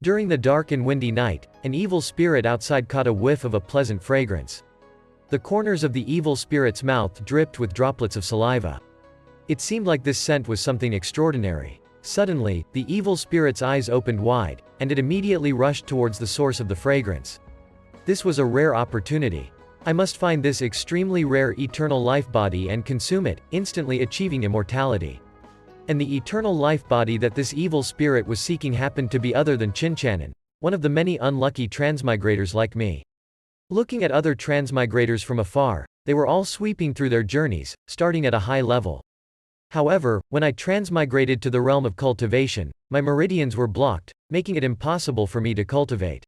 During the dark and windy night, an evil spirit outside caught a whiff of a pleasant fragrance. The corners of the evil spirit's mouth dripped with droplets of saliva. It seemed like this scent was something extraordinary. Suddenly, the evil spirit's eyes opened wide, and it immediately rushed towards the source of the fragrance. This was a rare opportunity. I must find this extremely rare eternal life body and consume it, instantly achieving immortality. And the eternal life body that this evil spirit was seeking happened to be other than Shinchanen, one of the many unlucky transmigrators like me. Looking at other transmigrators from afar, they were all sweeping through their journeys, starting at a high level. However, when I transmigrated to the realm of cultivation, my meridians were blocked, making it impossible for me to cultivate.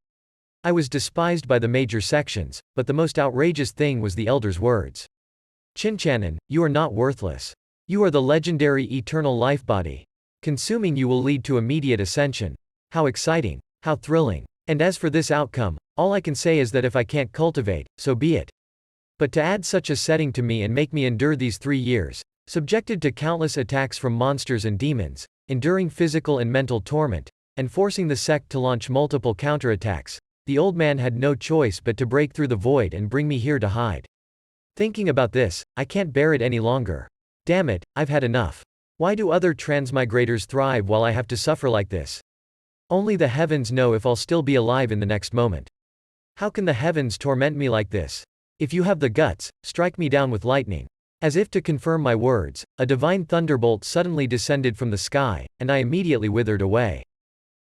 I was despised by the major sections, but the most outrageous thing was the elder's words. Shinchanen, you are not worthless. You are the legendary eternal life body. Consuming you will lead to immediate ascension. How exciting. How thrilling. And as for this outcome, all I can say is that if I can't cultivate, so be it. But to add such a setting to me and make me endure these 3 years, subjected to countless attacks from monsters and demons, enduring physical and mental torment, and forcing the sect to launch multiple counterattacks, the old man had no choice but to break through the void and bring me here to hide. Thinking about this, I can't bear it any longer. Damn it, I've had enough. Why do other transmigrators thrive while I have to suffer like this? Only the heavens know if I'll still be alive in the next moment. How can the heavens torment me like this? If you have the guts, strike me down with lightning. As if to confirm my words, a divine thunderbolt suddenly descended from the sky, and I immediately withered away.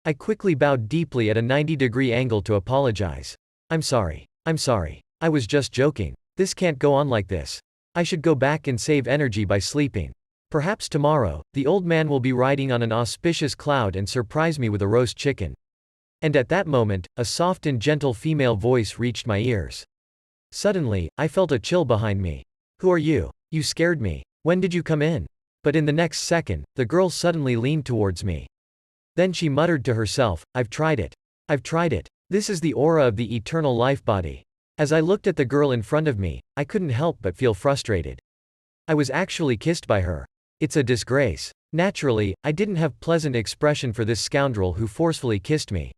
I quickly bowed deeply at a 90-degree angle to apologize. I'm sorry. I was just joking. This can't go on like this. I should go back and save energy by sleeping. Perhaps tomorrow, the old man will be riding on an auspicious cloud and surprise me with a roast chicken. And at that moment, a soft and gentle female voice reached my ears. Suddenly, I felt a chill behind me. Who are you? You scared me. When did you come in? But in the next second, the girl suddenly leaned towards me. Then she muttered to herself, I've tried it. This is the aura of the eternal life body. As I looked at the girl in front of me, I couldn't help but feel frustrated. I was actually kissed by her. It's a disgrace. Naturally, I didn't have pleasant expression for this scoundrel who forcefully kissed me.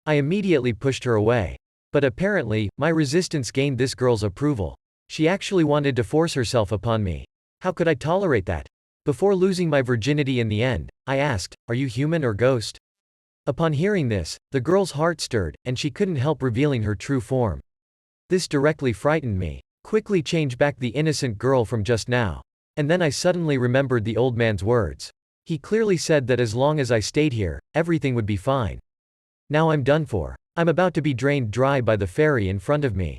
I immediately pushed her away. But apparently, my resistance gained this girl's approval. She actually wanted to force herself upon me. How could I tolerate that? Before losing my virginity in the end, I asked, are you human or ghost? Upon hearing this, the girl's heart stirred, and she couldn't help revealing her true form. This directly frightened me. Quickly change back the innocent girl from just now. And then I suddenly remembered the old man's words. He clearly said that as long as I stayed here, everything would be fine. Now I'm done for. I'm about to be drained dry by the fairy in front of me.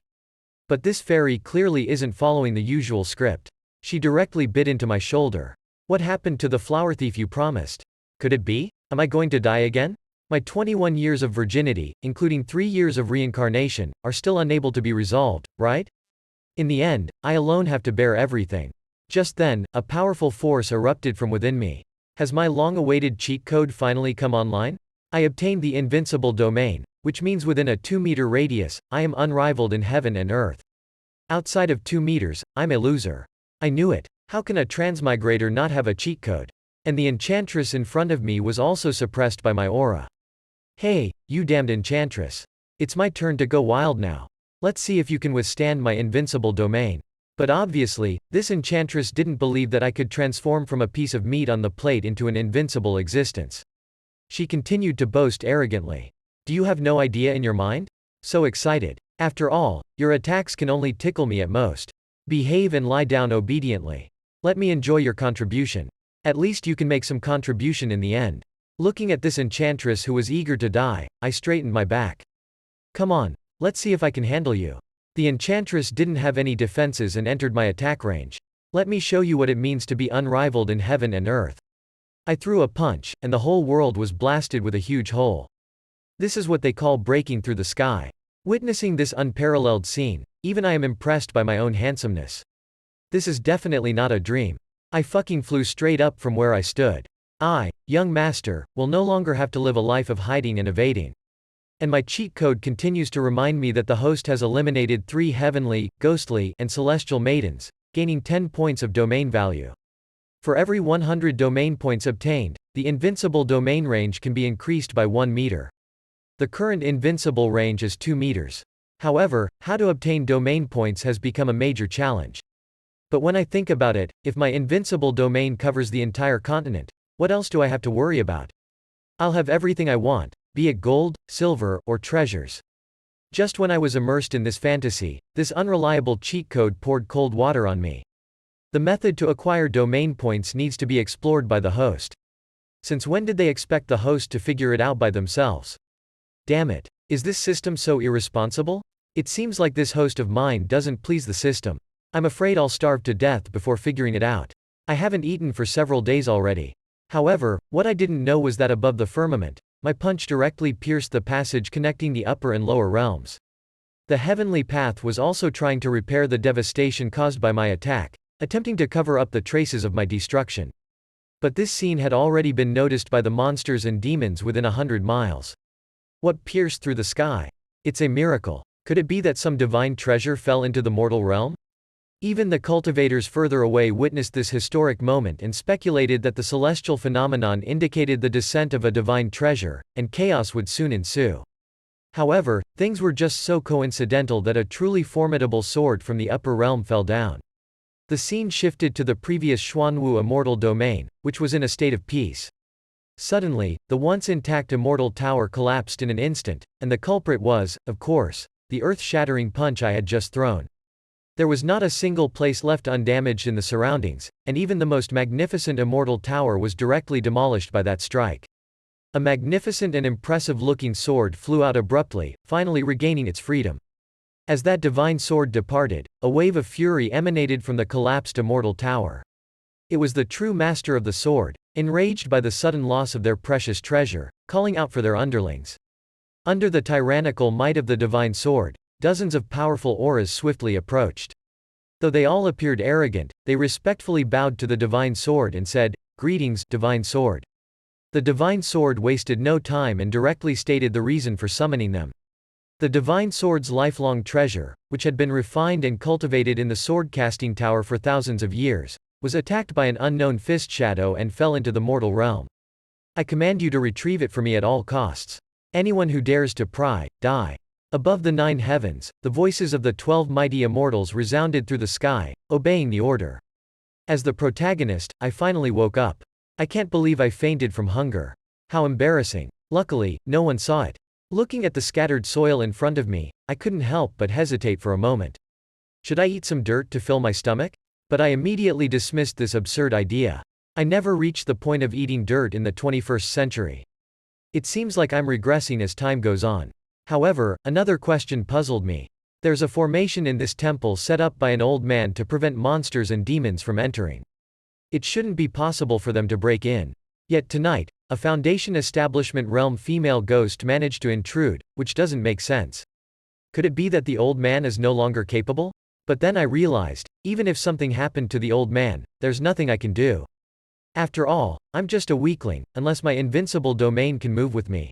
But this fairy clearly isn't following the usual script. She directly bit into my shoulder. What happened to the flower thief you promised? Could it be? Am I going to die again? My 21 years of virginity, including 3 years of reincarnation, are still unable to be resolved, right? In the end, I alone have to bear everything. Just then, a powerful force erupted from within me. Has my long-awaited cheat code finally come online? I obtained the invincible domain, which means within a 2-meter radius, I am unrivaled in heaven and earth. Outside of 2 meters, I'm a loser. I knew it. How can a transmigrator not have a cheat code? And the enchantress in front of me was also suppressed by my aura. Hey, you damned enchantress. It's my turn to go wild now. Let's see if you can withstand my invincible domain. But obviously, this enchantress didn't believe that I could transform from a piece of meat on the plate into an invincible existence. She continued to boast arrogantly. Do you have no idea in your mind? So excited. After all, your attacks can only tickle me at most. Behave and lie down obediently. Let me enjoy your contribution. At least you can make some contribution in the end. Looking at this enchantress who was eager to die, I straightened my back. Come on, let's see if I can handle you. The enchantress didn't have any defenses and entered my attack range. Let me show you what it means to be unrivaled in heaven and earth. I threw a punch, and the whole world was blasted with a huge hole. This is what they call breaking through the sky. Witnessing this unparalleled scene, even I am impressed by my own handsomeness. This is definitely not a dream. I fucking flew straight up from where I stood. I, young master, will no longer have to live a life of hiding and evading. And my cheat code continues to remind me that the host has eliminated 3 heavenly, ghostly, and celestial maidens, gaining 10 points of domain value. For every 100 domain points obtained, the invincible domain range can be increased by 1 meter. The current invincible range is 2 meters. However, how to obtain domain points has become a major challenge. But when I think about it, if my invincible domain covers the entire continent, what else do I have to worry about? I'll have everything I want, be it gold, silver, or treasures. Just when I was immersed in this fantasy, this unreliable cheat code poured cold water on me. The method to acquire domain points needs to be explored by the host. Since when did they expect the host to figure it out by themselves? Damn it. Is this system so irresponsible? It seems like this host of mine doesn't please the system. I'm afraid I'll starve to death before figuring it out. I haven't eaten for several days already. However, what I didn't know was that above the firmament, my punch directly pierced the passage connecting the upper and lower realms. The heavenly path was also trying to repair the devastation caused by my attack, attempting to cover up the traces of my destruction. But this scene had already been noticed by the monsters and demons within 100 miles. What pierced through the sky? It's a miracle. Could it be that some divine treasure fell into the mortal realm? Even the cultivators further away witnessed this historic moment and speculated that the celestial phenomenon indicated the descent of a divine treasure, and chaos would soon ensue. However, things were just so coincidental that a truly formidable sword from the upper realm fell down. The scene shifted to the previous Xuanwu immortal domain, which was in a state of peace. Suddenly, the once intact immortal tower collapsed in an instant, and the culprit was, of course, the earth-shattering punch I had just thrown. There was not a single place left undamaged in the surroundings, and even the most magnificent immortal tower was directly demolished by that strike. A magnificent and impressive-looking sword flew out abruptly, finally regaining its freedom. As that divine sword departed, a wave of fury emanated from the collapsed immortal tower. It was the true master of the sword, enraged by the sudden loss of their precious treasure, calling out for their underlings. Under the tyrannical might of the divine sword, dozens of powerful auras swiftly approached. Though they all appeared arrogant, they respectfully bowed to the divine sword and said, "Greetings, divine sword." The divine sword wasted no time and directly stated the reason for summoning them. The divine sword's lifelong treasure, which had been refined and cultivated in the sword-casting tower for thousands of years, was attacked by an unknown fist shadow and fell into the mortal realm. I command you to retrieve it for me at all costs. Anyone who dares to pry, die. Above the 9 heavens, the voices of the 12 mighty immortals resounded through the sky, obeying the order. As the protagonist, I finally woke up. I can't believe I fainted from hunger. How embarrassing. Luckily, no one saw it. Looking at the scattered soil in front of me, I couldn't help but hesitate for a moment. Should I eat some dirt to fill my stomach? But I immediately dismissed this absurd idea. I never reached the point of eating dirt in the 21st century. It seems like I'm regressing as time goes on. However, another question puzzled me. There's a formation in this temple set up by an old man to prevent monsters and demons from entering. It shouldn't be possible for them to break in. Yet tonight, a Foundation establishment realm female ghost managed to intrude, which doesn't make sense. Could it be that the old man is no longer capable? But then I realized, even if something happened to the old man, there's nothing I can do. After all, I'm just a weakling, unless my invincible domain can move with me.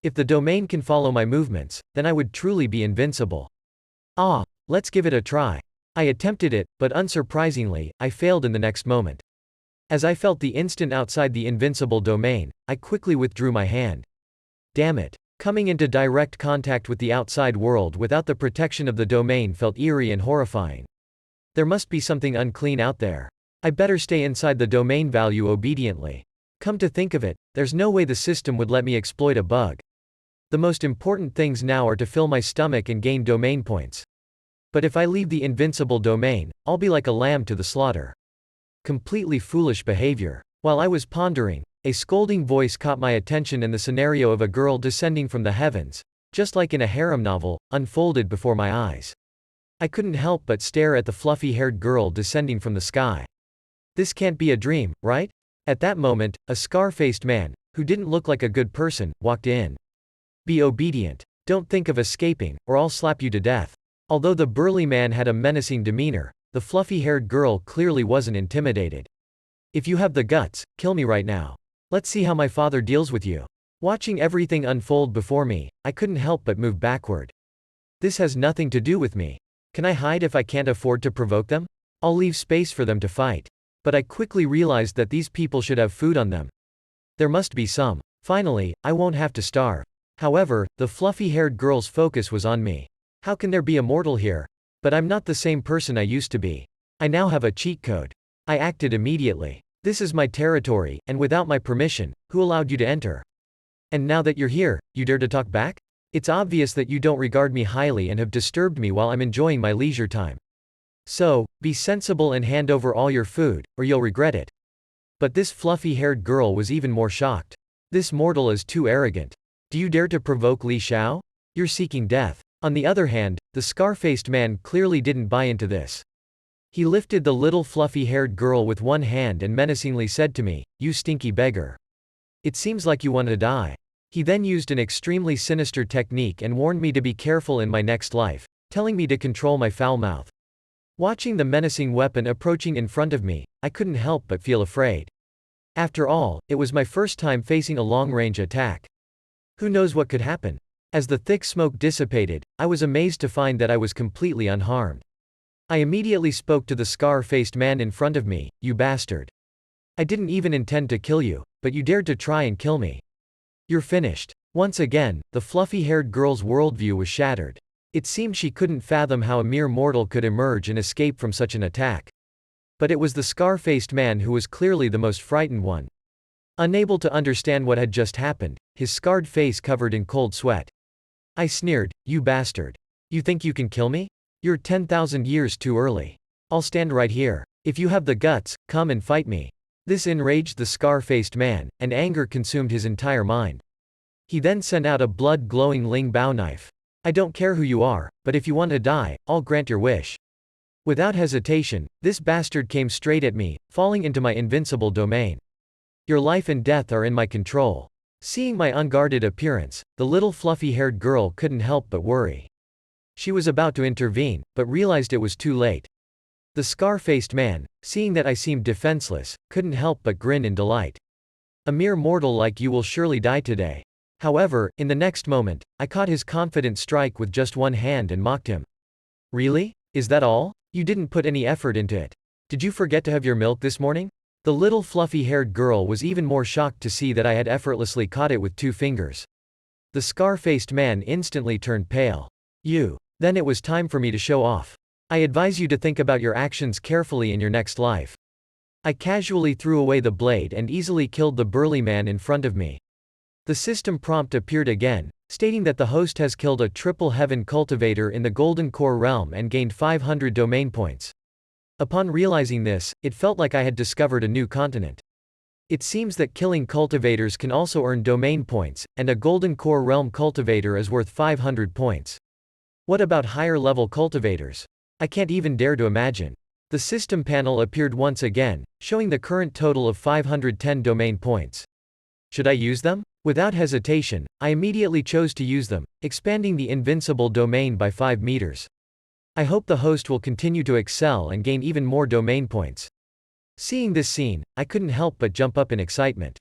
If the domain can follow my movements, then I would truly be invincible. Let's give it a try. I attempted it, but unsurprisingly, I failed in the next moment. As I felt the instant outside the invincible domain, I quickly withdrew my hand. Damn it. Coming into direct contact with the outside world without the protection of the domain felt eerie and horrifying. There must be something unclean out there. I better stay inside the domain value obediently. Come to think of it, there's no way the system would let me exploit a bug. The most important things now are to fill my stomach and gain domain points. But if I leave the invincible domain, I'll be like a lamb to the slaughter. Completely foolish behavior. While I was pondering, a scolding voice caught my attention and the scenario of a girl descending from the heavens, just like in a harem novel, unfolded before my eyes. I couldn't help but stare at the fluffy-haired girl descending from the sky. This can't be a dream, right? At that moment, a scar-faced man, who didn't look like a good person, walked in. Be obedient. Don't think of escaping, or I'll slap you to death. Although the burly man had a menacing demeanor, the fluffy-haired girl clearly wasn't intimidated. If you have the guts, kill me right now. Let's see how my father deals with you. Watching everything unfold before me, I couldn't help but move backward. This has nothing to do with me. Can I hide if I can't afford to provoke them? I'll leave space for them to fight. But I quickly realized that these people should have food on them. There must be some. Finally, I won't have to starve. However, the fluffy-haired girl's focus was on me. How can there be a mortal here? But I'm not the same person I used to be. I now have a cheat code. I acted immediately. This is my territory, and without my permission, who allowed you to enter? And now that you're here, you dare to talk back? It's obvious that you don't regard me highly and have disturbed me while I'm enjoying my leisure time. So, be sensible and hand over all your food, or you'll regret it. But this fluffy-haired girl was even more shocked. This mortal is too arrogant. Do you dare to provoke Li Xiao? You're seeking death. On the other hand, the scar-faced man clearly didn't buy into this. He lifted the little fluffy-haired girl with one hand and menacingly said to me, "You stinky beggar. It seems like you want to die." He then used an extremely sinister technique and warned me to be careful in my next life, telling me to control my foul mouth. Watching the menacing weapon approaching in front of me, I couldn't help but feel afraid. After all, it was my first time facing a long-range attack. Who knows what could happen? As the thick smoke dissipated, I was amazed to find that I was completely unharmed. I immediately spoke to the scar-faced man in front of me. "You bastard. I didn't even intend to kill you, but you dared to try and kill me. You're finished." Once again, the fluffy-haired girl's worldview was shattered. It seemed she couldn't fathom how a mere mortal could emerge and escape from such an attack. But it was the scar-faced man who was clearly the most frightened one. Unable to understand what had just happened, his scarred face covered in cold sweat. I sneered, "You bastard. You think you can kill me? You're 10,000 years too early. I'll stand right here. If you have the guts, come and fight me." This enraged the scar-faced man, and anger consumed his entire mind. He then sent out a blood-glowing Ling Bao knife. "I don't care who you are, but if you want to die, I'll grant your wish." Without hesitation, this bastard came straight at me, falling into my invincible domain. "Your life and death are in my control." Seeing my unguarded appearance, the little fluffy-haired girl couldn't help but worry. She was about to intervene, but realized it was too late. The scar-faced man, seeing that I seemed defenseless, couldn't help but grin in delight. "A mere mortal like you will surely die today." However, in the next moment, I caught his confident strike with just one hand and mocked him. "Really? Is that all? You didn't put any effort into it. Did you forget to have your milk this morning?" The little fluffy-haired girl was even more shocked to see that I had effortlessly caught it with 2 fingers. The scar-faced man instantly turned pale. "You. Then it was time for me to show off. I advise you to think about your actions carefully in your next life." I casually threw away the blade and easily killed the burly man in front of me. The system prompt appeared again, stating that the host has killed a triple heaven cultivator in the Golden Core realm and gained 500 domain points. Upon realizing this, it felt like I had discovered a new continent. It seems that killing cultivators can also earn domain points, and a Golden Core realm cultivator is worth 500 points. What about higher level cultivators? I can't even dare to imagine. The system panel appeared once again, showing the current total of 510 domain points. Should I use them? Without hesitation, I immediately chose to use them, expanding the invincible domain by 5 meters. I hope the host will continue to excel and gain even more domain points. Seeing this scene, I couldn't help but jump up in excitement.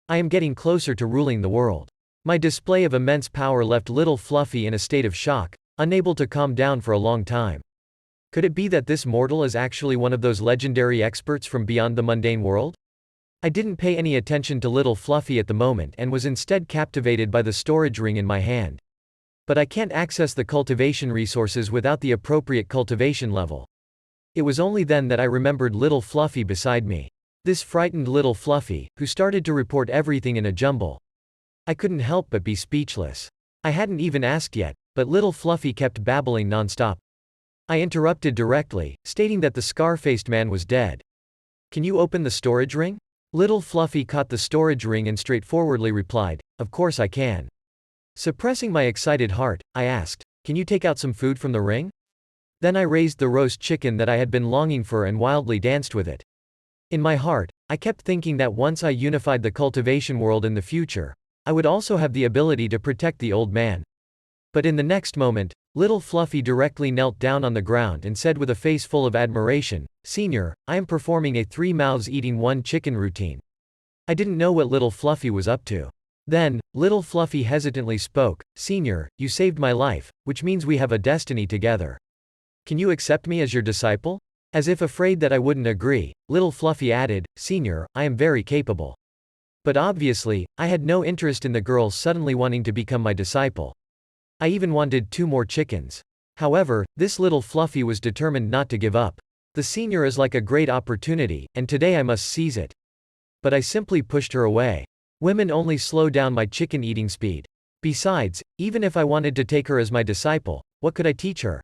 I am getting closer to ruling the world. My display of immense power left little Fluffy in a state of shock, unable to calm down for a long time. Could it be that this mortal is actually one of those legendary experts from beyond the mundane world? I didn't pay any attention to little Fluffy at the moment and was instead captivated by the storage ring in my hand. But I can't access the cultivation resources without the appropriate cultivation level. It was only then that I remembered little Fluffy beside me. This frightened little Fluffy, who started to report everything in a jumble. I couldn't help but be speechless. I hadn't even asked yet, but little Fluffy kept babbling nonstop. I interrupted directly, stating that the scar-faced man was dead. "Can you open the storage ring?" Little Fluffy caught the storage ring and straightforwardly replied, "Of course I can." Suppressing my excited heart, I asked, "Can you take out some food from the ring?" Then I raised the roast chicken that I had been longing for and wildly danced with it. In my heart, I kept thinking that once I unified the cultivation world in the future, I would also have the ability to protect the old man. But in the next moment, little Fluffy directly knelt down on the ground and said with a face full of admiration, "Senior, I am performing a 3 mouths eating 1 chicken routine." I didn't know what little Fluffy was up to. Then, little Fluffy hesitantly spoke, "Senior, you saved my life, which means we have a destiny together. Can you accept me as your disciple?" As if afraid that I wouldn't agree, little Fluffy added, "Senior, I am very capable." But obviously, I had no interest in the girl suddenly wanting to become my disciple. I even wanted 2 more chickens. However, this little Fluffy was determined not to give up. The senior is like a great opportunity, and today I must seize it. But I simply pushed her away. Women only slow down my chicken eating speed. Besides, even if I wanted to take her as my disciple, what could I teach her?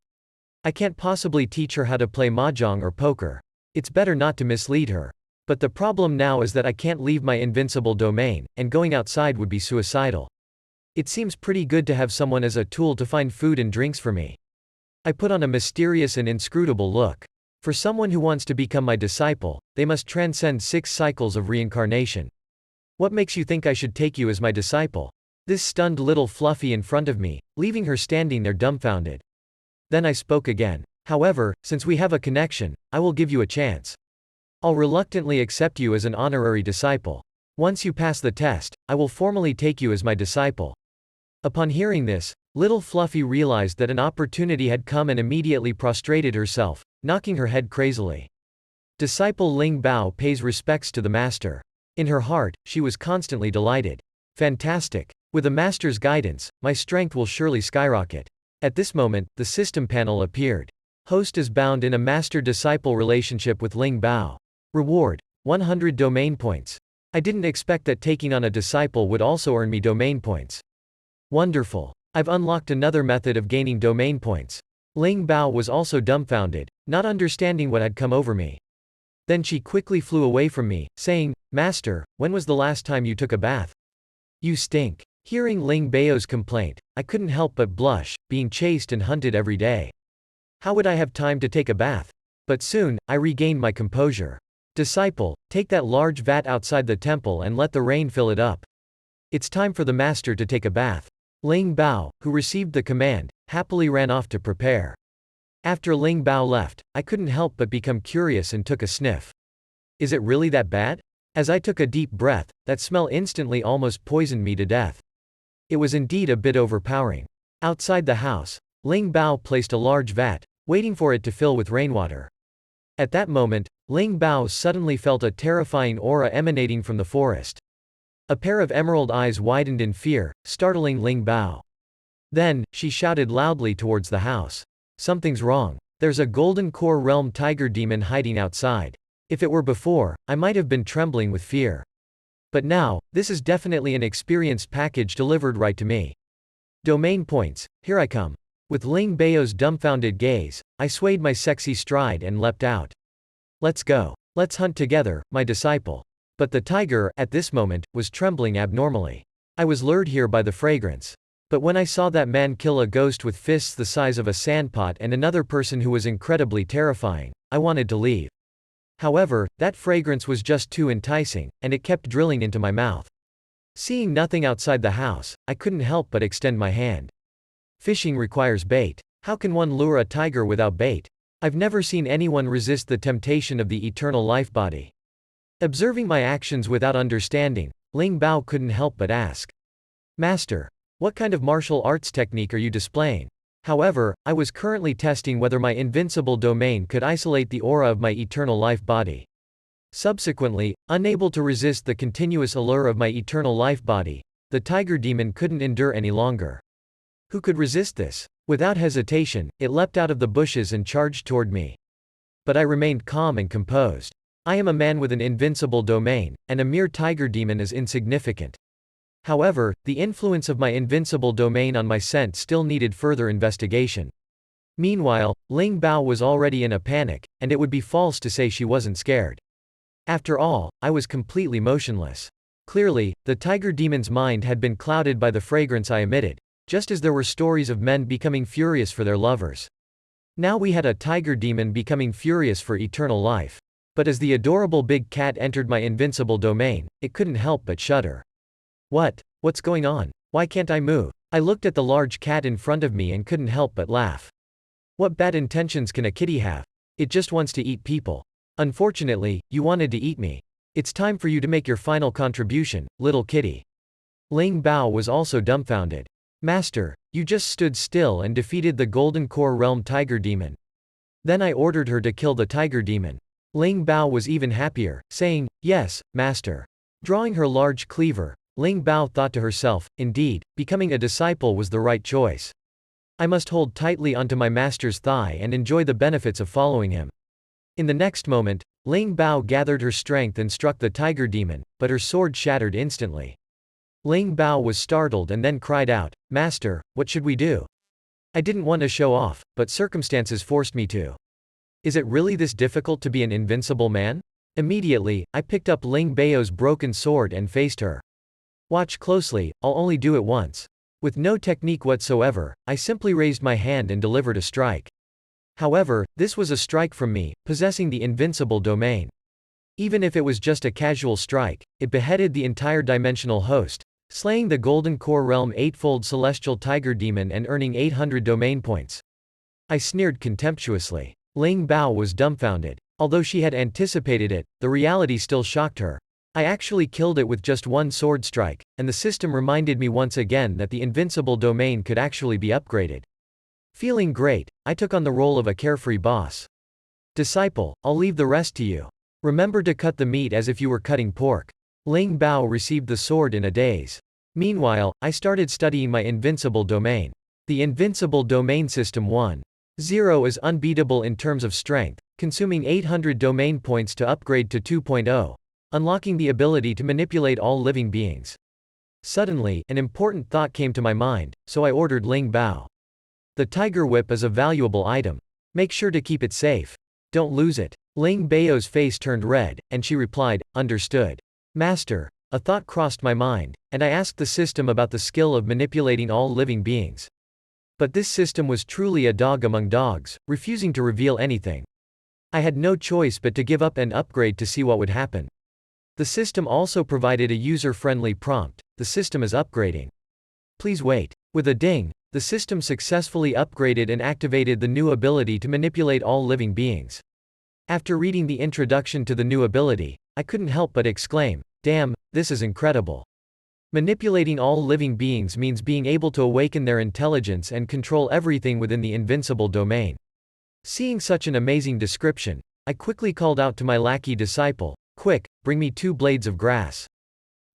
I can't possibly teach her how to play mahjong or poker. It's better not to mislead her. But the problem now is that I can't leave my invincible domain, and going outside would be suicidal. It seems pretty good to have someone as a tool to find food and drinks for me. I put on a mysterious and inscrutable look. For someone who wants to become my disciple, they must transcend 6 cycles of reincarnation. What makes you think I should take you as my disciple? This stunned little Fluffy in front of me, leaving her standing there dumbfounded. Then I spoke again. However, since we have a connection, I will give you a chance. I'll reluctantly accept you as an honorary disciple. Once you pass the test, I will formally take you as my disciple. Upon hearing this, little Fluffy realized that an opportunity had come and immediately prostrated herself, knocking her head crazily. Disciple Ling Bao pays respects to the master. In her heart, she was constantly delighted. Fantastic. With the master's guidance, my strength will surely skyrocket. At this moment, the system panel appeared. Host is bound in a master-disciple relationship with Ling Bao. Reward: 100 domain points. I didn't expect that taking on a disciple would also earn me domain points. Wonderful. I've unlocked another method of gaining domain points. Ling Bao was also dumbfounded, not understanding what had come over me. Then she quickly flew away from me, saying, "Master, when was the last time you took a bath? You stink." Hearing Ling Bao's complaint, I couldn't help but blush, being chased and hunted every day. How would I have time to take a bath? But soon, I regained my composure. Disciple, take that large vat outside the temple and let the rain fill it up. It's time for the master to take a bath. Ling Bao, who received the command, happily ran off to prepare. After Ling Bao left, I couldn't help but become curious and took a sniff. Is it really that bad? As I took a deep breath, that smell instantly almost poisoned me to death. It was indeed a bit overpowering. Outside the house, Ling Bao placed a large vat, waiting for it to fill with rainwater. At that moment, Ling Bao suddenly felt a terrifying aura emanating from the forest. A pair of emerald eyes widened in fear, startling Ling Bao. Then, she shouted loudly towards the house. Something's wrong. There's a golden core realm tiger demon hiding outside. If it were before, I might have been trembling with fear. But now, this is definitely an experienced package delivered right to me. Domain points, here I come. With Ling Bao's dumbfounded gaze, I swayed my sexy stride and leapt out. Let's go. Let's hunt together, my disciple. But the tiger, at this moment, was trembling abnormally. I was lured here by the fragrance. But when I saw that man kill a ghost with fists the size of a sandpot and another person who was incredibly terrifying, I wanted to leave. However, that fragrance was just too enticing, and it kept drilling into my mouth. Seeing nothing outside the house, I couldn't help but extend my hand. Fishing requires bait. How can one lure a tiger without bait? I've never seen anyone resist the temptation of the eternal life body. Observing my actions without understanding, Ling Bao couldn't help but ask. Master, what kind of martial arts technique are you displaying? However, I was currently testing whether my invincible domain could isolate the aura of my eternal life body. Subsequently, unable to resist the continuous allure of my eternal life body, the tiger demon couldn't endure any longer. Who could resist this? Without hesitation, it leapt out of the bushes and charged toward me. But I remained calm and composed. I am a man with an invincible domain, and a mere tiger demon is insignificant. However, the influence of my invincible domain on my scent still needed further investigation. Meanwhile, Ling Bao was already in a panic, and it would be false to say she wasn't scared. After all, I was completely motionless. Clearly, the tiger demon's mind had been clouded by the fragrance I emitted, just as there were stories of men becoming furious for their lovers. Now we had a tiger demon becoming furious for eternal life. But as the adorable big cat entered my invincible domain, it couldn't help but shudder. What's going on? Why can't I move? I looked at the large cat in front of me and couldn't help but laugh. What bad intentions can a kitty have? It just wants to eat people. Unfortunately, you wanted to eat me. It's time for you to make your final contribution, little kitty. Ling Bao was also dumbfounded. Master, you just stood still and defeated the Golden Core Realm Tiger Demon. Then I ordered her to kill the Tiger Demon. Ling Bao was even happier, saying, Yes, Master. Drawing her large cleaver, Ling Bao thought to herself, indeed, becoming a disciple was the right choice. I must hold tightly onto my master's thigh and enjoy the benefits of following him. In the next moment, Ling Bao gathered her strength and struck the tiger demon, but her sword shattered instantly. Ling Bao was startled and then cried out, "Master, what should we do?" I didn't want to show off, but circumstances forced me to. Is it really this difficult to be an invincible man? Immediately, I picked up Ling Bao's broken sword and faced her. Watch closely, I'll only do it once. With no technique whatsoever, I simply raised my hand and delivered a strike. However, this was a strike from me, possessing the invincible domain. Even if it was just a casual strike, it beheaded the entire dimensional host, slaying the Golden Core Realm eightfold celestial tiger demon and earning 800 domain points. I sneered contemptuously. Ling Bao was dumbfounded. Although she had anticipated it, the reality still shocked her. I actually killed it with just one sword strike, and the system reminded me once again that the invincible domain could actually be upgraded. Feeling great, I took on the role of a carefree boss. Disciple, I'll leave the rest to you. Remember to cut the meat as if you were cutting pork. Ling Bao received the sword in a daze. Meanwhile, I started studying my invincible domain. The invincible domain system 1.0 is unbeatable in terms of strength, consuming 800 domain points to upgrade to 2.0, unlocking the ability to manipulate all living beings. Suddenly, an important thought came to my mind, so I ordered Ling Bao. The tiger whip is a valuable item. Make sure to keep it safe. Don't lose it. Ling Bao's face turned red, and she replied, "Understood. Master." A thought crossed my mind, and I asked the system about the skill of manipulating all living beings. But this system was truly a dog among dogs, refusing to reveal anything. I had no choice but to give up and upgrade to see what would happen. The system also provided a user-friendly prompt: "The system is upgrading. Please wait." With a ding, the system successfully upgraded and activated the new ability to manipulate all living beings. After reading the introduction to the new ability, I couldn't help but exclaim, "Damn, this is incredible." Manipulating all living beings means being able to awaken their intelligence and control everything within the invincible domain. Seeing such an amazing description, I quickly called out to my lackey disciple, "Quick, bring me 2 blades of grass."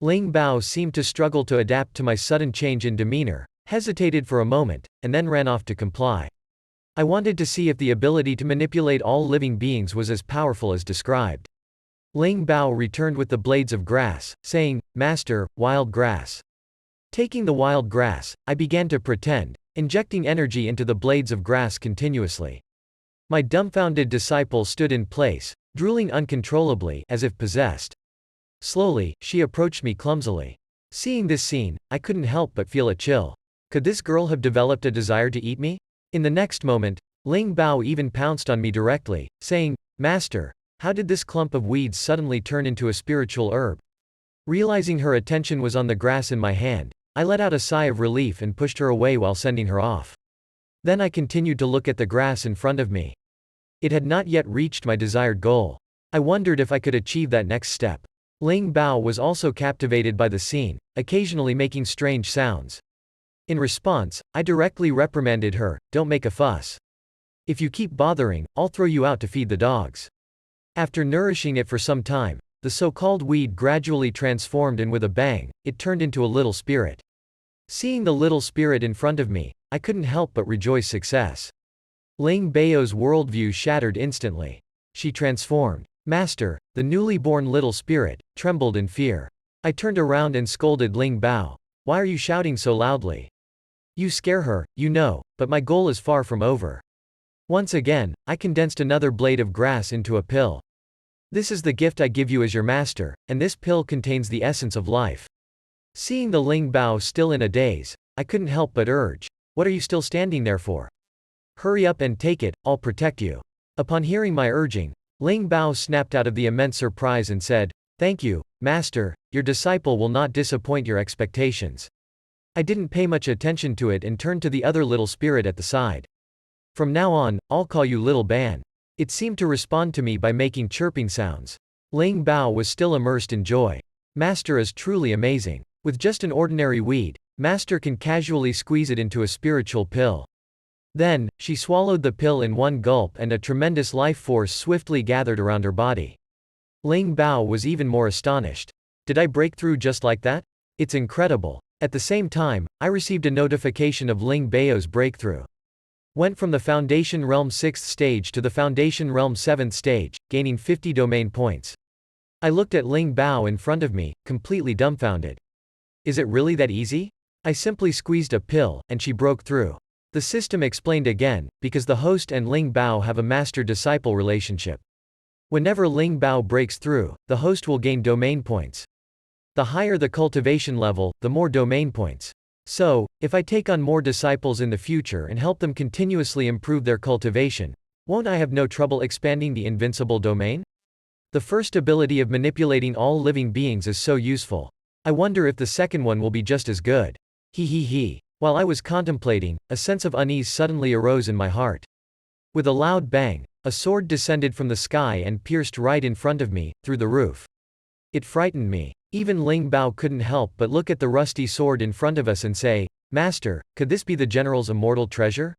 Ling Bao seemed to struggle to adapt to my sudden change in demeanor, hesitated for a moment, and then ran off to comply. I wanted to see if the ability to manipulate all living beings was as powerful as described. Ling Bao returned with the blades of grass, saying, "Master, wild grass." Taking the wild grass, I began to pretend, injecting energy into the blades of grass continuously. My dumbfounded disciple stood in place, drooling uncontrollably, as if possessed. Slowly, she approached me clumsily. Seeing this scene, I couldn't help but feel a chill. Could this girl have developed a desire to eat me? In the next moment, Ling Bao even pounced on me directly, saying, "Master, how did this clump of weeds suddenly turn into a spiritual herb?" Realizing her attention was on the grass in my hand, I let out a sigh of relief and pushed her away while sending her off. Then I continued to look at the grass in front of me. It had not yet reached my desired goal. I wondered if I could achieve that next step. Ling Bao was also captivated by the scene, occasionally making strange sounds. In response, I directly reprimanded her, "Don't make a fuss. If you keep bothering, I'll throw you out to feed the dogs." After nourishing it for some time, the so-called weed gradually transformed and with a bang, it turned into a little spirit. Seeing the little spirit in front of me, I couldn't help but rejoice success. Ling Bao's worldview shattered instantly. She transformed. Master, the newly born little spirit, trembled in fear. I turned around and scolded Ling Bao. "Why are you shouting so loudly? You scare her, you know, but my goal is far from over." Once again, I condensed another blade of grass into a pill. "This is the gift I give you as your master, and this pill contains the essence of life." Seeing the Ling Bao still in a daze, I couldn't help but urge, "What are you still standing there for? Hurry up and take it, I'll protect you." Upon hearing my urging, Ling Bao snapped out of the immense surprise and said, "Thank you, Master, your disciple will not disappoint your expectations." I didn't pay much attention to it and turned to the other little spirit at the side. "From now on, I'll call you Little Ban." It seemed to respond to me by making chirping sounds. Ling Bao was still immersed in joy. Master is truly amazing. With just an ordinary weed, Master can casually squeeze it into a spiritual pill. Then, she swallowed the pill in one gulp and a tremendous life force swiftly gathered around her body. Ling Bao was even more astonished. Did I break through just like that? It's incredible. At the same time, I received a notification of Ling Bao's breakthrough. Went from the Foundation Realm 6th stage to the Foundation Realm 7th stage, gaining 50 domain points. I looked at Ling Bao in front of me, completely dumbfounded. Is it really that easy? I simply squeezed a pill, and she broke through. The system explained again, because the host and Ling Bao have a master-disciple relationship. Whenever Ling Bao breaks through, the host will gain domain points. The higher the cultivation level, the more domain points. So, if I take on more disciples in the future and help them continuously improve their cultivation, won't I have no trouble expanding the invincible domain? The first ability of manipulating all living beings is so useful. I wonder if the second one will be just as good. He. While I was contemplating, a sense of unease suddenly arose in my heart. With a loud bang, a sword descended from the sky and pierced right in front of me, through the roof. It frightened me. Even Ling Bao couldn't help but look at the rusty sword in front of us and say, "Master, could this be the general's immortal treasure?"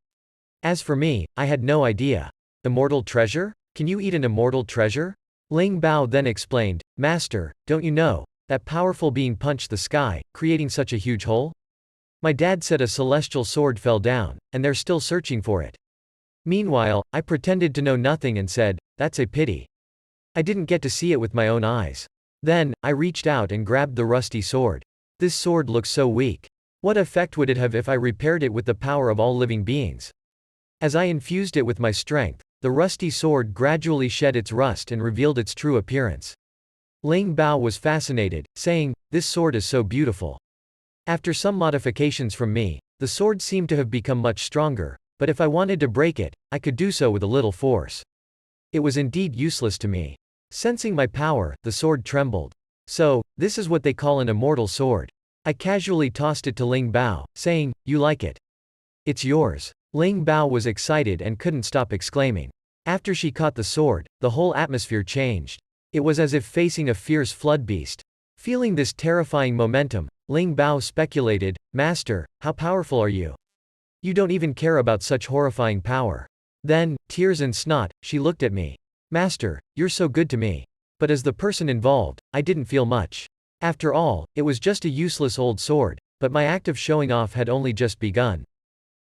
As for me, I had no idea. Immortal treasure? Can you eat an immortal treasure? Ling Bao then explained, "Master, don't you know, that powerful being punched the sky, creating such a huge hole? My dad said a celestial sword fell down, and they're still searching for it." Meanwhile, I pretended to know nothing and said, "That's a pity. I didn't get to see it with my own eyes." Then, I reached out and grabbed the rusty sword. This sword looks so weak. What effect would it have if I repaired it with the power of all living beings? As I infused it with my strength, the rusty sword gradually shed its rust and revealed its true appearance. Ling Bao was fascinated, saying, "This sword is so beautiful." After some modifications from me, the sword seemed to have become much stronger, but if I wanted to break it, I could do so with a little force. It was indeed useless to me. Sensing my power, the sword trembled. So, this is what they call an immortal sword. I casually tossed it to Ling Bao, saying, "You like it? It's yours." Ling Bao was excited and couldn't stop exclaiming. After she caught the sword, the whole atmosphere changed. It was as if facing a fierce flood beast. Feeling this terrifying momentum, Ling Bao speculated, "Master, how powerful are you? You don't even care about such horrifying power." Then, tears and snot, she looked at me. "Master, you're so good to me." But as the person involved, I didn't feel much. After all, it was just a useless old sword, but my act of showing off had only just begun.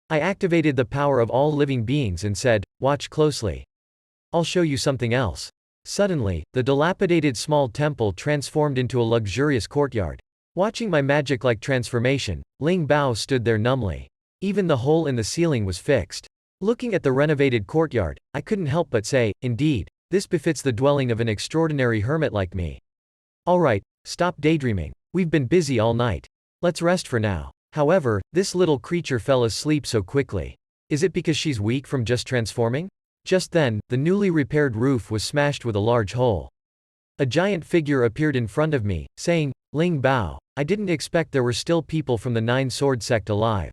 I activated the power of all living beings and said, "Watch closely. I'll show you something else." Suddenly, the dilapidated small temple transformed into a luxurious courtyard. Watching my magic-like transformation, Ling Bao stood there numbly. Even the hole in the ceiling was fixed. Looking at the renovated courtyard, I couldn't help but say, "Indeed, this befits the dwelling of an extraordinary hermit like me." Alright, stop daydreaming. We've been busy all night. Let's rest for now. However, this little creature fell asleep so quickly. Is it because she's weak from just transforming? Just then, the newly repaired roof was smashed with a large hole. A giant figure appeared in front of me, saying, "Ling Bao, I didn't expect there were still people from the Nine Sword sect alive."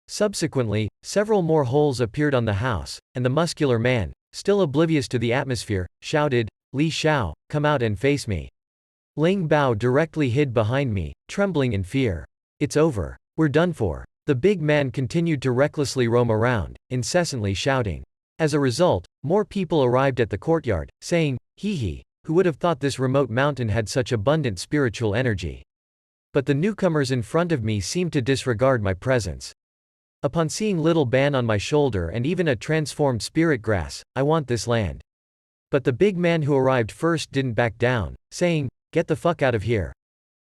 Subsequently, several more holes appeared on the house, and the muscular man, still oblivious to the atmosphere, shouted, "Li Xiao, come out and face me." Ling Bao directly hid behind me, trembling in fear. "It's over. We're done for." The big man continued to recklessly roam around, incessantly shouting. As a result, more people arrived at the courtyard, saying, "Hee, who would have thought this remote mountain had such abundant spiritual energy?" But the newcomers in front of me seemed to disregard my presence. Upon seeing little Ban on my shoulder and even a transformed spirit grass, "I want this land." But the big man who arrived first didn't back down, saying, "Get the fuck out of here.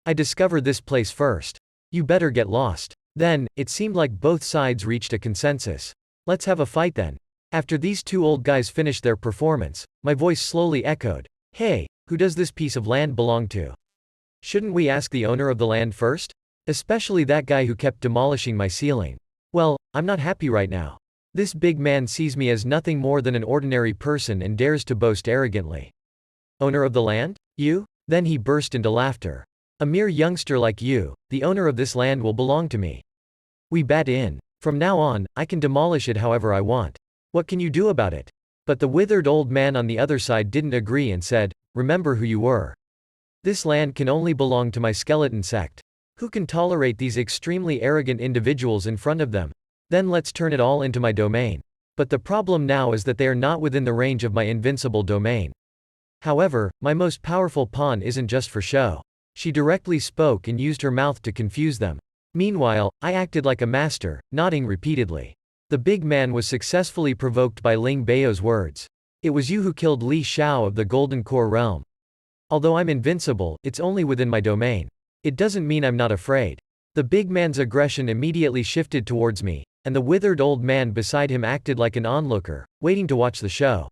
I discovered this place first. You better get lost." Then, it seemed like both sides reached a consensus. "Let's have a fight then." After these two old guys finished their performance, my voice slowly echoed, "Hey, who does this piece of land belong to? Shouldn't we ask the owner of the land first? Especially that guy who kept demolishing my ceiling. Well, I'm not happy right now. This big man sees me as nothing more than an ordinary person and dares to boast arrogantly. Owner of the land? You?" Then he burst into laughter. "A mere youngster like you, the owner of this land will belong to me. We bat in. From now on, I can demolish it however I want. What can you do about it?" But the withered old man on the other side didn't agree and said, "Remember who you were. This land can only belong to my skeleton sect. Who can tolerate these extremely arrogant individuals in front of them? Then let's turn it all into my domain. But the problem now is that they are not within the range of my invincible domain. However, my most powerful pawn isn't just for show. She directly spoke and used her mouth to confuse them. Meanwhile, I acted like a master, nodding repeatedly. The big man was successfully provoked by Ling Bao's words. It was you who killed Li Xiao of the Golden Core realm. Although I'm invincible, it's only within my domain. It doesn't mean I'm not afraid. The big man's aggression immediately shifted towards me, and the withered old man beside him acted like an onlooker, waiting to watch the show.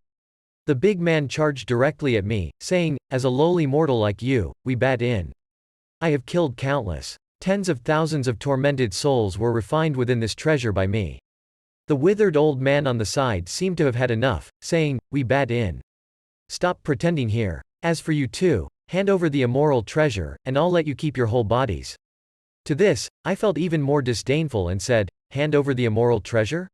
The big man charged directly at me, saying, "As a lowly mortal like you, we bat in. I have killed countless. Tens of thousands of tormented souls were refined within this treasure by me." The withered old man on the side seemed to have had enough, saying, "We bat in. Stop pretending here. As for you two, hand over the immoral treasure, and I'll let you keep your whole bodies." To this, I felt even more disdainful and said, "Hand over the immoral treasure?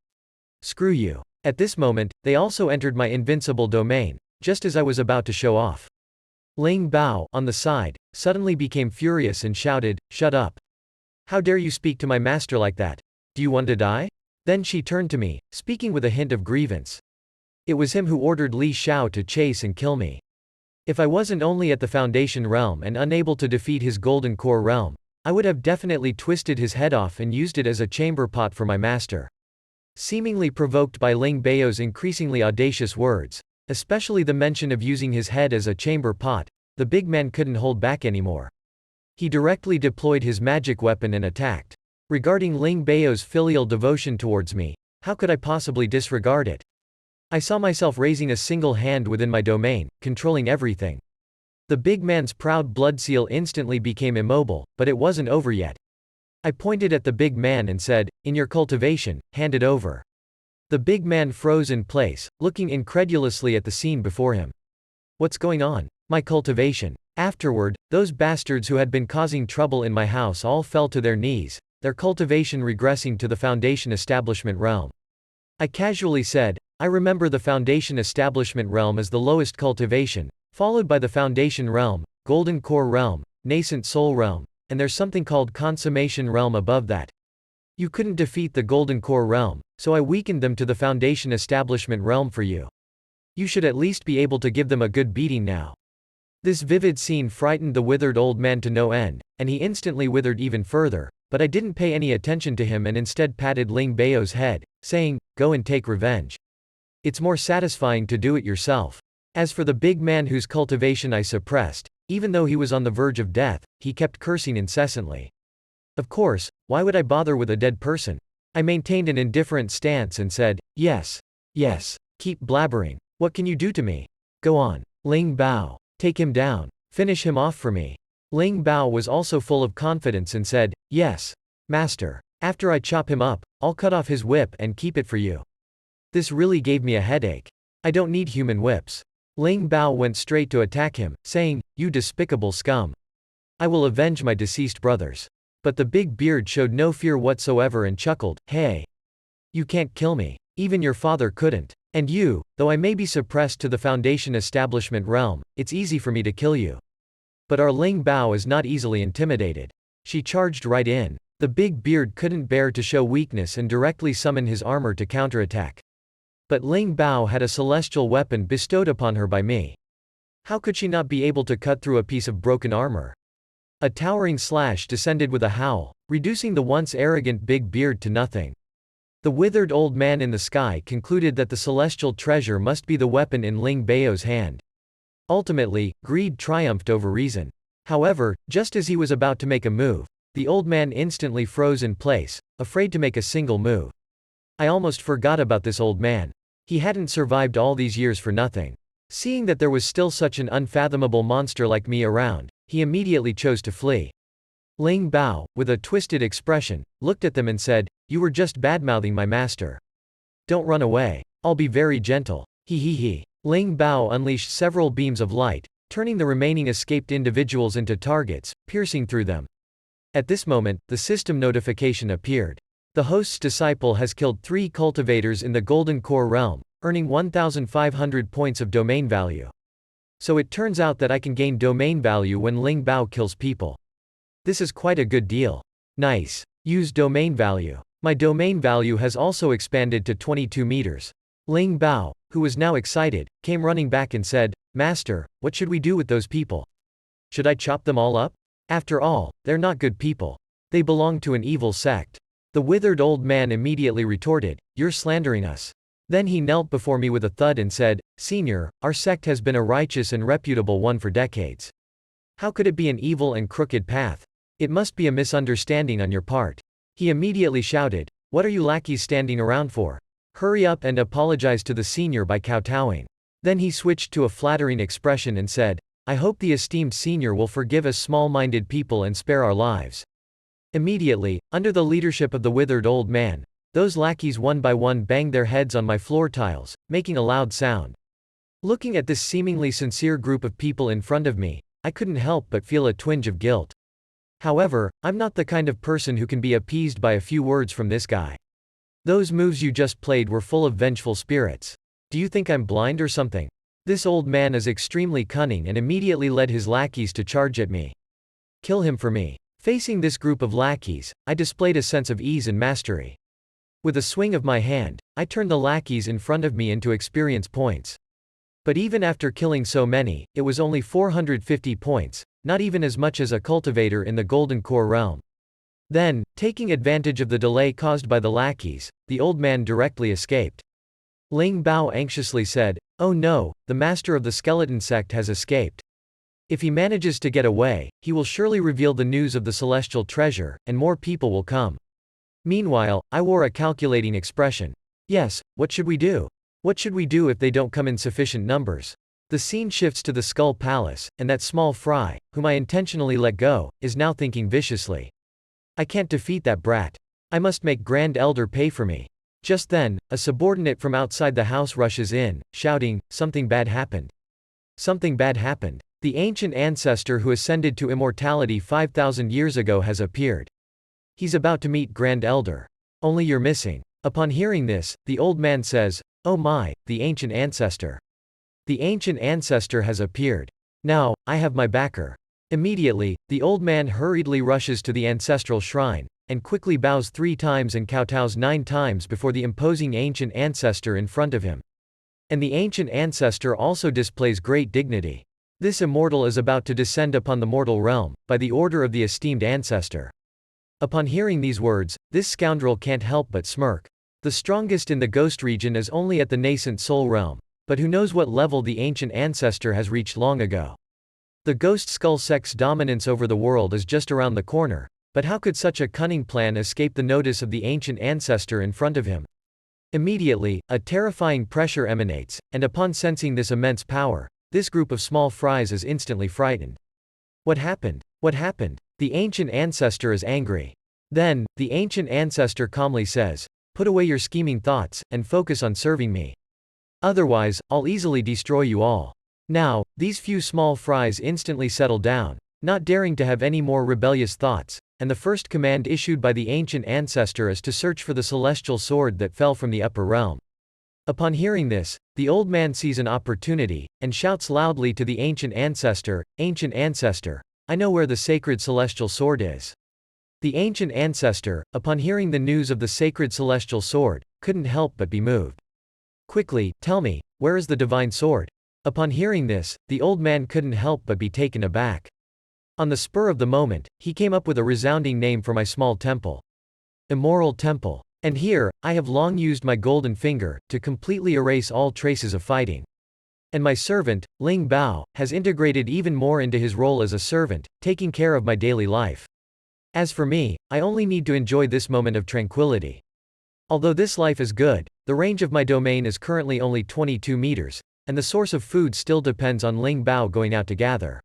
Screw you." At this moment, they also entered my invincible domain, just as I was about to show off. Ling Bao, on the side, suddenly became furious and shouted, "Shut up. How dare you speak to my master like that? Do you want to die?" Then she turned to me, speaking with a hint of grievance. It was him who ordered Li Xiao to chase and kill me. If I wasn't only at the Foundation realm and unable to defeat his Golden Core realm, I would have definitely twisted his head off and used it as a chamber pot for my master. Seemingly provoked by Ling Bao's increasingly audacious words, especially the mention of using his head as a chamber pot, the big man couldn't hold back anymore. He directly deployed his magic weapon and attacked. Regarding Ling Bao's filial devotion towards me, how could I possibly disregard it? I saw myself raising a single hand within my domain, controlling everything. The big man's proud blood seal instantly became immobile, but it wasn't over yet. I pointed at the big man and said, "In your cultivation, hand it over." The big man froze in place, looking incredulously at the scene before him. What's going on? My cultivation. Afterward, those bastards who had been causing trouble in my house all fell to their knees, their cultivation regressing to the Foundation Establishment realm. I casually said, "I remember the Foundation Establishment realm as the lowest cultivation, followed by the Foundation realm, Golden Core realm, Nascent Soul realm, and there's something called Consummation realm above that. You couldn't defeat the Golden Core realm, so I weakened them to the Foundation Establishment realm for you. You should at least be able to give them a good beating now." This vivid scene frightened the withered old man to no end, and he instantly withered even further, but I didn't pay any attention to him and instead patted Ling Bao's head, saying, "Go and take revenge. It's more satisfying to do it yourself." As for the big man whose cultivation I suppressed, even though he was on the verge of death, he kept cursing incessantly. Of course, why would I bother with a dead person? I maintained an indifferent stance and said, "Yes. Yes. Keep blabbering. What can you do to me? Go on. Ling Bao. Take him down. Finish him off for me." Ling Bao was also full of confidence and said, "Yes, master. After I chop him up, I'll cut off his whip and keep it for you." This really gave me a headache. I don't need human whips. Ling Bao went straight to attack him, saying, "You despicable scum. I will avenge my deceased brothers." But the big beard showed no fear whatsoever and chuckled, "Hey. You can't kill me. Even your father couldn't. And you, though I may be suppressed to the Foundation Establishment realm, it's easy for me to kill you." But our Ling Bao is not easily intimidated. She charged right in. The big beard couldn't bear to show weakness and directly summoned his armor to counterattack. But Ling Bao had a celestial weapon bestowed upon her by me. How could she not be able to cut through a piece of broken armor? A towering slash descended with a howl, reducing the once arrogant big beard to nothing. The withered old man in the sky concluded that the celestial treasure must be the weapon in Ling Bao's hand. Ultimately, greed triumphed over reason. However, just as he was about to make a move, the old man instantly froze in place, afraid to make a single move. I almost forgot about this old man. He hadn't survived all these years for nothing. Seeing that there was still such an unfathomable monster like me around, he immediately chose to flee. Ling Bao, with a twisted expression, looked at them and said, "You were just badmouthing my master. Don't run away. I'll be very gentle. He he he." Ling Bao unleashed several beams of light, turning the remaining escaped individuals into targets, piercing through them. At this moment, the system notification appeared. The host's disciple has killed 3 cultivators in the Golden Core realm, earning 1,500 points of domain value. So it turns out that I can gain domain value when Ling Bao kills people. This is quite a good deal. Nice. Use domain value. My domain value has also expanded to 22 meters. Ling Bao, who was now excited, came running back and said, "Master, what should we do with those people? Should I chop them all up?" After all, they're not good people. They belong to an evil sect. The withered old man immediately retorted, "You're slandering us." Then he knelt before me with a thud and said, "Senior, our sect has been a righteous and reputable one for decades. How could it be an evil and crooked path? It must be a misunderstanding on your part." He immediately shouted, "What are you lackeys standing around for? Hurry up and apologize to the senior by kowtowing." Then he switched to a flattering expression and said, "I hope the esteemed senior will forgive us small-minded people and spare our lives." Immediately, under the leadership of the withered old man, those lackeys one by one banged their heads on my floor tiles, making a loud sound. Looking at this seemingly sincere group of people in front of me, I couldn't help but feel a twinge of guilt. However, I'm not the kind of person who can be appeased by a few words from this guy. Those moves you just played were full of vengeful spirits. Do you think I'm blind or something? This old man is extremely cunning and immediately led his lackeys to charge at me. Kill him for me. Facing this group of lackeys, I displayed a sense of ease and mastery. With a swing of my hand, I turned the lackeys in front of me into experience points. But even after killing so many, it was only 450 points, not even as much as a cultivator in the Golden Core realm. Then, taking advantage of the delay caused by the lackeys, the old man directly escaped. Ling Bao anxiously said, "Oh no, the master of the skeleton sect has escaped. If he manages to get away, he will surely reveal the news of the celestial treasure, and more people will come." Meanwhile, I wore a calculating expression. Yes, what should we do? What should we do if they don't come in sufficient numbers? The scene shifts to the Skull Palace, and that small fry, whom I intentionally let go, is now thinking viciously. I can't defeat that brat. I must make Grand Elder pay for me. Just then, a subordinate from outside the house rushes in, shouting, "Something bad happened. Something bad happened. The ancient ancestor who ascended to immortality 5,000 years ago has appeared. He's about to meet Grand Elder. Only you're missing." Upon hearing this, the old man says, "Oh my, the ancient ancestor. The ancient ancestor has appeared. Now, I have my backer." Immediately, the old man hurriedly rushes to the ancestral shrine, and quickly bows 3 times and kowtows 9 times before the imposing ancient ancestor in front of him. And the ancient ancestor also displays great dignity. This immortal is about to descend upon the mortal realm, by the order of the esteemed ancestor. Upon hearing these words, this scoundrel can't help but smirk. The strongest in the ghost region is only at the nascent soul realm, but who knows what level the ancient ancestor has reached long ago. The ghost skull sect's dominance over the world is just around the corner, but how could such a cunning plan escape the notice of the ancient ancestor in front of him? Immediately, a terrifying pressure emanates, and upon sensing this immense power, this group of small fries is instantly frightened. What happened? What happened? The ancient ancestor is angry. Then, the ancient ancestor calmly says, "Put away your scheming thoughts, and focus on serving me. Otherwise, I'll easily destroy you all." Now, these few small fries instantly settle down, not daring to have any more rebellious thoughts, and the first command issued by the ancient ancestor is to search for the celestial sword that fell from the upper realm. Upon hearing this, the old man sees an opportunity, and shouts loudly to the ancient ancestor, "Ancient ancestor, I know where the sacred celestial sword is." The ancient ancestor, upon hearing the news of the sacred celestial sword, couldn't help but be moved. "Quickly, tell me, where is the divine sword?" Upon hearing this, the old man couldn't help but be taken aback. On the spur of the moment, he came up with a resounding name for my small temple. Immoral Temple. And here, I have long used my golden finger, to completely erase all traces of fighting. And my servant, Ling Bao, has integrated even more into his role as a servant, taking care of my daily life. As for me, I only need to enjoy this moment of tranquility. Although this life is good, the range of my domain is currently only 22 meters, and the source of food still depends on Ling Bao going out to gather.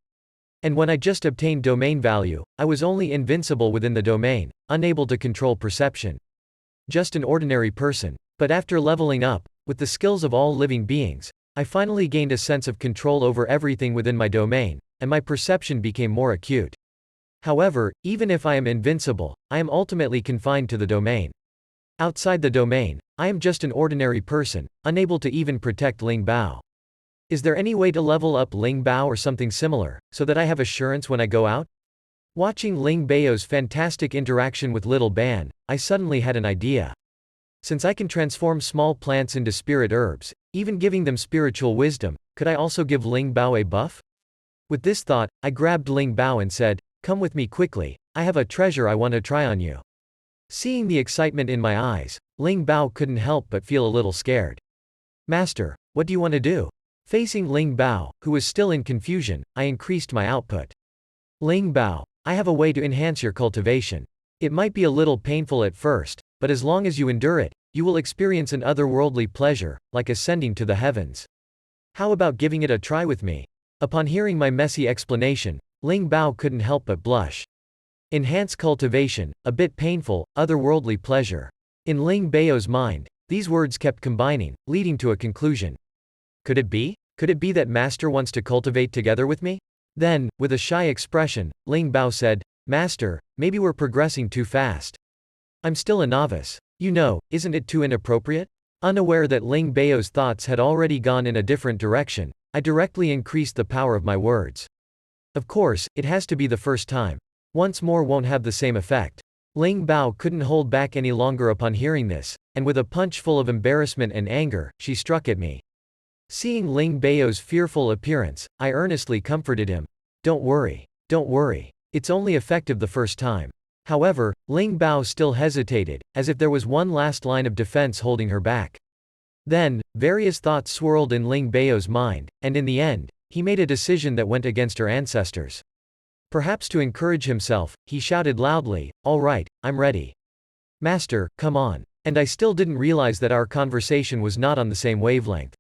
And when I just obtained domain value, I was only invincible within the domain, unable to control perception. Just an ordinary person. But after leveling up, with the skills of all living beings, I finally gained a sense of control over everything within my domain, and my perception became more acute. However, even if I am invincible, I am ultimately confined to the domain. Outside the domain, I am just an ordinary person, unable to even protect Ling Bao. Is there any way to level up Ling Bao or something similar, so that I have assurance when I go out? Watching Ling Bao's fantastic interaction with Little Ban, I suddenly had an idea. Since I can transform small plants into spirit herbs, even giving them spiritual wisdom, could I also give Ling Bao a buff? With this thought, I grabbed Ling Bao and said, Come with me quickly, I have a treasure I want to try on you. Seeing the excitement in my eyes, Ling Bao couldn't help but feel a little scared. Master, what do you want to do? Facing Ling Bao, who was still in confusion, I increased my output. Ling Bao, I have a way to enhance your cultivation. It might be a little painful at first, but as long as you endure it, you will experience an otherworldly pleasure, like ascending to the heavens. How about giving it a try with me? Upon hearing my messy explanation, Ling Bao couldn't help but blush. Enhance cultivation, a bit painful, otherworldly pleasure. In Ling Bao's mind, these words kept combining, leading to a conclusion. Could it be? Could it be that Master wants to cultivate together with me? Then, with a shy expression, Ling Bao said, Master, maybe we're progressing too fast. I'm still a novice. You know, isn't it too inappropriate? Unaware that Ling Bao's thoughts had already gone in a different direction, I directly increased the power of my words. Of course, it has to be the first time. Once more won't have the same effect. Ling Bao couldn't hold back any longer upon hearing this, and with a punch full of embarrassment and anger, she struck at me. Seeing Ling Bao's fearful appearance, I earnestly comforted him. Don't worry. Don't worry. It's only effective the first time. However, Ling Bao still hesitated, as if there was one last line of defense holding her back. Then, various thoughts swirled in Ling Bao's mind, and in the end, he made a decision that went against her ancestors. Perhaps to encourage himself, he shouted loudly, All right, I'm ready. Master, come on. And I still didn't realize that our conversation was not on the same wavelength.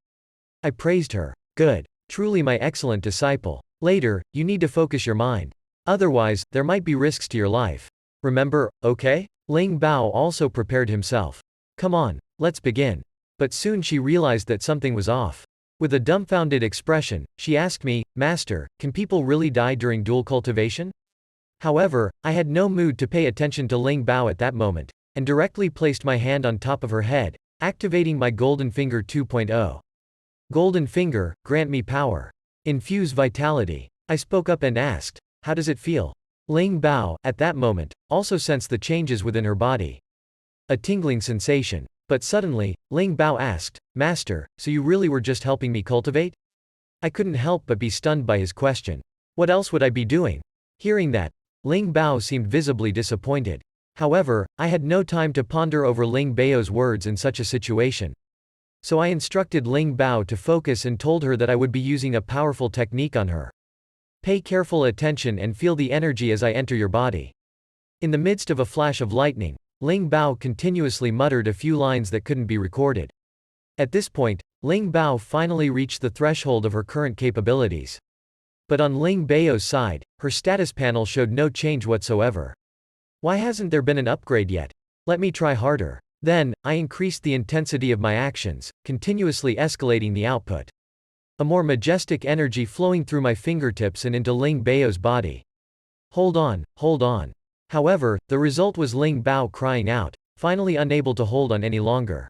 I praised her. Good. Truly my excellent disciple. Later, you need to focus your mind. Otherwise, there might be risks to your life. Remember, okay? Ling Bao also prepared himself. Come on, let's begin. But soon she realized that something was off. With a dumbfounded expression, she asked me, Master, can people really die during dual cultivation? However, I had no mood to pay attention to Ling Bao at that moment, and directly placed my hand on top of her head, activating my Golden Finger 2.0. Golden Finger, grant me power. Infuse vitality. I spoke up and asked, how does it feel? Ling Bao, at that moment, also sensed the changes within her body. A tingling sensation. But suddenly, Ling Bao asked, Master, so you really were just helping me cultivate? I couldn't help but be stunned by his question. What else would I be doing? Hearing that, Ling Bao seemed visibly disappointed. However, I had no time to ponder over Ling Bao's words in such a situation. So I instructed Ling Bao to focus and told her that I would be using a powerful technique on her. Pay careful attention and feel the energy as I enter your body. In the midst of a flash of lightning, Ling Bao continuously muttered a few lines that couldn't be recorded. At this point, Ling Bao finally reached the threshold of her current capabilities. But on Ling Bao's side, her status panel showed no change whatsoever. Why hasn't there been an upgrade yet? Let me try harder. Then, I increased the intensity of my actions, continuously escalating the output. A more majestic energy flowing through my fingertips and into Ling Bao's body. Hold on, hold on. However, the result was Ling Bao crying out, finally unable to hold on any longer.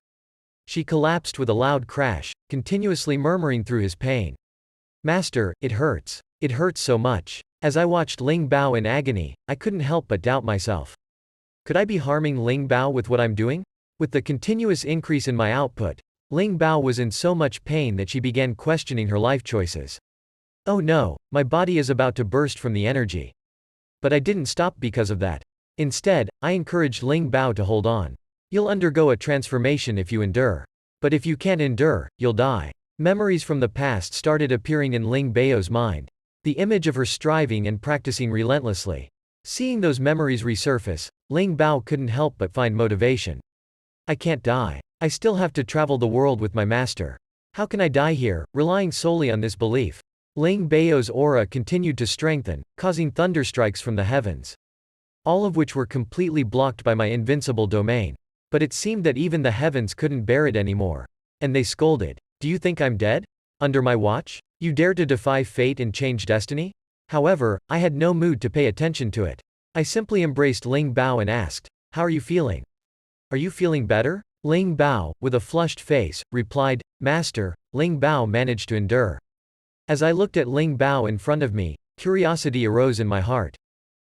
She collapsed with a loud crash, continuously murmuring through his pain. Master, it hurts. It hurts so much. As I watched Ling Bao in agony, I couldn't help but doubt myself. Could I be harming Ling Bao with what I'm doing? With the continuous increase in my output, Ling Bao was in so much pain that she began questioning her life choices. Oh no, my body is about to burst from the energy. But I didn't stop because of that. Instead, I encouraged Ling Bao to hold on. You'll undergo a transformation if you endure. But if you can't endure, you'll die. Memories from the past started appearing in Ling Bao's mind. The image of her striving and practicing relentlessly. Seeing those memories resurface, Ling Bao couldn't help but find motivation. I can't die. I still have to travel the world with my master. How can I die here, relying solely on this belief? Ling Bao's aura continued to strengthen, causing thunderstrikes from the heavens. All of which were completely blocked by my invincible domain. But it seemed that even the heavens couldn't bear it anymore. And they scolded. Do you think I'm dead? Under my watch? You dare to defy fate and change destiny? However, I had no mood to pay attention to it. I simply embraced Ling Bao and asked, how are you feeling? Are you feeling better? Ling Bao, with a flushed face, replied, Master. Ling Bao managed to endure. As I looked at Ling Bao in front of me, curiosity arose in my heart.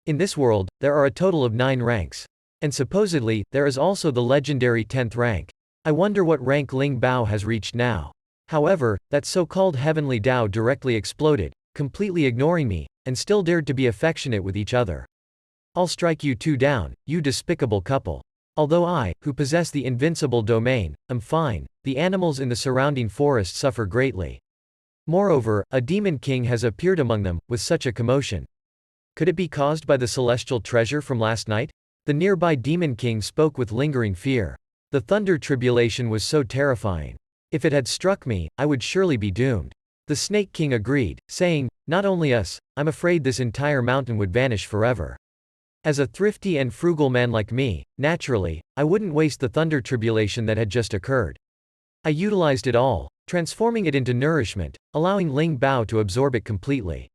In this world, there are a total of 9 ranks. And supposedly, there is also the legendary 10th rank. I wonder what rank Ling Bao has reached now. However, that so-called heavenly Tao directly exploded, completely ignoring me, and still dared to be affectionate with each other. I'll strike you two down, you despicable couple. Although I, who possess the invincible domain, am fine, the animals in the surrounding forest suffer greatly. Moreover, a demon king has appeared among them, with such a commotion. Could it be caused by the celestial treasure from last night? The nearby demon king spoke with lingering fear. The thunder tribulation was so terrifying. If it had struck me, I would surely be doomed. The snake king agreed, saying, not only us, I'm afraid this entire mountain would vanish forever. As a thrifty and frugal man like me, naturally, I wouldn't waste the thunder tribulation that had just occurred. I utilized it all, transforming it into nourishment, allowing Ling Bao to absorb it completely.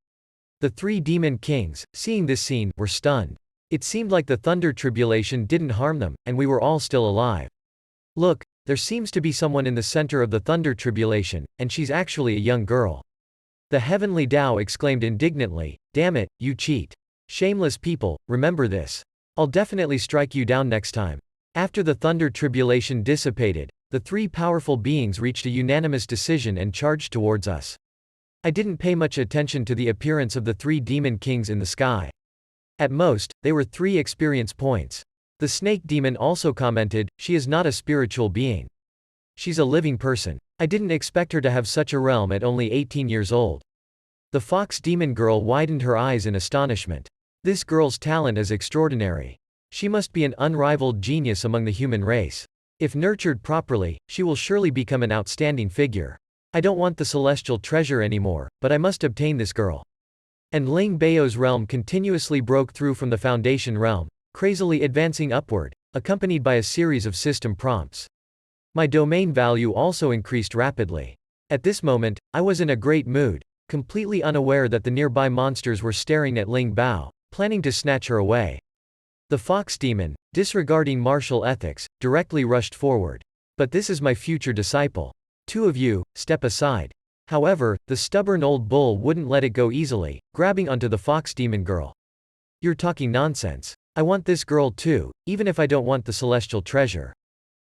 The three demon kings, seeing this scene, were stunned. It seemed like the thunder tribulation didn't harm them, and we were all still alive. Look, there seems to be someone in the center of the thunder tribulation, and she's actually a young girl. The heavenly Tao exclaimed indignantly, damn it, you cheat. Shameless people, remember this. I'll definitely strike you down next time. After the thunder tribulation dissipated, the three powerful beings reached a unanimous decision and charged towards us. I didn't pay much attention to the appearance of the three demon kings in the sky. At most, they were 3 experience points. The snake demon also commented, she is not a spiritual being. She's a living person. I didn't expect her to have such a realm at only 18 years old. The fox demon girl widened her eyes in astonishment. This girl's talent is extraordinary. She must be an unrivaled genius among the human race. If nurtured properly, she will surely become an outstanding figure. I don't want the celestial treasure anymore, but I must obtain this girl. And Ling Bao's realm continuously broke through from the foundation realm, crazily advancing upward, accompanied by a series of system prompts. My domain value also increased rapidly. At this moment, I was in a great mood, completely unaware that the nearby monsters were staring at Ling Bao, planning to snatch her away. The fox demon, disregarding martial ethics, directly rushed forward. But this is my future disciple. 2 of you, step aside. However, the stubborn old bull wouldn't let it go easily, grabbing onto the fox demon girl. You're talking nonsense. I want this girl too, even if I don't want the celestial treasure.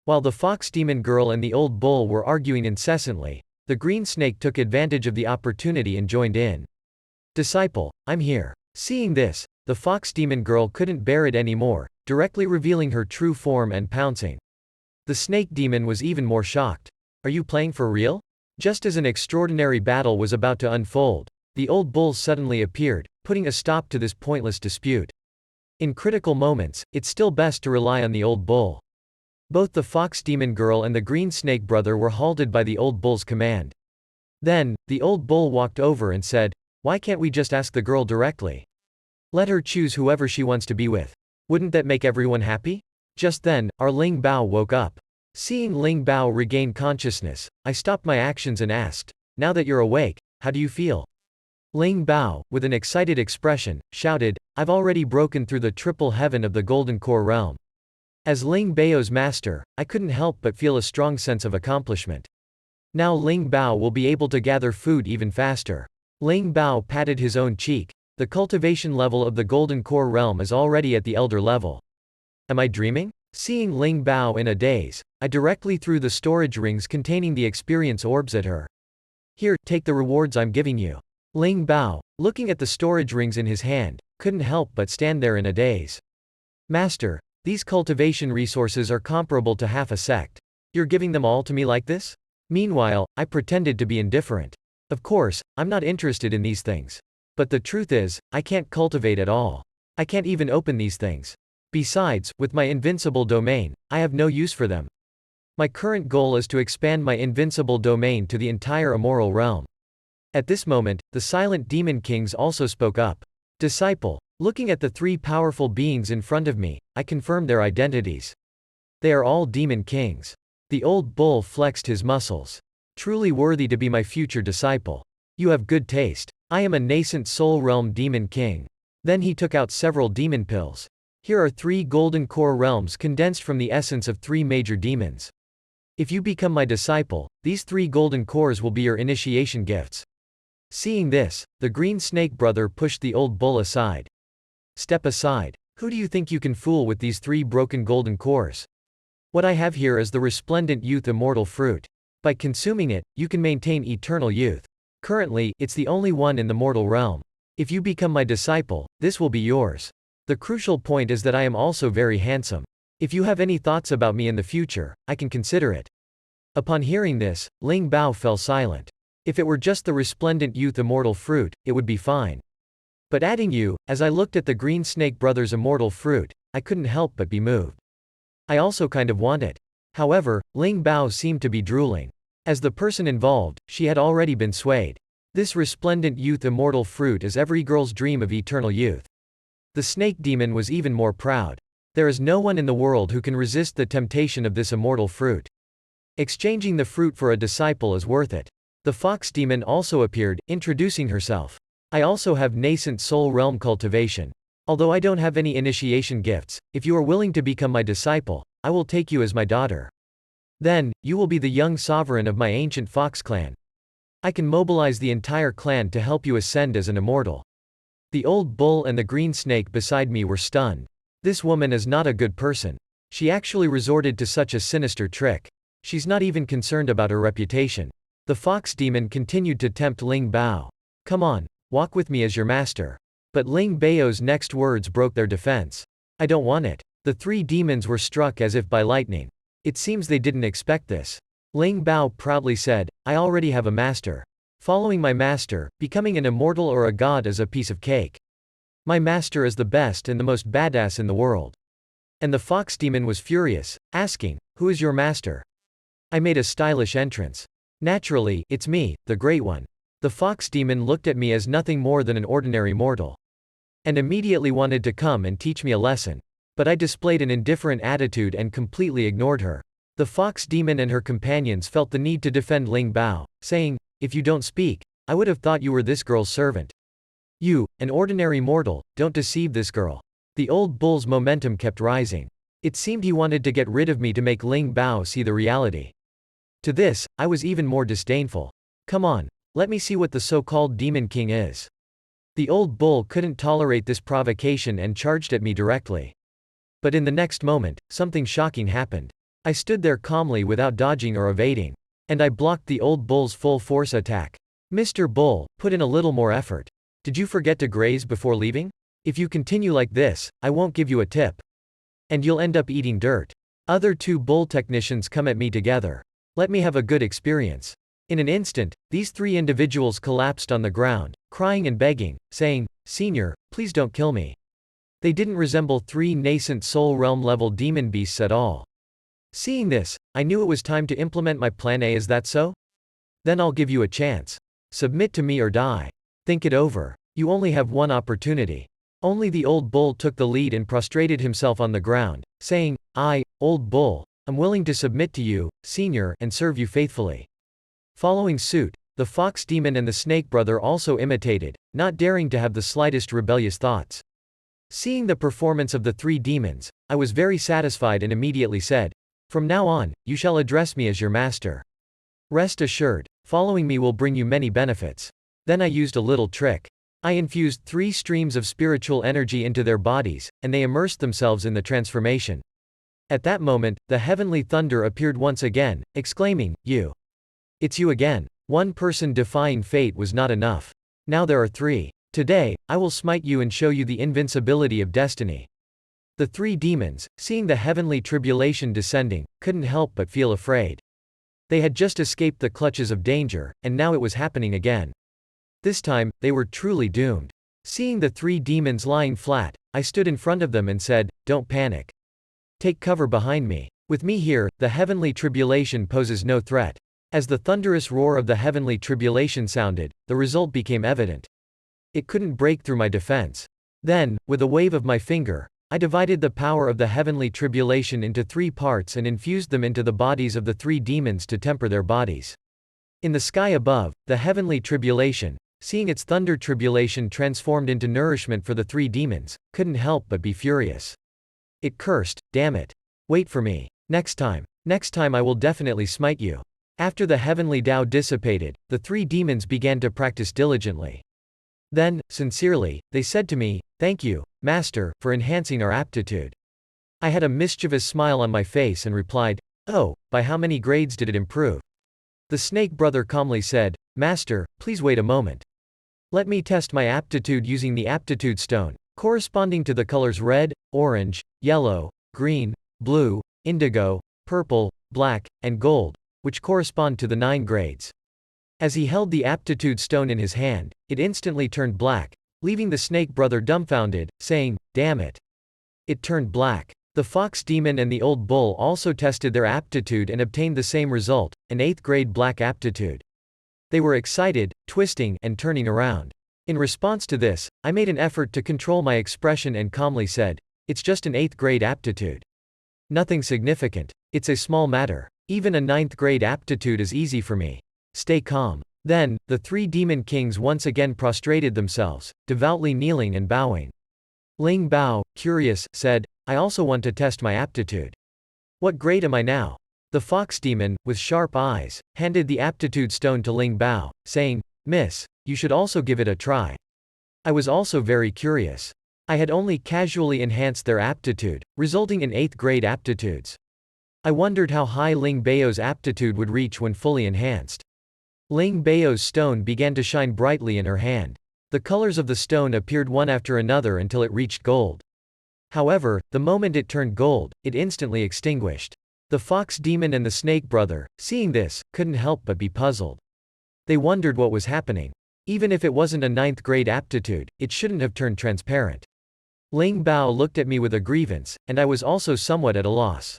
While the fox demon girl and the old bull were arguing incessantly, the green snake took advantage of the opportunity and joined in. Disciple, I'm here. Seeing this, the fox demon girl couldn't bear it anymore, directly revealing her true form and pouncing. The snake demon was even more shocked. Are you playing for real? Just as an extraordinary battle was about to unfold, the old bull suddenly appeared, putting a stop to this pointless dispute. In critical moments, it's still best to rely on the old bull. Both the fox demon girl and the green snake brother were halted by the old bull's command. Then, the old bull walked over and said, why can't we just ask the girl directly? Let her choose whoever she wants to be with. Wouldn't that make everyone happy? Just then, our Ling Bao woke up. Seeing Ling Bao regain consciousness, I stopped my actions and asked, now that you're awake, how do you feel? Ling Bao, with an excited expression, shouted, I've already broken through the triple heaven of the golden core realm. As Ling Bao's master, I couldn't help but feel a strong sense of accomplishment. Now Ling Bao will be able to gather food even faster. Ling Bao patted his own cheek. The cultivation level of the golden core realm is already at the elder level. Am I dreaming? Seeing Ling Bao in a daze, I directly threw the storage rings containing the experience orbs at her. Here, take the rewards I'm giving you. Ling Bao, looking at the storage rings in his hand, couldn't help but stand there in a daze. Master, these cultivation resources are comparable to half a sect. You're giving them all to me like this? Meanwhile, I pretended to be indifferent. Of course, I'm not interested in these things. But the truth is, I can't cultivate at all. I can't even open these things. Besides, with my invincible domain, I have no use for them. My current goal is to expand my invincible domain to the entire immoral realm. At this moment, the silent demon kings also spoke up. Disciple, looking at the 3 powerful beings in front of me, I confirmed their identities. They are all demon kings. The old bull flexed his muscles. Truly worthy to be my future disciple. You have good taste. I am a nascent soul realm demon king. Then he took out several demon pills. Here are 3 golden core realms condensed from the essence of 3 major demons. If you become my disciple, these 3 golden cores will be your initiation gifts. Seeing this, the green snake brother pushed the old bull aside. Step aside. Who do you think you can fool with these 3 broken golden cores? What I have here is the resplendent youth immortal fruit. By consuming it, you can maintain eternal youth. Currently, it's the only one in the mortal realm. If you become my disciple, this will be yours. The crucial point is that I am also very handsome. If you have any thoughts about me in the future, I can consider it." Upon hearing this, Ling Bao fell silent. If it were just the resplendent youth immortal fruit, it would be fine. But adding you, as I looked at the Green Snake Brothers' immortal fruit, I couldn't help but be moved. I also kind of want it. However, Ling Bao seemed to be drooling. As the person involved, she had already been swayed. This resplendent youth immortal fruit is every girl's dream of eternal youth. The snake demon was even more proud. There is no one in the world who can resist the temptation of this immortal fruit. Exchanging the fruit for a disciple is worth it. The fox demon also appeared, introducing herself. I also have nascent soul realm cultivation. Although I don't have any initiation gifts, if you are willing to become my disciple, I will take you as my daughter. Then, you will be the young sovereign of my ancient fox clan. I can mobilize the entire clan to help you ascend as an immortal. The old bull and the green snake beside me were stunned. This woman is not a good person. She actually resorted to such a sinister trick. She's not even concerned about her reputation. The fox demon continued to tempt Ling Bao. "Come on, walk with me as your master." But Ling Bao's next words broke their defense. "I don't want it." The three demons were struck as if by lightning. It seems they didn't expect this. Ling Bao proudly said, "I already have a master. Following my master, becoming an immortal or a god is a piece of cake. My master is the best and the most badass in the world." And the fox demon was furious, asking, "Who is your master?" I made a stylish entrance. "Naturally, it's me, the Great One." The fox demon looked at me as nothing more than an ordinary mortal. And immediately wanted to come and teach me a lesson. But I displayed an indifferent attitude and completely ignored her. The fox demon and her companions felt the need to defend Ling Bao, saying, "If you don't speak, I would have thought you were this girl's servant. You, an ordinary mortal, don't deceive this girl." The old bull's momentum kept rising. It seemed he wanted to get rid of me to make Ling Bao see the reality. To this, I was even more disdainful. "Come on, let me see what the so-called Demon King is." The old bull couldn't tolerate this provocation and charged at me directly. But in the next moment, something shocking happened. I stood there calmly without dodging or evading. And I blocked the old bull's full force attack. "Mr. Bull, put in a little more effort. Did you forget to graze before leaving? If you continue like this, I won't give you a tip. And you'll end up eating dirt." Other two bull technicians come at me together. Let me have a good experience. In an instant, these three individuals collapsed on the ground, crying and begging, saying, "Senior, please don't kill me." They didn't resemble three nascent soul realm level demon beasts at all. Seeing this, I knew it was time to implement my plan A. Is that so? Then I'll give you a chance. Submit to me or die. Think it over. You only have one opportunity. Only the old bull took the lead and prostrated himself on the ground, saying, "I, old bull, am willing to submit to you, senior, and serve you faithfully." Following suit, the fox demon and the snake brother also imitated, not daring to have the slightest rebellious thoughts. Seeing the performance of the three demons, I was very satisfied and immediately said, "From now on, you shall address me as your master. Rest assured, following me will bring you many benefits." Then I used a little trick. I infused 3 streams of spiritual energy into their bodies, and they immersed themselves in the transformation. At that moment, the heavenly thunder appeared once again, exclaiming, "You! It's you again." One person defying fate was not enough. Now there are 3. "Today, I will smite you and show you the invincibility of destiny." The 3 demons, seeing the heavenly tribulation descending, couldn't help but feel afraid. They had just escaped the clutches of danger, and now it was happening again. This time, they were truly doomed. Seeing the 3 demons lying flat, I stood in front of them and said, "Don't panic. Take cover behind me. With me here, the heavenly tribulation poses no threat." As the thunderous roar of the heavenly tribulation sounded, the result became evident. It couldn't break through my defense. Then, with a wave of my finger, I divided the power of the heavenly tribulation into 3 parts and infused them into the bodies of the 3 demons to temper their bodies. In the sky above, the heavenly tribulation, seeing its thunder tribulation transformed into nourishment for the 3 demons, couldn't help but be furious. It cursed, "Damn it. Wait for me. Next time I will definitely smite you." After the heavenly Tao dissipated, the 3 demons began to practice diligently. Then, sincerely, they said to me, "Thank you, Master, for enhancing our aptitude." I had a mischievous smile on my face and replied, "Oh, by how many grades did it improve?" The snake brother calmly said, "Master, please wait a moment. Let me test my aptitude using the aptitude stone, corresponding to the colors red, orange, yellow, green, blue, indigo, purple, black, and gold, which correspond to the 9 grades. As he held the aptitude stone in his hand, it instantly turned black, leaving the snake brother dumbfounded, saying, "Damn it." It turned black. The fox demon and the old bull also tested their aptitude and obtained the same result, an 8th grade black aptitude. They were excited, twisting, and turning around. In response to this, I made an effort to control my expression and calmly said, "It's just an 8th grade aptitude. Nothing significant. It's a small matter. Even a 9th grade aptitude is easy for me. Stay calm." Then, the 3 demon kings once again prostrated themselves, devoutly kneeling and bowing. Ling Bao, curious, said, "I also want to test my aptitude. What grade am I now?" The fox demon, with sharp eyes, handed the aptitude stone to Ling Bao, saying, "Miss, you should also give it a try." I was also very curious. I had only casually enhanced their aptitude, resulting in 8th grade aptitudes. I wondered how high Ling Bao's aptitude would reach when fully enhanced. Ling Bao's stone began to shine brightly in her hand. The colors of the stone appeared one after another until it reached gold. However, the moment it turned gold, it instantly extinguished. The fox demon and the snake brother, seeing this, couldn't help but be puzzled. They wondered what was happening. Even if it wasn't a 9th grade aptitude, it shouldn't have turned transparent. Ling Bao looked at me with a grievance, and I was also somewhat at a loss.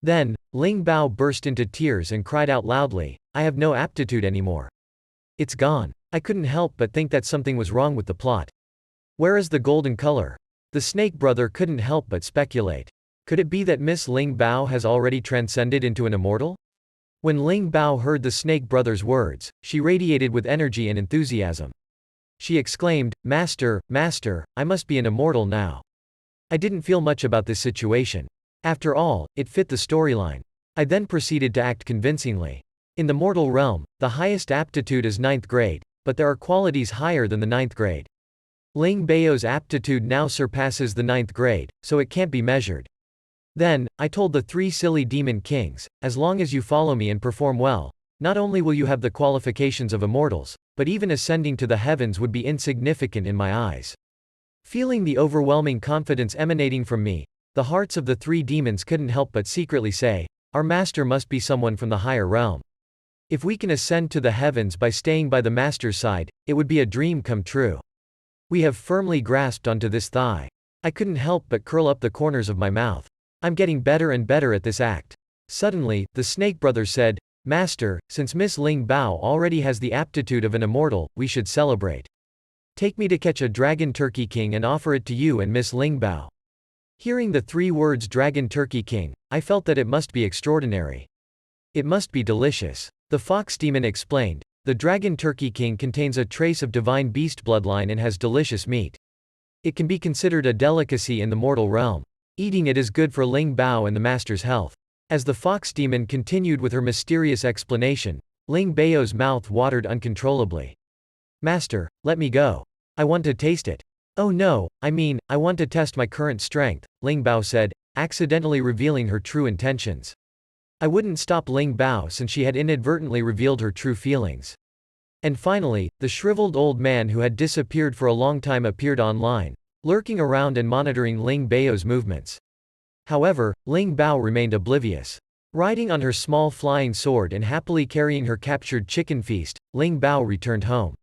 Then, Ling Bao burst into tears and cried out loudly, "I have no aptitude anymore. It's gone." I couldn't help but think that something was wrong with the plot. Where is the golden color? The snake brother couldn't help but speculate. Could it be that Miss Ling Bao has already transcended into an immortal? When Ling Bao heard the snake brother's words, she radiated with energy and enthusiasm. She exclaimed, Master, I must be an immortal now." I didn't feel much about this situation. After all, it fit the storyline. I then proceeded to act convincingly. In the mortal realm, the highest aptitude is 9th grade, but there are qualities higher than the 9th grade. Ling Bao's aptitude now surpasses the 9th grade, so it can't be measured. Then, I told the 3 silly demon kings, as long as you follow me and perform well, not only will you have the qualifications of immortals, but even ascending to the heavens would be insignificant in my eyes. Feeling the overwhelming confidence emanating from me, the hearts of the 3 demons couldn't help but secretly say, "Our master must be someone from the higher realm. If we can ascend to the heavens by staying by the master's side, it would be a dream come true." We have firmly grasped onto this thigh. I couldn't help but curl up the corners of my mouth. I'm getting better and better at this act. Suddenly, the snake brother said, "Master, since Miss Ling Bao already has the aptitude of an immortal, we should celebrate. Take me to catch a dragon turkey king and offer it to you and Miss Ling Bao." Hearing the 3 words dragon turkey king, I felt that it must be extraordinary. It must be delicious. The fox demon explained, "The dragon turkey king contains a trace of divine beast bloodline and has delicious meat. It can be considered a delicacy in the mortal realm. Eating it is good for Ling Bao and the master's health." As the fox demon continued with her mysterious explanation, Ling Bao's mouth watered uncontrollably. "Master, let me go. I want to taste it." "Oh no, I want to test my current strength," Ling Bao said, accidentally revealing her true intentions. I wouldn't stop Ling Bao since she had inadvertently revealed her true feelings. And finally, the shriveled old man who had disappeared for a long time appeared online, lurking around and monitoring Ling Bao's movements. However, Ling Bao remained oblivious. Riding on her small flying sword and happily carrying her captured chicken feast, Ling Bao returned home.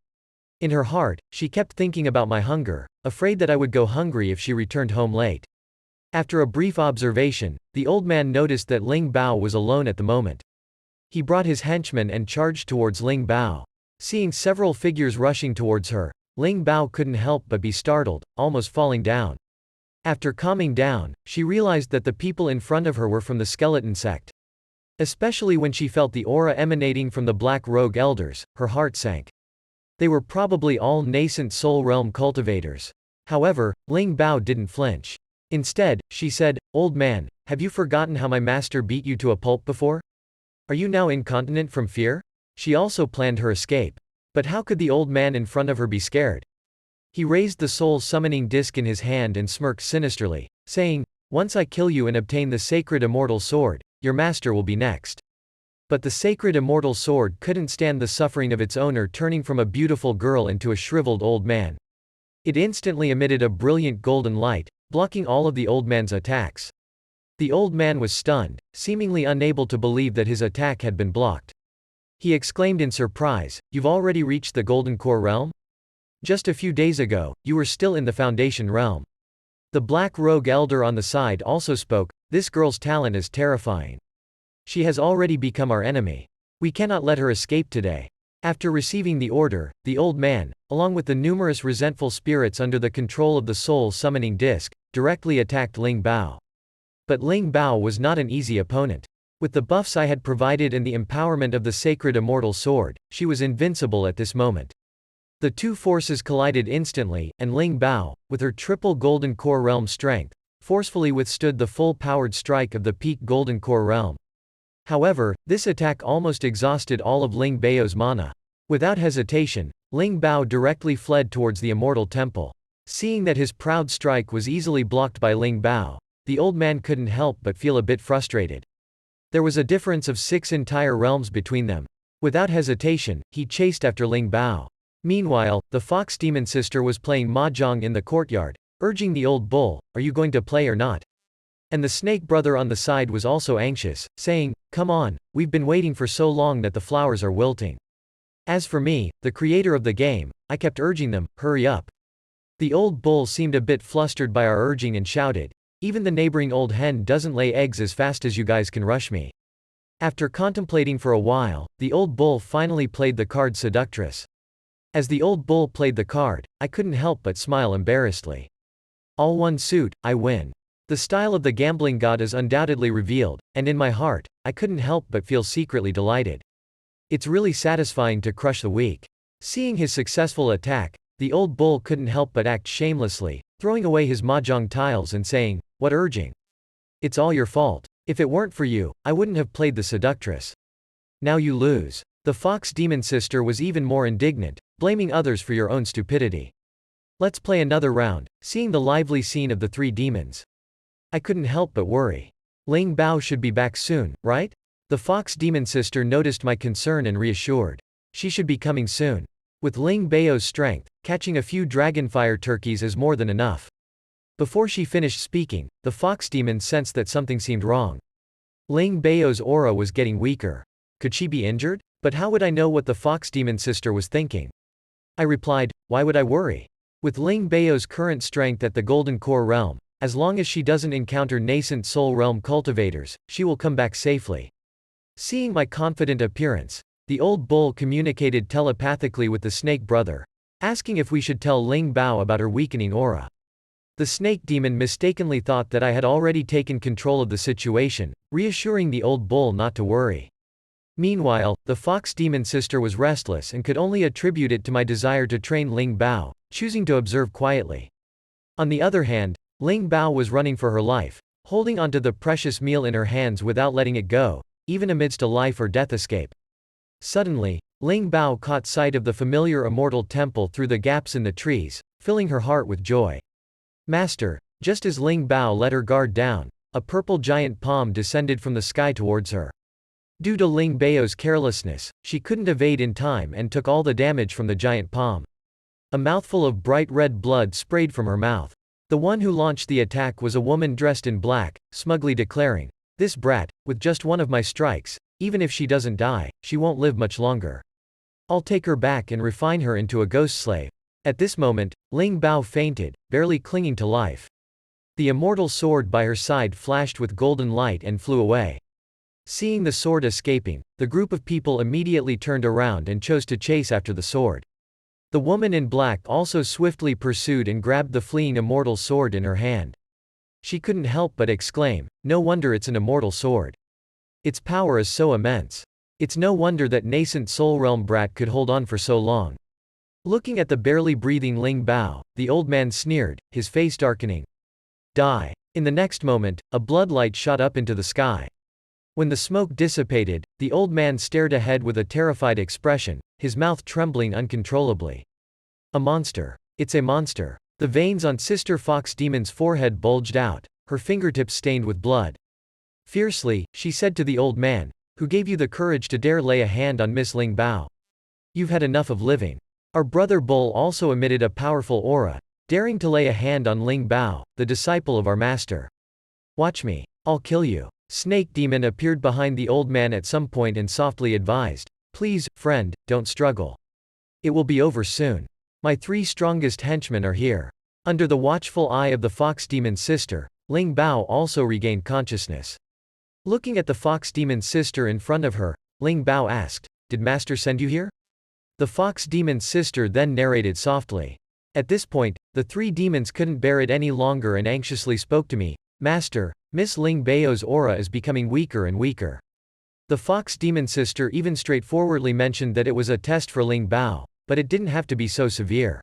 In her heart, she kept thinking about my hunger, afraid that I would go hungry if she returned home late. After a brief observation, the old man noticed that Ling Bao was alone at the moment. He brought his henchmen and charged towards Ling Bao. Seeing several figures rushing towards her, Ling Bao couldn't help but be startled, almost falling down. After calming down, she realized that the people in front of her were from the skeleton sect. Especially when she felt the aura emanating from the Black Rogue elders, her heart sank. They were probably all nascent soul realm cultivators. However, Ling Bao didn't flinch. Instead, she said, "Old man, have you forgotten how my master beat you to a pulp before? Are you now incontinent from fear?" She also planned her escape. But how could the old man in front of her be scared? He raised the soul-summoning disc in his hand and smirked sinisterly, saying, "Once I kill you and obtain the sacred immortal sword, your master will be next." But the sacred immortal sword couldn't stand the suffering of its owner turning from a beautiful girl into a shriveled old man. It instantly emitted a brilliant golden light, blocking all of the old man's attacks. The old man was stunned, seemingly unable to believe that his attack had been blocked. He exclaimed in surprise, "You've already reached the Golden Core realm? Just a few days ago, you were still in the Foundation realm." The black rogue elder on the side also spoke, "This girl's talent is terrifying. She has already become our enemy. We cannot let her escape today." After receiving the order, the old man, along with the numerous resentful spirits under the control of the soul summoning disc, directly attacked Ling Bao. But Ling Bao was not an easy opponent. With the buffs I had provided and the empowerment of the sacred immortal sword, she was invincible at this moment. The two forces collided instantly, and Ling Bao, with her triple Golden Core realm strength, forcefully withstood the full-powered strike of the peak Golden Core realm. However, this attack almost exhausted all of Ling Bao's mana. Without hesitation, Ling Bao directly fled towards the immortal temple. Seeing that his proud strike was easily blocked by Ling Bao, the old man couldn't help but feel a bit frustrated. There was a difference of 6 entire realms between them. Without hesitation, he chased after Ling Bao. Meanwhile, the fox demon sister was playing mahjong in the courtyard, urging the old bull, "Are you going to play or not?" And the snake brother on the side was also anxious, saying, "Come on, we've been waiting for so long that the flowers are wilting." As for me, the creator of the game, I kept urging them, "Hurry up." The old bull seemed a bit flustered by our urging and shouted, "Even the neighboring old hen doesn't lay eggs as fast as you guys can rush me." After contemplating for a while, the old bull finally played the card seductress. As the old bull played the card, I couldn't help but smile embarrassedly. All one suit, I win. The style of the gambling god is undoubtedly revealed, and in my heart, I couldn't help but feel secretly delighted. It's really satisfying to crush the weak. Seeing his successful attack, the old bull couldn't help but act shamelessly, throwing away his mahjong tiles and saying, "What urging? It's all your fault. If it weren't for you, I wouldn't have played the seductress. Now you lose." The fox demon sister was even more indignant, blaming others for your own stupidity. "Let's play another round," seeing the lively scene of the 3 demons. I couldn't help but worry. Ling Bao should be back soon, right? The fox demon sister noticed my concern and reassured. She should be coming soon. With Ling Bao's strength, catching a few dragonfire turkeys is more than enough. Before she finished speaking, the fox demon sensed that something seemed wrong. Ling Bao's aura was getting weaker. Could she be injured? But how would I know what the fox demon sister was thinking? I replied, "Why would I worry? With Ling Bao's current strength at the Golden Core realm, as long as she doesn't encounter nascent soul realm cultivators, she will come back safely." Seeing my confident appearance, the old bull communicated telepathically with the snake brother, asking if we should tell Ling Bao about her weakening aura. The snake demon mistakenly thought that I had already taken control of the situation, reassuring the old bull not to worry. Meanwhile, the fox demon sister was restless and could only attribute it to my desire to train Ling Bao, choosing to observe quietly. On the other hand, Ling Bao was running for her life, holding onto the precious meal in her hands without letting it go, even amidst a life or death escape. Suddenly, Ling Bao caught sight of the familiar immortal temple through the gaps in the trees, filling her heart with joy. "Master," just as Ling Bao let her guard down, a purple giant palm descended from the sky towards her. Due to Ling Bao's carelessness, she couldn't evade in time and took all the damage from the giant palm. A mouthful of bright red blood sprayed from her mouth. The one who launched the attack was a woman dressed in black, smugly declaring, "This brat, with just one of my strikes, even if she doesn't die, she won't live much longer. I'll take her back and refine her into a ghost slave." At this moment, Ling Bao fainted, barely clinging to life. The immortal sword by her side flashed with golden light and flew away. Seeing the sword escaping, the group of people immediately turned around and chose to chase after the sword. The woman in black also swiftly pursued and grabbed the fleeing immortal sword in her hand. She couldn't help but exclaim, "No wonder it's an immortal sword. Its power is so immense. It's no wonder that nascent soul realm brat could hold on for so long." Looking at the barely breathing Ling Bao, the old man sneered, his face darkening. "Die." In the next moment, a bloodlight shot up into the sky. When the smoke dissipated, the old man stared ahead with a terrified expression, his mouth trembling uncontrollably. "A monster. It's a monster." The veins on Sister Fox Demon's forehead bulged out, her fingertips stained with blood. Fiercely, she said to the old man, Who gave you the courage to dare lay a hand on Miss Ling Bao? You've had enough of living. Our brother Bull also emitted a powerful aura, daring to lay a hand on Ling Bao, the disciple of our master. Watch me. I'll kill you. Snake Demon appeared behind the old man at some point and softly advised, please, friend, don't struggle. It will be over soon. My 3 strongest henchmen are here. Under the watchful eye of the fox demon's sister, Ling Bao also regained consciousness. Looking at the fox demon's sister in front of her, Ling Bao asked, did master send you here? The fox demon's sister then narrated softly. At this point, the 3 demons couldn't bear it any longer and anxiously spoke to me, Master, Miss Ling Bao's aura is becoming weaker and weaker. The fox demon sister even straightforwardly mentioned that it was a test for Ling Bao, but it didn't have to be so severe.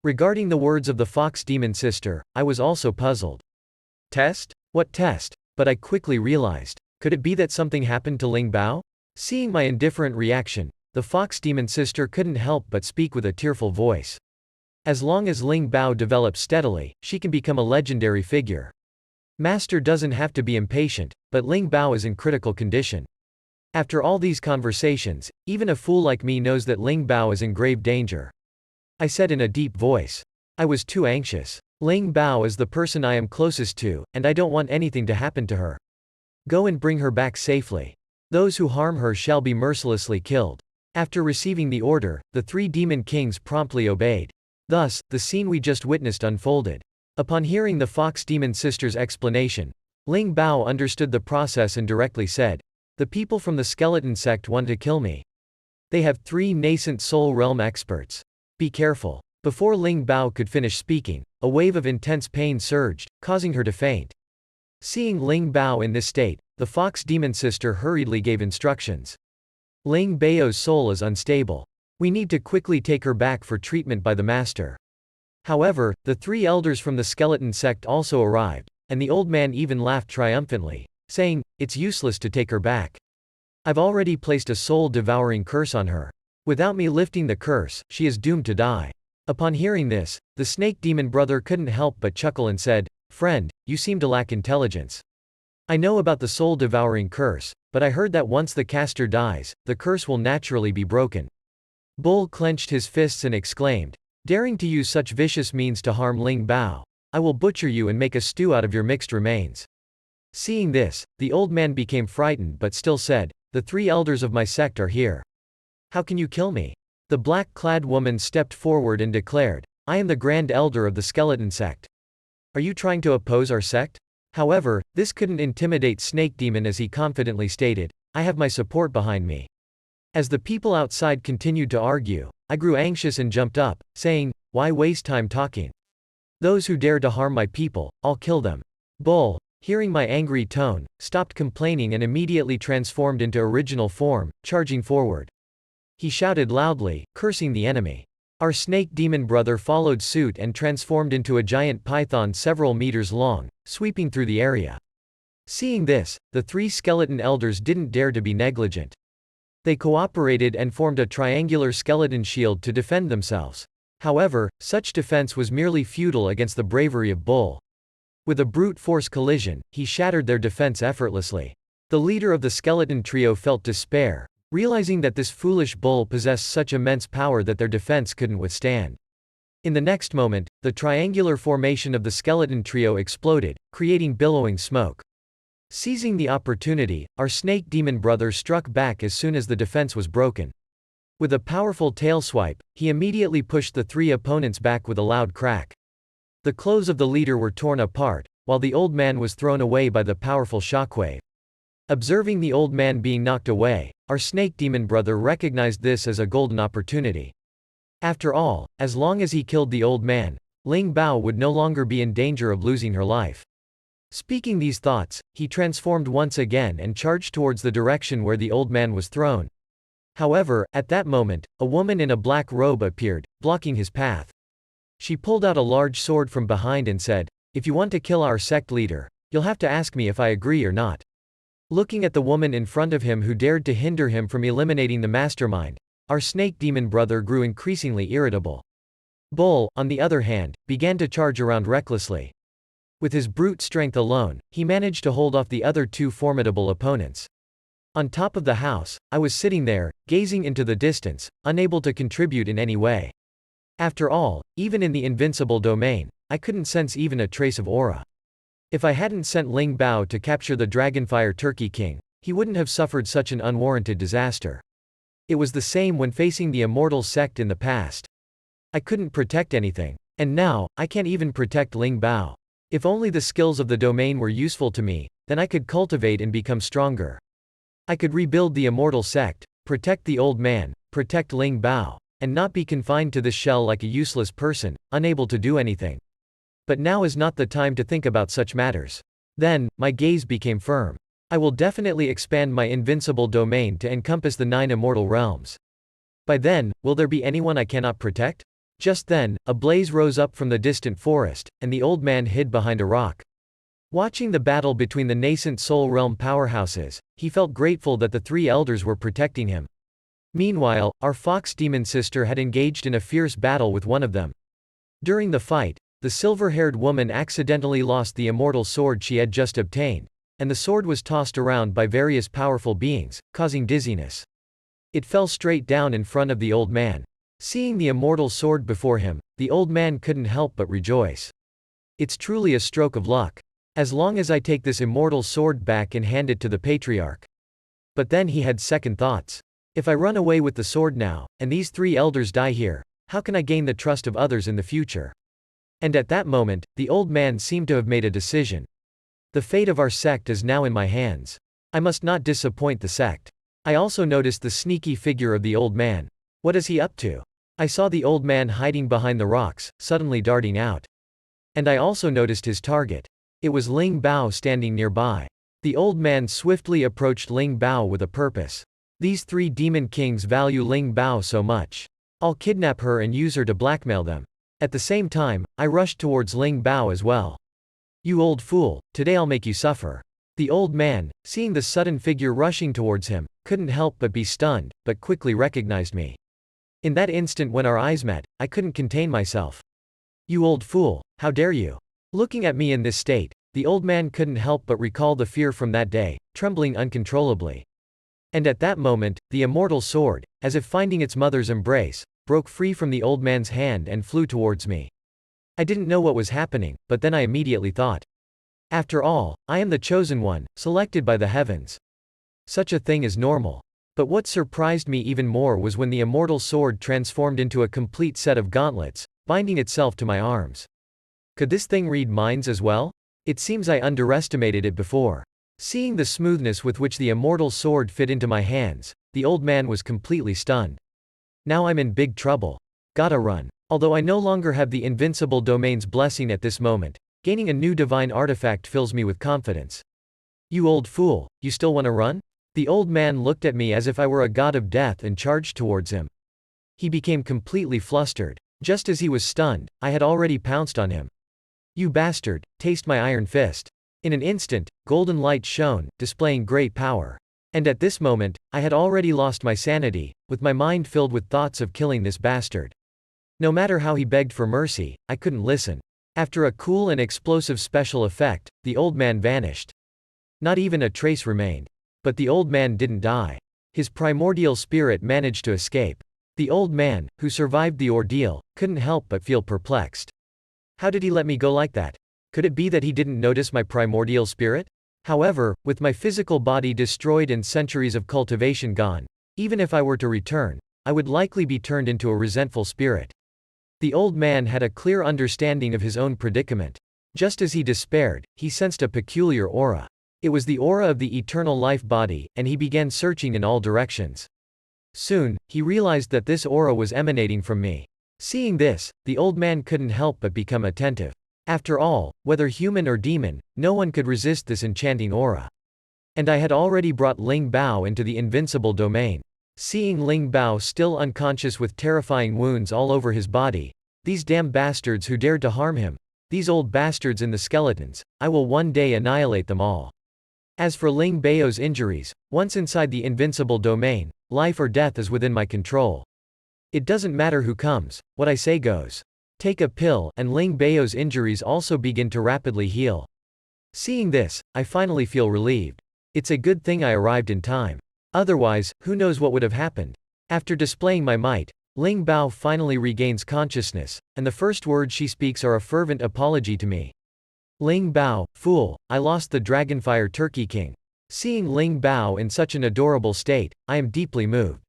Regarding the words of the fox demon sister, I was also puzzled. Test? What test? But I quickly realized, could it be that something happened to Ling Bao? Seeing my indifferent reaction, the fox demon sister couldn't help but speak with a tearful voice. As long as Ling Bao develops steadily, she can become a legendary figure. Master doesn't have to be impatient, but Ling Bao is in critical condition. After all these conversations, even a fool like me knows that Ling Bao is in grave danger. I said in a deep voice. I was too anxious. Ling Bao is the person I am closest to, and I don't want anything to happen to her. Go and bring her back safely. Those who harm her shall be mercilessly killed. After receiving the order, the 3 demon kings promptly obeyed. Thus, the scene we just witnessed unfolded. Upon hearing the fox demon sister's explanation, Ling Bao understood the process and directly said, the people from the skeleton sect want to kill me. They have 3 nascent soul realm experts. Be careful. Before Ling Bao could finish speaking, a wave of intense pain surged, causing her to faint. Seeing Ling Bao in this state, the fox demon sister hurriedly gave instructions. Ling Bao's soul is unstable. We need to quickly take her back for treatment by the master. However, the 3 elders from the skeleton sect also arrived, and the old man even laughed triumphantly, saying, it's useless to take her back. I've already placed a soul-devouring curse on her. Without me lifting the curse, she is doomed to die. Upon hearing this, the snake demon brother couldn't help but chuckle and said, friend, you seem to lack intelligence. I know about the soul-devouring curse, but I heard that once the caster dies, the curse will naturally be broken. Bull clenched his fists and exclaimed, daring to use such vicious means to harm Ling Bao, I will butcher you and make a stew out of your mixed remains. Seeing this, the old man became frightened but still said, the 3 elders of my sect are here. How can you kill me? The black-clad woman stepped forward and declared, I am the grand elder of the skeleton sect. Are you trying to oppose our sect? However, this couldn't intimidate Snake Demon as he confidently stated, I have my support behind me. As the people outside continued to argue, I grew anxious and jumped up, saying, why waste time talking? Those who dare to harm my people, I'll kill them. Bull, hearing my angry tone, stopped complaining and immediately transformed into original form, charging forward. He shouted loudly, cursing the enemy. Our snake demon brother followed suit and transformed into a giant python several meters long, sweeping through the area. Seeing this, the 3 skeleton elders didn't dare to be negligent. They cooperated and formed a triangular skeleton shield to defend themselves. However, such defense was merely futile against the bravery of Bull. With a brute force collision, he shattered their defense effortlessly. The leader of the skeleton trio felt despair, realizing that this foolish Bull possessed such immense power that their defense couldn't withstand. In the next moment, the triangular formation of the skeleton trio exploded, creating billowing smoke. Seizing the opportunity, our snake demon brother struck back as soon as the defense was broken. With a powerful tail swipe, he immediately pushed the 3 opponents back with a loud crack. The clothes of the leader were torn apart, while the old man was thrown away by the powerful shockwave. Observing the old man being knocked away, our snake demon brother recognized this as a golden opportunity. After all, as long as he killed the old man, Ling Bao would no longer be in danger of losing her life. Speaking these thoughts, he transformed once again and charged towards the direction where the old man was thrown. However, at that moment, a woman in a black robe appeared, blocking his path. She pulled out a large sword from behind and said, if you want to kill our sect leader, you'll have to ask me if I agree or not. Looking at the woman in front of him who dared to hinder him from eliminating the mastermind, our snake demon brother grew increasingly irritable. Bull, on the other hand, began to charge around recklessly. With his brute strength alone, he managed to hold off the other 2 formidable opponents. On top of the house, I was sitting there, gazing into the distance, unable to contribute in any way. After all, even in the invincible domain, I couldn't sense even a trace of aura. If I hadn't sent Ling Bao to capture the Dragonfire Turkey King, he wouldn't have suffered such an unwarranted disaster. It was the same when facing the immortal sect in the past. I couldn't protect anything. And now, I can't even protect Ling Bao. If only the skills of the domain were useful to me, then I could cultivate and become stronger. I could rebuild the immortal sect, protect the old man, protect Ling Bao, and not be confined to this shell like a useless person, unable to do anything. But now is not the time to think about such matters. Then, my gaze became firm. I will definitely expand my invincible domain to encompass the 9 immortal realms. By then, will there be anyone I cannot protect? Just then, a blaze rose up from the distant forest, and the old man hid behind a rock. Watching the battle between the nascent soul realm powerhouses, he felt grateful that the 3 elders were protecting him. Meanwhile, our fox demon sister had engaged in a fierce battle with one of them. During the fight, the silver-haired woman accidentally lost the immortal sword she had just obtained, and the sword was tossed around by various powerful beings, causing dizziness. It fell straight down in front of the old man. Seeing the immortal sword before him, the old man couldn't help but rejoice. It's truly a stroke of luck. As long as I take this immortal sword back and hand it to the patriarch. But then he had second thoughts. If I run away with the sword now, and these 3 elders die here, how can I gain the trust of others in the future? And at that moment, the old man seemed to have made a decision. The fate of our sect is now in my hands. I must not disappoint the sect. I also noticed the sneaky figure of the old man. What is he up to? I saw the old man hiding behind the rocks, suddenly darting out. And I also noticed his target. It was Ling Bao standing nearby. The old man swiftly approached Ling Bao with a purpose. These 3 demon kings value Ling Bao so much. I'll kidnap her and use her to blackmail them. At the same time, I rushed towards Ling Bao as well. You old fool, today I'll make you suffer. The old man, seeing the sudden figure rushing towards him, couldn't help but be stunned, but quickly recognized me. In that instant when our eyes met, I couldn't contain myself. You old fool, how dare you? Looking at me in this state, the old man couldn't help but recall the fear from that day, trembling uncontrollably. And at that moment, the immortal sword, as if finding its mother's embrace, broke free from the old man's hand and flew towards me. I didn't know what was happening, but then I immediately thought. After all, I am the chosen one, selected by the heavens. Such a thing is normal. But what surprised me even more was when the immortal sword transformed into a complete set of gauntlets, binding itself to my arms. Could this thing read minds as well? It seems I underestimated it before. Seeing the smoothness with which the immortal sword fit into my hands, the old man was completely stunned. Now I'm in big trouble. Gotta run. Although I no longer have the invincible domain's blessing at this moment, gaining a new divine artifact fills me with confidence. You old fool, you still wanna run? The old man looked at me as if I were a god of death and charged towards him. He became completely flustered. Just as he was stunned, I had already pounced on him. You bastard, taste my iron fist. In an instant, golden light shone, displaying great power. And at this moment, I had already lost my sanity, with my mind filled with thoughts of killing this bastard. No matter how he begged for mercy, I couldn't listen. After a cool and explosive special effect, the old man vanished. Not even a trace remained. But the old man didn't die. His primordial spirit managed to escape. The old man, who survived the ordeal, couldn't help but feel perplexed. How did he let me go like that? Could it be that he didn't notice my primordial spirit? However, with my physical body destroyed and centuries of cultivation gone, even if I were to return, I would likely be turned into a resentful spirit. The old man had a clear understanding of his own predicament. Just as he despaired, he sensed a peculiar aura. It was the aura of the eternal life body, and he began searching in all directions. Soon, he realized that this aura was emanating from me. Seeing this, the old man couldn't help but become attentive. After all, whether human or demon, no one could resist this enchanting aura. And I had already brought Ling Bao into the invincible domain. Seeing Ling Bao still unconscious with terrifying wounds all over his body, these damn bastards who dared to harm him, these old bastards in the skeletons, I will one day annihilate them all. As for Ling Bao's injuries, once inside the invincible domain, life or death is within my control. It doesn't matter who comes, what I say goes. Take a pill, and Ling Bao's injuries also begin to rapidly heal. Seeing this, I finally feel relieved. It's a good thing I arrived in time. Otherwise, who knows what would have happened. After displaying my might, Ling Bao finally regains consciousness, and the first words she speaks are a fervent apology to me. Ling Bao, fool, I lost the Dragonfire Turkey King. Seeing Ling Bao in such an adorable state, I am deeply moved.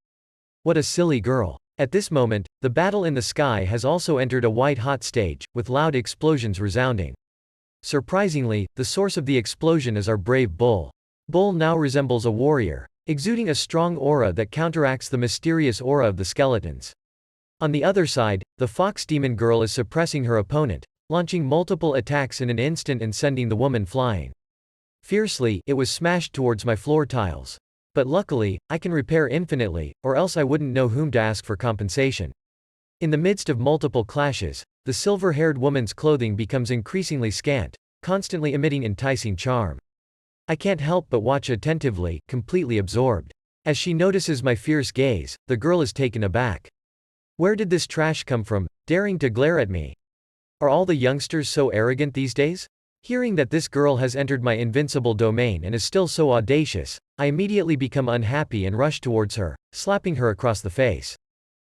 What a silly girl. At this moment, the battle in the sky has also entered a white-hot stage, with loud explosions resounding. Surprisingly, the source of the explosion is our brave Bull. Bull now resembles a warrior, exuding a strong aura that counteracts the mysterious aura of the skeletons. On the other side, the fox demon girl is suppressing her opponent, launching multiple attacks in an instant and sending the woman flying. Fiercely, it was smashed towards my floor tiles. But luckily, I can repair infinitely, or else I wouldn't know whom to ask for compensation. In the midst of multiple clashes, the silver-haired woman's clothing becomes increasingly scant, constantly emitting enticing charm. I can't help but watch attentively, completely absorbed. As she notices my fierce gaze, the girl is taken aback. Where did this trash come from, daring to glare at me? Are all the youngsters so arrogant these days? Hearing that this girl has entered my invincible domain and is still so audacious, I immediately become unhappy and rush towards her, slapping her across the face.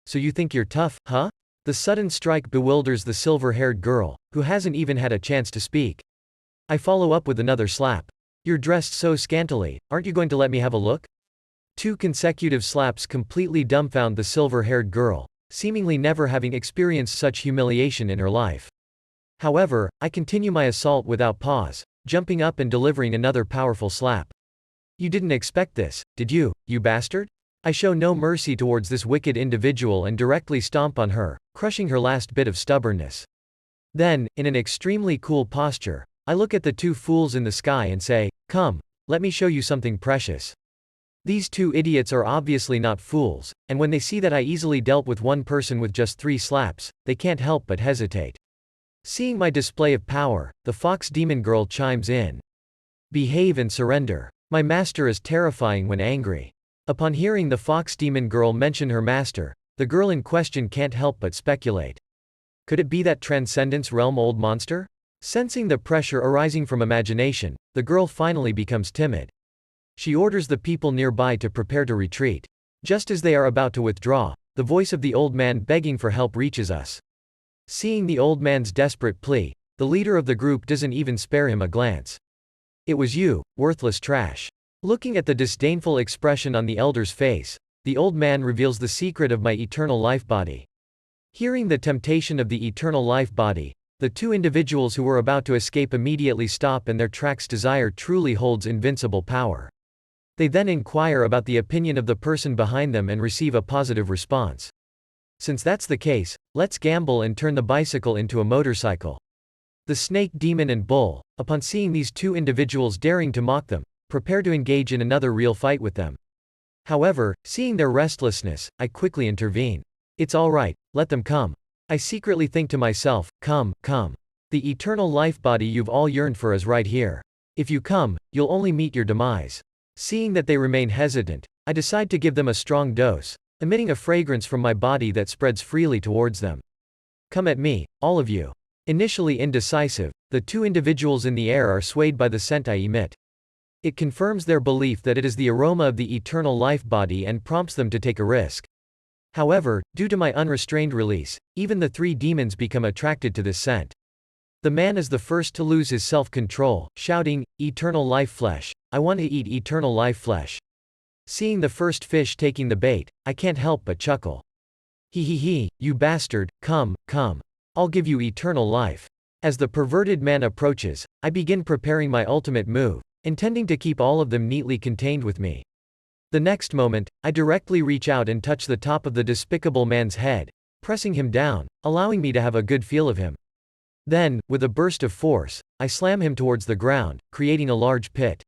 So you think you're tough, huh? The sudden strike bewilders the silver-haired girl, who hasn't even had a chance to speak. I follow up with another slap. You're dressed so scantily, aren't you going to let me have a look? 2 consecutive slaps completely dumbfound the silver-haired girl, seemingly never having experienced such humiliation in her life. However, I continue my assault without pause, jumping up and delivering another powerful slap. You didn't expect this, did you, you bastard? I show no mercy towards this wicked individual and directly stomp on her, crushing her last bit of stubbornness. Then, in an extremely cool posture, I look at the 2 fools in the sky and say, come, let me show you something precious. These 2 idiots are obviously not fools, and when they see that I easily dealt with one person with just 3 slaps, they can't help but hesitate. Seeing my display of power, the fox demon girl chimes in. Behave and surrender. My master is terrifying when angry. Upon hearing the fox demon girl mention her master, the girl in question can't help but speculate. Could it be that Transcendence Realm old monster? Sensing the pressure arising from imagination, the girl finally becomes timid. She orders the people nearby to prepare to retreat. Just as they are about to withdraw, the voice of the old man begging for help reaches us. Seeing the old man's desperate plea, the leader of the group doesn't even spare him a glance. It was you, worthless trash. Looking at the disdainful expression on the elder's face, the old man reveals the secret of my eternal life body. Hearing the temptation of the eternal life body, the 2 individuals who were about to escape immediately stop, and their track's desire truly holds invincible power. They then inquire about the opinion of the person behind them and receive a positive response. Since that's the case, let's gamble and turn the bicycle into a motorcycle. The snake demon and bull, upon seeing these 2 individuals daring to mock them, prepare to engage in another real fight with them. However, seeing their restlessness, I quickly intervene. It's alright, let them come. I secretly think to myself, come, come. The eternal life body you've all yearned for is right here. If you come, you'll only meet your demise. Seeing that they remain hesitant, I decide to give them a strong dose, emitting a fragrance from my body that spreads freely towards them. Come at me, all of you. Initially indecisive, the 2 individuals in the air are swayed by the scent I emit. It confirms their belief that it is the aroma of the eternal life body and prompts them to take a risk. However, due to my unrestrained release, even the 3 demons become attracted to this scent. The man is the first to lose his self-control, shouting, "Eternal life flesh, I want to eat eternal life flesh." Seeing the first fish taking the bait, I can't help but chuckle. He, you bastard, come, come. I'll give you eternal life. As the perverted man approaches, I begin preparing my ultimate move, intending to keep all of them neatly contained with me. The next moment, I directly reach out and touch the top of the despicable man's head, pressing him down, allowing me to have a good feel of him. Then, with a burst of force, I slam him towards the ground, creating a large pit.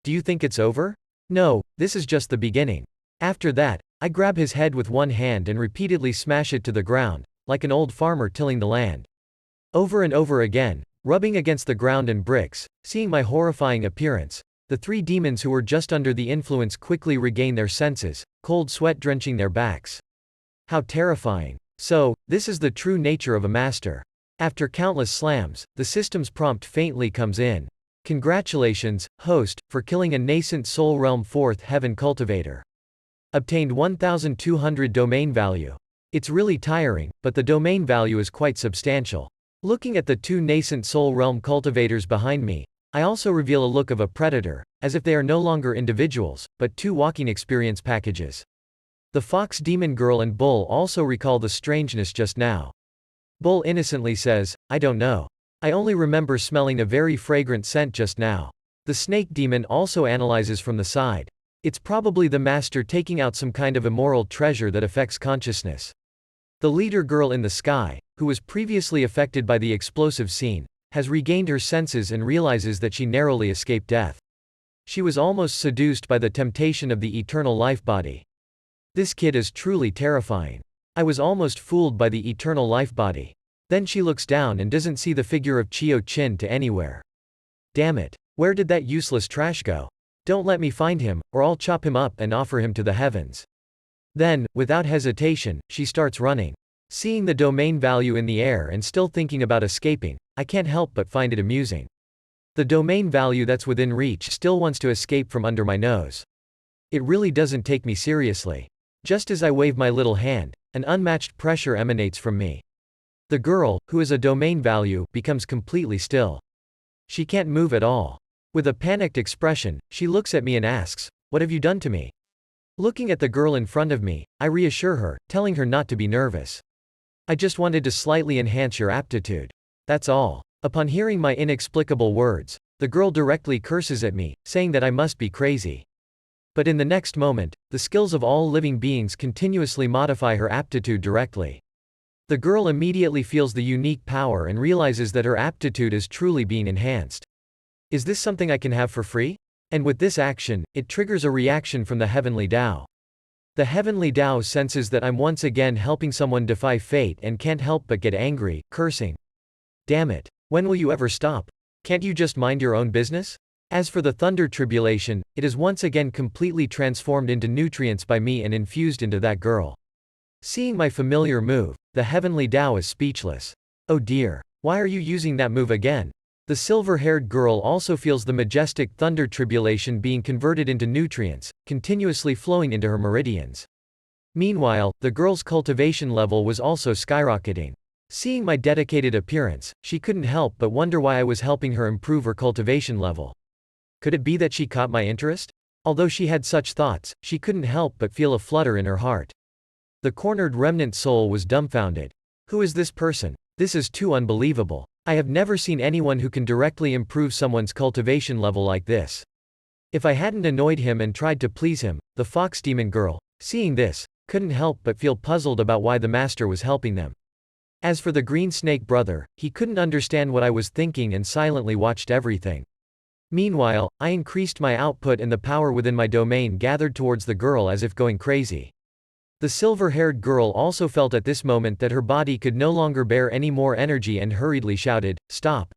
Do you think it's over? No, this is just the beginning. After that, I grab his head with one hand and repeatedly smash it to the ground, like an old farmer tilling the land. Over and over again, rubbing against the ground and bricks, seeing my horrifying appearance, the 3 demons who were just under the influence quickly regain their senses, cold sweat drenching their backs. How terrifying. So, this is the true nature of a master. After countless slams, the system's prompt faintly comes in. Congratulations, host, for killing a nascent soul realm 4th heaven cultivator. Obtained 1200 domain value. It's really tiring, but the domain value is quite substantial. Looking at the 2 nascent soul realm cultivators behind me, I also reveal a look of a predator, as if they are no longer individuals, but 2 walking experience packages. The fox demon girl and Bull also recall the strangeness just now. Bull innocently says, "I don't know. I only remember smelling a very fragrant scent just now." The snake demon also analyzes from the side. It's probably the master taking out some kind of immoral treasure that affects consciousness. The leader girl in the sky, who was previously affected by the explosive scene, has regained her senses and realizes that she narrowly escaped death. She was almost seduced by the temptation of the eternal life body. This kid is truly terrifying. I was almost fooled by the eternal life body. Then she looks down and doesn't see the figure of Chio Chin to anywhere. Damn it. Where did that useless trash go? Don't let me find him, or I'll chop him up and offer him to the heavens. Then, without hesitation, she starts running. Seeing the domain value in the air and still thinking about escaping, I can't help but find it amusing. The domain value that's within reach still wants to escape from under my nose. It really doesn't take me seriously. Just as I wave my little hand, an unmatched pressure emanates from me. The girl, who is a domain value, becomes completely still. She can't move at all. With a panicked expression, she looks at me and asks, "What have you done to me?" Looking at the girl in front of me, I reassure her, telling her not to be nervous. "I just wanted to slightly enhance your aptitude. That's all." Upon hearing my inexplicable words, the girl directly curses at me, saying that I must be crazy. But in the next moment, the skills of all living beings continuously modify her aptitude directly. The girl immediately feels the unique power and realizes that her aptitude is truly being enhanced. Is this something I can have for free? And with this action, it triggers a reaction from the heavenly Tao. The heavenly Tao senses that I'm once again helping someone defy fate and can't help but get angry, cursing. Damn it. When will you ever stop? Can't you just mind your own business? As for the thunder tribulation, it is once again completely transformed into nutrients by me and infused into that girl. Seeing my familiar move, the heavenly Tao is speechless. Oh dear. Why are you using that move again? The silver-haired girl also feels the majestic thunder tribulation being converted into nutrients, continuously flowing into her meridians. Meanwhile, the girl's cultivation level was also skyrocketing. Seeing my dedicated appearance, she couldn't help but wonder why I was helping her improve her cultivation level. Could it be that she caught my interest? Although she had such thoughts, she couldn't help but feel a flutter in her heart. The cornered remnant soul was dumbfounded. Who is this person? This is too unbelievable. I have never seen anyone who can directly improve someone's cultivation level like this. If I hadn't annoyed him and tried to please him, the fox demon girl, seeing this, couldn't help but feel puzzled about why the master was helping them. As for the green snake brother, he couldn't understand what I was thinking and silently watched everything. Meanwhile, I increased my output and the power within my domain gathered towards the girl as if going crazy. The silver-haired girl also felt at this moment that her body could no longer bear any more energy and hurriedly shouted, "Stop!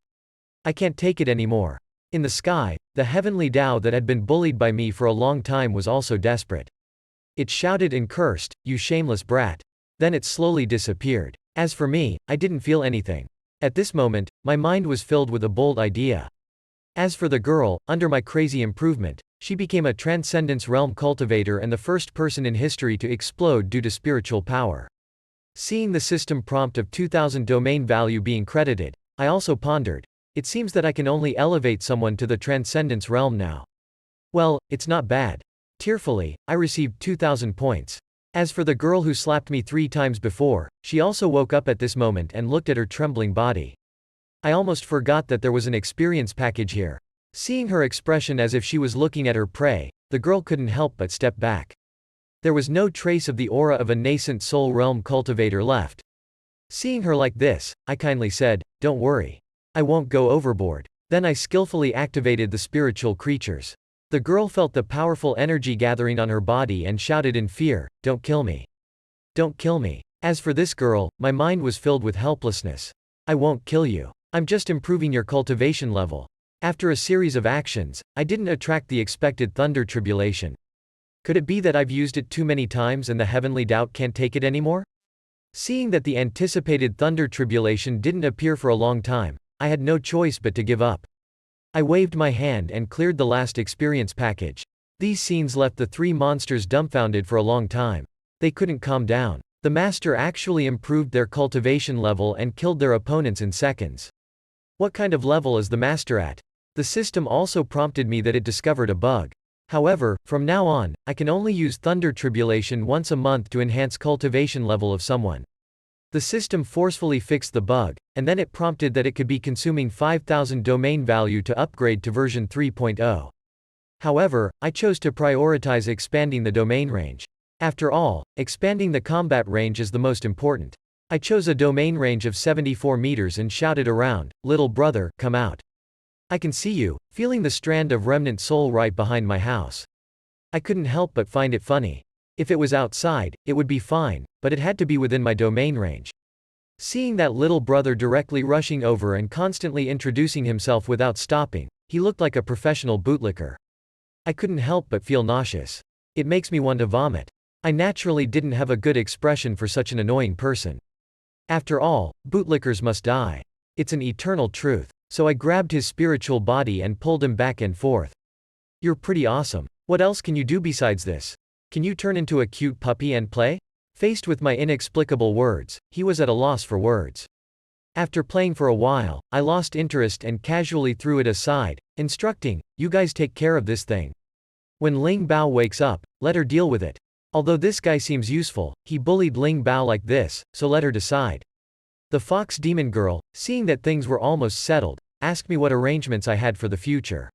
I can't take it anymore." In the sky, the heavenly Tao that had been bullied by me for a long time was also desperate. It shouted and cursed, "You shameless brat." Then it slowly disappeared. As for me, I didn't feel anything. At this moment, my mind was filled with a bold idea. As for the girl, under my crazy improvement, she became a transcendence realm cultivator and the first person in history to explode due to spiritual power. Seeing the system prompt of 2000 domain value being credited, I also pondered. It seems that I can only elevate someone to the transcendence realm now. Well, it's not bad. Tearfully, I received 2000 points. As for the girl who slapped me 3 times before, she also woke up at this moment and looked at her trembling body. I almost forgot that there was an experience package here. Seeing her expression as if she was looking at her prey, the girl couldn't help but step back. There was no trace of the aura of a nascent soul realm cultivator left. Seeing her like this, I kindly said, "Don't worry. I won't go overboard." Then I skillfully activated the spiritual creatures. The girl felt the powerful energy gathering on her body and shouted in fear, "Don't kill me. Don't kill me." As for this girl, my mind was filled with helplessness. "I won't kill you. I'm just improving your cultivation level." After a series of actions, I didn't attract the expected thunder tribulation. Could it be that I've used it too many times and the heavenly doubt can't take it anymore? Seeing that the anticipated thunder tribulation didn't appear for a long time, I had no choice but to give up. I waved my hand and cleared the last experience package. These scenes left the three monsters dumbfounded for a long time. They couldn't calm down. The master actually improved their cultivation level and killed their opponents in seconds. What kind of level is the master at? The system also prompted me that it discovered a bug. However, from now on, I can only use thunder tribulation once a month to enhance cultivation level of someone. The system forcefully fixed the bug, and then it prompted that it could be consuming 5,000 domain value to upgrade to version 3.0. However, I chose to prioritize expanding the domain range. After all, expanding the combat range is the most important. I chose a domain range of 74 meters and shouted around, "Little brother, come out. I can see you," feeling the strand of remnant soul right behind my house. I couldn't help but find it funny. If it was outside, it would be fine, but it had to be within my domain range. Seeing that little brother directly rushing over and constantly introducing himself without stopping, he looked like a professional bootlicker. I couldn't help but feel nauseous. It makes me want to vomit. I naturally didn't have a good expression for such an annoying person. After all, bootlickers must die. It's an eternal truth. So I grabbed his spiritual body and pulled him back and forth. "You're pretty awesome. What else can you do besides this? Can you turn into a cute puppy and play?" Faced with my inexplicable words, he was at a loss for words. After playing for a while, I lost interest and casually threw it aside, instructing, "You guys take care of this thing. When Ling Bao wakes up, let her deal with it. Although this guy seems useful, he bullied Ling Bao like this, so let her decide." The fox demon girl, seeing that things were almost settled, asked me what arrangements I had for the future.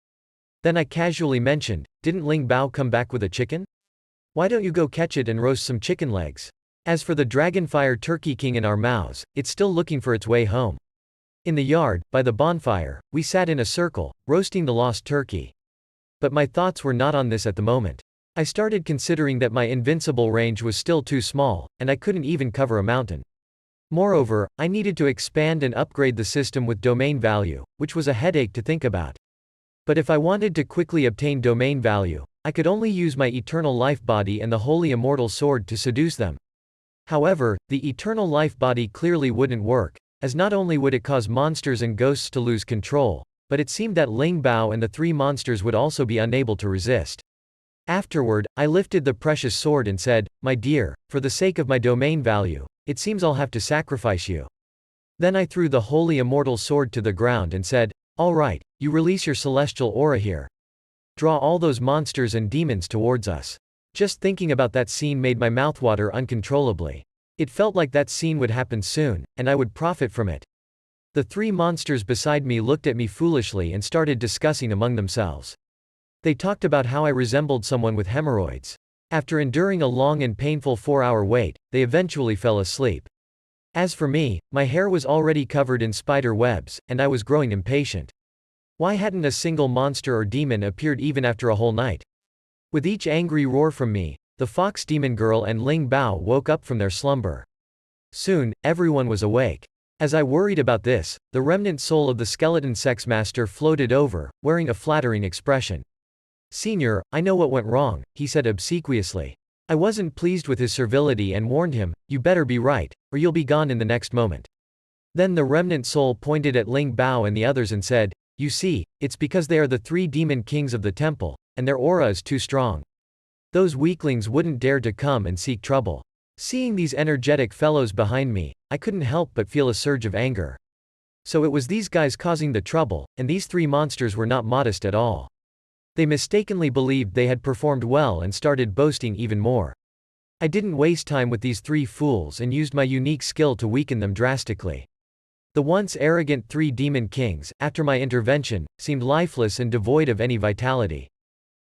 Then I casually mentioned, "Didn't Ling Bao come back with a chicken? Why don't you go catch it and roast some chicken legs?" As for the dragonfire turkey king in our mouths, it's still looking for its way home. In the yard, by the bonfire, we sat in a circle, roasting the lost turkey. But my thoughts were not on this at the moment. I started considering that my invincible range was still too small, and I couldn't even cover a mountain. Moreover, I needed to expand and upgrade the system with domain value, which was a headache to think about. But if I wanted to quickly obtain domain value, I could only use my eternal life body and the holy immortal sword to seduce them. However, the eternal life body clearly wouldn't work, as not only would it cause monsters and ghosts to lose control, but it seemed that Ling Bao and the three monsters would also be unable to resist. Afterward, I lifted the precious sword and said, "My dear, for the sake of my domain value, it seems I'll have to sacrifice you." Then I threw the holy immortal sword to the ground and said, "All right, you release your celestial aura here. Draw all those monsters and demons towards us." Just thinking about that scene made my mouth water uncontrollably. It felt like that scene would happen soon, and I would profit from it. The three monsters beside me looked at me foolishly and started discussing among themselves. They talked about how I resembled someone with hemorrhoids. After enduring a long and painful 4-hour wait, they eventually fell asleep. As for me, my hair was already covered in spider webs, and I was growing impatient. Why hadn't a single monster or demon appeared even after a whole night? With each angry roar from me, the fox demon girl and Ling Bao woke up from their slumber. Soon, everyone was awake. As I worried about this, the remnant soul of the skeleton sex master floated over, wearing a flattering expression. "Senior, I know what went wrong," he said obsequiously. I wasn't pleased with his servility and warned him, "You better be right, or you'll be gone in the next moment." Then the remnant soul pointed at Ling Bao and the others and said, "You see, it's because they are the three demon kings of the temple, and their aura is too strong. Those weaklings wouldn't dare to come and seek trouble." Seeing these energetic fellows behind me, I couldn't help but feel a surge of anger. So it was these guys causing the trouble, and these three monsters were not modest at all. They mistakenly believed they had performed well and started boasting even more. I didn't waste time with these three fools and used my unique skill to weaken them drastically. The once arrogant three demon kings, after my intervention, seemed lifeless and devoid of any vitality.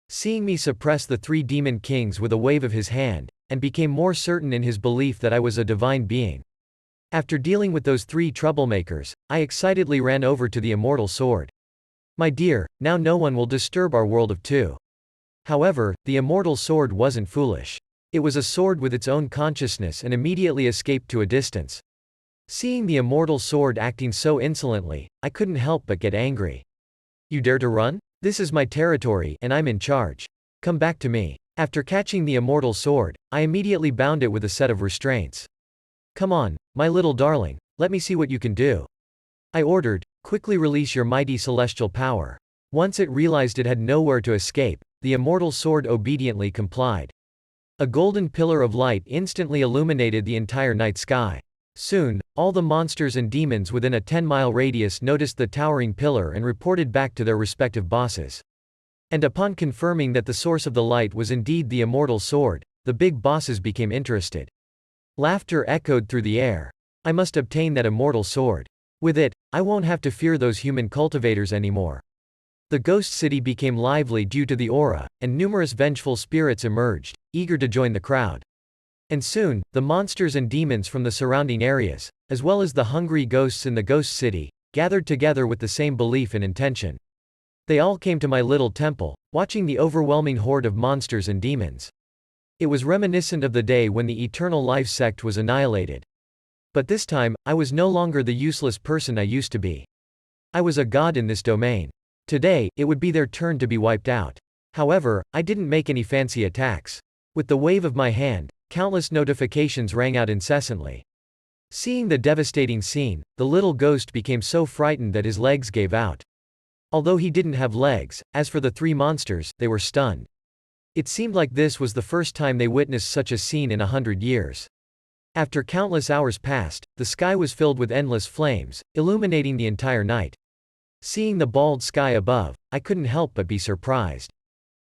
Seeing me suppress the three demon kings with a wave of his hand, and became more certain in his belief that I was a divine being. After dealing with those three troublemakers, I excitedly ran over to the immortal sword. "My dear, now no one will disturb our world of two." However, the immortal sword wasn't foolish. It was a sword with its own consciousness and immediately escaped to a distance. Seeing the immortal sword acting so insolently, I couldn't help but get angry. "You dare to run? This is my territory, and I'm in charge. Come back to me." After catching the immortal sword, I immediately bound it with a set of restraints. "Come on, my little darling, let me see what you can do," I ordered. "Quickly release your mighty celestial power." Once it realized it had nowhere to escape, the immortal sword obediently complied. A golden pillar of light instantly illuminated the entire night sky. Soon, all the monsters and demons within a 10-mile radius noticed the towering pillar and reported back to their respective bosses. And upon confirming that the source of the light was indeed the immortal sword, the big bosses became interested. Laughter echoed through the air. I must obtain that immortal sword. With it, I won't have to fear those human cultivators anymore. The ghost city became lively due to the aura, and numerous vengeful spirits emerged, eager to join the crowd. And soon, the monsters and demons from the surrounding areas, as well as the hungry ghosts in the ghost city, gathered together with the same belief and intention. They all came to my little temple, watching the overwhelming horde of monsters and demons. It was reminiscent of the day when the Eternal Life sect was annihilated. But this time, I was no longer the useless person I used to be. I was a god in this domain. Today, it would be their turn to be wiped out. However, I didn't make any fancy attacks. With the wave of my hand, countless notifications rang out incessantly. Seeing the devastating scene, the little ghost became so frightened that his legs gave out. Although he didn't have legs, as for the three monsters, they were stunned. It seemed like this was the first time they witnessed such a scene in 100 years. After countless hours passed, the sky was filled with endless flames, illuminating the entire night. Seeing the bald sky above, I couldn't help but be surprised.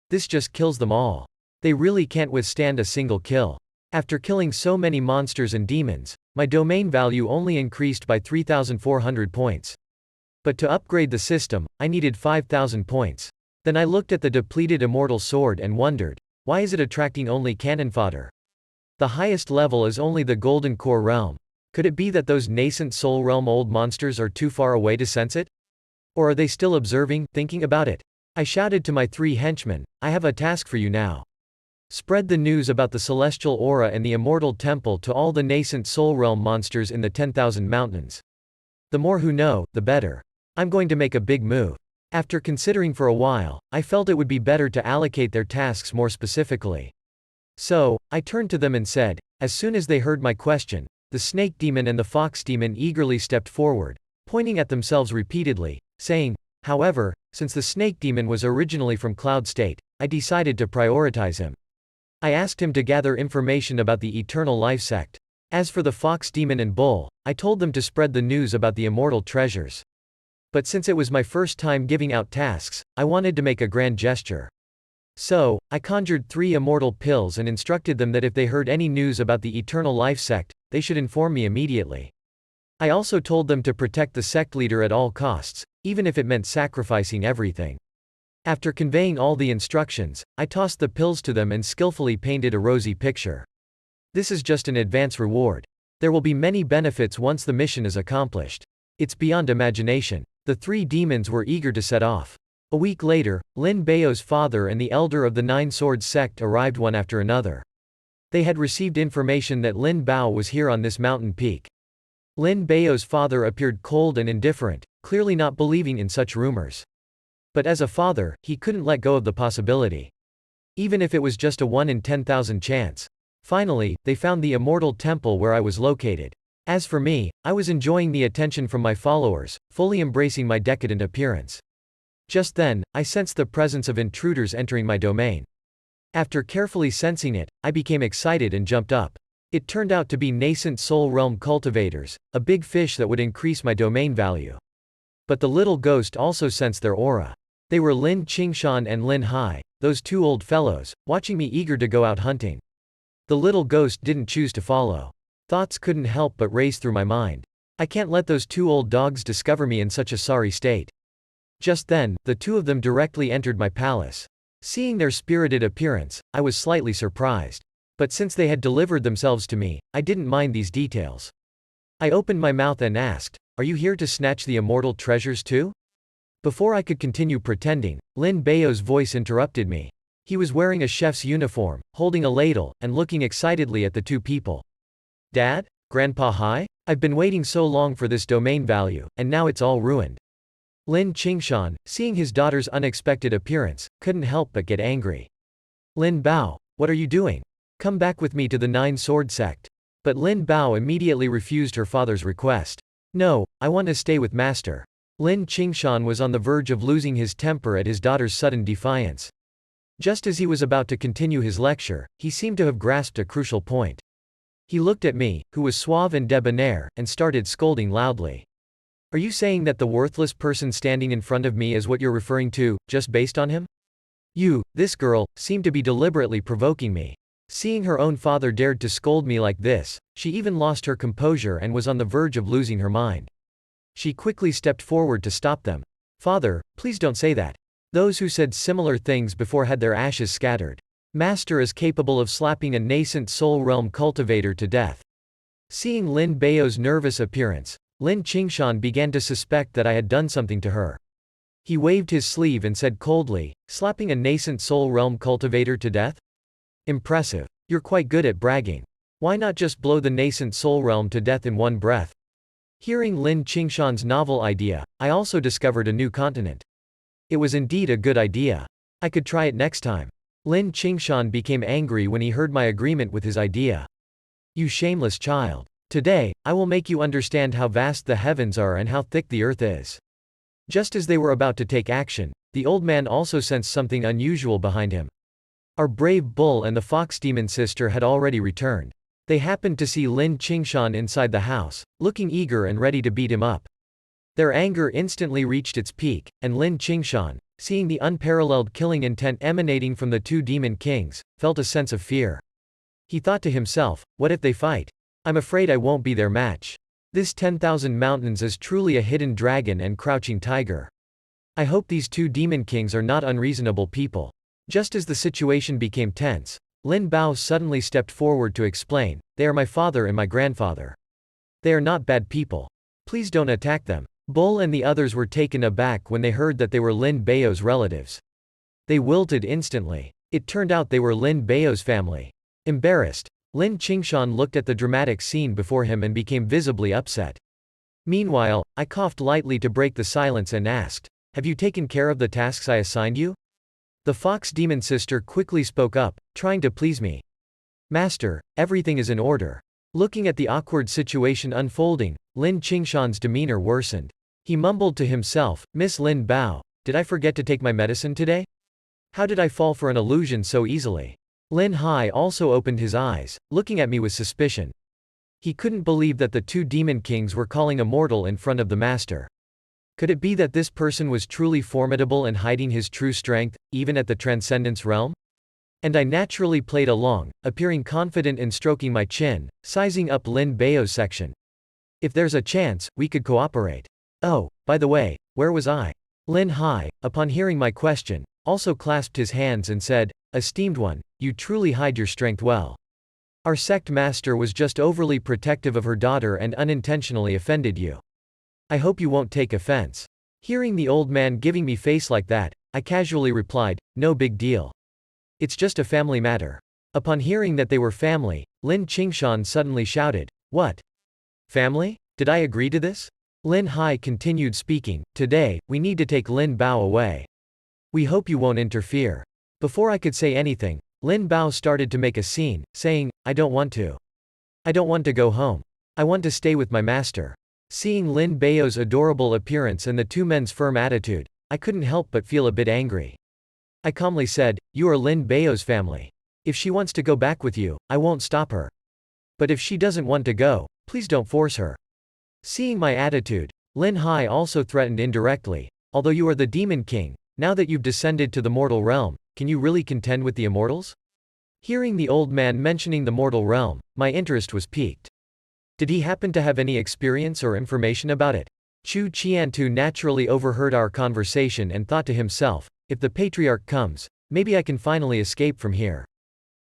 This just kills them all. They really can't withstand a single kill. After killing so many monsters and demons, my domain value only increased by 3,400 points. But to upgrade the system, I needed 5,000 points. Then I looked at the depleted immortal sword and wondered, why is it attracting only cannon fodder? The highest level is only the golden core realm. Could it be that those nascent soul realm old monsters are too far away to sense it? Or are they still observing, thinking about it? I shouted to my three henchmen, I have a task for you now. Spread the news about the celestial aura and the immortal temple to all the nascent soul realm monsters in the 10,000 mountains. The more who know, the better. I'm going to make a big move. After considering for a while, I felt it would be better to allocate their tasks more specifically. So, I turned to them and said, as soon as they heard my question, the snake demon and the fox demon eagerly stepped forward, pointing at themselves repeatedly, saying, however, since the snake demon was originally from Cloud State, I decided to prioritize him. I asked him to gather information about the Eternal Life sect. As for the fox demon and bull, I told them to spread the news about the immortal treasures. But since it was my first time giving out tasks, I wanted to make a grand gesture. So, I conjured 3 immortal pills and instructed them that if they heard any news about the Eternal Life sect, they should inform me immediately. I also told them to protect the sect leader at all costs, even if it meant sacrificing everything. After conveying all the instructions, I tossed the pills to them and skillfully painted a rosy picture. This is just an advance reward. There will be many benefits once the mission is accomplished. It's beyond imagination. The 3 demons were eager to set off. A week later, Ling Bao's father and the elder of the Nine Swords sect arrived one after another. They had received information that Ling Bao was here on this mountain peak. Ling Bao's father appeared cold and indifferent, clearly not believing in such rumors. But as a father, he couldn't let go of the possibility. Even if it was just a 1 in 10,000 chance. Finally, they found the immortal temple where I was located. As for me, I was enjoying the attention from my followers, fully embracing my decadent appearance. Just then, I sensed the presence of intruders entering my domain. After carefully sensing it, I became excited and jumped up. It turned out to be nascent soul realm cultivators, a big fish that would increase my domain value. But the little ghost also sensed their aura. They were Lin Qingshan and Lin Hai, those 2 old fellows, watching me eager to go out hunting. The little ghost didn't choose to follow. Thoughts couldn't help but race through my mind. I can't let those 2 old dogs discover me in such a sorry state. Just then, the 2 of them directly entered my palace. Seeing their spirited appearance, I was slightly surprised. But since they had delivered themselves to me, I didn't mind these details. I opened my mouth and asked, "Are you here to snatch the immortal treasures too?" Before I could continue pretending, Ling Bao's voice interrupted me. He was wearing a chef's uniform, holding a ladle, and looking excitedly at the 2 people. "Dad? Grandpa Hai? I've been waiting so long for this domain value, and now it's all ruined." Lin Qingshan, seeing his daughter's unexpected appearance, couldn't help but get angry. "Lin Bao, what are you doing? Come back with me to the Nine Sword sect." But Lin Bao immediately refused her father's request. "No, I want to stay with Master." Lin Qingshan was on the verge of losing his temper at his daughter's sudden defiance. Just as he was about to continue his lecture, he seemed to have grasped a crucial point. He looked at me, who was suave and debonair, and started scolding loudly. Are you saying that the worthless person standing in front of me is what you're referring to, just based on him? You, this girl, seemed to be deliberately provoking me. Seeing her own father dared to scold me like this, she even lost her composure and was on the verge of losing her mind. She quickly stepped forward to stop them. Father, please don't say that. Those who said similar things before had their ashes scattered. Master is capable of slapping a nascent soul realm cultivator to death. Seeing Lin Bao's nervous appearance, Lin Qingshan began to suspect that I had done something to her. He waved his sleeve and said coldly, slapping a nascent soul realm cultivator to death? Impressive. You're quite good at bragging. Why not just blow the nascent soul realm to death in one breath? Hearing Lin Qingshan's novel idea, I also discovered a new continent. It was indeed a good idea. I could try it next time. Lin Qingshan became angry when he heard my agreement with his idea. You shameless child. Today, I will make you understand how vast the heavens are and how thick the earth is. Just as they were about to take action, the old man also sensed something unusual behind him. Our brave bull and the fox demon sister had already returned. They happened to see Lin Qingshan inside the house, looking eager and ready to beat him up. Their anger instantly reached its peak, and Lin Qingshan, seeing the unparalleled killing intent emanating from the two demon kings, felt a sense of fear. He thought to himself, what if they fight? I'm afraid I won't be their match. This 10,000 mountains is truly a hidden dragon and crouching tiger. I hope these two demon kings are not unreasonable people. Just as the situation became tense, Lin Bao suddenly stepped forward to explain, they are my father and my grandfather. They are not bad people. Please don't attack them. Bull and the others were taken aback when they heard that they were Lin Bao's relatives. They wilted instantly. It turned out they were Lin Bao's family. Embarrassed, Lin Qingshan looked at the dramatic scene before him and became visibly upset. Meanwhile, I coughed lightly to break the silence and asked, have you taken care of the tasks I assigned you? The fox demon sister quickly spoke up, trying to please me. Master, everything is in order. Looking at the awkward situation unfolding, Lin Qingshan's demeanor worsened. He mumbled to himself, Miss Lin Bao, did I forget to take my medicine today? How did I fall for an illusion so easily? Lin Hai also opened his eyes, looking at me with suspicion. He couldn't believe that the two demon kings were calling a mortal in front of the master. Could it be that this person was truly formidable and hiding his true strength, even at the transcendence realm? And I naturally played along, appearing confident and stroking my chin, sizing up Lin Bao's section. If there's a chance, we could cooperate. Oh, by the way, where was I? Lin Hai, upon hearing my question, also clasped his hands and said, esteemed one, you truly hide your strength well. Our sect master was just overly protective of her daughter and unintentionally offended you. I hope you won't take offense. Hearing the old man giving me face like that, I casually replied, no big deal. It's just a family matter. Upon hearing that they were family, Lin Qingshan suddenly shouted, what? Family? Did I agree to this? Lin Hai continued speaking, today, we need to take Lin Bao away. We hope you won't interfere. Before I could say anything, Lin Bao started to make a scene, saying, I don't want to. I don't want to go home. I want to stay with my master. Seeing Lin Bao's adorable appearance and the two men's firm attitude, I couldn't help but feel a bit angry. I calmly said, you are Lin Bao's family. If she wants to go back with you, I won't stop her. But if she doesn't want to go, please don't force her. Seeing my attitude, Lin Hai also threatened indirectly, although you are the Demon King, now that you've descended to the mortal realm, can you really contend with the immortals? Hearing the old man mentioning the mortal realm, my interest was piqued. Did he happen to have any experience or information about it? Chu Qiantu naturally overheard our conversation and thought to himself, if the patriarch comes, maybe I can finally escape from here.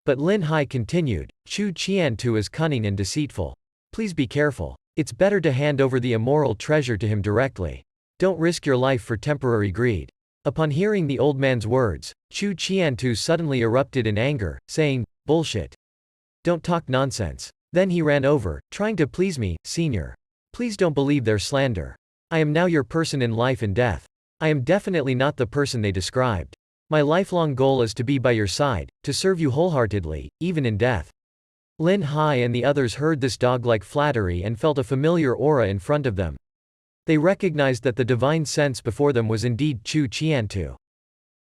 But Lin Hai continued, Chu Qiantu is cunning and deceitful. Please be careful. It's better to hand over the immoral treasure to him directly. Don't risk your life for temporary greed. Upon hearing the old man's words, Chu Qiantu suddenly erupted in anger, saying, bullshit. Don't talk nonsense. Then he ran over, trying to please me, Senior. Please don't believe their slander. I am now your person in life and death. I am definitely not the person they described. My lifelong goal is to be by your side, to serve you wholeheartedly, even in death. Lin Hai and the others heard this dog-like flattery and felt a familiar aura in front of them. They recognized that the divine sense before them was indeed Chu Qiantu.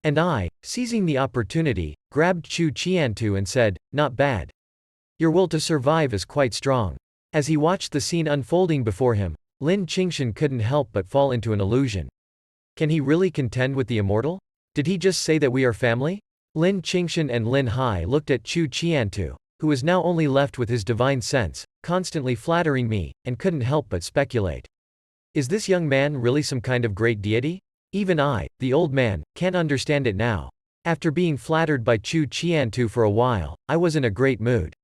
And I, seizing the opportunity, grabbed Chu Qiantu and said, "Not bad. Your will to survive is quite strong." As he watched the scene unfolding before him, Lin Qingshan couldn't help but fall into an illusion. Can he really contend with the immortal? Did he just say that we are family? Lin Qingshan and Lin Hai looked at Chu Qiantu, who was now only left with his divine sense, constantly flattering me, and couldn't help but speculate. Is this young man really some kind of great deity? Even I, the old man, can't understand it now. After being flattered by Chu Qiantu for a while, I was in a great mood.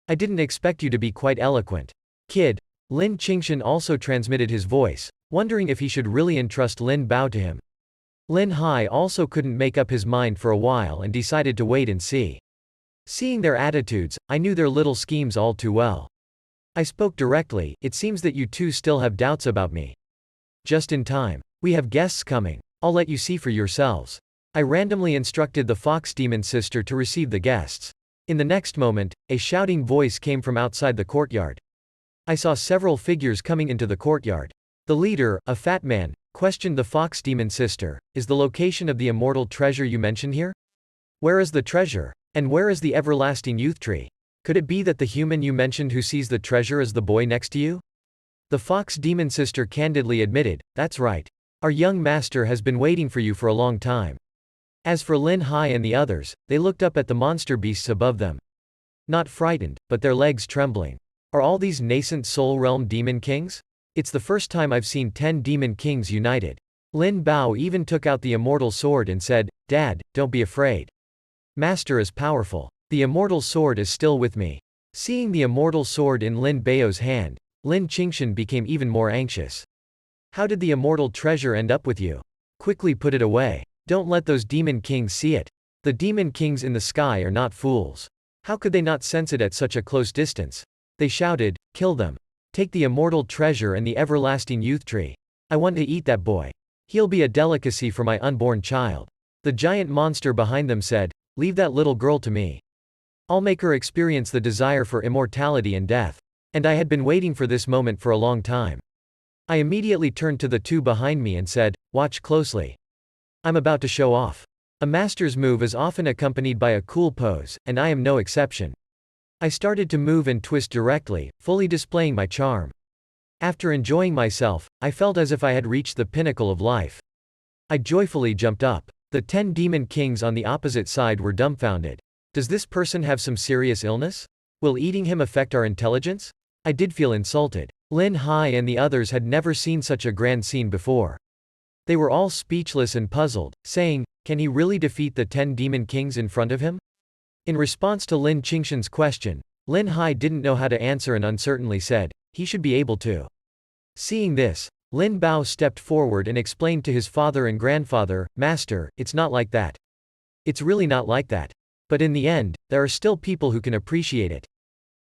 I didn't expect you to be quite eloquent. Kid. Lin Qingshan also transmitted his voice, wondering if he should really entrust Lin Bao to him. Lin Hai also couldn't make up his mind for a while and decided to wait and see. Seeing their attitudes, I knew their little schemes all too well. I spoke directly. "It seems that you two still have doubts about me." Just in time. "We have guests coming. I'll let you see for yourselves." I randomly instructed the fox demon sister to receive the guests. In the next moment, a shouting voice came from outside the courtyard. I saw several figures coming into the courtyard. The leader, a fat man, questioned the fox demon sister, "Is the location of the immortal treasure you mentioned here? Where is the treasure? And where is the everlasting youth tree? Could it be that the human you mentioned who sees the treasure is the boy next to you?" The fox demon sister candidly admitted, "That's right. Our young master has been waiting for you for a long time." As for Lin Hai and the others, they looked up at the monster beasts above them. Not frightened, but their legs trembling. Are all these nascent soul realm demon kings? It's the first time I've seen 10 demon kings united. Lin Bao even took out the immortal sword and said, "Dad, don't be afraid. Master is powerful. The immortal sword is still with me." Seeing the immortal sword in Lin Bao's hand, Lin Qingshan became even more anxious. "How did the immortal treasure end up with you? Quickly put it away. Don't let those demon kings see it. The demon kings in the sky are not fools. How could they not sense it at such a close distance?" They shouted, "Kill them. Take the immortal treasure and the everlasting youth tree. I want to eat that boy. He'll be a delicacy for my unborn child." The giant monster behind them said, "Leave that little girl to me. I'll make her experience the desire for immortality and death. And I had been waiting for this moment for a long time." I immediately turned to the two behind me and said, "Watch closely. I'm about to show off." A master's move is often accompanied by a cool pose, and I am no exception. I started to move and twist directly, fully displaying my charm. After enjoying myself, I felt as if I had reached the pinnacle of life. I joyfully jumped up. The 10 demon kings on the opposite side were dumbfounded. Does this person have some serious illness? Will eating him affect our intelligence? I did feel insulted. Lin Hai and the others had never seen such a grand scene before. They were all speechless and puzzled, saying, "Can he really defeat the 10 demon kings in front of him?" In response to Lin Qingshan's question, Lin Hai didn't know how to answer and uncertainly said, "He should be able to." Seeing this, Lin Bao stepped forward and explained to his father and grandfather, "Master, it's not like that. It's really not like that. But in the end, there are still people who can appreciate it.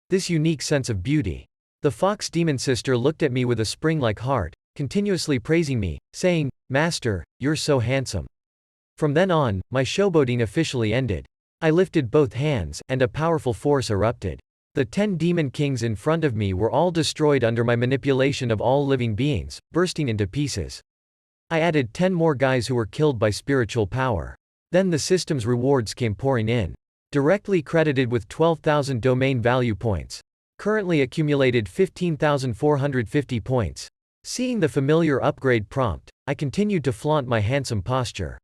This unique sense of beauty." The fox demon sister looked at me with a spring-like heart, continuously praising me, saying, "Master, you're so handsome." From then on, my showboating officially ended. I lifted both hands, and a powerful force erupted. The 10 demon kings in front of me were all destroyed under my manipulation of all living beings, bursting into pieces. I added 10 more guys who were killed by spiritual power. Then the system's rewards came pouring in. Directly credited with 12,000 domain value points. Currently accumulated 15,450 points. Seeing the familiar upgrade prompt, I continued to flaunt my handsome posture.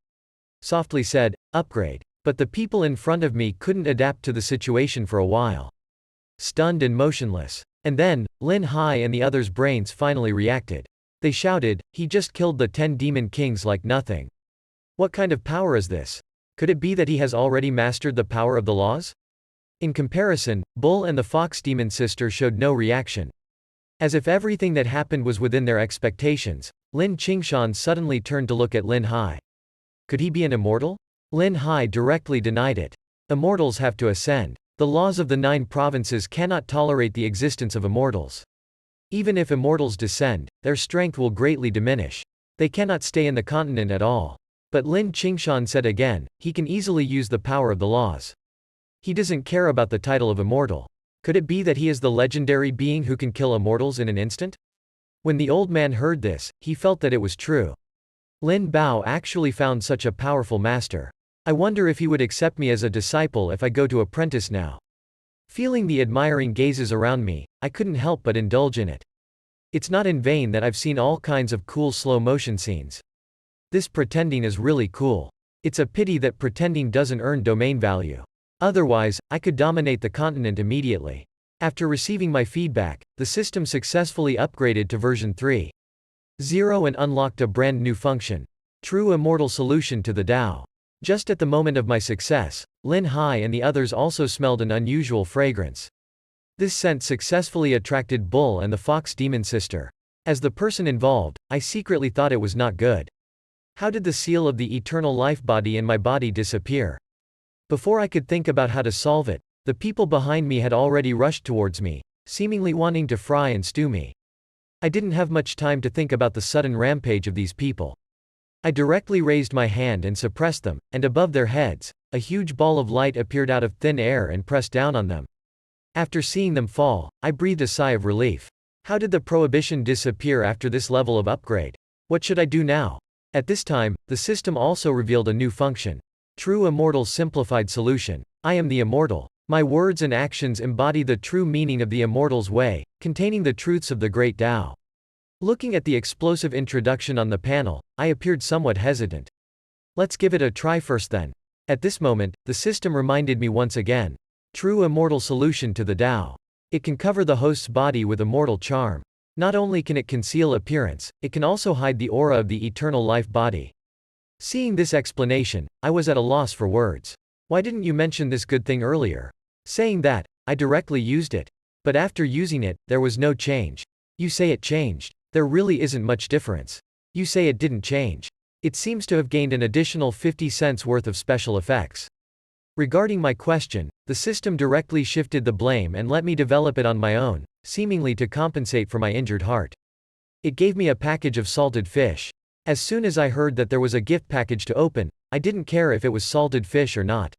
Softly said, "Upgrade." But the people in front of me couldn't adapt to the situation for a while. Stunned and motionless. And then, Lin Hai and the others' brains finally reacted. They shouted, "He just killed the 10 demon kings like nothing. What kind of power is this? Could it be that he has already mastered the power of the laws?" In comparison, Bull and the fox demon sister showed no reaction. As if everything that happened was within their expectations, Lin Qingshan suddenly turned to look at Lin Hai. Could he be an immortal? Lin Hai directly denied it. Immortals have to ascend. The laws of the 9 provinces cannot tolerate the existence of immortals. Even if immortals descend, their strength will greatly diminish. They cannot stay in the continent at all. But Lin Qingshan said again, he can easily use the power of the laws. He doesn't care about the title of immortal. Could it be that he is the legendary being who can kill immortals in an instant? When the old man heard this, he felt that it was true. Ling Bao actually found such a powerful master. I wonder if he would accept me as a disciple if I go to apprentice now. Feeling the admiring gazes around me, I couldn't help but indulge in it. It's not in vain that I've seen all kinds of cool slow motion scenes. This pretending is really cool. It's a pity that pretending doesn't earn domain value. Otherwise, I could dominate the continent immediately. After receiving my feedback, the system successfully upgraded to version 3.0 and unlocked a brand new function. True immortal solution to the Tao. Just at the moment of my success, Lin Hai and the others also smelled an unusual fragrance. This scent successfully attracted Bull and the Fox Demon Sister. As the person involved, I secretly thought it was not good. How did the seal of the eternal life body in my body disappear? Before I could think about how to solve it, the people behind me had already rushed towards me, seemingly wanting to fry and stew me. I didn't have much time to think about the sudden rampage of these people. I directly raised my hand and suppressed them, and above their heads, a huge ball of light appeared out of thin air and pressed down on them. After seeing them fall, I breathed a sigh of relief. How did the prohibition disappear after this level of upgrade? What should I do now? At this time, the system also revealed a new function. True immortal simplified solution. I am the immortal. My words and actions embody the true meaning of the immortal's way, containing the truths of the great Tao. Looking at the explosive introduction on the panel, I appeared somewhat hesitant. Let's give it a try first then. At this moment, the system reminded me once again. True immortal solution to the Tao. It can cover the host's body with immortal charm. Not only can it conceal appearance, it can also hide the aura of the eternal life body. Seeing this explanation, I was at a loss for words. Why didn't you mention this good thing earlier? Saying that, I directly used it. But after using it, there was no change. You say it changed. There really isn't much difference. You say it didn't change. It seems to have gained an additional 50 cents worth of special effects. Regarding my question, the system directly shifted the blame and let me develop it on my own, seemingly to compensate for my injured heart. It gave me a package of salted fish. As soon as I heard that there was a gift package to open, I didn't care if it was salted fish or not.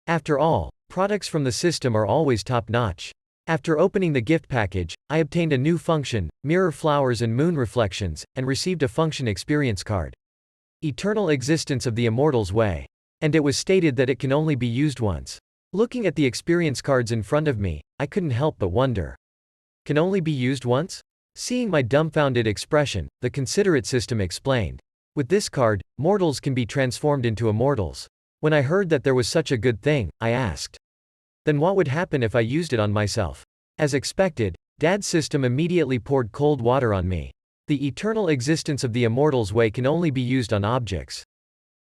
After all, products from the system are always top-notch. After opening the gift package, I obtained a new function, mirror flowers and moon reflections, and received a function experience card. Eternal existence of the immortal's way. And it was stated that it can only be used once. Looking at the experience cards in front of me, I couldn't help but wonder. Can only be used once? Seeing my dumbfounded expression, the considerate system explained. With this card, mortals can be transformed into immortals. When I heard that there was such a good thing, I asked. Then what would happen if I used it on myself? As expected, Dad's system immediately poured cold water on me. The eternal existence of the immortal's way can only be used on objects.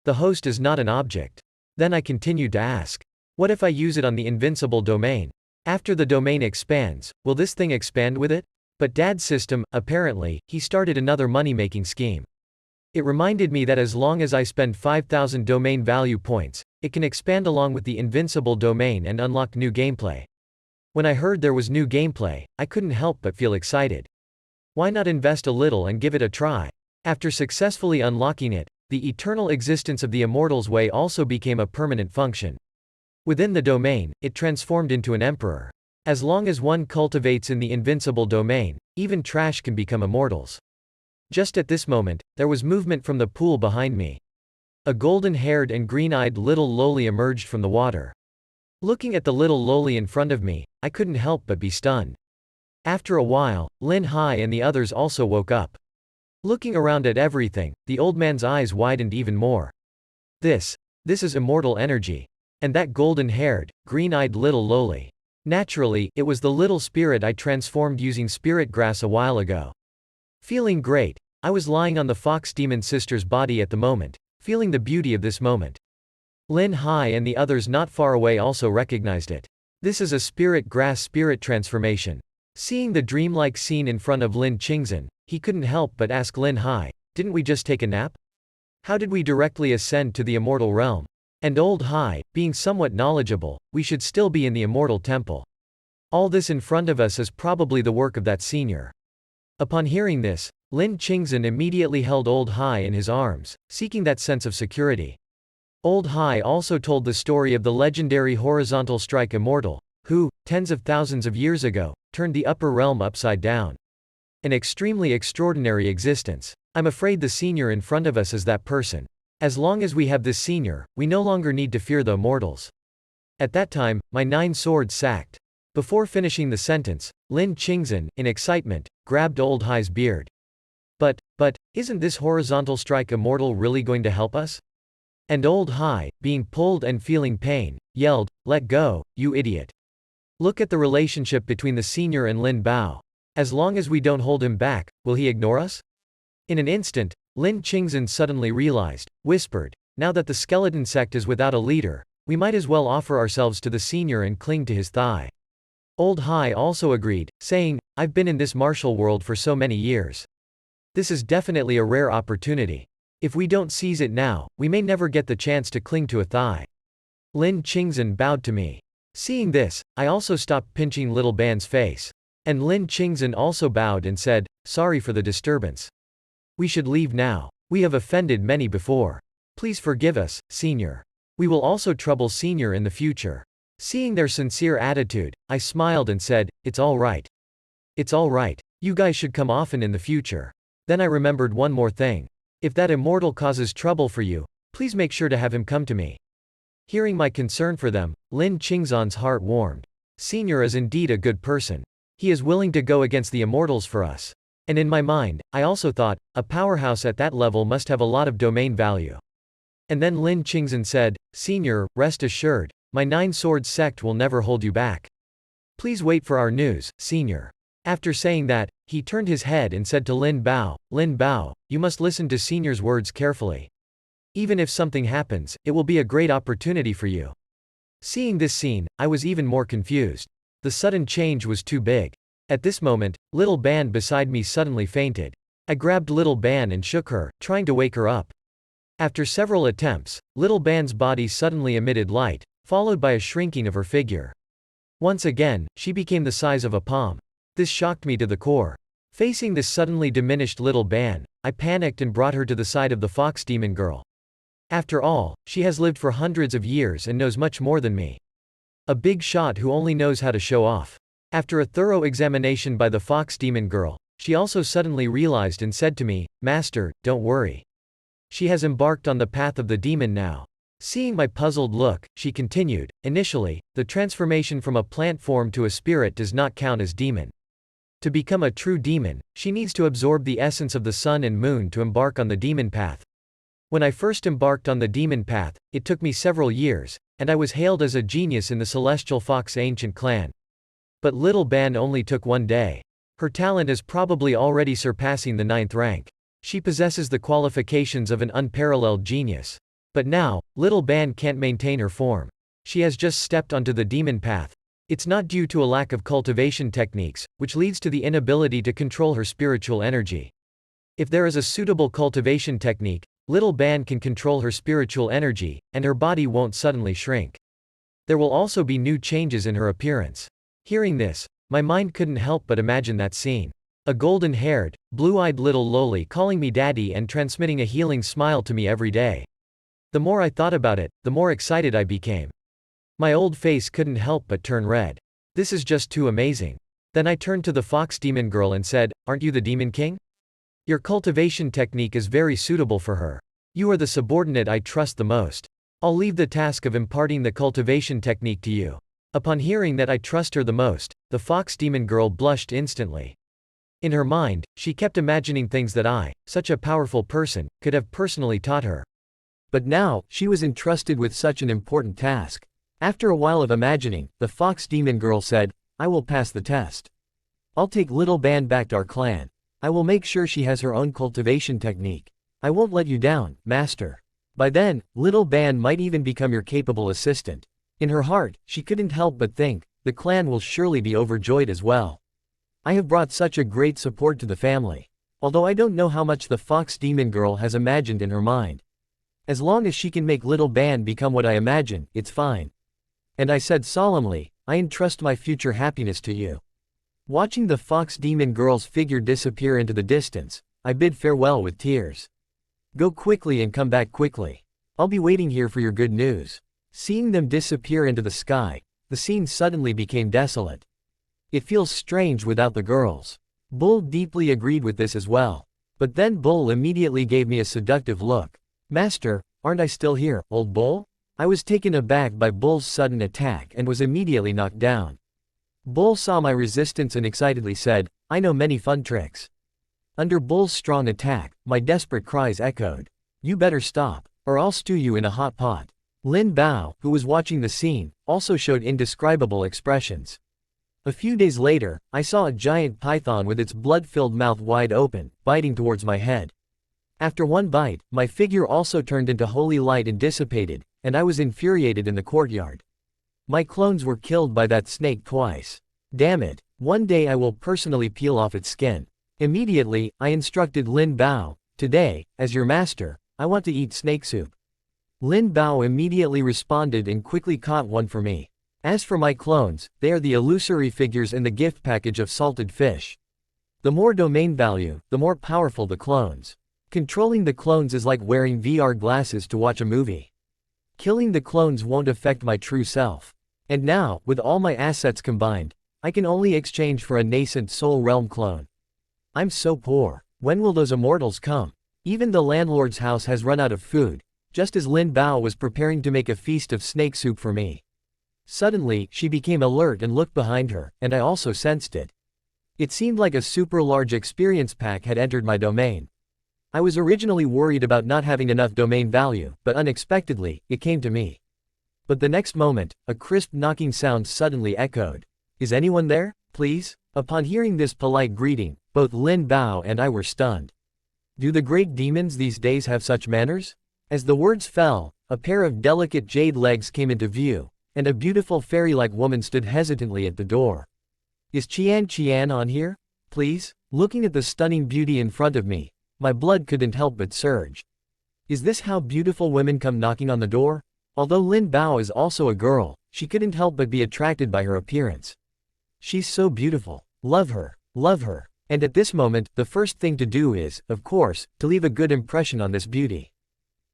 The host is not an object. Then I continued to ask. What if I use it on the invincible domain? After the domain expands, will this thing expand with it? But Dad's system, apparently, he started another money-making scheme. It reminded me that as long as I spend 5,000 domain value points, it can expand along with the invincible domain and unlock new gameplay. When I heard there was new gameplay, I couldn't help but feel excited. Why not invest a little and give it a try? After successfully unlocking it, the eternal existence of the immortal's way also became a permanent function. Within the domain, it transformed into an emperor. As long as one cultivates in the invincible domain, even trash can become immortals. Just at this moment, there was movement from the pool behind me. A golden-haired and green-eyed little loli emerged from the water. Looking at the little loli in front of me, I couldn't help but be stunned. After a while, Lin Hai and the others also woke up. Looking around at everything, the old man's eyes widened even more. This is immortal energy. And that golden-haired, green-eyed little loli. Naturally, it was the little spirit I transformed using spirit grass a while ago. Feeling great, I was lying on the fox demon sister's body at the moment, feeling the beauty of this moment. Lin Hai and the others not far away also recognized it. This is a spirit grass spirit transformation. Seeing the dreamlike scene in front of Lin Qingzhen, he couldn't help but ask Lin Hai, didn't we just take a nap? How did we directly ascend to the immortal realm? And old Hai, being somewhat knowledgeable, we should still be in the immortal temple. All this in front of us is probably the work of that senior. Upon hearing this, Lin Qingzhen immediately held old Hai in his arms, seeking that sense of security. Old Hai also told the story of the legendary horizontal strike immortal, who, tens of thousands of years ago, turned the upper realm upside down. An extremely extraordinary existence. I'm afraid the senior in front of us is that person. As long as we have this senior, we no longer need to fear the immortals. At that time, my 9 swords sacked. Before finishing the sentence, Lin Qingzhen, in excitement, grabbed Old Hai's beard. But, isn't this horizontal strike immortal really going to help us? And Old Hai, being pulled and feeling pain, yelled, "Let go, you idiot." Look at the relationship between the senior and Lin Bao. As long as we don't hold him back, will he ignore us? In an instant, Lin Qingzhen suddenly realized, whispered, now that the skeleton sect is without a leader, we might as well offer ourselves to the senior and cling to his thigh. Old Hai also agreed, saying, I've been in this martial world for so many years. This is definitely a rare opportunity. If we don't seize it now, we may never get the chance to cling to a thigh. Lin Qingzhen bowed to me. Seeing this, I also stopped pinching Little Ban's face. And Lin Qingzhen also bowed and said, sorry for the disturbance. We should leave now. We have offended many before. Please forgive us, senior. We will also trouble senior in the future. Seeing their sincere attitude, I smiled and said, it's all right. It's all right. You guys should come often in the future. Then I remembered one more thing. If that immortal causes trouble for you, please make sure to have him come to me. Hearing my concern for them, Lin Qingzhen's heart warmed. Senior is indeed a good person. He is willing to go against the immortals for us. And in my mind, I also thought, a powerhouse at that level must have a lot of domain value. And then Lin Qingzhen said, Senior, rest assured, my 9 swords sect will never hold you back. Please wait for our news, senior. After saying that, he turned his head and said to Lin Bao, you must listen to senior's words carefully. Even if something happens, it will be a great opportunity for you. Seeing this scene, I was even more confused. The sudden change was too big. At this moment, Little Ban beside me suddenly fainted. I grabbed Little Ban and shook her, trying to wake her up. After several attempts, Little Ban's body suddenly emitted light, followed by a shrinking of her figure. Once again, she became the size of a palm. This shocked me to the core. Facing this suddenly diminished Little Ban, I panicked and brought her to the side of the fox demon girl. After all, she has lived for hundreds of years and knows much more than me. A big shot who only knows how to show off. After a thorough examination by the fox demon girl, she also suddenly realized and said to me, Master, don't worry. She has embarked on the path of the demon now. Seeing my puzzled look, she continued, initially, the transformation from a plant form to a spirit does not count as demon. To become a true demon, she needs to absorb the essence of the sun and moon to embark on the demon path. When I first embarked on the demon path, it took me several years, and I was hailed as a genius in the celestial fox ancient clan. But Little Ban only took 1 day. Her talent is probably already surpassing the 9th rank. She possesses the qualifications of an unparalleled genius. But now, Little Ban can't maintain her form. She has just stepped onto the demon path. It's not due to a lack of cultivation techniques, which leads to the inability to control her spiritual energy. If there is a suitable cultivation technique, Little Ban can control her spiritual energy, and her body won't suddenly shrink. There will also be new changes in her appearance. Hearing this, my mind couldn't help but imagine that scene. A golden-haired, blue-eyed little loli calling me daddy and transmitting a healing smile to me every day. The more I thought about it, the more excited I became. My old face couldn't help but turn red. This is just too amazing. Then I turned to the fox demon girl and said, aren't you the demon king? Your cultivation technique is very suitable for her. You are the subordinate I trust the most. I'll leave the task of imparting the cultivation technique to you. Upon hearing that I trust her the most, the fox demon girl blushed instantly. In her mind, she kept imagining things that I, such a powerful person, could have personally taught her. But now, she was entrusted with such an important task. After a while of imagining, the fox demon girl said, I will pass the test. I'll take Little Ban back to our clan. I will make sure she has her own cultivation technique. I won't let you down, master. By then, Little Ban might even become your capable assistant. In her heart, she couldn't help but think, the clan will surely be overjoyed as well. I have brought such a great support to the family. Although I don't know how much the fox demon girl has imagined in her mind. As long as she can make Little Ban become what I imagine, it's fine. And I said solemnly, I entrust my future happiness to you. Watching the fox demon girl's figure disappear into the distance, I bid farewell with tears. Go quickly and come back quickly. I'll be waiting here for your good news. Seeing them disappear into the sky, the scene suddenly became desolate. It feels strange without the girls. Bull deeply agreed with this as well. But then Bull immediately gave me a seductive look. Master, aren't I still here, old Bull? I was taken aback by Bull's sudden attack and was immediately knocked down. Bull saw my resistance and excitedly said, I know many fun tricks. Under Bull's strong attack, my desperate cries echoed. You better stop, or I'll stew you in a hot pot. Ling Bao, who was watching the scene, also showed indescribable expressions. A few days later, I saw a giant python with its blood-filled mouth wide open, biting towards my head. After one bite, my figure also turned into holy light and dissipated, and I was infuriated in the courtyard. My clones were killed by that snake twice. Damn it, one day I will personally peel off its skin. Immediately, I instructed Ling Bao, today, as your master, I want to eat snake soup. Ling Bao immediately responded and quickly caught one for me. As for my clones, they are the illusory figures in the gift package of salted fish. The more domain value, the more powerful the clones. Controlling the clones is like wearing VR glasses to watch a movie. Killing the clones won't affect my true self. And now, with all my assets combined, I can only exchange for a nascent soul realm clone. I'm so poor. When will those immortals come? Even the landlord's house has run out of food, just as Ling Bao was preparing to make a feast of snake soup for me. Suddenly, she became alert and looked behind her, and I also sensed it. It seemed like a super large experience pack had entered my domain. I was originally worried about not having enough domain value, but unexpectedly, it came to me. But the next moment, a crisp knocking sound suddenly echoed. Is anyone there, please? Upon hearing this polite greeting, both Ling Bao and I were stunned. Do the great demons these days have such manners? As the words fell, a pair of delicate jade legs came into view, and a beautiful fairy-like woman stood hesitantly at the door. Is Qian on here? Please? Looking at the stunning beauty in front of me, my blood couldn't help but surge. Is this how beautiful women come knocking on the door? Although Ling Bao is also a girl, she couldn't help but be attracted by her appearance. She's so beautiful. Love her. Love her. And at this moment, the first thing to do is, of course, to leave a good impression on this beauty.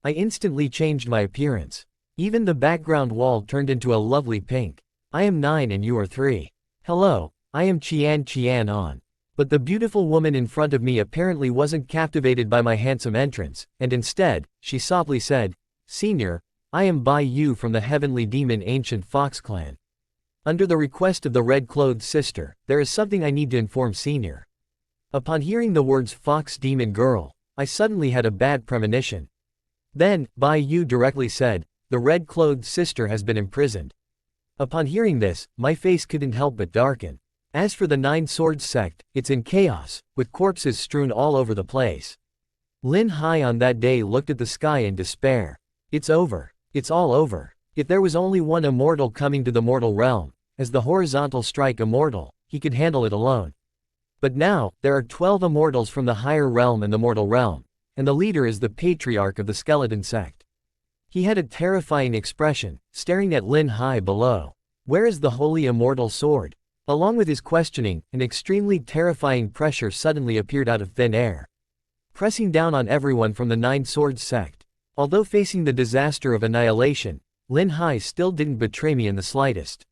I instantly changed my appearance. Even the background wall turned into a lovely pink. I am 9 and you are 3. Hello, I am Qian on. But the beautiful woman in front of me apparently wasn't captivated by my handsome entrance, and instead, she softly said, Senior, I am Bai Yu from the heavenly demon ancient Fox clan. Under the request of the red-clothed sister, there is something I need to inform Senior. Upon hearing the words Fox Demon Girl, I suddenly had a bad premonition. Then, Bai Yu directly said, the red-clothed sister has been imprisoned. Upon hearing this, my face couldn't help but darken. As for the Nine Swords sect, it's in chaos, with corpses strewn all over the place. Lin Hai on that day looked at the sky in despair. It's over. It's all over. If there was only one immortal coming to the mortal realm, as the horizontal strike immortal, he could handle it alone. But now, there are 12 immortals from the higher realm and the mortal realm, and the leader is the patriarch of the skeleton sect. He had a terrifying expression, staring at Lin Hai below. Where is the holy immortal sword? Along with his questioning, an extremely terrifying pressure suddenly appeared out of thin air, pressing down on everyone from the Nine Swords sect. Although facing the disaster of annihilation, Lin Hai still didn't betray me in the slightest.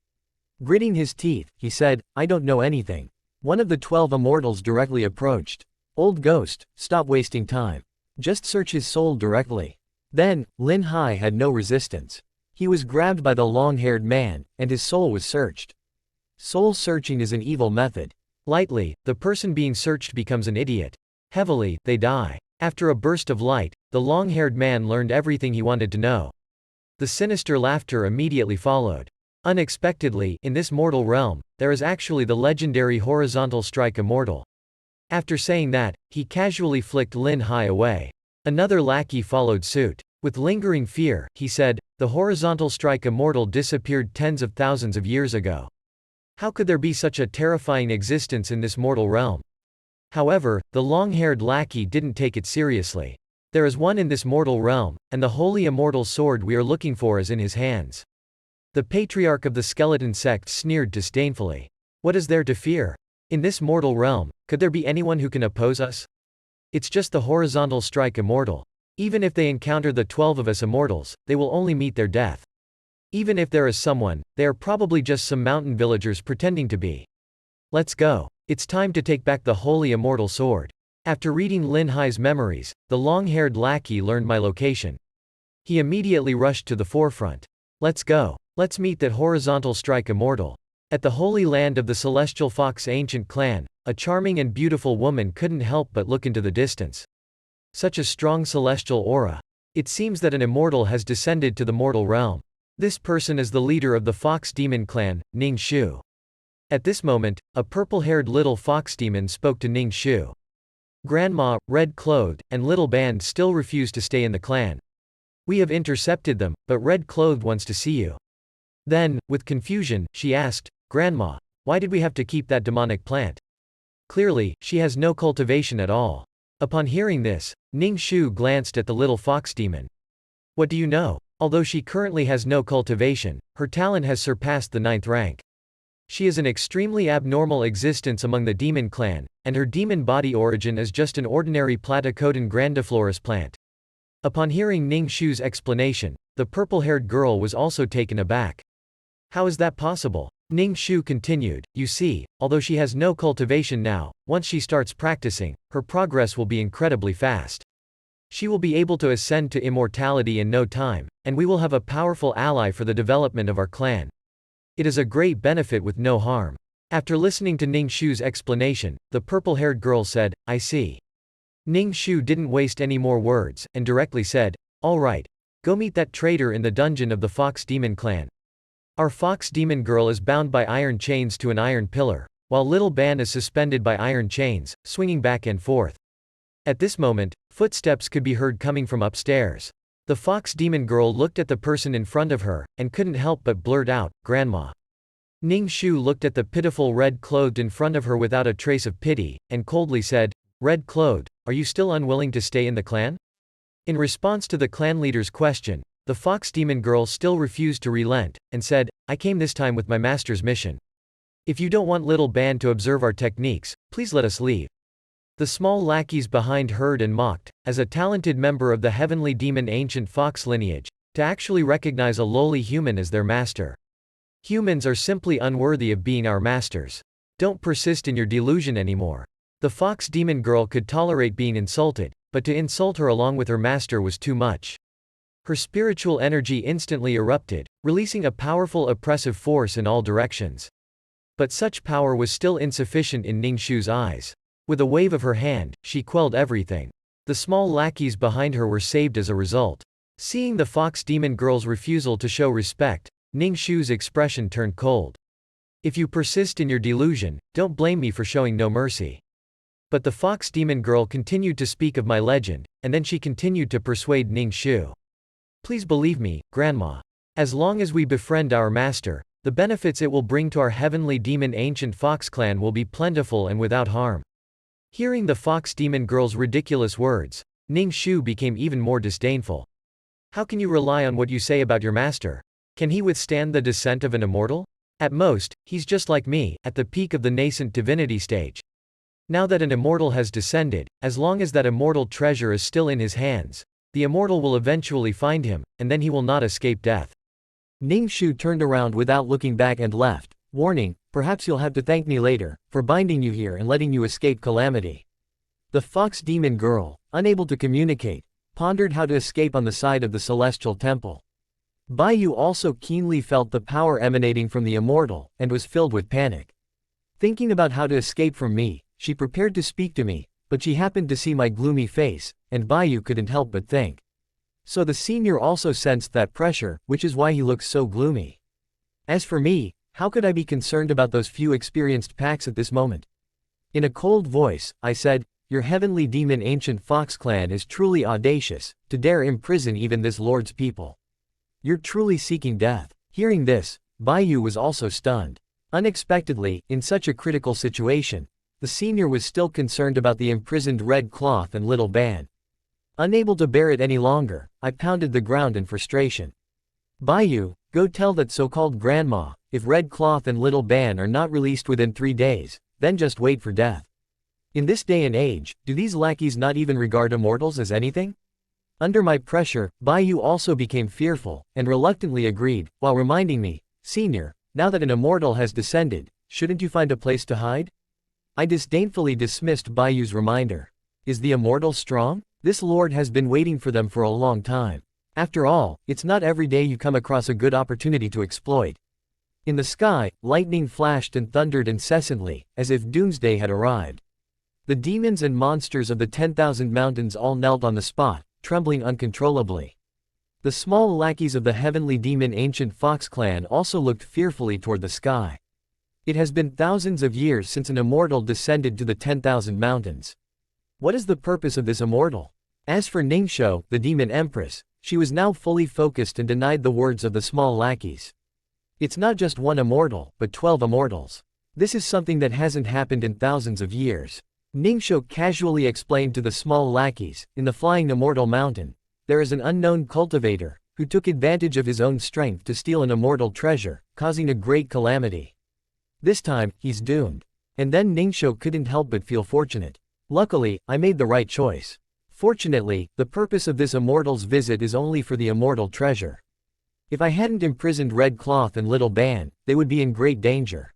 Gritting his teeth, he said, I don't know anything. One of the 12 immortals directly approached. Old ghost, stop wasting time. Just search his soul directly. Then, Lin Hai had no resistance. He was grabbed by the long-haired man, and his soul was searched. Soul searching is an evil method. Lightly, the person being searched becomes an idiot. Heavily, they die. After a burst of light, the long-haired man learned everything he wanted to know. The sinister laughter immediately followed. Unexpectedly, in this mortal realm, there is actually the legendary horizontal strike immortal. After saying that, he casually flicked Lin Hai away. Another lackey followed suit. With lingering fear, he said, the horizontal strike immortal disappeared tens of thousands of years ago. How could there be such a terrifying existence in this mortal realm? However, the long-haired lackey didn't take it seriously. There is one in this mortal realm, and the holy immortal sword we are looking for is in his hands. The patriarch of the skeleton sect sneered disdainfully. What is there to fear? In this mortal realm, could there be anyone who can oppose us? It's just the horizontal strike immortal. Even if they encounter the 12 of us immortals, they will only meet their death. Even if there is someone, they are probably just some mountain villagers pretending to be. Let's go. It's time to take back the holy immortal sword. After reading Lin Hai's memories, the long-haired lackey learned my location. He immediately rushed to the forefront. Let's go. Let's meet that horizontal strike immortal. At the holy land of the celestial fox ancient clan, a charming and beautiful woman couldn't help but look into the distance. Such a strong celestial aura. It seems that an immortal has descended to the mortal realm. This person is the leader of the fox demon clan, Ning Shu. At this moment, a purple-haired little fox demon spoke to Ning Shu. Grandma, red-clothed, and little band still refuse to stay in the clan. We have intercepted them, but red-clothed wants to see you. Then, with confusion, she asked, Grandma, why did we have to keep that demonic plant? Clearly, she has no cultivation at all. Upon hearing this, Ning Shu glanced at the little fox demon. What do you know? Although she currently has no cultivation, her talent has surpassed the 9th rank. She is an extremely abnormal existence among the demon clan, and her demon body origin is just an ordinary Platycodon grandiflorus plant. Upon hearing Ning Shu's explanation, the purple-haired girl was also taken aback. How is that possible? Ning Shu continued, you see, although she has no cultivation now, once she starts practicing, her progress will be incredibly fast. She will be able to ascend to immortality in no time, and we will have a powerful ally for the development of our clan. It is a great benefit with no harm. After listening to Ning Shu's explanation, the purple-haired girl said, I see. Ning Shu didn't waste any more words, and directly said, all right. Go meet that traitor in the dungeon of the Fox Demon clan. Our Fox Demon girl is bound by iron chains to an iron pillar, while little Ban is suspended by iron chains, swinging back and forth. At this moment, footsteps could be heard coming from upstairs. The Fox Demon girl looked at the person in front of her, and couldn't help but blurt out, Grandma. Ning Shu looked at the pitiful red-clothed in front of her without a trace of pity, and coldly said, Red-clothed, are you still unwilling to stay in the clan? In response to the clan leader's question, the Fox Demon girl still refused to relent, and said, I came this time with my master's mission. If you don't want little Ban to observe our techniques, please let us leave. The small lackeys behind heard and mocked, as a talented member of the heavenly demon ancient fox lineage, to actually recognize a lowly human as their master. Humans are simply unworthy of being our masters. Don't persist in your delusion anymore. The fox demon girl could tolerate being insulted, but to insult her along with her master was too much. Her spiritual energy instantly erupted, releasing a powerful oppressive force in all directions. But such power was still insufficient in Ning Shu's eyes. With a wave of her hand, she quelled everything. The small lackeys behind her were saved as a result. Seeing the fox demon girl's refusal to show respect, Ning Shu's expression turned cold. If you persist in your delusion, don't blame me for showing no mercy. But the fox demon girl continued to speak of my legend, and then she continued to persuade Ning Shu. Please believe me, Grandma. As long as we befriend our master, the benefits it will bring to our heavenly demon ancient fox clan will be plentiful and without harm. Hearing the fox demon girl's ridiculous words, Ning Shu became even more disdainful. How can you rely on what you say about your master? Can he withstand the descent of an immortal? At most, he's just like me, at the peak of the nascent divinity stage. Now that an immortal has descended, as long as that immortal treasure is still in his hands, the immortal will eventually find him, and then he will not escape death. Ning Shu turned around without looking back and left, warning, perhaps you'll have to thank me later, for binding you here and letting you escape calamity. The fox demon girl, unable to communicate, pondered how to escape on the side of the celestial temple. Baiyu also keenly felt the power emanating from the immortal, and was filled with panic. Thinking about how to escape from me, she prepared to speak to me, but she happened to see my gloomy face, and Baiyu couldn't help but think. So the senior also sensed that pressure, which is why he looks so gloomy. As for me, how could I be concerned about those few experienced packs at this moment? In a cold voice, I said, your heavenly demon ancient fox clan is truly audacious, to dare imprison even this lord's people. You're truly seeking death. Hearing this, Baiyu was also stunned. Unexpectedly, in such a critical situation, the senior was still concerned about the imprisoned red cloth and little Ban. Unable to bear it any longer, I pounded the ground in frustration. Baiyu, go tell that so-called grandma, if red cloth and little Ban are not released within 3 days, then just wait for death. In this day and age, do these lackeys not even regard immortals as anything? Under my pressure, Baiyu also became fearful, and reluctantly agreed, while reminding me, Senior, now that an immortal has descended, shouldn't you find a place to hide? I disdainfully dismissed Bayu's reminder. Is the immortal strong? This lord has been waiting for them for a long time. After all, it's not every day you come across a good opportunity to exploit. In the sky, lightning flashed and thundered incessantly, as if doomsday had arrived. The demons and monsters of the 10,000 mountains all knelt on the spot, trembling uncontrollably. The small lackeys of the heavenly demon ancient fox clan also looked fearfully toward the sky. It has been thousands of years since an immortal descended to the 10,000 mountains. What is the purpose of this immortal? As for Ningxiu, the demon empress, she was now fully focused and denied the words of the small lackeys. It's not just one immortal, but 12 immortals. This is something that hasn't happened in thousands of years. Ningxiu casually explained to the small lackeys, in the flying immortal mountain, there is an unknown cultivator, who took advantage of his own strength to steal an immortal treasure, causing a great calamity. This time, he's doomed. And then Ningxiu couldn't help but feel fortunate. Luckily, I made the right choice. Fortunately, the purpose of this immortal's visit is only for the immortal treasure. If I hadn't imprisoned Red Cloth and Little Ban, they would be in great danger.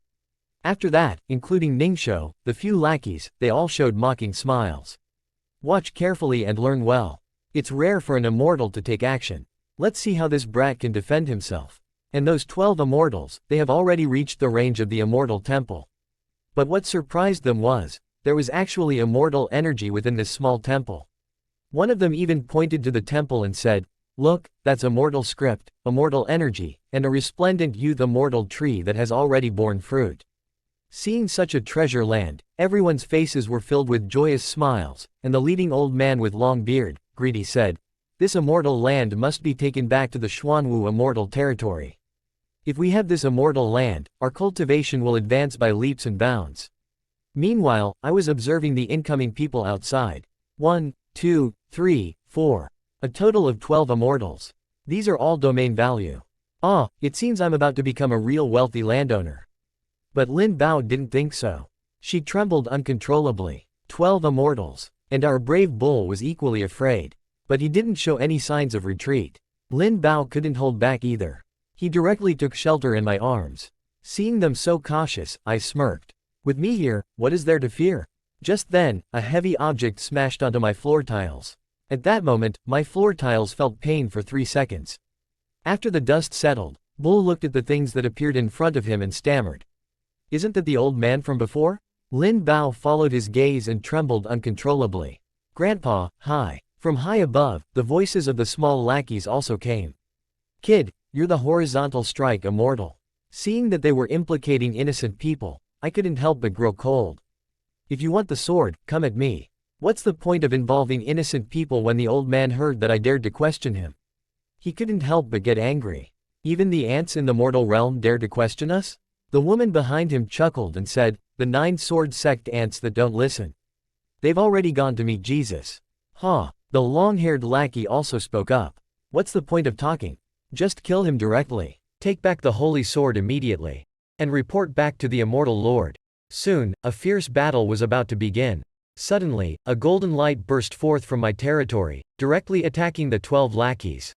After that, including Ningxiu, the few lackeys, they all showed mocking smiles. Watch carefully and learn well. It's rare for an immortal to take action. Let's see how this brat can defend himself. And those 12 immortals, they have already reached the range of the immortal temple. But what surprised them was, there was actually immortal energy within this small temple. One of them even pointed to the temple and said, "Look, that's immortal script, immortal energy, and a resplendent youth immortal tree that has already borne fruit." Seeing such a treasure land, everyone's faces were filled with joyous smiles, and the leading old man with long beard, greedy, said, "This immortal land must be taken back to the Xuanwu immortal territory. If we have this immortal land, our cultivation will advance by leaps and bounds." Meanwhile, I was observing the incoming people outside. 1, 2, 3, 4. A total of 12 immortals. These are all domain value. It seems I'm about to become a real wealthy landowner. But Ling Bao didn't think so. She trembled uncontrollably. 12 immortals. And our brave bull was equally afraid. But he didn't show any signs of retreat. Ling Bao couldn't hold back either. He directly took shelter in my arms. Seeing them so cautious, I smirked. With me here, what is there to fear? Just then, a heavy object smashed onto my floor tiles. At that moment, my floor tiles felt pain for 3 seconds. After the dust settled, Bull looked at the things that appeared in front of him and stammered. "Isn't that the old man from before?" Ling Bao followed his gaze and trembled uncontrollably. "Grandpa, hi." From high above, the voices of the small lackeys also came. "Kid, you're the horizontal strike immortal." Seeing that they were implicating innocent people, I couldn't help but grow cold. "If you want the sword, come at me. What's the point of involving innocent people?" When the old man heard that I dared to question him, he couldn't help but get angry. "Even the ants in the mortal realm dare to question us?" The woman behind him chuckled and said, "The 9-sword sect ants that don't listen. They've already gone to meet Jesus." The long-haired lackey also spoke up. "What's the point of talking? Just kill him directly. Take back the holy sword immediately. And report back to the immortal lord." Soon, a fierce battle was about to begin. Suddenly, a golden light burst forth from my territory, directly attacking the 12 lackeys.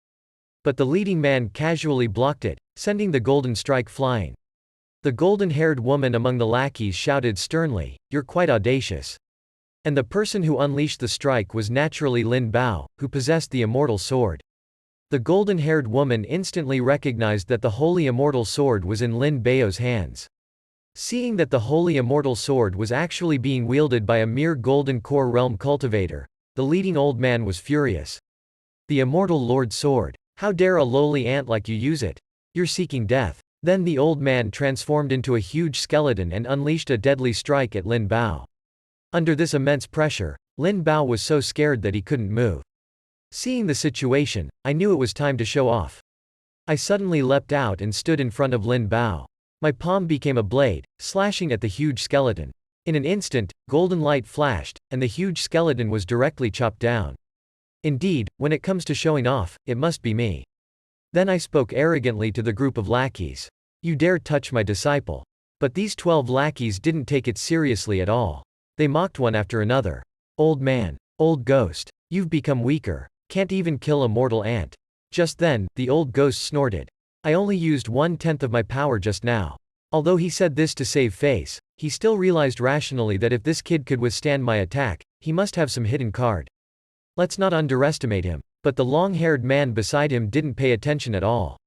But the leading man casually blocked it, sending the golden strike flying. The golden-haired woman among the lackeys shouted sternly, "You're quite audacious." And the person who unleashed the strike was naturally Ling Bao, who possessed the immortal sword. The golden-haired woman instantly recognized that the holy immortal sword was in Ling Bao's hands. Seeing that the holy immortal sword was actually being wielded by a mere golden core realm cultivator, the leading old man was furious. "The immortal lord's sword. How dare a lowly ant like you use it? You're seeking death." Then the old man transformed into a huge skeleton and unleashed a deadly strike at Ling Bao. Under this immense pressure, Ling Bao was so scared that he couldn't move. Seeing the situation, I knew it was time to show off. I suddenly leapt out and stood in front of Ling Bao. My palm became a blade, slashing at the huge skeleton. In an instant, golden light flashed, and the huge skeleton was directly chopped down. Indeed, when it comes to showing off, it must be me. Then I spoke arrogantly to the group of lackeys. "You dare touch my disciple." But these 12 lackeys didn't take it seriously at all. They mocked one after another. "Old man. Old ghost. You've become weaker. Can't even kill a mortal ant." Just then, the old ghost snorted. "I only used 1/10 of my power just now. Although he said this to save face, he still realized rationally that if this kid could withstand my attack, he must have some hidden card. Let's not underestimate him. But the long-haired man beside him didn't pay attention at all.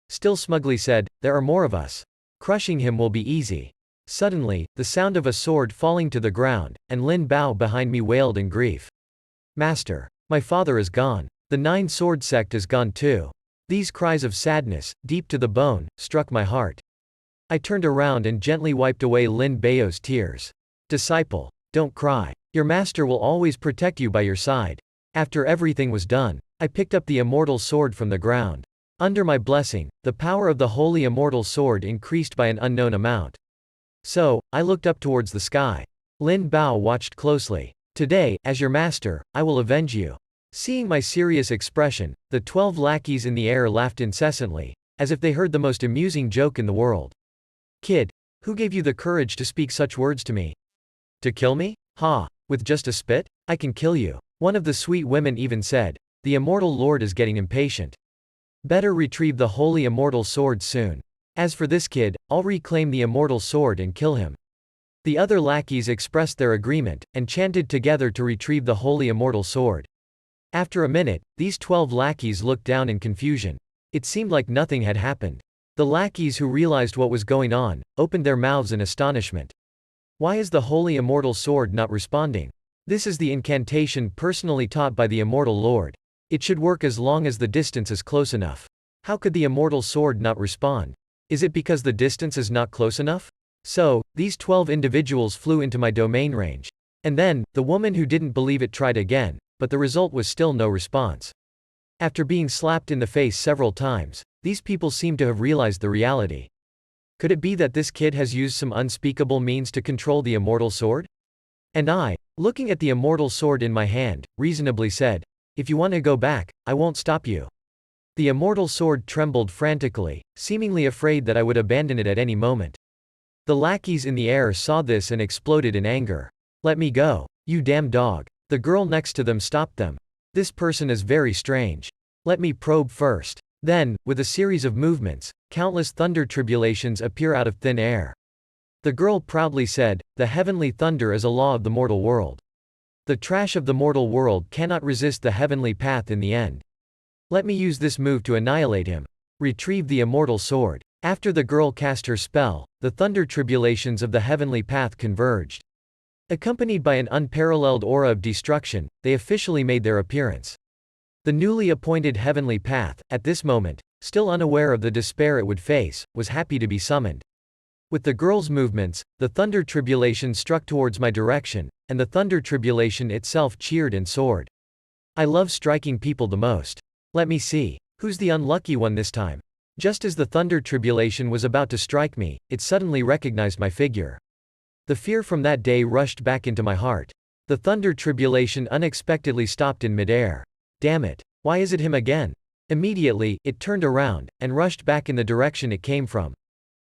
Still smugly said, "There are more of us. Crushing him will be easy." Suddenly, the sound of a sword falling to the ground, and Ling Bao behind me wailed in grief. "Master, my father is gone. The 9-sword sect is gone too." These cries of sadness, deep to the bone, struck my heart. I turned around and gently wiped away Ling Bao's tears. "Disciple, don't cry. Your master will always protect you by your side." After everything was done, I picked up the immortal sword from the ground. Under my blessing, the power of the holy immortal sword increased by an unknown amount. So, I looked up towards the sky. Ling Bao watched closely. "Today, as your master, I will avenge you." Seeing my serious expression, the 12 lackeys in the air laughed incessantly, as if they heard the most amusing joke in the world. "Kid, who gave you the courage to speak such words to me? To kill me? Ha! With just a spit? I can kill you." One of the sweet women even said, "The immortal lord is getting impatient. Better retrieve the holy immortal sword soon. As for this kid, I'll reclaim the immortal sword and kill him." The other lackeys expressed their agreement, and chanted together to retrieve the holy immortal sword. After a minute, these 12 lackeys looked down in confusion. It seemed like nothing had happened. The lackeys who realized what was going on, opened their mouths in astonishment. Why is the holy immortal sword not responding? This is the incantation personally taught by the immortal lord. It should work as long as the distance is close enough. How could the immortal sword not respond? Is it because the distance is not close enough? So, these 12 individuals flew into my domain range. And then, the woman who didn't believe it tried again, but the result was still no response. After being slapped in the face several times, these people seem to have realized the reality. Could it be that this kid has used some unspeakable means to control the immortal sword? And I, looking at the immortal sword in my hand, reasonably said, "If you want to go back, I won't stop you." The immortal sword trembled frantically, seemingly afraid that I would abandon it at any moment. The lackeys in the air saw this and exploded in anger. "Let me go, you damn dog." The girl next to them stopped them. "This person is very strange. Let me probe first." Then, with a series of movements, countless thunder tribulations appear out of thin air. The girl proudly said, "The heavenly thunder is a law of the mortal world. The trash of the mortal world cannot resist the heavenly path in the end. Let me use this move to annihilate him. Retrieve the immortal sword." After the girl cast her spell, the thunder tribulations of the heavenly path converged. Accompanied by an unparalleled aura of destruction, they officially made their appearance. The newly appointed heavenly path, at this moment, still unaware of the despair it would face, was happy to be summoned. With the girl's movements, the thunder tribulation struck towards my direction, and the thunder tribulation itself cheered and soared. I love striking people the most. Let me see. Who's the unlucky one this time? Just as the thunder tribulation was about to strike me, it suddenly recognized my figure. The fear from that day rushed back into my heart. The thunder tribulation unexpectedly stopped in midair. Damn it. Why is it him again? Immediately, it turned around, and rushed back in the direction it came from.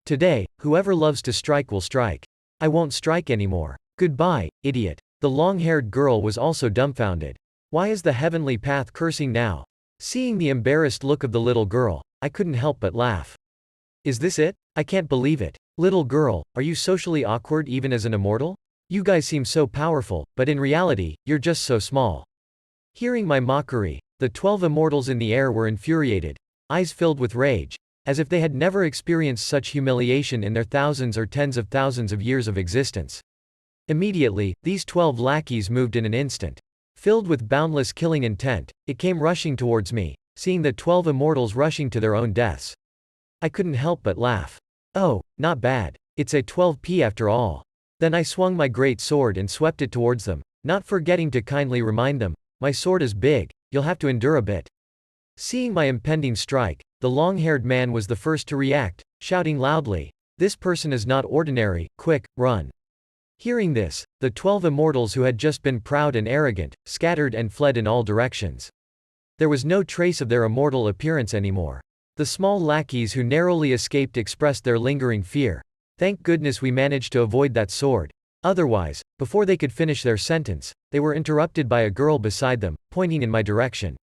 Today, whoever loves to strike will strike. I won't strike anymore. Goodbye, idiot. The long-haired girl was also dumbfounded. Why is the heavenly path cursing now? Seeing the embarrassed look of the little girl, I couldn't help but laugh. Is this it? I can't believe it. Little girl, are you socially awkward even as an immortal? You guys seem so powerful, but in reality, you're just so small. Hearing my mockery, the 12 immortals in the air were infuriated, eyes filled with rage, as if they had never experienced such humiliation in their thousands or tens of thousands of years of existence. Immediately, these 12 lackeys moved in an instant. Filled with boundless killing intent, it came rushing towards me, seeing the 12 immortals rushing to their own deaths. I couldn't help but laugh. Oh, not bad. It's a 12p after all. Then I swung my great sword and swept it towards them, not forgetting to kindly remind them, "My sword is big, you'll have to endure a bit." Seeing my impending strike, the long-haired man was the first to react, shouting loudly, "This person is not ordinary, quick, run." Hearing this, the 12 immortals who had just been proud and arrogant, scattered and fled in all directions. There was no trace of their immortal appearance anymore. The small lackeys who narrowly escaped expressed their lingering fear. "Thank goodness we managed to avoid that sword. Otherwise, before they could finish their sentence, they were interrupted by a girl beside them, pointing in my direction.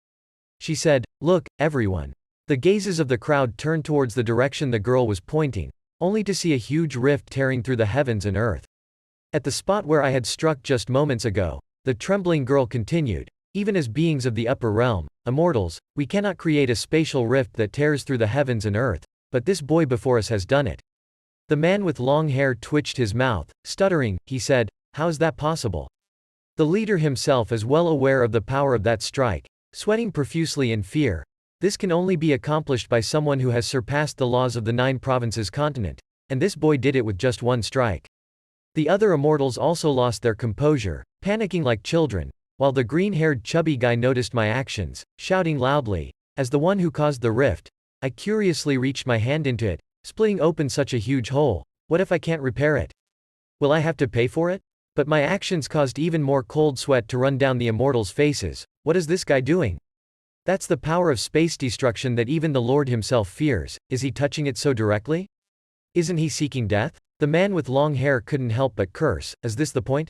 She said, "Look, everyone." The gazes of the crowd turned towards the direction the girl was pointing, only to see a huge rift tearing through the heavens and earth. At the spot where I had struck just moments ago, the trembling girl continued, "Even as beings of the upper realm, immortals, we cannot create a spatial rift that tears through the heavens and earth, but this boy before us has done it." The man with long hair twitched his mouth, stuttering, he said, "How is that possible?" The leader himself is well aware of the power of that strike, sweating profusely in fear. "This can only be accomplished by someone who has surpassed the laws of the 9 provinces continent, and this boy did it with just one strike." The other immortals also lost their composure, panicking like children, while the green-haired chubby guy noticed my actions, shouting loudly, "As the one who caused the rift, I curiously reached my hand into it, splitting open such a huge hole. What if I can't repair it? Will I have to pay for it?" But my actions caused even more cold sweat to run down the immortals' faces. What is this guy doing? That's the power of space destruction that even the Lord himself fears. Is he touching it so directly? Isn't he seeking death? The man with long hair couldn't help but curse. Is this the point?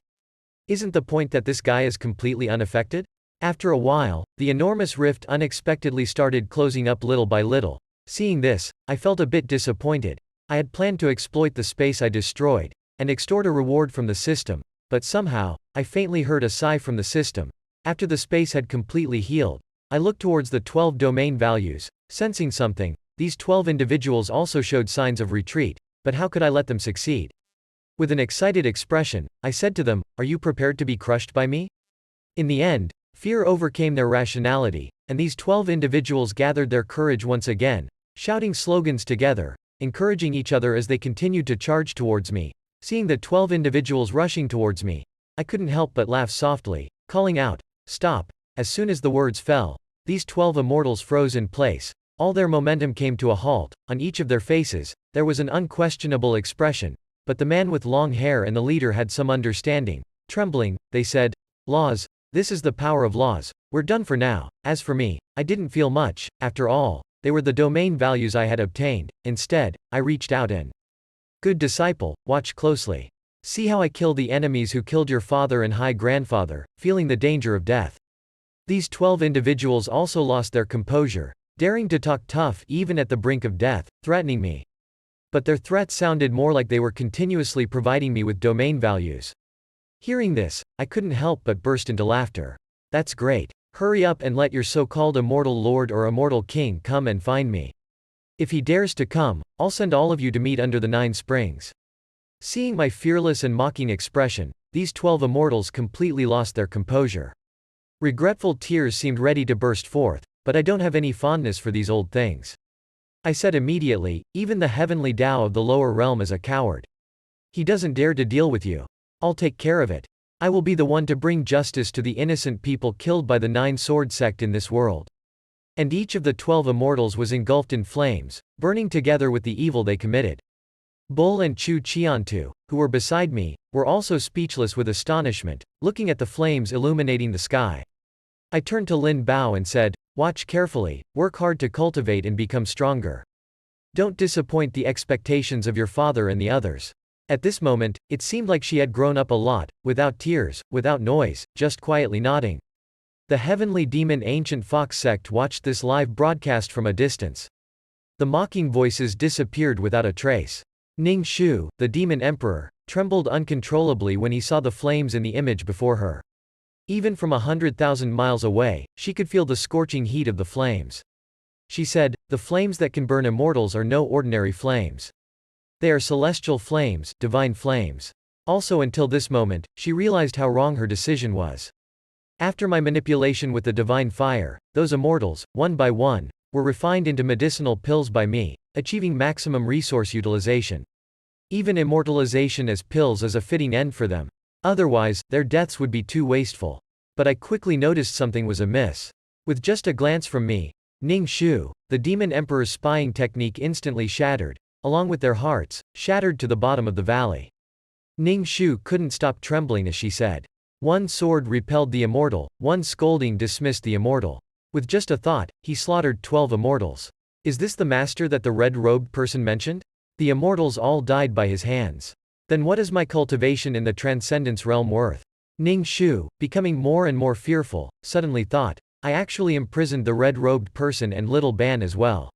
Isn't the point that this guy is completely unaffected? After a while, the enormous rift unexpectedly started closing up little by little. Seeing this, I felt a bit disappointed. I had planned to exploit the space I destroyed, and extort a reward from the system, but somehow, I faintly heard a sigh from the system. After the space had completely healed, I looked towards the 12 domain values, sensing something. These 12 individuals also showed signs of retreat, but how could I let them succeed? With an excited expression, I said to them, "Are you prepared to be crushed by me?" In the end, fear overcame their rationality, and these 12 individuals gathered their courage once again, shouting slogans together, encouraging each other as they continued to charge towards me. Seeing the 12 individuals rushing towards me, I couldn't help but laugh softly, calling out, "Stop." As soon as the words fell, these 12 immortals froze in place. All their momentum came to a halt. On each of their faces, there was an unquestionable expression, but the man with long hair and the leader had some understanding. Trembling, they said, "Laws, this is the power of laws. We're done for now." As for me, I didn't feel much. After all, they were the domain values I had obtained. Instead, I reached out and, "Good disciple, watch closely. See how I kill the enemies who killed your father and high grandfather," feeling the danger of death. These 12 individuals also lost their composure, daring to talk tough even at the brink of death, threatening me. But their threats sounded more like they were continuously providing me with domain values. Hearing this, I couldn't help but burst into laughter. "That's great. Hurry up and let your so-called immortal lord or immortal king come and find me. If he dares to come, I'll send all of you to meet under the 9 springs." Seeing my fearless and mocking expression, these 12 immortals completely lost their composure. Regretful tears seemed ready to burst forth, but I don't have any fondness for these old things. I said immediately, "Even the heavenly Tao of the lower realm is a coward. He doesn't dare to deal with you. I'll take care of it. I will be the one to bring justice to the innocent people killed by the 9-sword sect in this world." And each of the 12 immortals was engulfed in flames, burning together with the evil they committed. Bull and Chu Qiantu, who were beside me, were also speechless with astonishment, looking at the flames illuminating the sky. I turned to Ling Bao and said, "Watch carefully, work hard to cultivate and become stronger. Don't disappoint the expectations of your father and the others." At this moment, it seemed like she had grown up a lot, without tears, without noise, just quietly nodding. The heavenly demon ancient fox sect watched this live broadcast from a distance. The mocking voices disappeared without a trace. Ning Shu, the demon emperor, trembled uncontrollably when he saw the flames in the image before her. Even from 100,000 miles away, she could feel the scorching heat of the flames. She said, "The flames that can burn immortals are no ordinary flames. They are celestial flames, divine flames." Also until this moment, she realized how wrong her decision was. After my manipulation with the divine fire, those immortals, one by one, were refined into medicinal pills by me, achieving maximum resource utilization. Even immortalization as pills is a fitting end for them. Otherwise, their deaths would be too wasteful. But I quickly noticed something was amiss. With just a glance from me, Ning Shu, the demon emperor's spying technique instantly shattered, along with their hearts, shattered to the bottom of the valley. Ning Shu couldn't stop trembling as she said. One sword repelled the immortal, one scolding dismissed the immortal. With just a thought, he slaughtered 12 immortals. Is this the master that the red-robed person mentioned? The immortals all died by his hands. Then what is my cultivation in the transcendence realm worth? Ning Shu, becoming more and more fearful, suddenly thought, I actually imprisoned the red-robed person and little Ban as well.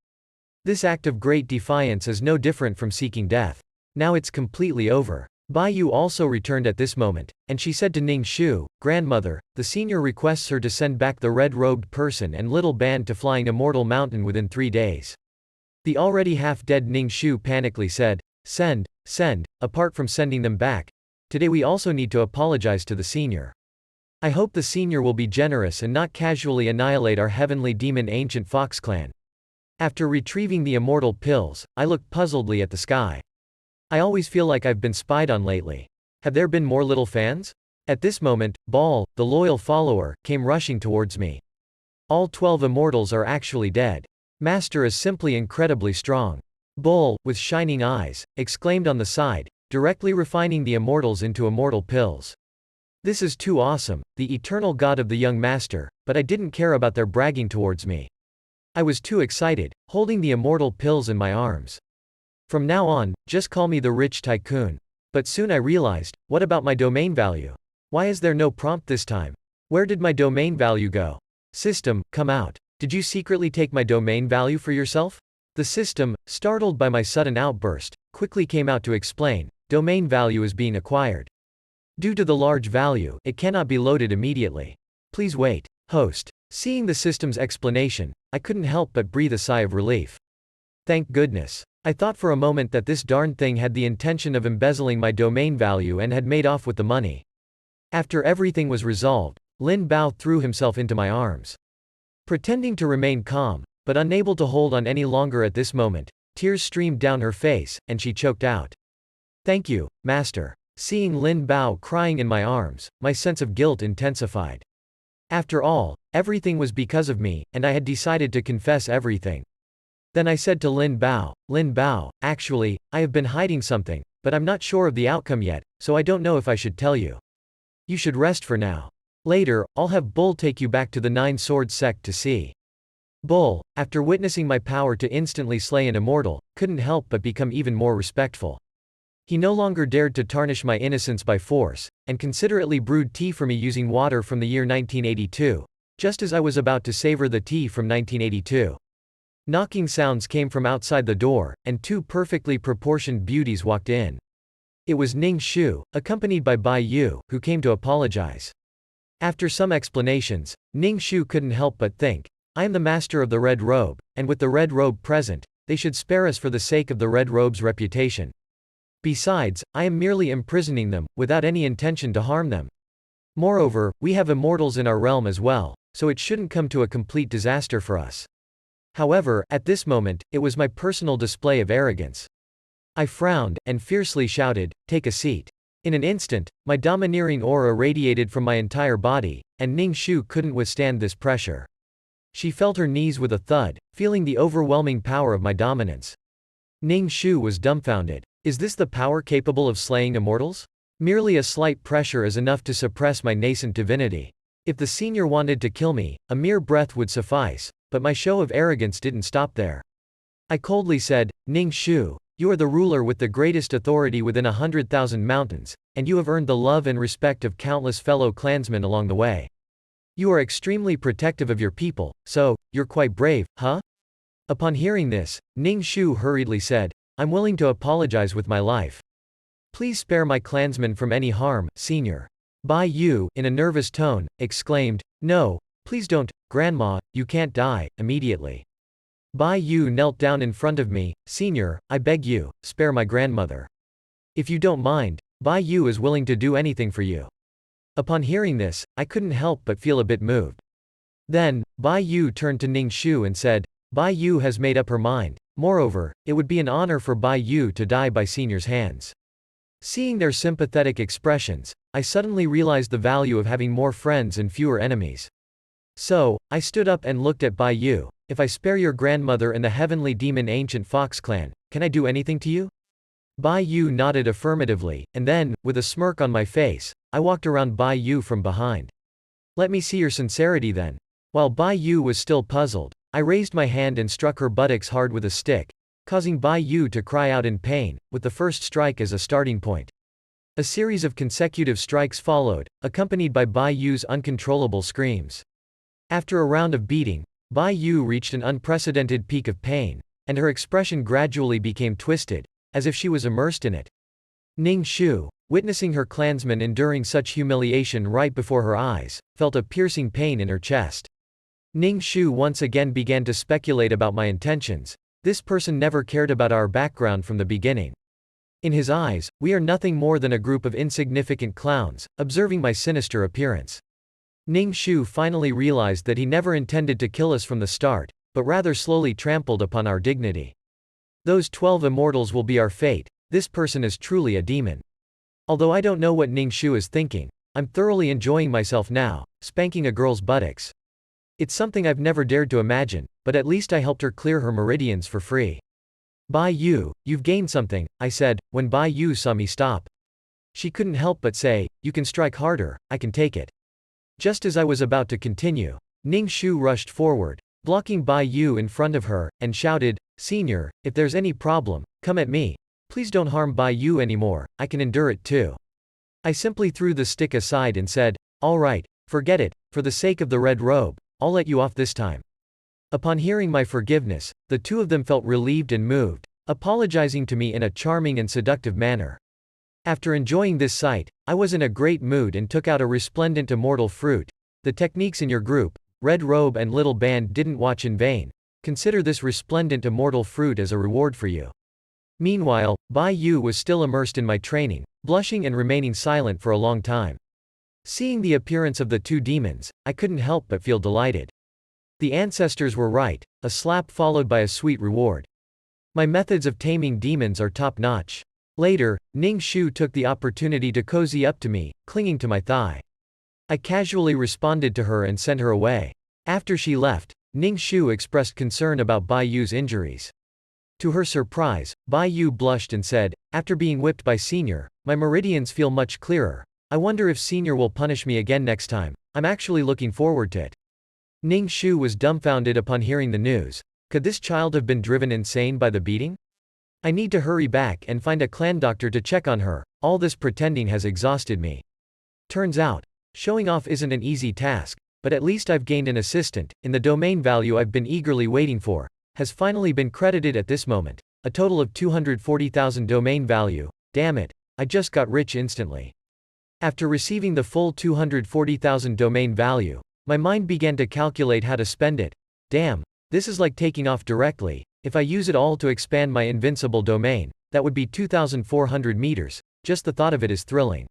This act of great defiance is no different from seeking death. Now it's completely over. Bai Yu also returned at this moment, and she said to Ning Shu, "Grandmother, the senior requests her to send back the red-robed person and little band to Flying Immortal Mountain within 3 days." The already half-dead Ning Shu panically said, Send, apart from sending them back. Today we also need to apologize to the senior. I hope the senior will be generous and not casually annihilate our heavenly demon ancient fox clan." After retrieving the immortal pills, I looked puzzledly at the sky. I always feel like I've been spied on lately. Have there been more little fans? At this moment, Baal, the loyal follower, came rushing towards me. All 12 immortals are actually dead. Master is simply incredibly strong. Baal, with shining eyes, exclaimed on the side, directly refining the immortals into immortal pills. This is too awesome, the eternal god of the young master, but I didn't care about their bragging towards me. I was too excited, holding the immortal pills in my arms. From now on, just call me the rich tycoon. But soon I realized, what about my domain value? Why is there no prompt this time? Where did my domain value go? System, come out. Did you secretly take my domain value for yourself? The system, startled by my sudden outburst, quickly came out to explain, domain value is being acquired. Due to the large value, it cannot be loaded immediately. Please wait. Host. Seeing the system's explanation, I couldn't help but breathe a sigh of relief. Thank goodness. I thought for a moment that this darn thing had the intention of embezzling my domain value and had made off with the money. After everything was resolved, Ling Bao threw himself into my arms. Pretending to remain calm, but unable to hold on any longer at this moment, tears streamed down her face, and she choked out. Thank you, Master. Seeing Ling Bao crying in my arms, my sense of guilt intensified. After all, everything was because of me, and I had decided to confess everything. Then I said to Ling Bao, actually, I have been hiding something, but I'm not sure of the outcome yet, so I don't know if I should tell you. You should rest for now. Later, I'll have Bull take you back to the 9-sword sect to see. Bull, after witnessing my power to instantly slay an immortal, couldn't help but become even more respectful. He no longer dared to tarnish my innocence by force, and considerately brewed tea for me using water from the year 1982, just as I was about to savor the tea from 1982. Knocking sounds came from outside the door, and 2 perfectly proportioned beauties walked in. It was Ning Shu, accompanied by Bai Yu, who came to apologize. After some explanations, Ning Shu couldn't help but think, I am the master of the red robe, and with the red robe present, they should spare us for the sake of the red robe's reputation. Besides, I am merely imprisoning them, without any intention to harm them. Moreover, we have immortals in our realm as well, so it shouldn't come to a complete disaster for us. However, at this moment, it was my personal display of arrogance. I frowned, and fiercely shouted, take a seat. In an instant, my domineering aura radiated from my entire body, and Ning Shu couldn't withstand this pressure. She felt her knees with a thud, feeling the overwhelming power of my dominance. Ning Shu was dumbfounded. Is this the power capable of slaying immortals? Merely a slight pressure is enough to suppress my nascent divinity. If the senior wanted to kill me, a mere breath would suffice, but my show of arrogance didn't stop there. I coldly said, Ning Shu, you are the ruler with the greatest authority within 100,000 mountains, and you have earned the love and respect of countless fellow clansmen along the way. You are extremely protective of your people, so, you're quite brave, huh? Upon hearing this, Ning Shu hurriedly said, I'm willing to apologize with my life. Please spare my clansmen from any harm, senior. Bai Yu, in a nervous tone, exclaimed, no, please don't, Grandma, you can't die, immediately. Bai Yu knelt down in front of me, senior, I beg you, spare my grandmother. If you don't mind, Bai Yu is willing to do anything for you. Upon hearing this, I couldn't help but feel a bit moved. Then, Bai Yu turned to Ning Shu and said, Bai Yu has made up her mind. Moreover, it would be an honor for Bai Yu to die by senior's hands. Seeing their sympathetic expressions, I suddenly realized the value of having more friends and fewer enemies. So, I stood up and looked at Bai Yu. If I spare your grandmother and the heavenly demon ancient fox clan, can I do anything to you? Bai Yu nodded affirmatively, and then, with a smirk on my face, I walked around Bai Yu from behind. Let me see your sincerity then. While Bai Yu was still puzzled, I raised my hand and struck her buttocks hard with a stick, causing Bai Yu to cry out in pain, with the first strike as a starting point. A series of consecutive strikes followed, accompanied by Bai Yu's uncontrollable screams. After a round of beating, Bai Yu reached an unprecedented peak of pain, and her expression gradually became twisted, as if she was immersed in it. Ning Shu, witnessing her clansmen enduring such humiliation right before her eyes, felt a piercing pain in her chest. Ning Shu once again began to speculate about my intentions. This person never cared about our background from the beginning. In his eyes, we are nothing more than a group of insignificant clowns, observing my sinister appearance. Ning Shu finally realized that he never intended to kill us from the start, but rather slowly trampled upon our dignity. Those 12 immortals will be our fate. This person is truly a demon. Although I don't know what Ning Shu is thinking, I'm thoroughly enjoying myself now, spanking a girl's buttocks. It's something I've never dared to imagine, but at least I helped her clear her meridians for free. Bai Yu, you've gained something, I said, when Bai Yu saw me stop. She couldn't help but say, you can strike harder, I can take it. Just as I was about to continue, Ning Shu rushed forward, blocking Bai Yu in front of her, and shouted, Senior, if there's any problem, come at me. Please don't harm Bai Yu anymore, I can endure it too. I simply threw the stick aside and said, all right, forget it, for the sake of the red robe, I'll let you off this time. Upon hearing my forgiveness, the two of them felt relieved and moved, apologizing to me in a charming and seductive manner. After enjoying this sight, I was in a great mood and took out a resplendent immortal fruit. The techniques in your group, Red Robe and Little Band, didn't watch in vain. Consider this resplendent immortal fruit as a reward for you. Meanwhile, Bai Yu was still immersed in my training, blushing and remaining silent for a long time. Seeing the appearance of the two demons, I couldn't help but feel delighted. The ancestors were right, a slap followed by a sweet reward. My methods of taming demons are top-notch. Later, Ning Shu took the opportunity to cozy up to me, clinging to my thigh. I casually responded to her and sent her away. After she left, Ning Shu expressed concern about Bai Yu's injuries. To her surprise, Bai Yu blushed and said, after being whipped by Senior, my meridians feel much clearer. I wonder if Senior will punish me again next time. I'm actually looking forward to it. Ning Shu was dumbfounded upon hearing the news. Could this child have been driven insane by the beating? I need to hurry back and find a clan doctor to check on her. All this pretending has exhausted me. Turns out, showing off isn't an easy task, but at least I've gained an assistant, in the domain value I've been eagerly waiting for, has finally been credited at this moment. A total of 240,000 domain value. Damn it, I just got rich instantly. After receiving the full 240,000 domain value, my mind began to calculate how to spend it. Damn, this is like taking off directly. If I use it all to expand my invincible domain, that would be 2,400 meters. Just the thought of it is thrilling.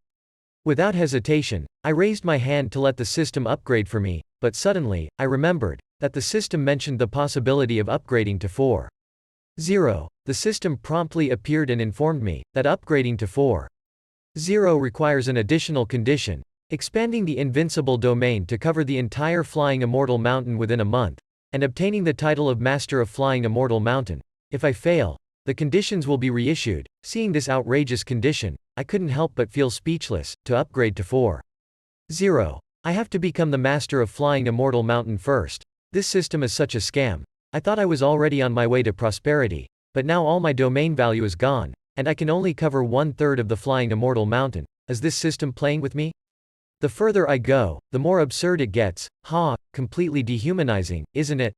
Without hesitation, I raised my hand to let the system upgrade for me, but suddenly, I remembered that the system mentioned the possibility of upgrading to 4.0. The system promptly appeared and informed me that upgrading to 4.0 requires an additional condition, expanding the invincible domain to cover the entire Flying Immortal Mountain within a month, and obtaining the title of Master of Flying Immortal Mountain. If I fail, the conditions will be reissued. Seeing this outrageous condition, I couldn't help but feel speechless. To upgrade to 4.0, I have to become the Master of Flying Immortal Mountain first. This system is such a scam. I thought I was already on my way to prosperity, but now all my domain value is gone, and I can only cover 1/3 of the Flying Immortal Mountain. Is this system playing with me? The further I go, the more absurd it gets. Completely dehumanizing, isn't it?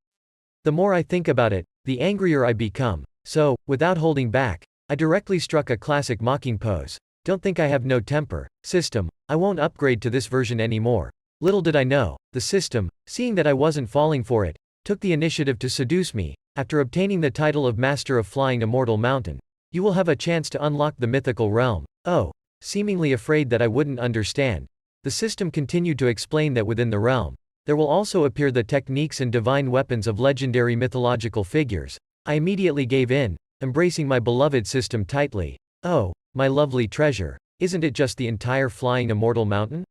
The more I think about it, the angrier I become. So, without holding back, I directly struck a classic mocking pose. Don't think I have no temper, system. I won't upgrade to this version anymore. Little did I know, the system, seeing that I wasn't falling for it, took the initiative to seduce me. After obtaining the title of Master of Flying Immortal Mountain, you will have a chance to unlock the mythical realm. Oh, seemingly afraid that I wouldn't understand, the system continued to explain that within the realm, there will also appear the techniques and divine weapons of legendary mythological figures. I immediately gave in, embracing my beloved system tightly. Oh, my lovely treasure, isn't it just the entire Flying Immortal Mountain?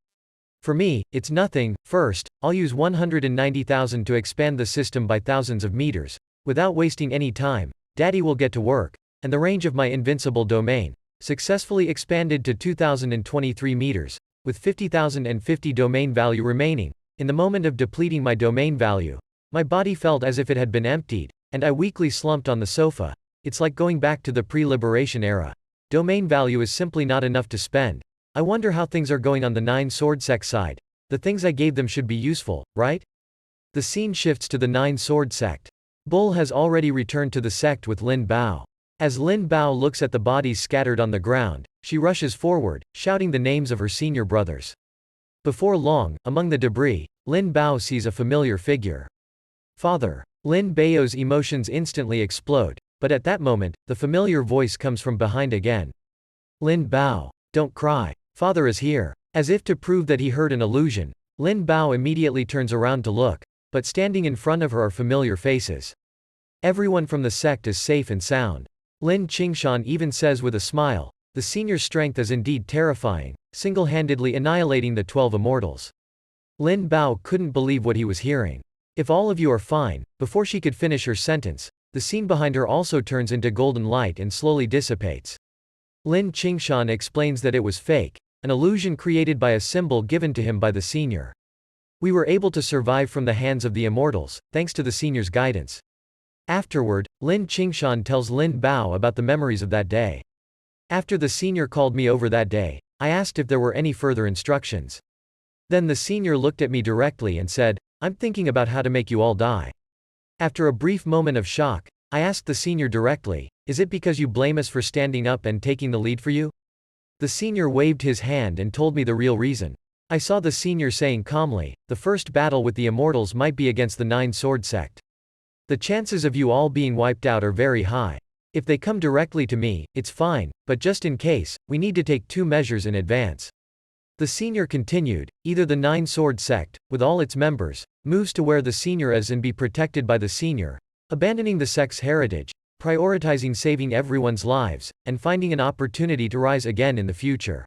For me, it's nothing. First, I'll use 190,000 to expand the system by thousands of meters. Without wasting any time, Daddy will get to work, and the range of my invincible domain, successfully expanded to 2,023 meters. With 50,050 domain value remaining. In the moment of depleting my domain value, my body felt as if it had been emptied, and I weakly slumped on the sofa. It's like going back to the pre-liberation era. Domain value is simply not enough to spend. I wonder how things are going on the 9 Sword Sect side. The things I gave them should be useful, right? The scene shifts to the 9 Sword Sect. Bull has already returned to the sect with Ling Bao. As Ling Bao looks at the bodies scattered on the ground, she rushes forward, shouting the names of her senior brothers. Before long, among the debris, Ling Bao sees a familiar figure. Father. Ling Bao's emotions instantly explode, but at that moment, the familiar voice comes from behind again. Ling Bao. Don't cry. Father is here. As if to prove that he heard an illusion, Ling Bao immediately turns around to look, but standing in front of her are familiar faces. Everyone from the sect is safe and sound. Lin Qingshan even says with a smile, the senior's strength is indeed terrifying, single-handedly annihilating the 12 immortals. Ling Bao couldn't believe what he was hearing. If all of you are fine, before she could finish her sentence, the scene behind her also turns into golden light and slowly dissipates. Lin Qingshan explains that it was fake, an illusion created by a symbol given to him by the senior. We were able to survive from the hands of the immortals, thanks to the senior's guidance. Afterward, Lin Qingshan tells Ling Bao about the memories of that day. After the senior called me over that day, I asked if there were any further instructions. Then the senior looked at me directly and said, I'm thinking about how to make you all die. After a brief moment of shock, I asked the senior directly, is it because you blame us for standing up and taking the lead for you? The senior waved his hand and told me the real reason. I saw the senior saying calmly, the first battle with the immortals might be against the Nine-Sword sect. The chances of you all being wiped out are very high. If they come directly to me, it's fine, but just in case, we need to take 2 measures in advance. The senior continued, either the Nine-Sword sect, with all its members, moves to where the senior is and be protected by the senior, abandoning the sect's heritage, prioritizing saving everyone's lives, and finding an opportunity to rise again in the future.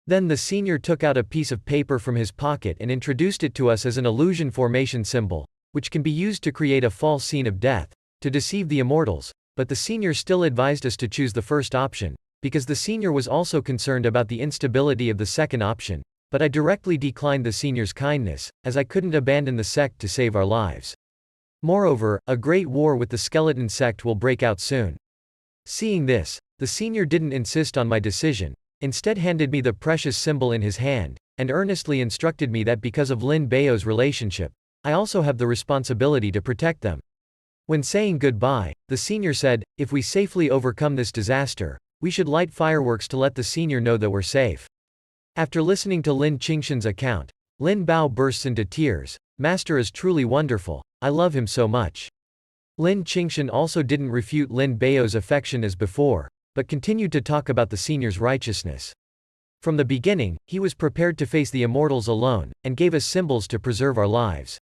Then the senior took out a piece of paper from his pocket and introduced it to us as an illusion formation symbol, which can be used to create a false scene of death, to deceive the immortals, but the senior still advised us to choose the first option, because the senior was also concerned about the instability of the second option, but I directly declined the senior's kindness, as I couldn't abandon the sect to save our lives. Moreover, a great war with the skeleton sect will break out soon. Seeing this, the senior didn't insist on my decision, instead handed me the precious symbol in his hand, and earnestly instructed me that because of Ling Bao's relationship, I also have the responsibility to protect them. When saying goodbye, the senior said, if we safely overcome this disaster, we should light fireworks to let the senior know that we're safe. After listening to Lin Qingshan's account, Ling Bao bursts into tears. Master is truly wonderful, I love him so much. Lin Qingshan also didn't refute Ling Bao's affection as before, but continued to talk about the senior's righteousness. From the beginning, he was prepared to face the immortals alone, and gave us symbols to preserve our lives.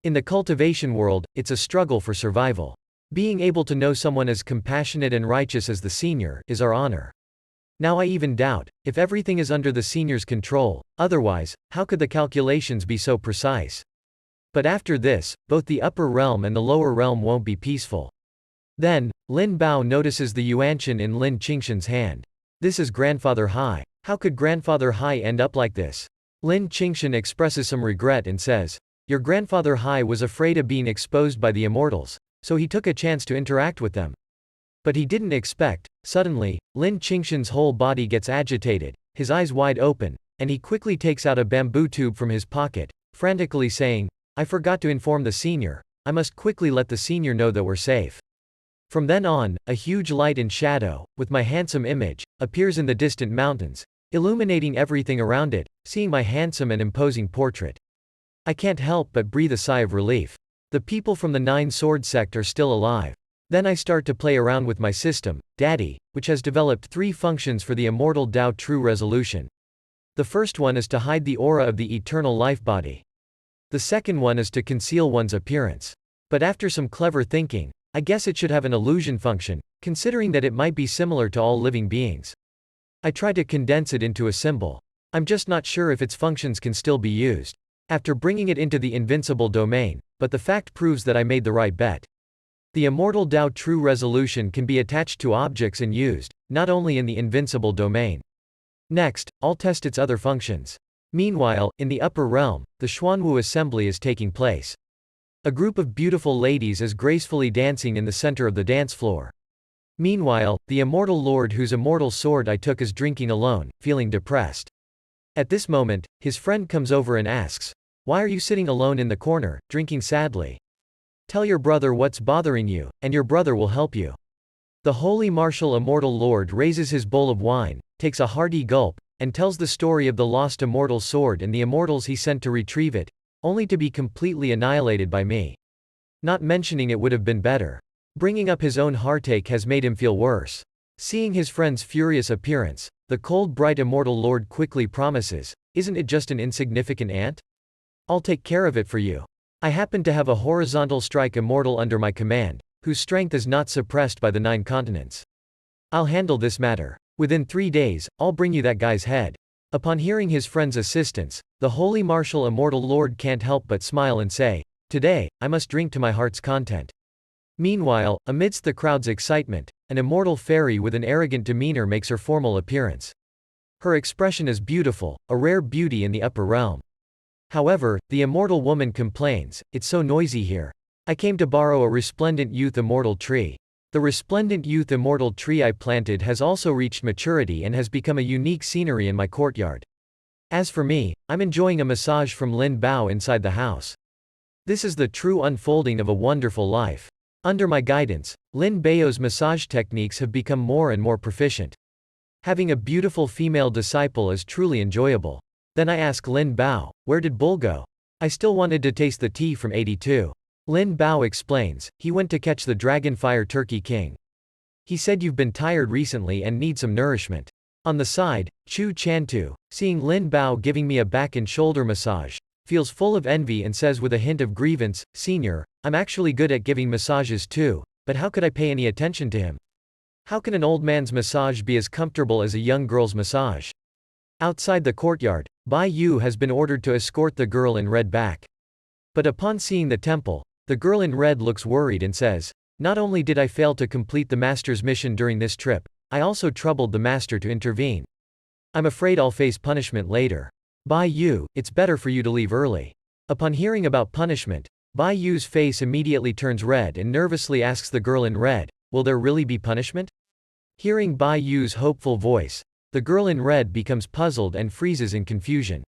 In the cultivation world, it's a struggle for survival. Being able to know someone as compassionate and righteous as the senior is our honor. Now I even doubt if everything is under the senior's control, otherwise, how could the calculations be so precise? But after this, both the upper realm and the lower realm won't be peaceful. Then, Ling Bao notices the Yuanshan in Lin Qingshan's hand. This is Grandfather Hai. How could Grandfather Hai end up like this? Lin Qingshan expresses some regret and says, your grandfather Hai was afraid of being exposed by the immortals, so he took a chance to interact with them. But he didn't expect, suddenly, Lin Qingshan's whole body gets agitated, his eyes wide open, and he quickly takes out a bamboo tube from his pocket, frantically saying, I forgot to inform the senior, I must quickly let the senior know that we're safe. From then on, a huge light and shadow, with my handsome image, appears in the distant mountains, illuminating everything around it, seeing my handsome and imposing portrait. I can't help but breathe a sigh of relief. The people from the Nine-Sword sect are still alive. Then I start to play around with my system, Daddy, which has developed 3 functions for the immortal Tao True Resolution. The first one is to hide the aura of the eternal life body. The second one is to conceal one's appearance. But after some clever thinking, I guess it should have an illusion function, considering that it might be similar to all living beings. I try to condense it into a symbol. I'm just not sure if its functions can still be used. After bringing it into the invincible domain, but the fact proves that I made the right bet. The immortal Tao True Resolution can be attached to objects and used, not only in the invincible domain. Next, I'll test its other functions. Meanwhile, in the upper realm, the Xuanwu assembly is taking place. A group of beautiful ladies is gracefully dancing in the center of the dance floor. Meanwhile, the immortal lord whose immortal sword I took is drinking alone, feeling depressed. At this moment, his friend comes over and asks, why are you sitting alone in the corner, drinking sadly? Tell your brother what's bothering you, and your brother will help you. The holy martial immortal lord raises his bowl of wine, takes a hearty gulp, and tells the story of the lost immortal sword and the immortals he sent to retrieve it, only to be completely annihilated by me. Not mentioning it would have been better. Bringing up his own heartache has made him feel worse. Seeing his friend's furious appearance, the cold bright immortal lord quickly promises, "Isn't it just an insignificant ant? I'll take care of it for you. I happen to have a horizontal strike immortal under my command, whose strength is not suppressed by the 9 continents. I'll handle this matter. Within 3 days, I'll bring you that guy's head." Upon hearing his friend's assistance, the holy martial immortal lord can't help but smile and say, "Today, I must drink to my heart's content." Meanwhile, amidst the crowd's excitement, an immortal fairy with an arrogant demeanor makes her formal appearance. Her expression is beautiful, a rare beauty in the upper realm. However, the immortal woman complains, "It's so noisy here. I came to borrow a resplendent youth immortal tree. The resplendent youth immortal tree I planted has also reached maturity and has become a unique scenery in my courtyard. As for me, I'm enjoying a massage from Ling Bao inside the house. This is the true unfolding of a wonderful life. Under my guidance, Ling Bao's massage techniques have become more and more proficient. Having a beautiful female disciple is truly enjoyable." Then I ask Ling Bao, "Where did Bull go? I still wanted to taste the tea from 82. Ling Bao explains, "He went to catch the Dragonfire Turkey King. He said you've been tired recently and need some nourishment." On the side, Chu Chantu, seeing Ling Bao giving me a back and shoulder massage, feels full of envy and says with a hint of grievance, "Senior, I'm actually good at giving massages too, but how could I pay any attention to him? How can an old man's massage be as comfortable as a young girl's massage?" Outside the courtyard, Bai Yu has been ordered to escort the girl in red back. But upon seeing the temple, the girl in red looks worried and says, "Not only did I fail to complete the master's mission during this trip, I also troubled the master to intervene. I'm afraid I'll face punishment later. Bai Yu, it's better for you to leave early." Upon hearing about punishment, Bai Yu's face immediately turns red and nervously asks the girl in red, "Will there really be punishment?" Hearing Bai Yu's hopeful voice, the girl in red becomes puzzled and freezes in confusion.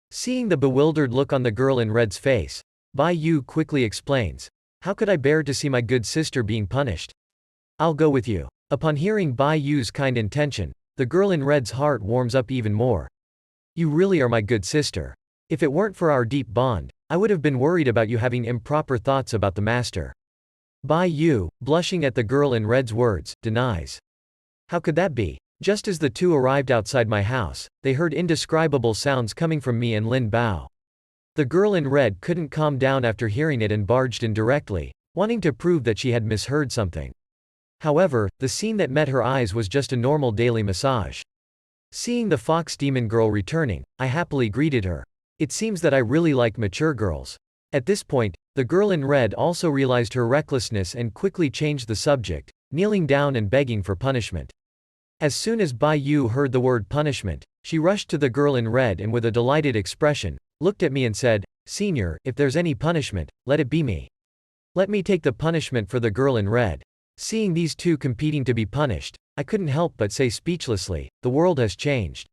Seeing the bewildered look on the girl in red's face, Bai Yu quickly explains, "How could I bear to see my good sister being punished? I'll go with you." Upon hearing Bai Yu's kind intention, the girl in red's heart warms up even more. "You really are my good sister. If it weren't for our deep bond, I would have been worried about you having improper thoughts about the master." Bai Yu, blushing at the girl in red's words, denies. "How could that be? Just as the two arrived outside my house, they heard indescribable sounds coming from me and Ling Bao." The girl in red couldn't calm down after hearing it and barged in directly, wanting to prove that she had misheard something. However, the scene that met her eyes was just a normal daily massage. Seeing the fox demon girl returning, I happily greeted her. It seems that I really like mature girls. At this point, the girl in red also realized her recklessness and quickly changed the subject, kneeling down and begging for punishment. As soon as Bai Yu heard the word punishment, she rushed to the girl in red and with a delighted expression, looked at me and said, "Senior, if there's any punishment, let it be me. Let me take the punishment for the girl in red." Seeing these two competing to be punished, I couldn't help but say speechlessly, "The world has changed.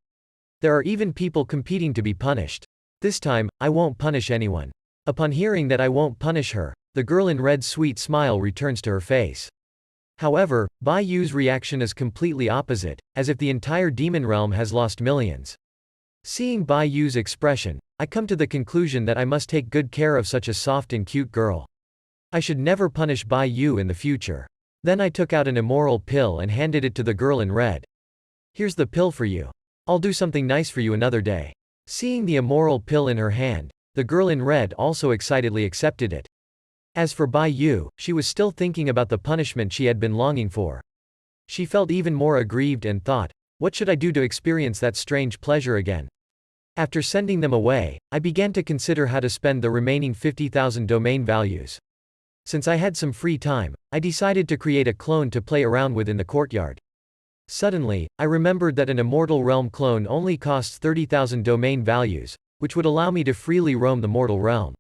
There are even people competing to be punished. This time, I won't punish anyone." Upon hearing that I won't punish her, the girl in red's sweet smile returns to her face. However, Bai Yu's reaction is completely opposite, as if the entire demon realm has lost millions. Seeing Bai Yu's expression, I come to the conclusion that I must take good care of such a soft and cute girl. I should never punish Bai Yu in the future. Then I took out an immoral pill and handed it to the girl in red. "Here's the pill for you. I'll do something nice for you another day." Seeing the immoral pill in her hand, the girl in red also excitedly accepted it. As for Bai Yu, she was still thinking about the punishment she had been longing for. She felt even more aggrieved and thought, "What should I do to experience that strange pleasure again?" After sending them away, I began to consider how to spend the remaining 50,000 domain values. Since I had some free time, I decided to create a clone to play around with in the courtyard. Suddenly, I remembered that an immortal realm clone only costs 30,000 domain values, which would allow me to freely roam the mortal realm.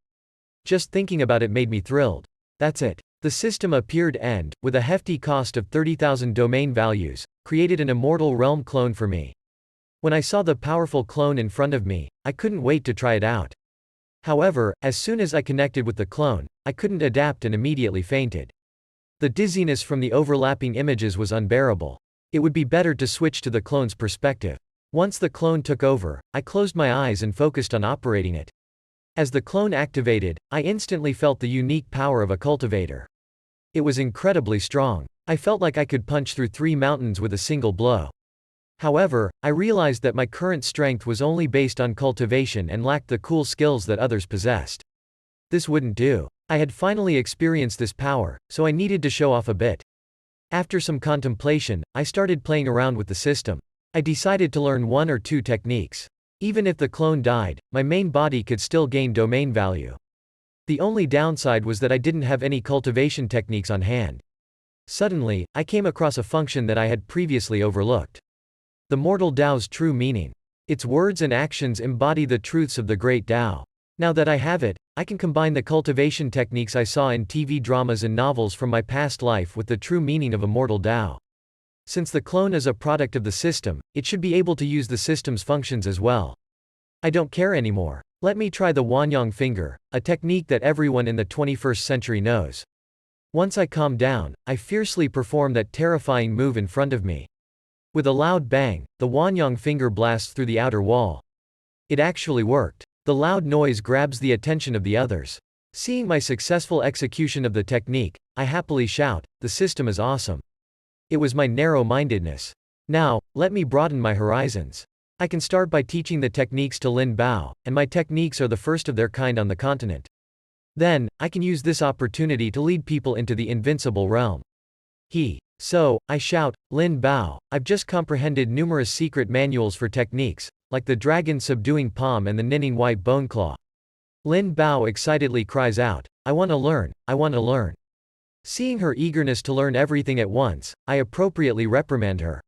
Just thinking about it made me thrilled. That's it. The system appeared and, with a hefty cost of 30,000 domain values, created an immortal realm clone for me. When I saw the powerful clone in front of me, I couldn't wait to try it out. However, as soon as I connected with the clone, I couldn't adapt and immediately fainted. The dizziness from the overlapping images was unbearable. It would be better to switch to the clone's perspective. Once the clone took over, I closed my eyes and focused on operating it. As the clone activated, I instantly felt the unique power of a cultivator. It was incredibly strong. I felt like I could punch through 3 mountains with a single blow. However, I realized that my current strength was only based on cultivation and lacked the cool skills that others possessed. This wouldn't do. I had finally experienced this power, so I needed to show off a bit. After some contemplation, I started playing around with the system. I decided to learn 1 or 2 techniques. Even if the clone died, my main body could still gain domain value. The only downside was that I didn't have any cultivation techniques on hand. Suddenly, I came across a function that I had previously overlooked. The mortal Tao's true meaning. Its words and actions embody the truths of the great Tao. Now that I have it, I can combine the cultivation techniques I saw in TV dramas and novels from my past life with the true meaning of immortal Tao. Since the clone is a product of the system, it should be able to use the system's functions as well. I don't care anymore. Let me try the Wanyang finger, a technique that everyone in the 21st century knows. Once I calmed down, I fiercely performed that terrifying move in front of me. With a loud bang, the Wanyang finger blasts through the outer wall. It actually worked. The loud noise grabs the attention of the others. Seeing my successful execution of the technique, I happily shout, "The system is awesome." It was my narrow-mindedness. Now, let me broaden my horizons. I can start by teaching the techniques to Ling Bao, and my techniques are the first of their kind on the continent. Then, I can use this opportunity to lead people into the invincible realm. So, I shout, "Ling Bao, I've just comprehended numerous secret manuals for techniques, like the dragon subduing palm and the knitting white bone claw." Ling Bao excitedly cries out, "I want to learn, I want to learn." Seeing her eagerness to learn everything at once, I appropriately reprimand her.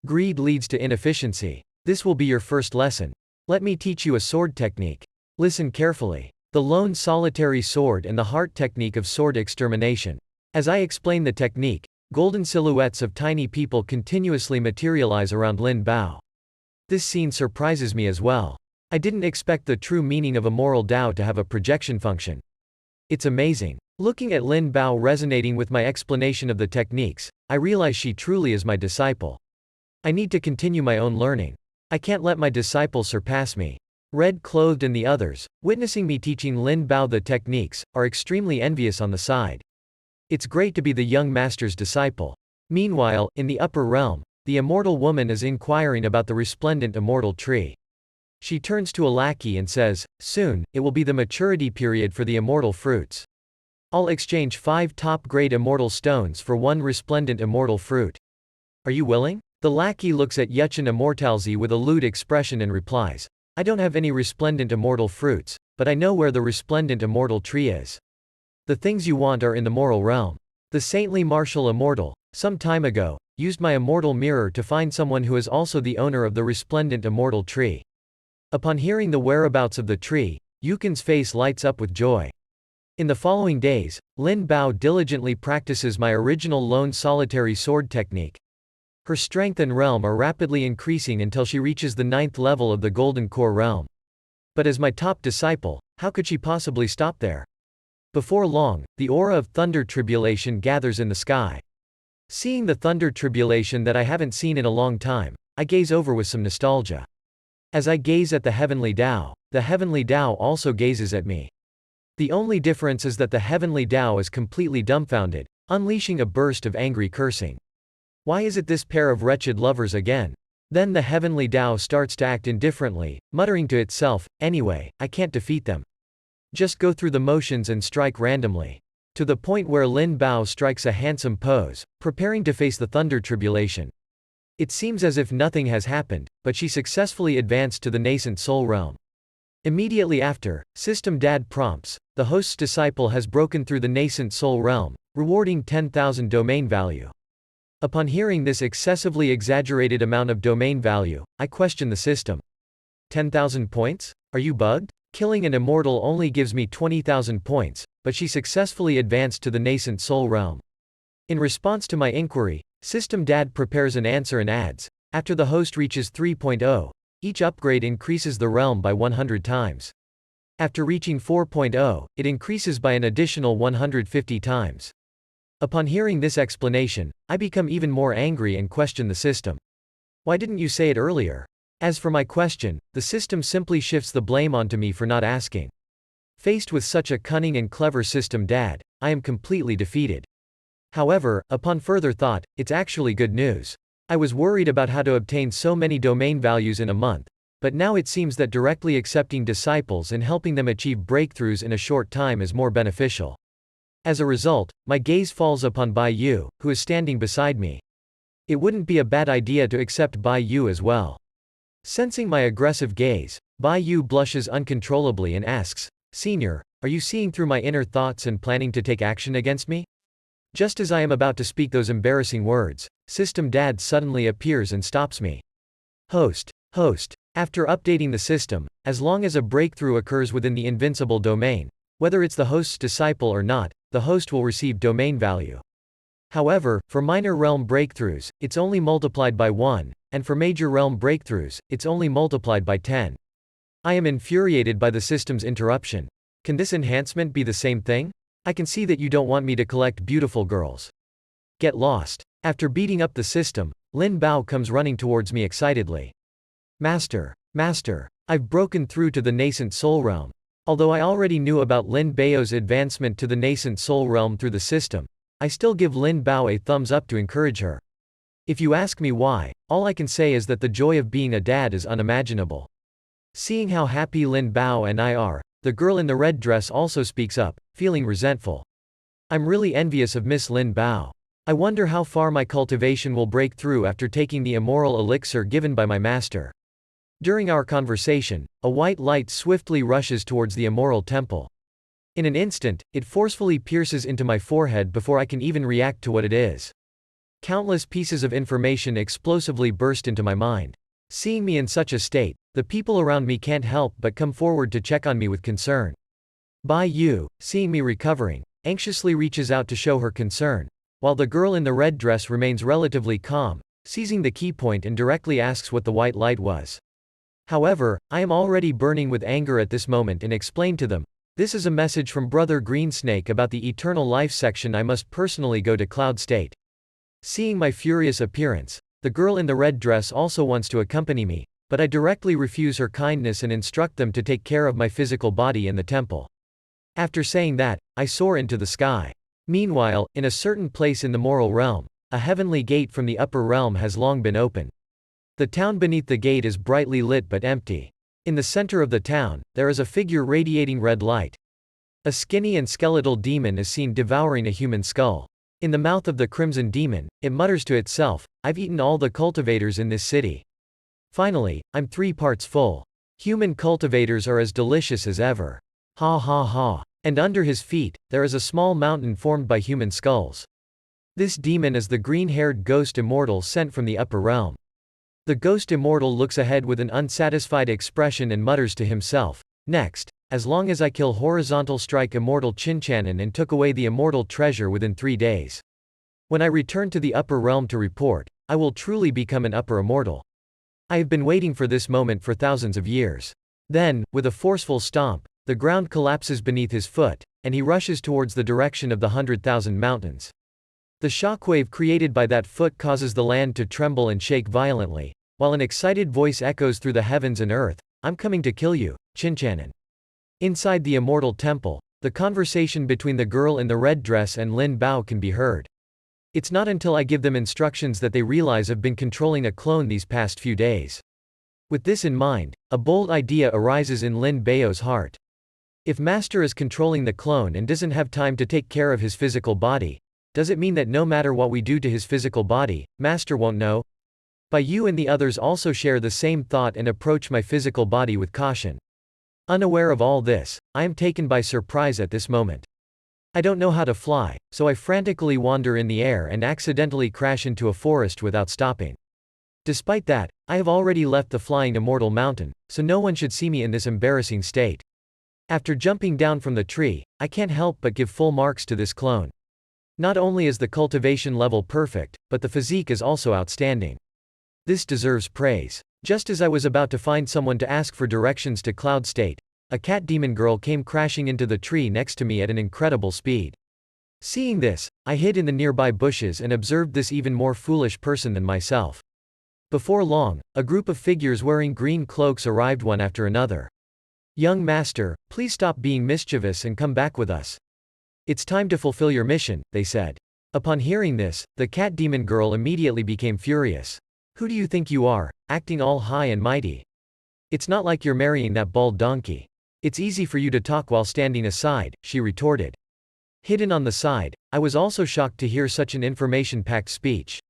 Greed leads to inefficiency. This will be your first lesson. Let me teach you a sword technique. Listen carefully. The lone solitary sword and the heart technique of sword extermination. As I explain the technique, golden silhouettes of tiny people continuously materialize around Ling Bao. This scene surprises me as well. I didn't expect the true meaning of immortal Tao to have a projection function. It's amazing. Looking at Ling Bao resonating with my explanation of the techniques, I realize she truly is my disciple. I need to continue my own learning. I can't let my disciple surpass me. Red-clothed and the others, witnessing me teaching Ling Bao the techniques, are extremely envious on the side. It's great to be the young master's disciple. Meanwhile, in the upper realm, the immortal woman is inquiring about the resplendent immortal tree. She turns to a lackey and says, "Soon, it will be the maturity period for the immortal fruits. I'll exchange 5 top-grade immortal stones for 1 resplendent immortal fruit. Are you willing?" The lackey looks at Yuchen Immortalzi with a lewd expression and replies, "I don't have any resplendent immortal fruits, but I know where the resplendent immortal tree is. The things you want are in the moral realm. The saintly martial immortal, some time ago, used my immortal mirror to find someone who is also the owner of the resplendent immortal tree." Upon hearing the whereabouts of the tree, Yukin's face lights up with joy. In the following days, Ling Bao diligently practices my original lone solitary sword technique. Her strength and realm are rapidly increasing until she reaches the 9th level of the Golden Core realm. But as my top disciple, how could she possibly stop there? Before long, the aura of thunder tribulation gathers in the sky. Seeing the thunder tribulation that I haven't seen in a long time, I gaze over with some nostalgia. As I gaze at the heavenly Tao also gazes at me. The only difference is that the heavenly Tao is completely dumbfounded, unleashing a burst of angry cursing. Why is it this pair of wretched lovers again? Then the heavenly Tao starts to act indifferently, muttering to itself, "Anyway, I can't defeat them. Just go through the motions and strike randomly." To the point where Ling Bao strikes a handsome pose, preparing to face the thunder tribulation. It seems as if nothing has happened, but she successfully advanced to the nascent soul realm. Immediately after, System Dad prompts, the host's disciple has broken through the nascent soul realm, rewarding 10,000 domain value. Upon hearing this excessively exaggerated amount of domain value, I question the system. 10,000 points? Are you bugged? Killing an immortal only gives me 20,000 points, but she successfully advanced to the nascent soul realm. In response to my inquiry, System Dad prepares an answer and adds, after the host reaches 3.0, each upgrade increases the realm by 100 times. After reaching 4.0, it increases by an additional 150 times. Upon hearing this explanation, I become even more angry and question the system. Why didn't you say it earlier? As for my question, the system simply shifts the blame onto me for not asking. Faced with such a cunning and clever system, Dad, I am completely defeated. However, upon further thought, it's actually good news. I was worried about how to obtain so many domain values in a month, but now it seems that directly accepting disciples and helping them achieve breakthroughs in a short time is more beneficial. As a result, my gaze falls upon Bai Yu, who is standing beside me. It wouldn't be a bad idea to accept Bai Yu as well. Sensing my aggressive gaze, Bai Yu blushes uncontrollably and asks, "Senior, are you seeing through my inner thoughts and planning to take action against me?" Just as I am about to speak those embarrassing words, System Dad suddenly appears and stops me. Host. After updating the system, as long as a breakthrough occurs within the invincible domain, whether it's the host's disciple or not, the host will receive domain value. However, for minor realm breakthroughs, it's only multiplied by 1, and for major realm breakthroughs, it's only multiplied by 10. I am infuriated by the system's interruption. Can this enhancement be the same thing? I can see that you don't want me to collect beautiful girls. Get lost. After beating up the system, Ling Bao comes running towards me excitedly. Master, I've broken through to the nascent soul realm. Although I already knew about Lin Bao's advancement to the nascent soul realm through the system, I still give Ling Bao a thumbs up to encourage her. If you ask me why, all I can say is that the joy of being a dad is unimaginable. Seeing how happy Ling Bao and I are, the girl in the red dress also speaks up, feeling resentful. I'm really envious of Miss Ling Bao. I wonder how far my cultivation will break through after taking the immoral elixir given by my master. During our conversation, a white light swiftly rushes towards the immoral temple. In an instant, it forcefully pierces into my forehead before I can even react to what it is. Countless pieces of information explosively burst into my mind. Seeing me in such a state, the people around me can't help but come forward to check on me with concern. Bai Yu, seeing me recovering, anxiously reaches out to show her concern, while the girl in the red dress remains relatively calm, seizing the key point and directly asks what the white light was. However, I am already burning with anger at this moment and explain to them, this is a message from Brother Greensnake about the eternal life section. I must personally go to Cloud State. Seeing my furious appearance, the girl in the red dress also wants to accompany me, but I directly refuse her kindness and instruct them to take care of my physical body in the temple. After saying that, I soar into the sky. Meanwhile, in a certain place in the moral realm, a heavenly gate from the upper realm has long been open. The town beneath the gate is brightly lit but empty. In the center of the town, there is a figure radiating red light. A skinny and skeletal demon is seen devouring a human skull. In the mouth of the crimson demon, it mutters to itself, "I've eaten all the cultivators in this city. Finally, I'm 3 parts full. Human cultivators are as delicious as ever. Ha ha ha." And under his feet, there is a small mountain formed by human skulls. This demon is the green-haired ghost immortal sent from the upper realm. The ghost immortal looks ahead with an unsatisfied expression and mutters to himself, "Next, as long as I kill horizontal strike immortal Chinchanan and took away the immortal treasure within 3 days. When I return to the upper realm to report, I will truly become an upper immortal. I have been waiting for this moment for thousands of years." Then, with a forceful stomp, the ground collapses beneath his foot, and he rushes towards the direction of the 100,000 mountains. The shockwave created by that foot causes the land to tremble and shake violently, while an excited voice echoes through the heavens and earth, "I'm coming to kill you, Chinchanan." Inside the immortal temple, the conversation between the girl in the red dress and Ling Bao can be heard. It's not until I give them instructions that they realize I've been controlling a clone these past few days. With this in mind, a bold idea arises in Ling Bao's heart. If Master is controlling the clone and doesn't have time to take care of his physical body, does it mean that no matter what we do to his physical body, Master won't know? Bai Yu and the others also share the same thought and approach my physical body with caution. Unaware of all this, I am taken by surprise at this moment. I don't know how to fly, so I frantically wander in the air and accidentally crash into a forest without stopping. Despite that, I have already left the flying immortal mountain, so no one should see me in this embarrassing state. After jumping down from the tree, I can't help but give full marks to this clone. Not only is the cultivation level perfect, but the physique is also outstanding. This deserves praise. Just as I was about to find someone to ask for directions to Cloud State, a cat demon girl came crashing into the tree next to me at an incredible speed. Seeing this, I hid in the nearby bushes and observed this even more foolish person than myself. Before long, a group of figures wearing green cloaks arrived one after another. "Young master, please stop being mischievous and come back with us. It's time to fulfill your mission," they said. Upon hearing this, the cat demon girl immediately became furious. "Who do you think you are, acting all high and mighty? It's not like you're marrying that bald donkey. It's easy for you to talk while standing aside," she retorted. Hidden on the side, I was also shocked to hear such an information-packed speech.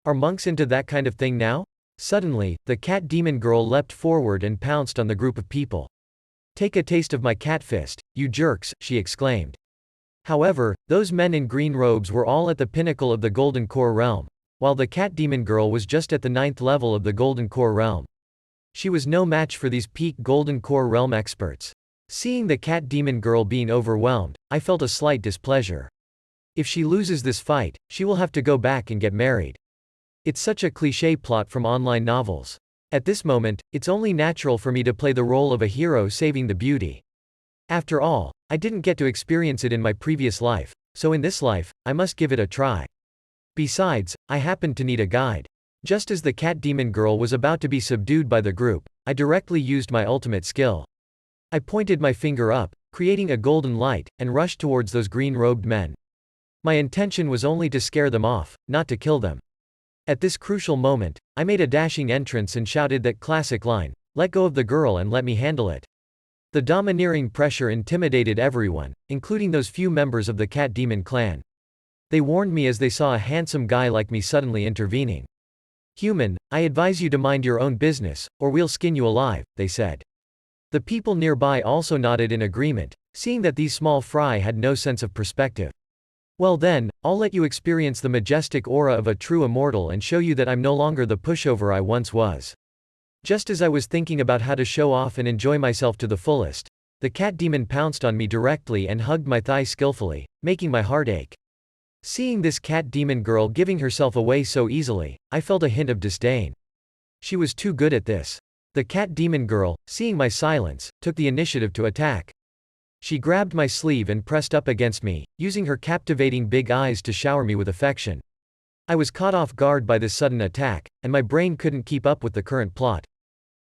Are monks into that kind of thing now? Suddenly, the cat demon girl leapt forward and pounced on the group of people. "Take a taste of my cat fist, you jerks," she exclaimed. However, those men in green robes were all at the pinnacle of the Golden Core realm, while the cat demon girl was just at the 9th level of the Golden Core realm. She was no match for these peak Golden Core realm experts. Seeing the cat demon girl being overwhelmed, I felt a slight displeasure. If she loses this fight, she will have to go back and get married. It's such a cliché plot from online novels. At this moment, it's only natural for me to play the role of a hero saving the beauty. After all, I didn't get to experience it in my previous life, so in this life, I must give it a try. Besides, I happened to need a guide. Just as the cat demon girl was about to be subdued by the group, I directly used my ultimate skill. I pointed my finger up, creating a golden light, and rushed towards those green-robed men. My intention was only to scare them off, not to kill them. At this crucial moment, I made a dashing entrance and shouted that classic line, "Let go of the girl and let me handle it." The domineering pressure intimidated everyone, including those few members of the cat demon clan. They warned me as they saw a handsome guy like me suddenly intervening. "Human, I advise you to mind your own business, or we'll skin you alive," they said. The people nearby also nodded in agreement, seeing that these small fry had no sense of perspective. "Well then, I'll let you experience the majestic aura of a true immortal and show you that I'm no longer the pushover I once was." Just as I was thinking about how to show off and enjoy myself to the fullest, the cat demon pounced on me directly and hugged my thigh skillfully, making my heart ache. Seeing this cat demon girl giving herself away so easily, I felt a hint of disdain. She was too good at this. The cat demon girl, seeing my silence, took the initiative to attack. She grabbed my sleeve and pressed up against me, using her captivating big eyes to shower me with affection. I was caught off guard by this sudden attack, and my brain couldn't keep up with the current plot.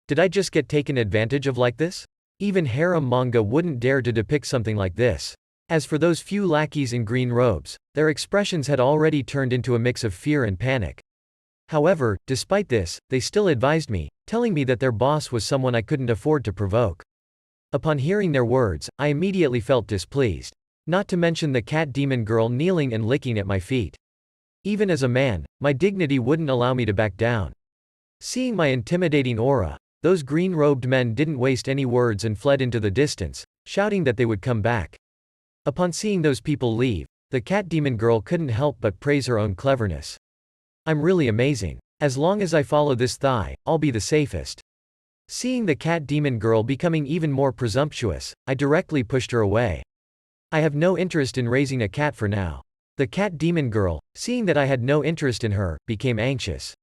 Did I just get taken advantage of like this? Even harem manga wouldn't dare to depict something like this. As for those few lackeys in green robes, their expressions had already turned into a mix of fear and panic. However, despite this, they still advised me, telling me that their boss was someone I couldn't afford to provoke. Upon hearing their words, I immediately felt displeased. Not to mention the cat demon girl kneeling and licking at my feet. Even as a man, my dignity wouldn't allow me to back down. Seeing my intimidating aura, those green-robed men didn't waste any words and fled into the distance, shouting that they would come back. Upon seeing those people leave, the cat demon girl couldn't help but praise her own cleverness. "I'm really amazing. As long as I follow this thigh, I'll be the safest." Seeing the cat demon girl becoming even more presumptuous, I directly pushed her away. "I have no interest in raising a cat for now." The cat demon girl, seeing that I had no interest in her, became anxious.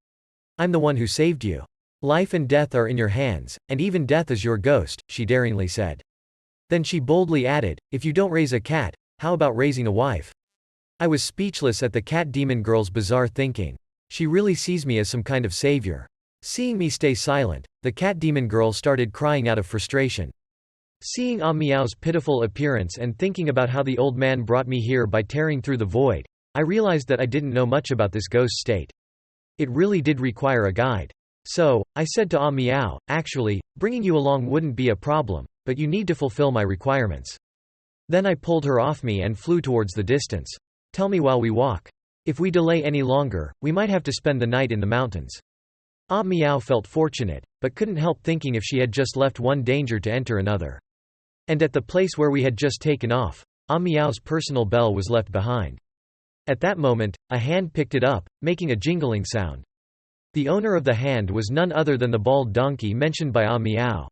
"I'm the one who saved you. Life and death are in your hands, and even death is your ghost," she daringly said. Then she boldly added, "If you don't raise a cat, how about raising a wife?" I was speechless at the cat demon girl's bizarre thinking. She really sees me as some kind of savior. Seeing me stay silent, the cat demon girl started crying out of frustration. Seeing Ah Meow's pitiful appearance and thinking about how the old man brought me here by tearing through the void, I realized that I didn't know much about this ghost state. It really did require a guide. So, I said to Ah Meow, "Actually, bringing you along wouldn't be a problem, but you need to fulfill my requirements." Then I pulled her off me and flew towards the distance. "Tell me while we walk. If we delay any longer, we might have to spend the night in the mountains." Ah Meow felt fortunate, but couldn't help thinking if she had just left one danger to enter another. And at the place where we had just taken off, Ah Meow's personal bell was left behind. At that moment, a hand picked it up, making a jingling sound. The owner of the hand was none other than the bald donkey mentioned by Ah Meow.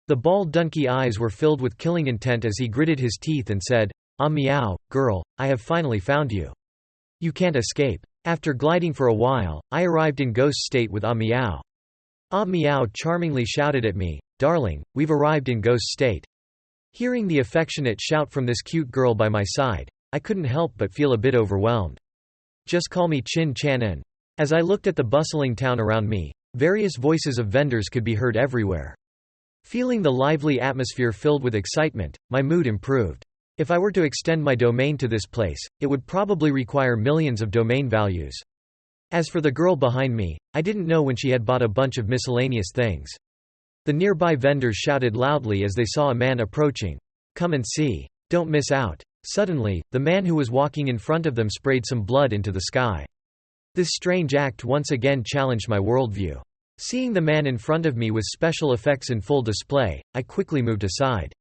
The bald donkey eyes were filled with killing intent as he gritted his teeth and said, "Ah Meow, girl, I have finally found you. You can't escape." After gliding for a while, I arrived in ghost state with Ah Meow. Ah Meow charmingly shouted at me, "Darling, we've arrived in ghost state. Hearing the affectionate shout from this cute girl by my side, I couldn't help but feel a bit overwhelmed. "Just call me Chin Chanen." As I looked at the bustling town around me, various voices of vendors could be heard everywhere. Feeling the lively atmosphere filled with excitement, my mood improved. If I were to extend my domain to this place, it would probably require millions of domain values. As for the girl behind me, I didn't know when she had bought a bunch of miscellaneous things. The nearby vendors shouted loudly as they saw a man approaching. "Come and see. Don't miss out." Suddenly, the man who was walking in front of them sprayed some blood into the sky. This strange act once again challenged my worldview. Seeing the man in front of me with special effects in full display, I quickly moved aside.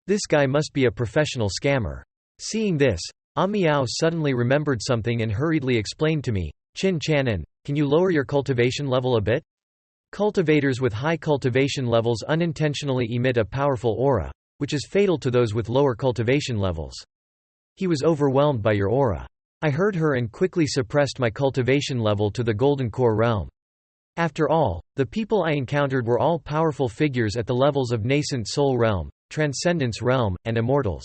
This guy must be a professional scammer. Seeing this, Miao suddenly remembered something and hurriedly explained to me, "Chin Chanen, can you lower your cultivation level a bit?" Cultivators with high cultivation levels unintentionally emit a powerful aura, which is fatal to those with lower cultivation levels. He was overwhelmed by your aura. I heard her and quickly suppressed my cultivation level to the Golden Core realm. After all, the people I encountered were all powerful figures at the levels of Nascent Soul Realm, Transcendence Realm, and Immortals.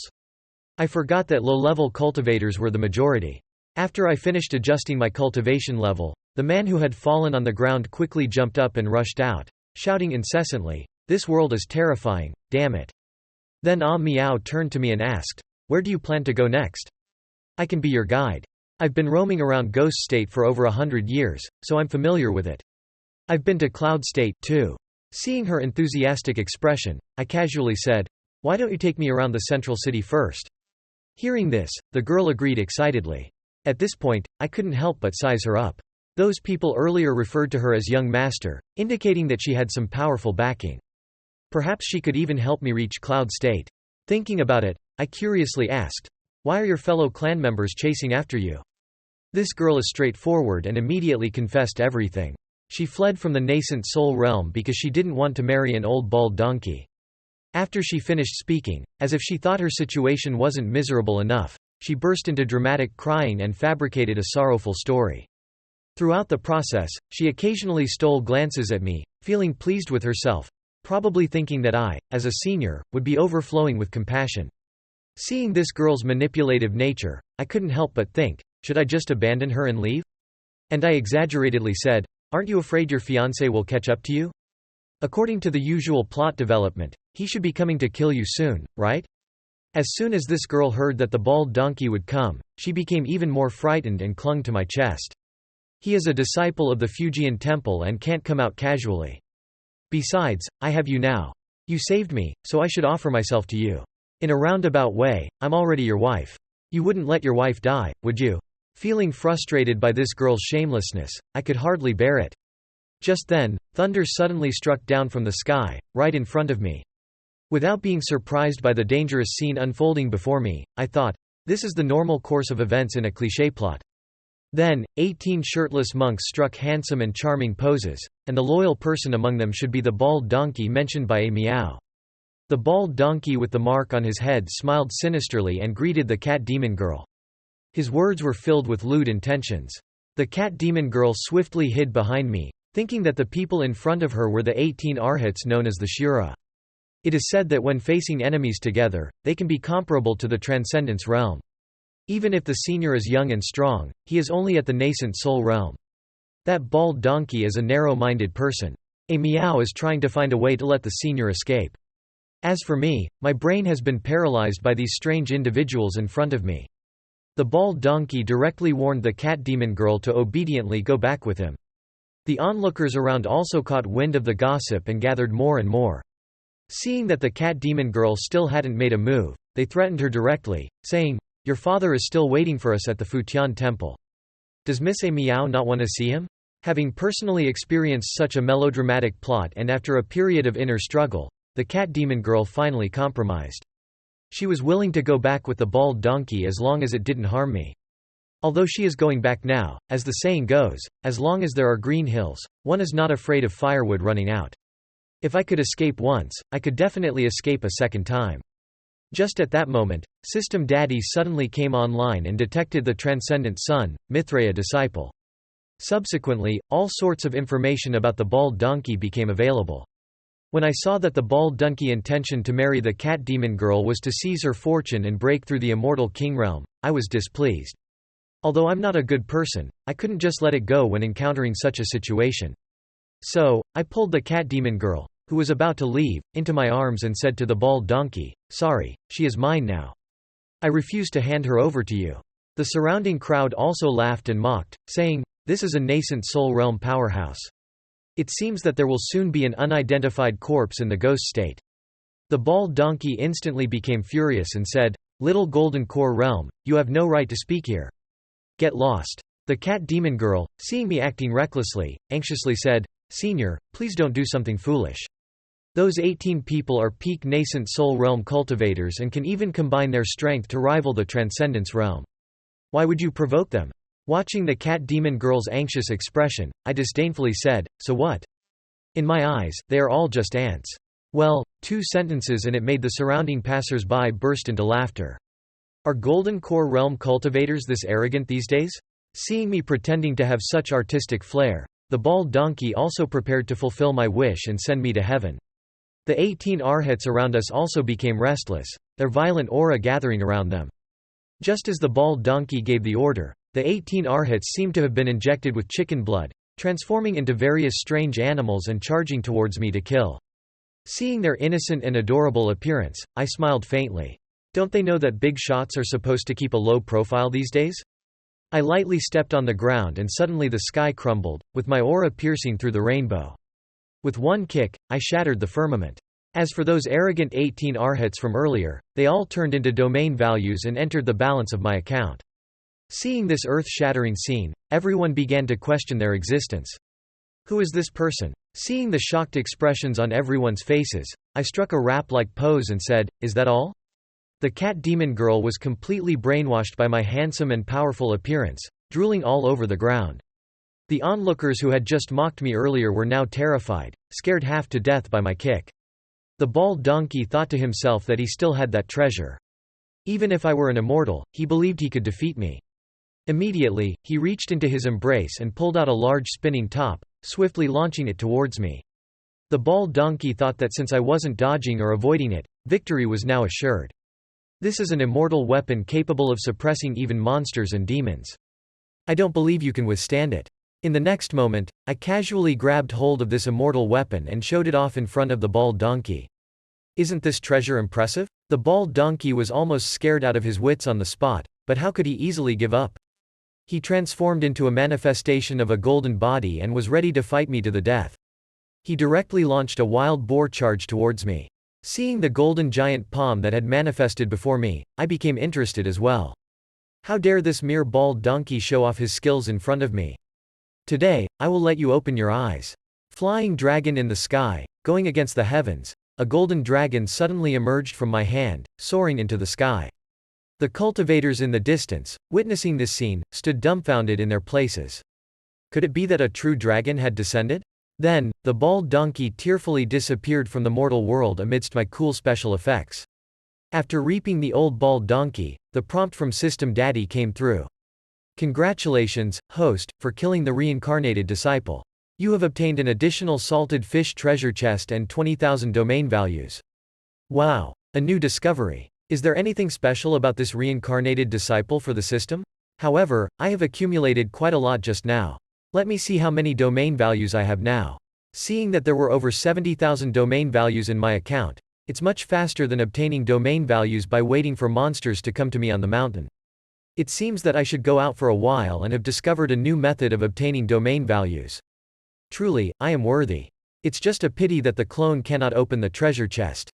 I forgot that low-level cultivators were the majority. After I finished adjusting my cultivation level, the man who had fallen on the ground quickly jumped up and rushed out, shouting incessantly, "This world is terrifying, damn it." Then Miao turned to me and asked, "Where do you plan to go next?" "I can be your guide. I've been roaming around Ghost State for over 100 years, so I'm familiar with it. I've been to Cloud State, too." Seeing her enthusiastic expression, I casually said, "Why don't you take me around the central city first?" Hearing this, the girl agreed excitedly. At this point, I couldn't help but size her up. Those people earlier referred to her as young master, indicating that she had some powerful backing. Perhaps she could even help me reach Cloud State. Thinking about it, I curiously asked, "Why are your fellow clan members chasing after you?" This girl is straightforward and immediately confessed everything. She fled from the Nascent Soul Realm because she didn't want to marry an old bald donkey. After she finished speaking, as if she thought her situation wasn't miserable enough, she burst into dramatic crying and fabricated a sorrowful story. Throughout the process, she occasionally stole glances at me, feeling pleased with herself, probably thinking that I, as a senior, would be overflowing with compassion. Seeing this girl's manipulative nature, I couldn't help but think, should I just abandon her and leave? And I exaggeratedly said, "Aren't you afraid your fiancé will catch up to you? According to the usual plot development, he should be coming to kill you soon, right?" As soon as this girl heard that the bald donkey would come, she became even more frightened and clung to my chest. "He is a disciple of the Fujian temple and can't come out casually. Besides, I have you now. You saved me, so I should offer myself to you. In a roundabout way, I'm already your wife. You wouldn't let your wife die, would you?" Feeling frustrated by this girl's shamelessness, I could hardly bear it. Just then, thunder suddenly struck down from the sky, right in front of me. Without being surprised by the dangerous scene unfolding before me, I thought, this is the normal course of events in a cliché plot. Then, 18 shirtless monks struck handsome and charming poses, and the loyal person among them should be the bald donkey mentioned by Miao. The bald donkey with the mark on his head smiled sinisterly and greeted the cat demon girl. His words were filled with lewd intentions. The cat demon girl swiftly hid behind me, thinking that the people in front of her were the 18 arhats known as the Shura. It is said that when facing enemies together, they can be comparable to the Transcendence realm. Even if the senior is young and strong, he is only at the Nascent Soul realm. That bald donkey is a narrow-minded person. Miao is trying to find a way to let the senior escape. As for me, my brain has been paralyzed by these strange individuals in front of me. The bald donkey directly warned the cat demon girl to obediently go back with him. The onlookers around also caught wind of the gossip and gathered more and more. Seeing that the cat demon girl still hadn't made a move, they threatened her directly, saying, "Your father is still waiting for us at the Futian temple. Does Miss Miao not want to see him?" Having personally experienced such a melodramatic plot and after a period of inner struggle, the cat demon girl finally compromised. She was willing to go back with the bald donkey as long as it didn't harm me. Although she is going back now, as the saying goes, as long as there are green hills, one is not afraid of firewood running out. If I could escape once, I could definitely escape a second time. Just at that moment, System Daddy suddenly came online and detected the Transcendent Son, Mithraea disciple. Subsequently, all sorts of information about the bald donkey became available. When I saw that the bald donkey's intention to marry the cat demon girl was to seize her fortune and break through the immortal king realm, I was displeased. Although I'm not a good person, I couldn't just let it go when encountering such a situation. So, I pulled the cat demon girl, who was about to leave, into my arms and said to the bald donkey, "Sorry, she is mine now. I refuse to hand her over to you." The surrounding crowd also laughed and mocked, saying, "This is a nascent soul realm powerhouse. It seems that there will soon be an unidentified corpse in the ghost state." The bald donkey instantly became furious and said, "Little golden core realm, you have no right to speak here. Get lost." The cat demon girl, seeing me acting recklessly, anxiously said, "Senior, please don't do something foolish. Those 18 people are peak nascent soul realm cultivators and can even combine their strength to rival the transcendence realm. Why would you provoke them?" Watching the cat demon girl's anxious expression, I disdainfully said, "So what? In my eyes, they are all just ants." Well, 2 sentences and it made the surrounding passers-by burst into laughter. Are golden core realm cultivators this arrogant these days? Seeing me pretending to have such artistic flair, the bald donkey also prepared to fulfill my wish and send me to heaven. The 18 arhats around us also became restless, their violent aura gathering around them. Just as the bald donkey gave the order, the 18 arhats seemed to have been injected with chicken blood, transforming into various strange animals and charging towards me to kill. Seeing their innocent and adorable appearance, I smiled faintly. Don't they know that big shots are supposed to keep a low profile these days? I lightly stepped on the ground and suddenly the sky crumbled, with my aura piercing through the rainbow. With one kick, I shattered the firmament. As for those arrogant 18 arhats from earlier, they all turned into domain values and entered the balance of my account. Seeing this earth-shattering scene, everyone began to question their existence. Who is this person? Seeing the shocked expressions on everyone's faces, I struck a rap-like pose and said, "Is that all?" The cat demon girl was completely brainwashed by my handsome and powerful appearance, drooling all over the ground. The onlookers who had just mocked me earlier were now terrified, scared half to death by my kick. The bald donkey thought to himself that he still had that treasure. Even if I were an immortal, he believed he could defeat me. Immediately, he reached into his embrace and pulled out a large spinning top, swiftly launching it towards me. The bald donkey thought that since I wasn't dodging or avoiding it, victory was now assured. This is an immortal weapon capable of suppressing even monsters and demons. I don't believe you can withstand it. In the next moment, I casually grabbed hold of this immortal weapon and showed it off in front of the bald donkey. Isn't this treasure impressive? The bald donkey was almost scared out of his wits on the spot, but how could he easily give up? He transformed into a manifestation of a golden body and was ready to fight me to the death. He directly launched a wild boar charge towards me. Seeing the golden giant palm that had manifested before me, I became interested as well. How dare this mere bald donkey show off his skills in front of me? Today, I will let you open your eyes. Flying dragon in the sky, going against the heavens, a golden dragon suddenly emerged from my hand, soaring into the sky. The cultivators in the distance, witnessing this scene, stood dumbfounded in their places. Could it be that a true dragon had descended? Then, the bald donkey tearfully disappeared from the mortal world amidst my cool special effects. After reaping the old bald donkey, the prompt from System Daddy came through. Congratulations, host, for killing the reincarnated disciple. You have obtained an additional salted fish treasure chest and 20,000 domain values. Wow, a new discovery. Is there anything special about this reincarnated disciple for the system? However, I have accumulated quite a lot just now. Let me see how many domain values I have now. Seeing that there were over 70,000 domain values in my account, it's much faster than obtaining domain values by waiting for monsters to come to me on the mountain. It seems that I should go out for a while and have discovered a new method of obtaining domain values. Truly, I am worthy. It's just a pity that the clone cannot open the treasure chest.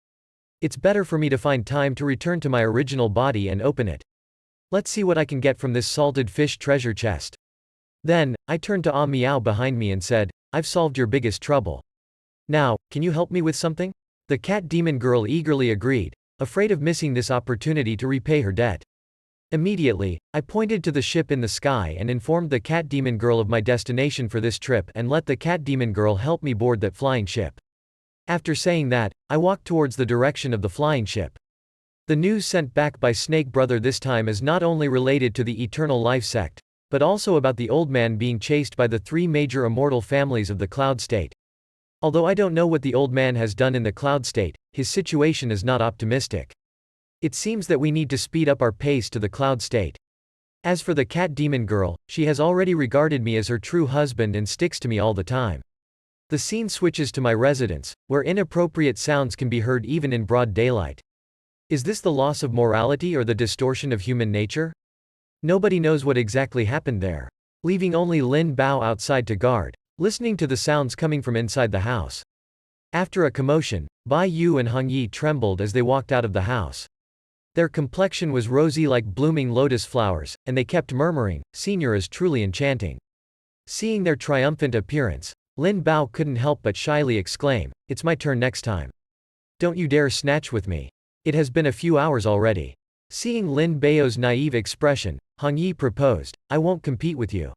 It's better for me to find time to return to my original body and open it. Let's see what I can get from this salted fish treasure chest. Then, I turned to Ah Meow behind me and said, I've solved your biggest trouble. Now, can you help me with something? The cat demon girl eagerly agreed, afraid of missing this opportunity to repay her debt. Immediately, I pointed to the ship in the sky and informed the cat demon girl of my destination for this trip and let the cat demon girl help me board that flying ship. After saying that, I walked towards the direction of the flying ship. The news sent back by Snake Brother this time is not only related to the Eternal Life sect, but also about the old man being chased by the 3 major immortal families of the Cloud State. Although I don't know what the old man has done in the cloud state, his situation is not optimistic. It seems that we need to speed up our pace to the cloud state. As for the cat demon girl, she has already regarded me as her true husband and sticks to me all the time. The scene switches to my residence, where inappropriate sounds can be heard even in broad daylight. Is this the loss of morality or the distortion of human nature? Nobody knows what exactly happened there. Leaving only Ling Bao outside to guard, listening to the sounds coming from inside the house. After a commotion, Bai Yu and Hong Yi trembled as they walked out of the house. Their complexion was rosy like blooming lotus flowers, and they kept murmuring, "Senior is truly enchanting." Seeing their triumphant appearance, Ling Bao couldn't help but shyly exclaim, "It's my turn next time. Don't you dare snatch with me. It has been a few hours already." Seeing Ling Bao's naive expression, Hong Yi proposed, "I won't compete with you.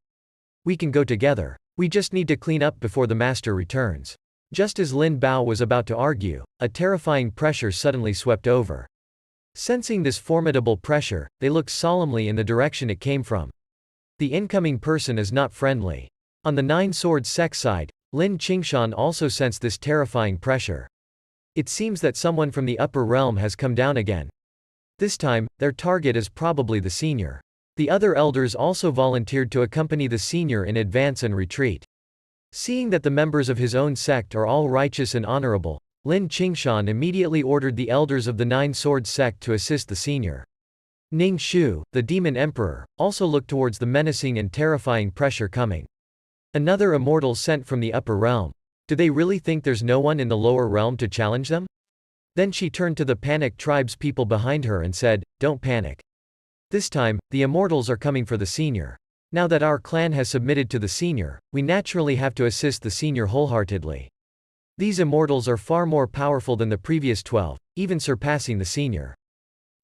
We can go together. We just need to clean up before the master returns." Just as Ling Bao was about to argue, a terrifying pressure suddenly swept over. Sensing this formidable pressure, they looked solemnly in the direction it came from. The incoming person is not friendly. On the Nine Swords sect side, Lin Qingshan also sensed this terrifying pressure. It seems that someone from the upper realm has come down again. This time, their target is probably the senior. The other elders also volunteered to accompany the senior in advance and retreat. Seeing that the members of his own sect are all righteous and honorable, Lin Qingshan immediately ordered the elders of the Nine Swords sect to assist the senior. Ning Shu, the demon emperor, also looked towards the menacing and terrifying pressure coming. Another immortal sent from the upper realm. Do they really think there's no one in the lower realm to challenge them? Then she turned to the panicked tribes people behind her and said, "Don't panic. This time, the immortals are coming for the senior. Now that our clan has submitted to the senior, we naturally have to assist the senior wholeheartedly. These immortals are far more powerful than the previous 12, even surpassing the senior.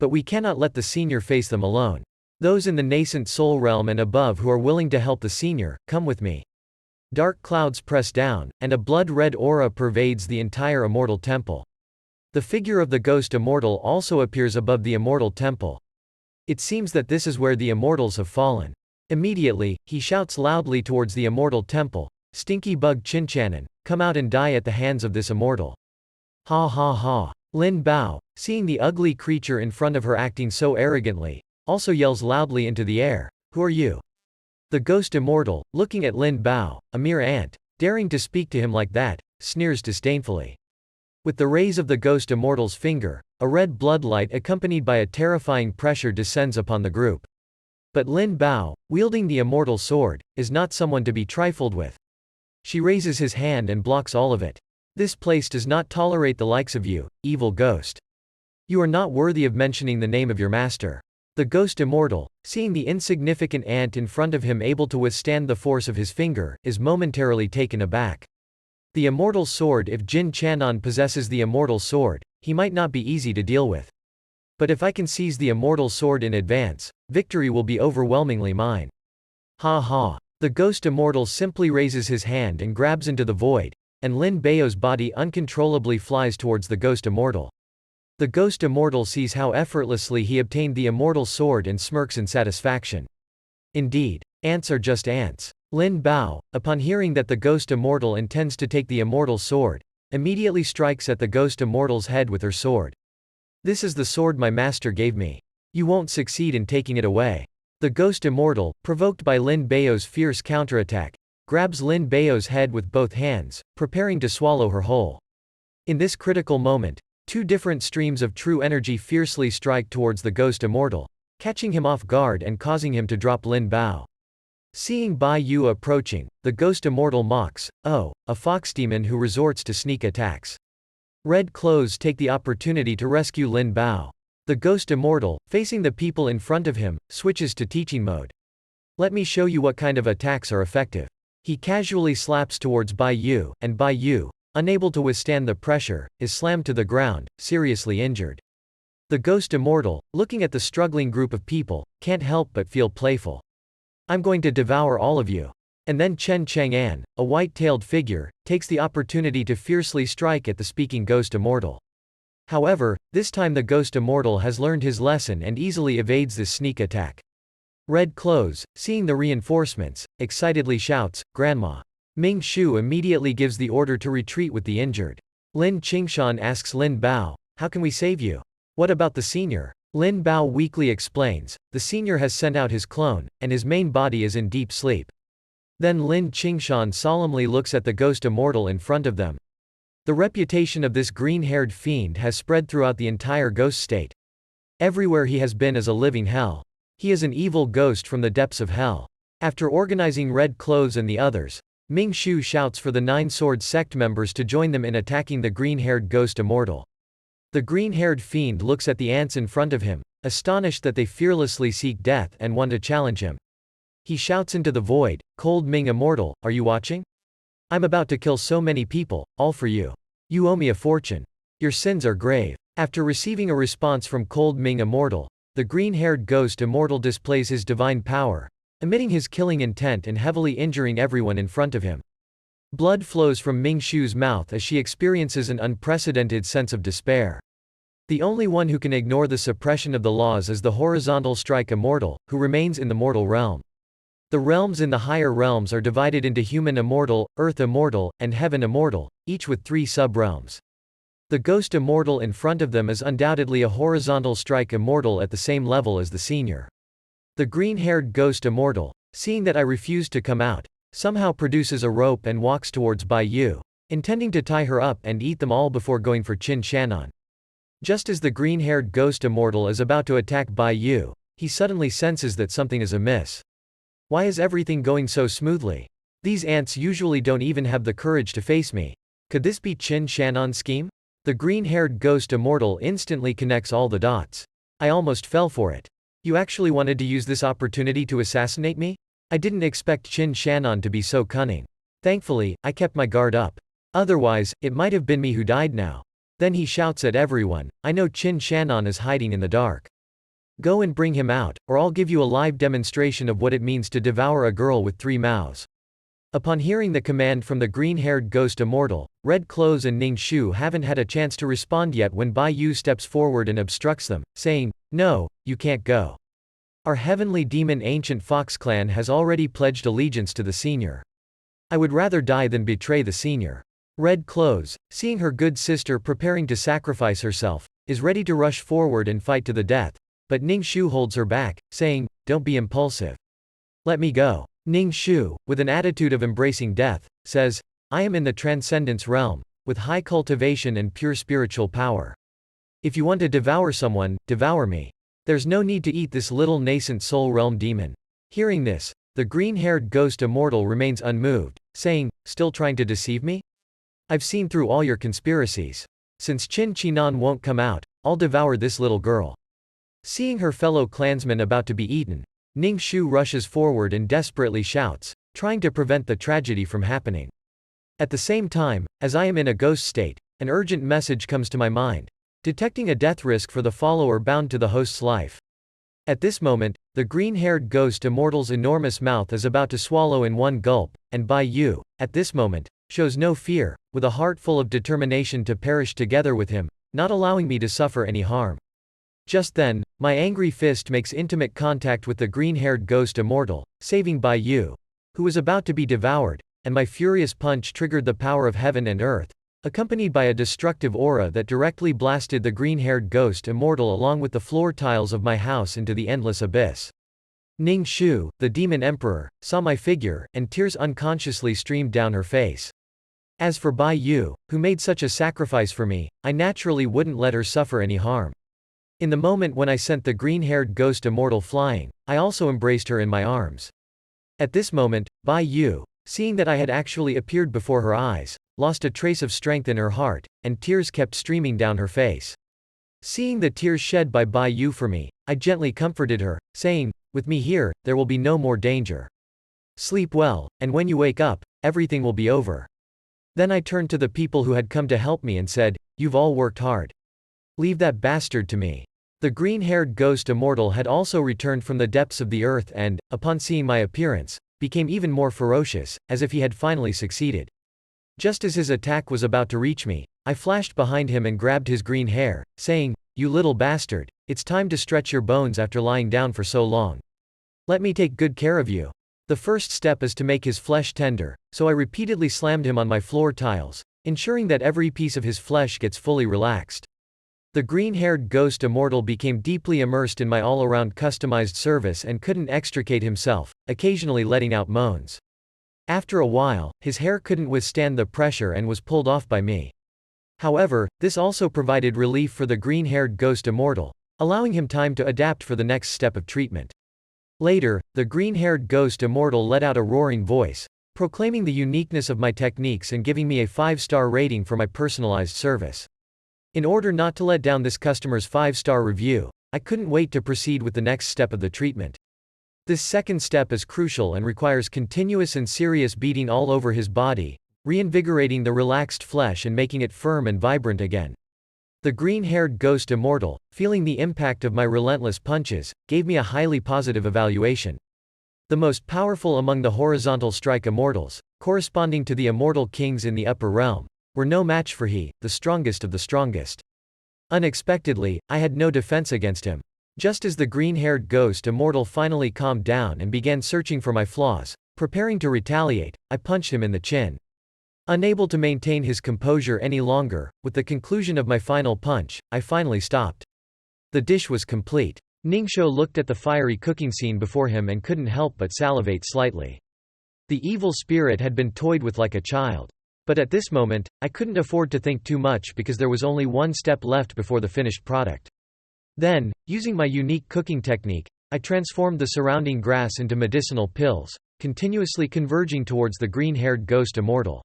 But we cannot let the senior face them alone. Those in the nascent soul realm and above who are willing to help the senior, come with me." Dark clouds press down, and a blood-red aura pervades the entire immortal temple. The figure of the ghost immortal also appears above the immortal temple. It seems that this is where the immortals have fallen. Immediately, he shouts loudly towards the immortal temple, "Stinky bug Chinchanan, come out and die at the hands of this immortal." Ha ha ha. Lin Bao, seeing the ugly creature in front of her acting so arrogantly, also yells loudly into the air, "Who are you?" The ghost immortal, looking at Lin Bao, a mere ant, daring to speak to him like that, sneers disdainfully. With the rays of the ghost immortal's finger, a red bloodlight accompanied by a terrifying pressure descends upon the group. But Lin Bao, wielding the immortal sword, is not someone to be trifled with. She raises his hand and blocks all of it. "This place does not tolerate the likes of you, evil ghost. You are not worthy of mentioning the name of your master." The ghost immortal, seeing the insignificant ant in front of him able to withstand the force of his finger, is momentarily taken aback. The immortal sword. If Jin Chanon possesses the immortal sword, he might not be easy to deal with. But if I can seize the immortal sword in advance, victory will be overwhelmingly mine. Ha ha. The ghost immortal simply raises his hand and grabs into the void, and Lin Bao's body uncontrollably flies towards the ghost immortal. The ghost immortal sees how effortlessly he obtained the immortal sword and smirks in satisfaction. Indeed, ants are just ants. Lin Bao, upon hearing that the ghost immortal intends to take the immortal sword, immediately strikes at the ghost immortal's head with her sword. "This is the sword my master gave me. You won't succeed in taking it away." The ghost immortal, provoked by Lin Bao's fierce counterattack, grabs Lin Bao's head with both hands, preparing to swallow her whole. In this critical moment, two different streams of true energy fiercely strike towards the ghost immortal, catching him off guard and causing him to drop Lin Bao. Seeing Bai Yu approaching, the ghost immortal mocks, "Oh, a fox demon who resorts to sneak attacks." Red clothes take the opportunity to rescue Lin Bao. The ghost immortal, facing the people in front of him, switches to teaching mode. "Let me show you what kind of attacks are effective." He casually slaps towards Bai Yu, and Bai Yu, unable to withstand the pressure, is slammed to the ground, seriously injured. The ghost immortal, looking at the struggling group of people, can't help but feel playful. "I'm going to devour all of you." And then Chen Chang'an, a white-tailed figure, takes the opportunity to fiercely strike at the speaking ghost immortal. However, this time the ghost immortal has learned his lesson and easily evades this sneak attack. Red clothes, seeing the reinforcements, excitedly shouts, "Grandma! Ming Shu immediately gives the order to retreat with the injured. Lin Qingshan asks Lin Bao, how can we save you? What about the senior? Lin Bao weakly explains, the senior has sent out his clone, and his main body is in deep sleep. Then Lin Qingshan solemnly looks at the ghost immortal in front of them. The reputation of this green-haired fiend has spread throughout the entire ghost state. Everywhere he has been is a living hell. He is an evil ghost from the depths of hell. After organizing Red Clothes and the others, Ming Shu shouts for the Nine Sword sect members to join them in attacking the green-haired ghost immortal. The green-haired fiend looks at the ants in front of him, astonished that they fearlessly seek death and want to challenge him. He shouts into the void, Cold Ming Immortal, are you watching? I'm about to kill so many people, all for you. You owe me a fortune. Your sins are grave. After receiving a response from Cold Ming Immortal, the green-haired ghost immortal displays his divine power, emitting his killing intent and heavily injuring everyone in front of him. Blood flows from Ming Shu's mouth as she experiences an unprecedented sense of despair. The only one who can ignore the suppression of the laws is the horizontal strike immortal, who remains in the mortal realm. The realms in the higher realms are divided into human immortal, earth immortal, and heaven immortal, each with 3 sub-realms. The ghost immortal in front of them is undoubtedly a horizontal strike immortal at the same level as the senior. The green-haired ghost immortal, seeing that I refuse to come out, somehow produces a rope and walks towards Bai Yu, intending to tie her up and eat them all before going for Qin Shannon. Just as the green-haired ghost immortal is about to attack Bai Yu, he suddenly senses that something is amiss. Why is everything going so smoothly? These ants usually don't even have the courage to face me. Could this be Qin Shannon's scheme? The green-haired ghost immortal instantly connects all the dots. I almost fell for it. You actually wanted to use this opportunity to assassinate me? I didn't expect Qin Shannon to be so cunning. Thankfully, I kept my guard up. Otherwise, it might have been me who died now. Then he shouts at everyone, I know Qin Shannon is hiding in the dark. Go and bring him out, or I'll give you a live demonstration of what it means to devour a girl with 3 mouths. Upon hearing the command from the green-haired ghost immortal, Red Clothes and Ning Shu haven't had a chance to respond yet when Bai Yu steps forward and obstructs them, saying, no, you can't go. Our heavenly demon ancient fox clan has already pledged allegiance to the senior. I would rather die than betray the senior. Red Clothes, seeing her good sister preparing to sacrifice herself, is ready to rush forward and fight to the death, but Ning Shu holds her back, saying, don't be impulsive. Let me go. Ning Shu, with an attitude of embracing death, says, I am in the transcendence realm, with high cultivation and pure spiritual power. If you want to devour someone, devour me. There's no need to eat this little nascent soul realm demon. Hearing this, the green-haired ghost immortal remains unmoved, saying, still trying to deceive me? I've seen through all your conspiracies. Since Qin Shannon won't come out, I'll devour this little girl. Seeing her fellow clansmen about to be eaten, Ning Shu rushes forward and desperately shouts, trying to prevent the tragedy from happening. At the same time, as I am in a ghost state, an urgent message comes to my mind, detecting a death risk for the follower bound to the host's life. At this moment, the green-haired ghost immortal's enormous mouth is about to swallow in one gulp, and Bai Yu, at this moment, shows no fear, with a heart full of determination to perish together with him, not allowing me to suffer any harm. Just then, my angry fist makes intimate contact with the green-haired ghost immortal, saving Bai Yu, who was about to be devoured, and my furious punch triggered the power of heaven and earth, accompanied by a destructive aura that directly blasted the green-haired ghost immortal along with the floor tiles of my house into the endless abyss. Ning Shu, the demon emperor, saw my figure, and tears unconsciously streamed down her face. As for Bai Yu, who made such a sacrifice for me, I naturally wouldn't let her suffer any harm. In the moment when I sent the green-haired ghost immortal flying, I also embraced her in my arms. At this moment, Bai Yu, seeing that I had actually appeared before her eyes, lost a trace of strength in her heart, and tears kept streaming down her face. Seeing the tears shed by Bai Yu for me, I gently comforted her, saying, with me here, there will be no more danger. Sleep well, and when you wake up, everything will be over. Then I turned to the people who had come to help me and said, you've all worked hard. Leave that bastard to me. The green-haired ghost immortal had also returned from the depths of the earth and, upon seeing my appearance, became even more ferocious, as if he had finally succeeded. Just as his attack was about to reach me, I flashed behind him and grabbed his green hair, saying, you little bastard, it's time to stretch your bones after lying down for so long. Let me take good care of you. The first step is to make his flesh tender, so I repeatedly slammed him on my floor tiles, ensuring that every piece of his flesh gets fully relaxed. The green-haired ghost immortal became deeply immersed in my all-around customized service and couldn't extricate himself, occasionally letting out moans. After a while, his hair couldn't withstand the pressure and was pulled off by me. However, this also provided relief for the green-haired ghost immortal, allowing him time to adapt for the next step of treatment. Later, the green-haired ghost immortal let out a roaring voice, proclaiming the uniqueness of my techniques and giving me a 5-star rating for my personalized service. In order not to let down this customer's 5-star review, I couldn't wait to proceed with the next step of the treatment. This second step is crucial and requires continuous and serious beating all over his body, reinvigorating the relaxed flesh and making it firm and vibrant again. The green-haired ghost immortal, feeling the impact of my relentless punches, gave me a highly positive evaluation. The most powerful among the horizontal strike immortals, corresponding to the immortal kings in the upper realm, were no match for he, the strongest of the strongest. Unexpectedly, I had no defense against him. Just as the green-haired ghost immortal finally calmed down and began searching for my flaws, preparing to retaliate, I punched him in the chin. Unable to maintain his composure any longer, with the conclusion of my final punch, I finally stopped. The dish was complete. Ningxiu looked at the fiery cooking scene before him and couldn't help but salivate slightly. The evil spirit had been toyed with like a child. But at this moment, I couldn't afford to think too much because there was only one step left before the finished product. Then, using my unique cooking technique, I transformed the surrounding grass into medicinal pills, continuously converging towards the green-haired ghost immortal.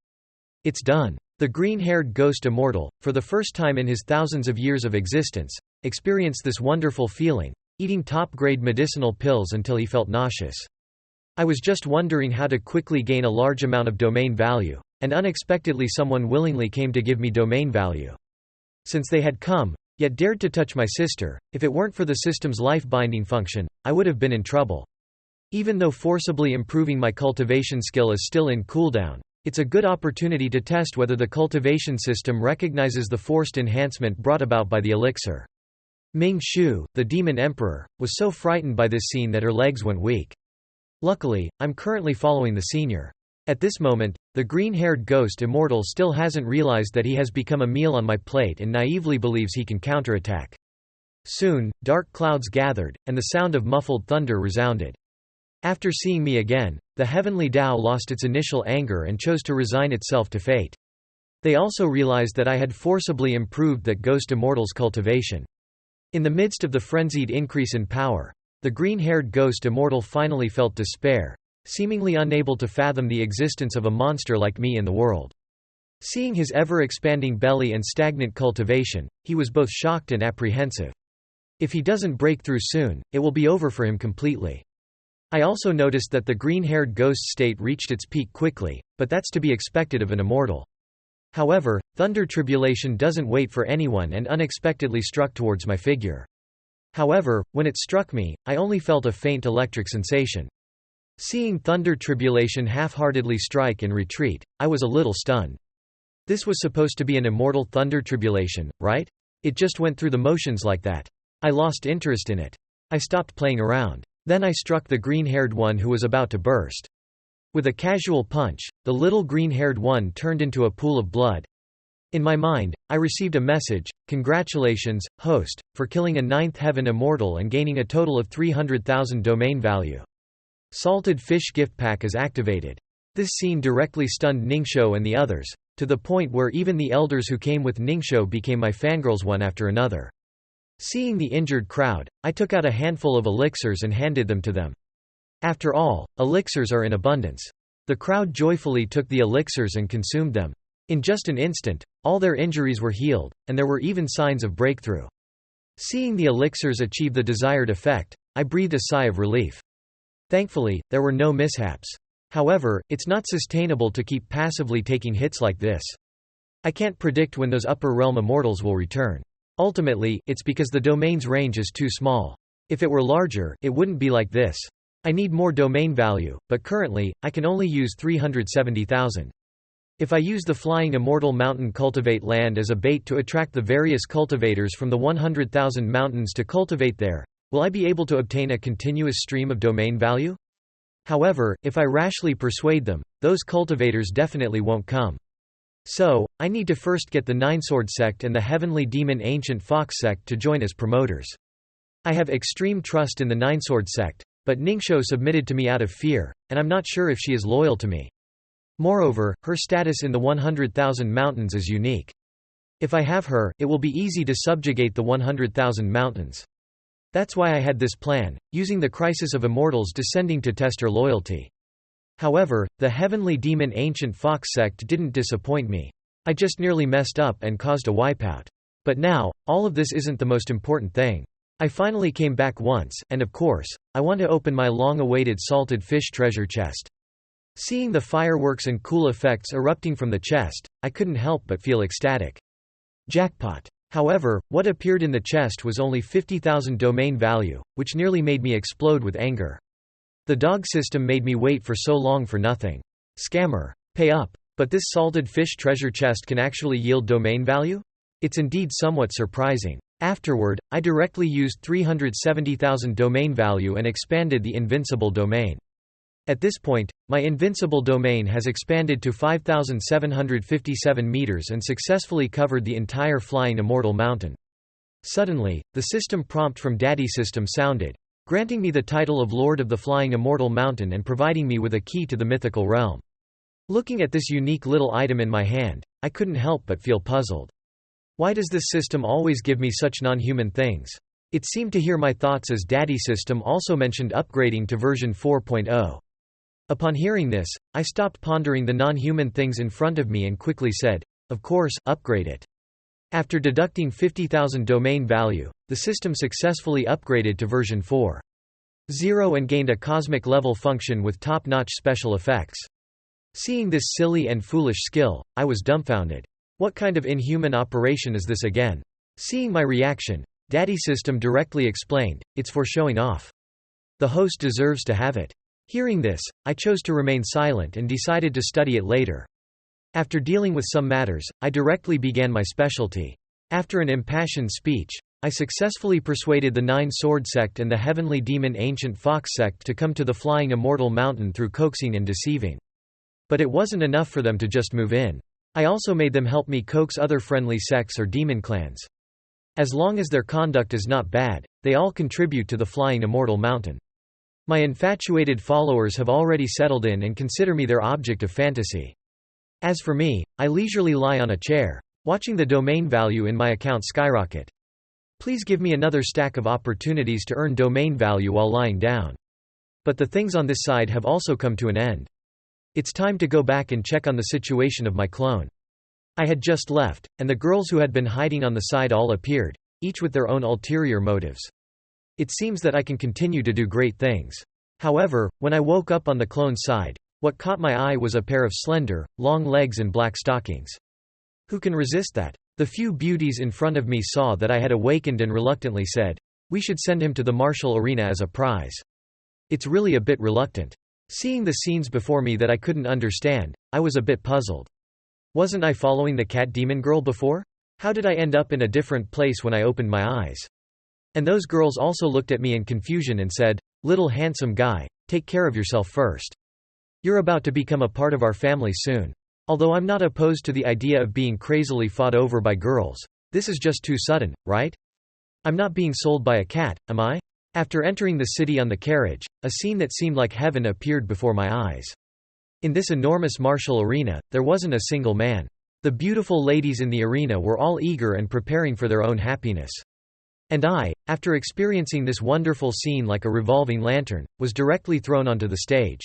It's done. The green-haired ghost immortal, for the first time in his thousands of years of existence, experienced this wonderful feeling, eating top-grade medicinal pills until he felt nauseous. I was just wondering how to quickly gain a large amount of domain value, and unexpectedly someone willingly came to give me domain value. Since they had come, yet dared to touch my sister, if it weren't for the system's life-binding function, I would have been in trouble. Even though forcibly improving my cultivation skill is still in cooldown, it's a good opportunity to test whether the cultivation system recognizes the forced enhancement brought about by the elixir. Ming Shu, the demon emperor, was so frightened by this scene that her legs went weak. Luckily, I'm currently following the senior. At this moment, the green-haired ghost immortal still hasn't realized that he has become a meal on my plate and naively believes he can counterattack. Soon, dark clouds gathered, and the sound of muffled thunder resounded. After seeing me again, the heavenly Tao lost its initial anger and chose to resign itself to fate. They also realized that I had forcibly improved that ghost immortal's cultivation. In the midst of the frenzied increase in power, the green-haired ghost immortal finally felt despair, seemingly unable to fathom the existence of a monster like me in the world. Seeing his ever-expanding belly and stagnant cultivation, he was both shocked and apprehensive. If he doesn't break through soon, it will be over for him completely. I also noticed that the green-haired ghost state reached its peak quickly, but that's to be expected of an immortal. However, thunder tribulation doesn't wait for anyone and unexpectedly struck towards my figure. However, when it struck me, I only felt a faint electric sensation. Seeing thunder tribulation half-heartedly strike and retreat, I was a little stunned. This was supposed to be an immortal thunder tribulation, right? It just went through the motions like that. I lost interest in it. I stopped playing around. Then I struck the green-haired one who was about to burst. With a casual punch, the little green-haired one turned into a pool of blood. In my mind, I received a message: "Congratulations, host, for killing a 9th heaven immortal and gaining a total of 300,000 domain value. Salted fish gift pack is activated." This scene directly stunned Ningxiu and the others, to the point where even the elders who came with Ningxiu became my fangirls one after another. Seeing the injured crowd, I took out a handful of elixirs and handed them to them. After all, elixirs are in abundance. The crowd joyfully took the elixirs and consumed them. In just an instant, all their injuries were healed, and there were even signs of breakthrough. Seeing the elixirs achieve the desired effect, I breathed a sigh of relief. Thankfully, there were no mishaps. However, it's not sustainable to keep passively taking hits like this. I can't predict when those upper realm immortals will return. Ultimately, it's because the domain's range is too small. If it were larger, it wouldn't be like this. I need more domain value, but currently, I can only use 370,000. If I use the flying immortal mountain cultivate land as a bait to attract the various cultivators from the 100,000 mountains to cultivate there, will I be able to obtain a continuous stream of domain value? However, if I rashly persuade them, those cultivators definitely won't come. So, I need to first get the Ninesword sect and the Heavenly Demon Ancient Fox sect to join as promoters. I have extreme trust in the Ninesword sect, but Ningxiu submitted to me out of fear, and I'm not sure if she is loyal to me. Moreover, her status in the 100,000 mountains is unique. If I have her, it will be easy to subjugate the 100,000 mountains. That's why I had this plan, using the crisis of immortals descending to test her loyalty. However, the Heavenly Demon Ancient Fox sect didn't disappoint me. I just nearly messed up and caused a wipeout. But now, all of this isn't the most important thing. I finally came back once, and of course, I want to open my long-awaited salted fish treasure chest. Seeing the fireworks and cool effects erupting from the chest, I couldn't help but feel ecstatic. Jackpot. However, what appeared in the chest was only 50,000 domain value, which nearly made me explode with anger. The dog system made me wait for so long for nothing. Scammer. Pay up. But this salted fish treasure chest can actually yield domain value? It's indeed somewhat surprising. Afterward, I directly used 370,000 domain value and expanded the invincible domain. At this point, my invincible domain has expanded to 5,757 meters and successfully covered the entire flying immortal mountain. Suddenly, the system prompt from Daddy System sounded, granting me the title of Lord of the Flying Immortal Mountain and providing me with a key to the mythical realm. Looking at this unique little item in my hand, I couldn't help but feel puzzled. Why does this system always give me such non-human things? It seemed to hear my thoughts as Daddy System also mentioned upgrading to version 4.0. Upon hearing this, I stopped pondering the non-human things in front of me and quickly said, of course, upgrade it. After deducting 50,000 domain value, the system successfully upgraded to version 4.0 and gained a cosmic level function with top-notch special effects. Seeing this silly and foolish skill, I was dumbfounded. What kind of inhuman operation is this again? Seeing my reaction, Daddy System directly explained, it's for showing off. The host deserves to have it. Hearing this, I chose to remain silent and decided to study it later. After dealing with some matters, I directly began my specialty. After an impassioned speech, I successfully persuaded the Nine-Sword sect and the Heavenly Demon Ancient Fox sect to come to the Flying Immortal Mountain through coaxing and deceiving. But it wasn't enough for them to just move in. I also made them help me coax other friendly sects or demon clans. As long as their conduct is not bad, they all contribute to the Flying Immortal Mountain. My infatuated followers have already settled in and consider me their object of fantasy. As for me, I leisurely lie on a chair, watching the domain value in my account skyrocket. Please give me another stack of opportunities to earn domain value while lying down. But the things on this side have also come to an end. It's time to go back and check on the situation of my clone. I had just left, and the girls who had been hiding on the side all appeared, each with their own ulterior motives. It seems that I can continue to do great things. However, when I woke up on the clone side, what caught my eye was a pair of slender, long legs and black stockings. Who can resist that? The few beauties in front of me saw that I had awakened and reluctantly said, "We should send him to the martial arena as a prize." It's really a bit reluctant. Seeing the scenes before me that I couldn't understand, I was a bit puzzled. Wasn't I following the cat demon girl before? How did I end up in a different place when I opened my eyes? And those girls also looked at me in confusion and said, "Little handsome guy, take care of yourself first. You're about to become a part of our family soon." Although I'm not opposed to the idea of being crazily fought over by girls, this is just too sudden, right? I'm not being sold by a cat, am I? After entering the city on the carriage, a scene that seemed like heaven appeared before my eyes. In this enormous martial arena, there wasn't a single man. The beautiful ladies in the arena were all eager and preparing for their own happiness. And I, after experiencing this wonderful scene like a revolving lantern, was directly thrown onto the stage.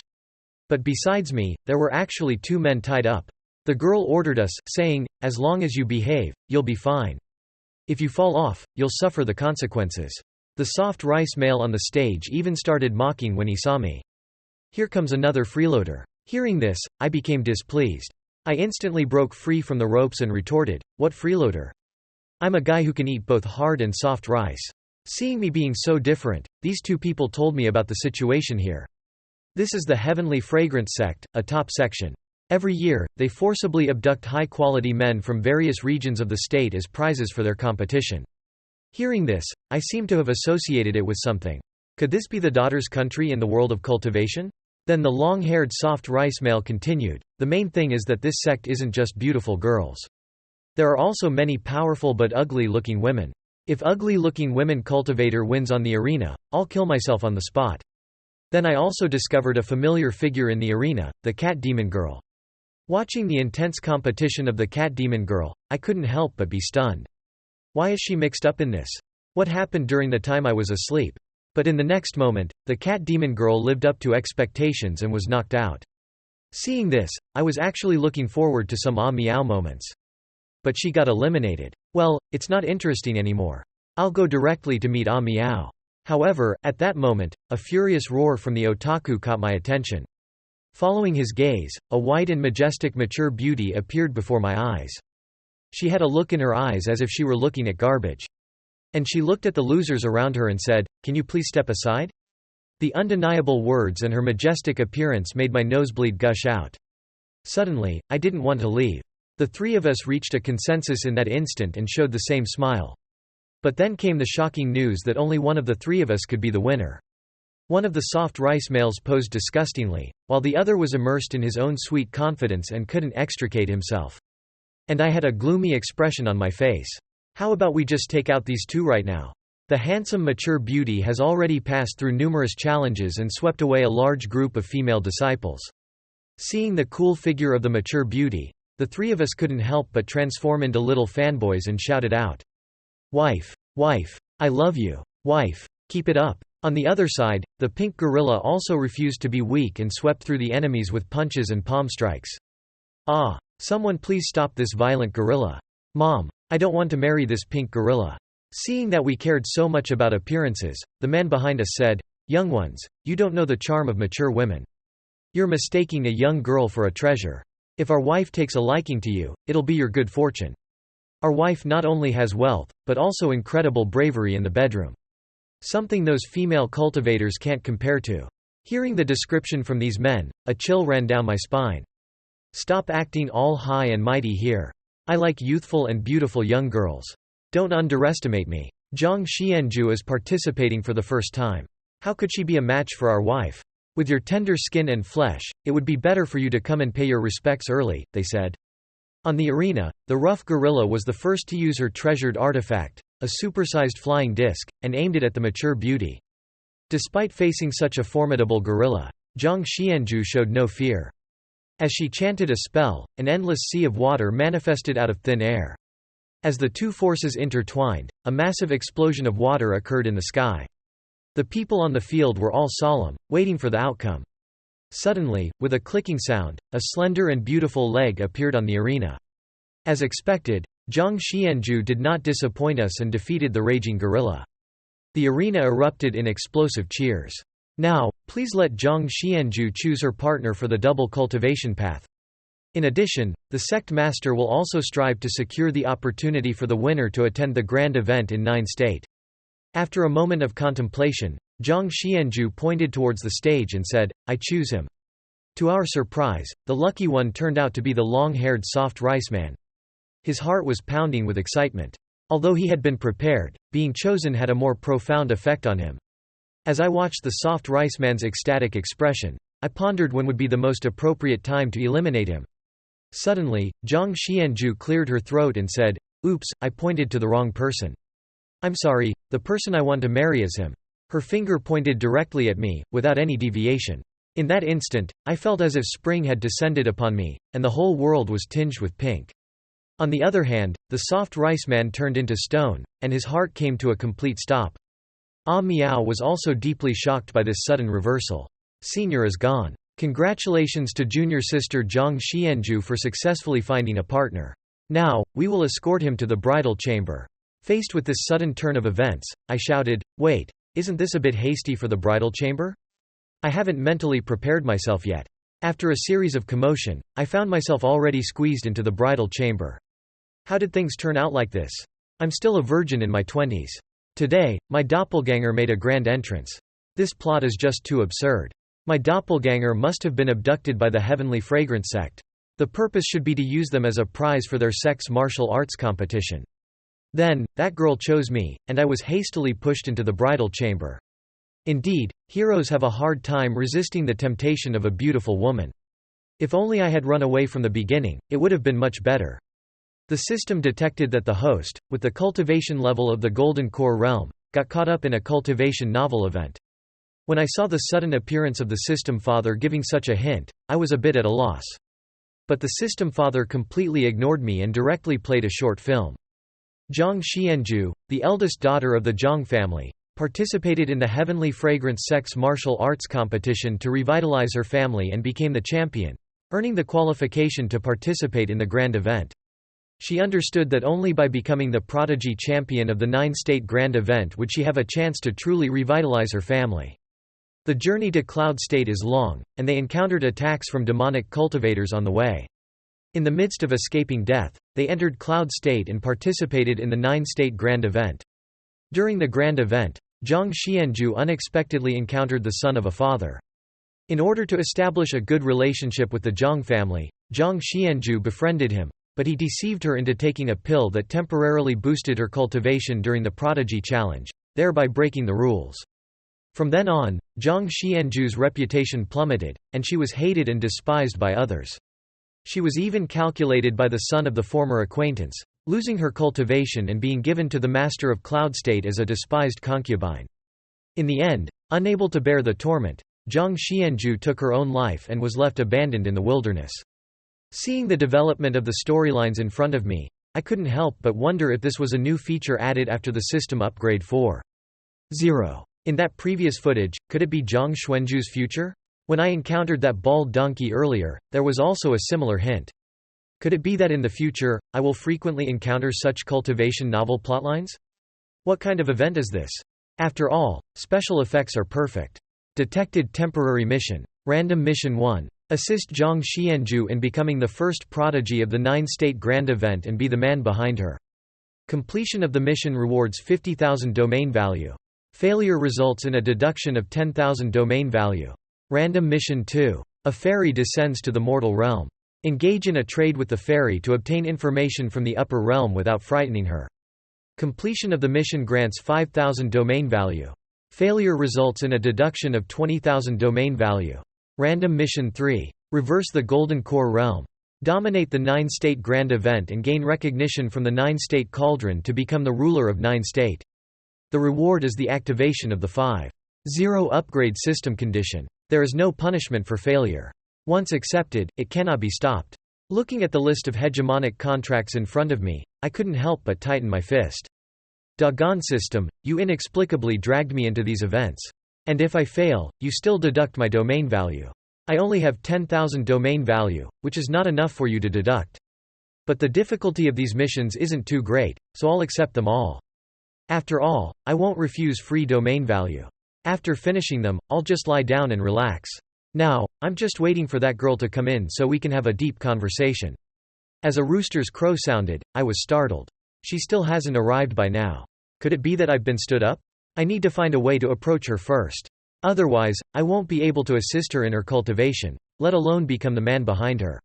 But besides me, there were actually two men tied up. The girl ordered us, saying, "As long as you behave, you'll be fine. If you fall off, you'll suffer the consequences." The soft rice male on the stage even started mocking when he saw me. Here comes another freeloader. Hearing this, I became displeased. I instantly broke free from the ropes and retorted, "What freeloader? I'm a guy who can eat both hard and soft rice." Seeing me being so different, these two people told me about the situation here. This is the Heavenly Fragrance sect, a top section. Every year, they forcibly abduct high-quality men from various regions of the state as prizes for their competition. Hearing this, I seem to have associated it with something. Could this be the daughter's country in the world of cultivation? Then the long-haired soft rice male continued, "The main thing is that this sect isn't just beautiful girls. There are also many powerful but ugly-looking women. If ugly-looking women cultivator wins on the arena, I'll kill myself on the spot." Then I also discovered a familiar figure in the arena, the cat demon girl. Watching the intense competition of the cat demon girl, I couldn't help but be stunned. Why is she mixed up in this? What happened during the time I was asleep? But in the next moment, the cat demon girl lived up to expectations and was knocked out. Seeing this, I was actually looking forward to some meow moments. But she got eliminated. Well, it's not interesting anymore. I'll go directly to meet meow. However, at that moment, a furious roar from the otaku caught my attention. Following his gaze, a white and majestic mature beauty appeared before my eyes. She had a look in her eyes as if she were looking at garbage. And she looked at the losers around her and said, "Can you please step aside?" The undeniable words and her majestic appearance made my nosebleed gush out. Suddenly, I didn't want to leave. The three of us reached a consensus in that instant and showed the same smile. But then came the shocking news that only one of the three of us could be the winner. One of the soft rice males posed disgustingly, while the other was immersed in his own sweet confidence and couldn't extricate himself. And I had a gloomy expression on my face. How about we just take out these two right now? The handsome mature beauty has already passed through numerous challenges and swept away a large group of female disciples. Seeing the cool figure of the mature beauty, the three of us couldn't help but transform into little fanboys and shouted out, "Wife! Wife! I love you! Wife! Keep it up!" On the other side, the pink gorilla also refused to be weak and swept through the enemies with punches and palm strikes. "Ah! Someone please stop this violent gorilla. Mom! I don't want to marry this pink gorilla." Seeing that we cared so much about appearances, the man behind us said, "Young ones, you don't know the charm of mature women. You're mistaking a young girl for a treasure. If our wife takes a liking to you, it'll be your good fortune. Our wife not only has wealth, but also incredible bravery in the bedroom. Something those female cultivators can't compare to." Hearing the description from these men, a chill ran down my spine. Stop acting all high and mighty here. I like youthful and beautiful young girls. Don't underestimate me. Zhang Xianju is participating for the first time. How could she be a match for our wife? With your tender skin and flesh, it would be better for you to come and pay your respects early, they said. On the arena, the rough gorilla was the first to use her treasured artifact, a supersized flying disc, and aimed it at the mature beauty. Despite facing such a formidable gorilla, Zhang Xianju showed no fear. As she chanted a spell, an endless sea of water manifested out of thin air. As the two forces intertwined, a massive explosion of water occurred in the sky. The people on the field were all solemn, waiting for the outcome. Suddenly, with a clicking sound, a slender and beautiful leg appeared on the arena. As expected, Zhang Xianju did not disappoint us and defeated the raging gorilla. The arena erupted in explosive cheers. Now, please let Zhang Xianju choose her partner for the double cultivation path. In addition, the sect master will also strive to secure the opportunity for the winner to attend the grand event in 9 State. After a moment of contemplation, Zhang Xianju pointed towards the stage and said, "I choose him." To our surprise, the lucky one turned out to be the long-haired soft rice man. His heart was pounding with excitement. Although he had been prepared, being chosen had a more profound effect on him. As I watched the soft rice man's ecstatic expression, I pondered when would be the most appropriate time to eliminate him. Suddenly, Zhang Xianju cleared her throat and said, "Oops, I pointed to the wrong person. I'm sorry, the person I want to marry is him." Her finger pointed directly at me, without any deviation. In that instant, I felt as if spring had descended upon me, and the whole world was tinged with pink. On the other hand, the soft rice man turned into stone, and his heart came to a complete stop. Meow was also deeply shocked by this sudden reversal. Senior is gone. Congratulations to junior sister Zhang Xianju for successfully finding a partner. Now, we will escort him to the bridal chamber. Faced with this sudden turn of events, I shouted, "Wait, isn't this a bit hasty for the bridal chamber? I haven't mentally prepared myself yet." After a series of commotion, I found myself already squeezed into the bridal chamber. How did things turn out like this? I'm still a virgin in my 20s. Today, my doppelganger made a grand entrance. This plot is just too absurd. My doppelganger must have been abducted by the Heavenly Fragrance sect. The purpose should be to use them as a prize for their sect's martial arts competition. Then, that girl chose me, and I was hastily pushed into the bridal chamber. Indeed, heroes have a hard time resisting the temptation of a beautiful woman. If only I had run away from the beginning, it would have been much better. The system detected that the host, with the cultivation level of the Golden Core realm, got caught up in a cultivation novel event. When I saw the sudden appearance of the system father giving such a hint, I was a bit at a loss. But the system father completely ignored me and directly played a short film. Zhang Xianju, the eldest daughter of the Zhang family, participated in the Heavenly Fragrance sect's martial arts competition to revitalize her family and became the champion, earning the qualification to participate in the grand event. She understood that only by becoming the prodigy champion of the 9-state grand event would she have a chance to truly revitalize her family. The journey to Cloud State is long, and they encountered attacks from demonic cultivators on the way. In the midst of escaping death, they entered Cloud State and participated in the 9-state grand event. During the grand event, Zhang Xianju unexpectedly encountered the son of a father. In order to establish a good relationship with the Zhang family, Zhang Xianju befriended him, but he deceived her into taking a pill that temporarily boosted her cultivation during the Prodigy Challenge, thereby breaking the rules. From then on, Zhang Xianju's reputation plummeted, and she was hated and despised by others. She was even calculated by the son of the former acquaintance, losing her cultivation and being given to the master of Cloud State as a despised concubine. In the end, unable to bear the torment, Zhang Xianju took her own life and was left abandoned in the wilderness. Seeing the development of the storylines in front of me, I couldn't help but wonder if this was a new feature added after the system upgrade 4.0. In that previous footage, could it be Zhang Xuanju's future? When I encountered that bald donkey earlier, there was also a similar hint. Could it be that in the future, I will frequently encounter such cultivation novel plotlines? What kind of event is this? After all, special effects are perfect. Detected temporary mission. Random mission 1. Assist Zhang Xianju in becoming the first prodigy of the 9-state grand event and be the man behind her. Completion of the mission rewards 50,000 domain value. Failure results in a deduction of 10,000 domain value. Random mission 2. A fairy descends to the mortal realm. Engage in a trade with the fairy to obtain information from the upper realm without frightening her. Completion of the mission grants 5,000 domain value. Failure results in a deduction of 20,000 domain value. Random mission 3. Reverse the Golden Core realm. Dominate the 9-state grand event and gain recognition from the 9-state cauldron to become the ruler of 9-state. The reward is the activation of the 5.0 upgrade system condition. There is no punishment for failure. Once accepted, it cannot be stopped. Looking at the list of hegemonic contracts in front of me, I couldn't help but tighten my fist. Doggone system, you inexplicably dragged me into these events. And if I fail, you still deduct my domain value. I only have 10,000 domain value, which is not enough for you to deduct. But the difficulty of these missions isn't too great, so I'll accept them all. After all, I won't refuse free domain value. After finishing them, I'll just lie down and relax. Now, I'm just waiting for that girl to come in so we can have a deep conversation. As a rooster's crow sounded, I was startled. She still hasn't arrived by now. Could it be that I've been stood up? I need to find a way to approach her first. Otherwise, I won't be able to assist her in her cultivation, let alone become the man behind her.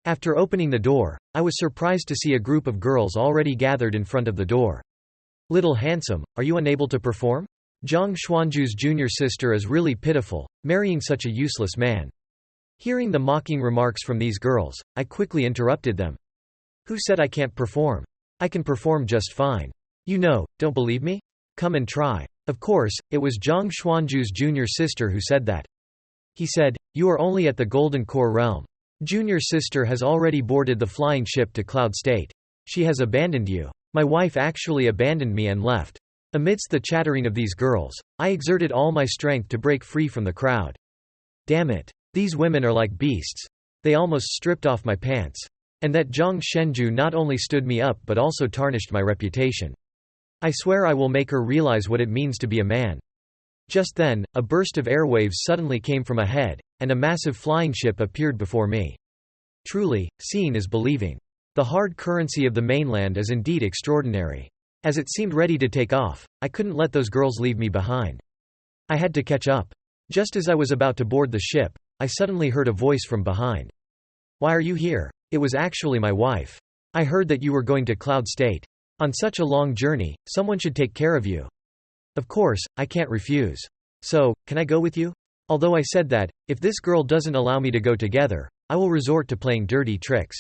After opening the door, I was surprised to see a group of girls already gathered in front of the door. Little handsome, are you unable to perform? Zhang Xuanju's junior sister is really pitiful, marrying such a useless man. Hearing the mocking remarks from these girls, I quickly interrupted them. Who said I can't perform? I can perform just fine. You know, don't believe me? Come and try. Of course, it was Zhang Xuanju's junior sister who said that. He said, you are only at the Golden Core realm. Junior sister has already boarded the flying ship to Cloud State. She has abandoned you. My wife actually abandoned me and left. Amidst the chattering of these girls, I exerted all my strength to break free from the crowd. Damn it. These women are like beasts. They almost stripped off my pants. And that Zhang Xianju not only stood me up but also tarnished my reputation. I swear I will make her realize what it means to be a man. Just then, a burst of airwaves suddenly came from ahead, and a massive flying ship appeared before me. Truly, seeing is believing. The hard currency of the mainland is indeed extraordinary. As it seemed ready to take off, I couldn't let those girls leave me behind. I had to catch up. Just as I was about to board the ship, I suddenly heard a voice from behind. Why are you here? It was actually my wife. I heard that you were going to Cloud State. On such a long journey, someone should take care of you. Of course, I can't refuse. So, can I go with you? Although I said that, if this girl doesn't allow me to go together, I will resort to playing dirty tricks.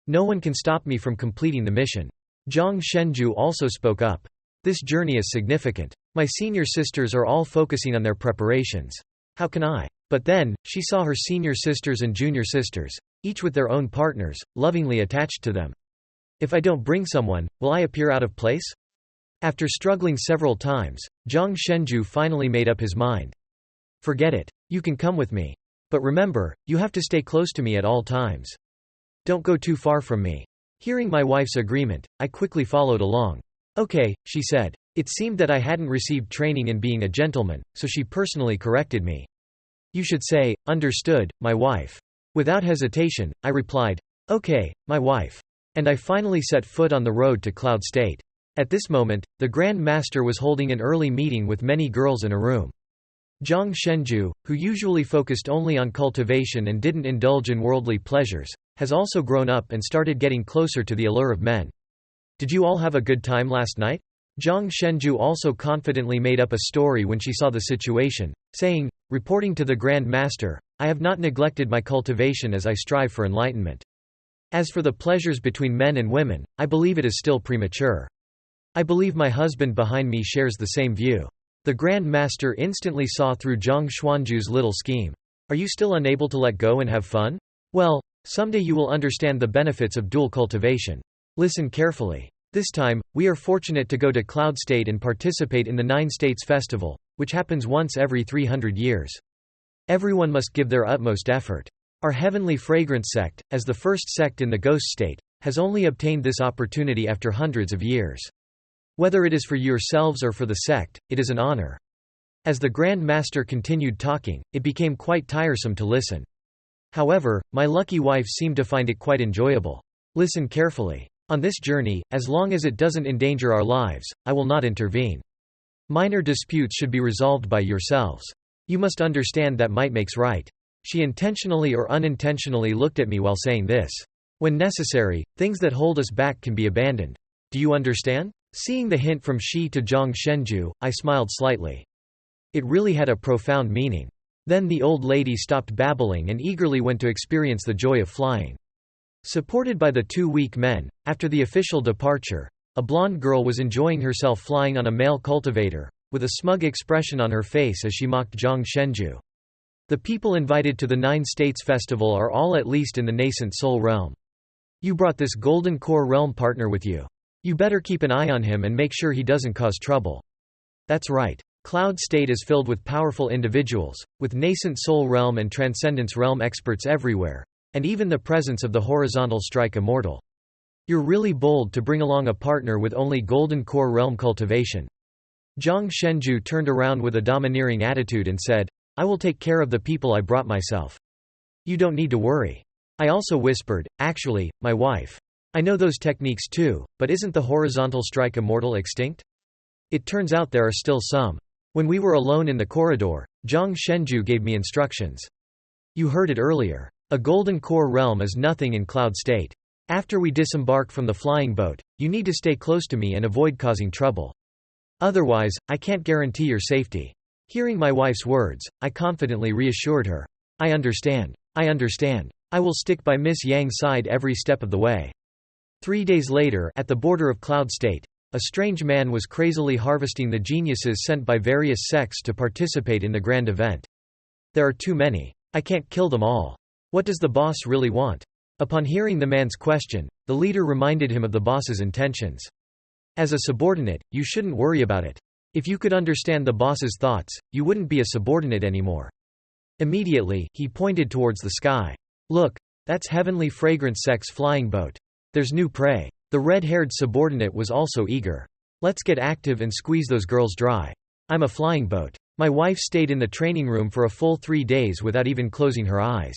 No one can stop me from completing the mission. Zhang Shenju also spoke up. This journey is significant. My senior sisters are all focusing on their preparations. How can I? But then, she saw her senior sisters and junior sisters, each with their own partners, lovingly attached to them. If I don't bring someone, will I appear out of place? After struggling several times, Zhang Shenju finally made up his mind. Forget it. You can come with me. But remember, you have to stay close to me at all times. Don't go too far from me. Hearing my wife's agreement, I quickly followed along. Okay, she said. It seemed that I hadn't received training in being a gentleman, so she personally corrected me. You should say, understood, my wife. Without hesitation, I replied, okay, my wife. And I finally set foot on the road to Cloud State. At this moment, the Grand Master was holding an early meeting with many girls in a room. Zhang Shenju, who usually focused only on cultivation and didn't indulge in worldly pleasures, has also grown up and started getting closer to the allure of men. Did you all have a good time last night? Zhang Shenju also confidently made up a story when she saw the situation, saying, reporting to the Grand Master, I have not neglected my cultivation as I strive for enlightenment. As for the pleasures between men and women, I believe it is still premature. I believe my husband behind me shares the same view. The Grand Master instantly saw through Zhang Xuanju's little scheme. Are you still unable to let go and have fun? Well, someday you will understand the benefits of dual cultivation. Listen carefully. This time, we are fortunate to go to Cloud State and participate in the 9 States Festival, which happens once every 300 years. Everyone must give their utmost effort. Our Heavenly Fragrance sect, as the first sect in the Ghost State, has only obtained this opportunity after hundreds of years. Whether it is for yourselves or for the sect, it is an honor. As the Grand Master continued talking, it became quite tiresome to listen. However, my lucky wife seemed to find it quite enjoyable. Listen carefully. On this journey, as long as it doesn't endanger our lives, I will not intervene. Minor disputes should be resolved by yourselves. You must understand that might makes right. She intentionally or unintentionally looked at me while saying this. When necessary, things that hold us back can be abandoned. Do you understand? Seeing the hint from Shi to Zhang Shenju, I smiled slightly. It really had a profound meaning. Then the old lady stopped babbling and eagerly went to experience the joy of flying. Supported by the 2 weak men, after the official departure, a blonde girl was enjoying herself flying on a male cultivator, with a smug expression on her face as she mocked Zhang Shenju. The people invited to the 9 States Festival are all at least in the nascent soul realm. You brought this golden core realm partner with you. You better keep an eye on him and make sure he doesn't cause trouble. That's right. Cloud State is filled with powerful individuals, with nascent soul realm and transcendence realm experts everywhere, and even the presence of the horizontal strike immortal. You're really bold to bring along a partner with only golden core realm cultivation. Zhang Shenju turned around with a domineering attitude and said, I will take care of the people I brought myself. You don't need to worry. I also whispered, actually, my wife. I know those techniques too, but isn't the horizontal strike immortal extinct? It turns out there are still some. When we were alone in the corridor, Zhang Shenju gave me instructions. You heard it earlier. A golden core realm is nothing in Cloud State. After we disembark from the flying boat, you need to stay close to me and avoid causing trouble. Otherwise, I can't guarantee your safety. Hearing my wife's words, I confidently reassured her. I understand. I understand. I will stick by Miss Yang's side every step of the way. 3 days later, at the border of Cloud State, a strange man was crazily harvesting the geniuses sent by various sects to participate in the grand event. There are too many. I can't kill them all. What does the boss really want? Upon hearing the man's question, the leader reminded him of the boss's intentions. As a subordinate, you shouldn't worry about it. If you could understand the boss's thoughts, you wouldn't be a subordinate anymore. Immediately, he pointed towards the sky. Look, that's Heavenly Fragrance Sect's flying boat. There's new prey. The red-haired subordinate was also eager. Let's get active and squeeze those girls dry. I'm a flying boat. My wife stayed in the training room for a full 3 days without even closing her eyes.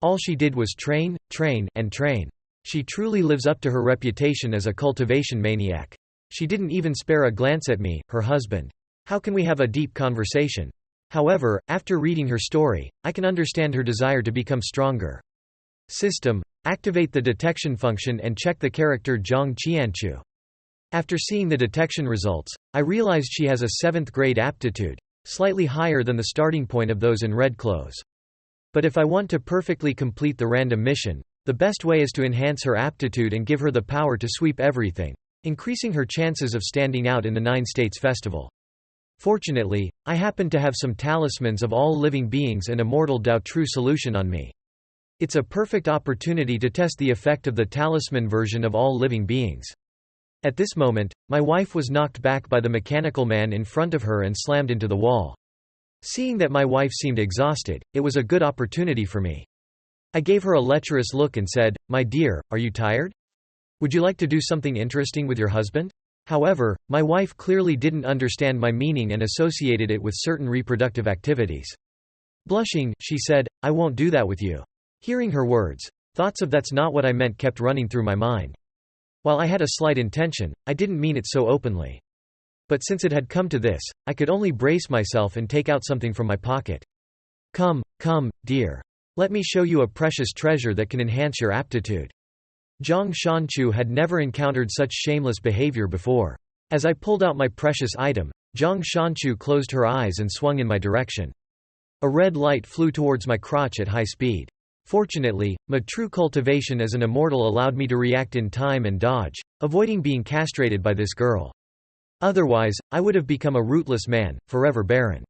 All she did was train, train, and train. She truly lives up to her reputation as a cultivation maniac. She didn't even spare a glance at me, her husband. How can we have a deep conversation? However, after reading her story, I can understand her desire to become stronger. System. Activate the detection function and check the character Zhang Qianchu. After seeing the detection results, I realized she has a 7th grade aptitude, slightly higher than the starting point of those in red clothes. But if I want to perfectly complete the random mission, the best way is to enhance her aptitude and give her the power to sweep everything, increasing her chances of standing out in the 9 States Festival. Fortunately, I happened to have some talismans of all living beings and Immortal Dao True Solution on me. It's a perfect opportunity to test the effect of the talisman version of all living beings. At this moment, my wife was knocked back by the mechanical man in front of her and slammed into the wall. Seeing that my wife seemed exhausted, it was a good opportunity for me. I gave her a lecherous look and said, "My dear, are you tired? Would you like to do something interesting with your husband?" However, my wife clearly didn't understand my meaning and associated it with certain reproductive activities. Blushing, she said, "I won't do that with you." Hearing her words, thoughts of "that's not what I meant" kept running through my mind. While I had a slight intention, I didn't mean it so openly. But since it had come to this, I could only brace myself and take out something from my pocket. Come, dear. Let me show you a precious treasure that can enhance your aptitude." Zhang Shanchu had never encountered such shameless behavior before. As I pulled out my precious item, Zhang Shanchu closed her eyes and swung in my direction. A red light flew towards my crotch at high speed. Fortunately, my true cultivation as an immortal allowed me to react in time and dodge, avoiding being castrated by this girl. Otherwise, I would have become a rootless man, forever barren.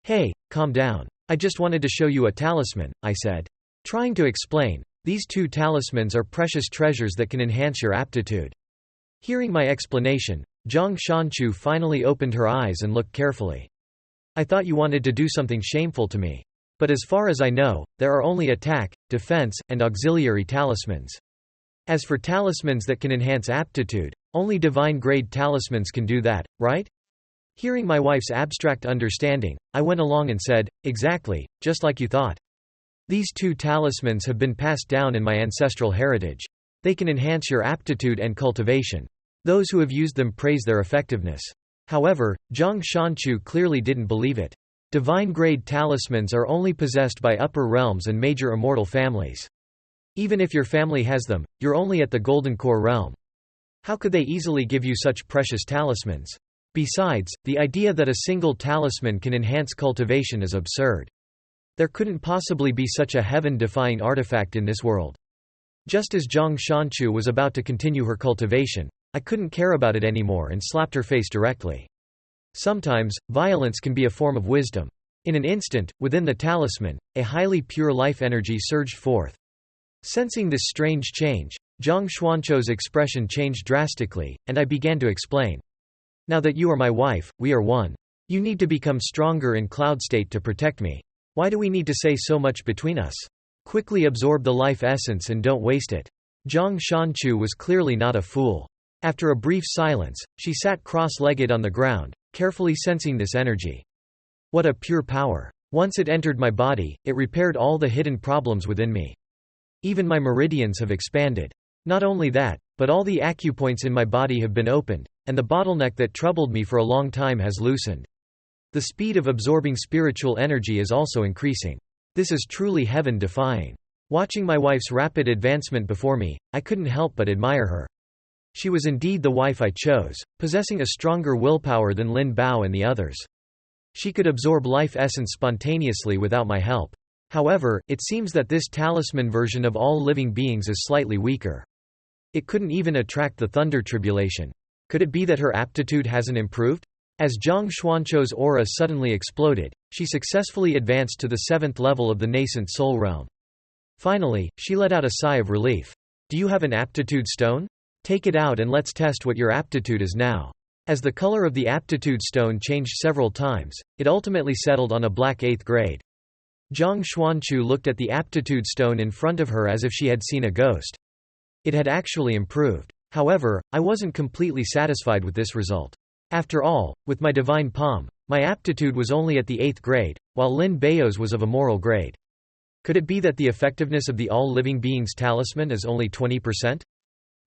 "Hey, calm down. I just wanted to show you a talisman," I said. Trying to explain, "These 2 talismans are precious treasures that can enhance your aptitude." Hearing my explanation, Zhang Shanchu finally opened her eyes and looked carefully. "I thought you wanted to do something shameful to me. But as far as I know, there are only attack, defense, and auxiliary talismans. As for talismans that can enhance aptitude, only divine-grade talismans can do that, right?" Hearing my wife's abstract understanding, I went along and said, "Exactly, just like you thought. These 2 talismans have been passed down in my ancestral heritage. They can enhance your aptitude and cultivation. Those who have used them praise their effectiveness." However, Zhang Shanchu clearly didn't believe it. Divine-grade talismans are only possessed by upper realms and major immortal families. Even if your family has them, you're only at the Golden Core realm. How could they easily give you such precious talismans? Besides, the idea that a single talisman can enhance cultivation is absurd. There couldn't possibly be such a heaven-defying artifact in this world. Just as Zhang Shanchu was about to continue her cultivation, I couldn't care about it anymore and slapped her face directly. Sometimes, violence can be a form of wisdom. In an instant, within the talisman, a highly pure life energy surged forth. Sensing this strange change, Zhang Xuanzhou's expression changed drastically, and I began to explain. "Now that you are my wife, we are one. You need to become stronger in cloud state to protect me. Why do we need to say so much between us? Quickly absorb the life essence and don't waste it." Zhang Shanchu was clearly not a fool. After a brief silence, she sat cross-legged on the ground, carefully sensing this energy. What a pure power! Once it entered my body, it repaired all the hidden problems within me. Even my meridians have expanded. Not only that, but all the acupoints in my body have been opened, and the bottleneck that troubled me for a long time has loosened. The speed of absorbing spiritual energy is also increasing. This is truly heaven-defying. Watching my wife's rapid advancement before me, I couldn't help but admire her. She was indeed the wife I chose, possessing a stronger willpower than Ling Bao and the others. She could absorb life essence spontaneously without my help. However, it seems that this talisman version of all living beings is slightly weaker. It couldn't even attract the thunder tribulation. Could it be that her aptitude hasn't improved? As Zhang Xuanzhou's aura suddenly exploded, she successfully advanced to the 7th level of the nascent soul realm. Finally, she let out a sigh of relief. "Do you have an aptitude stone? Take it out and let's test what your aptitude is now." As the color of the aptitude stone changed several times, it ultimately settled on a black 8th grade. Zhang Xuanzhou looked at the aptitude stone in front of her as if she had seen a ghost. It had actually improved. However, I wasn't completely satisfied with this result. After all, with my divine palm, my aptitude was only at the 8th grade, while Lin Bao's was of a moral grade. Could it be that the effectiveness of the all-living beings talisman is only 20%?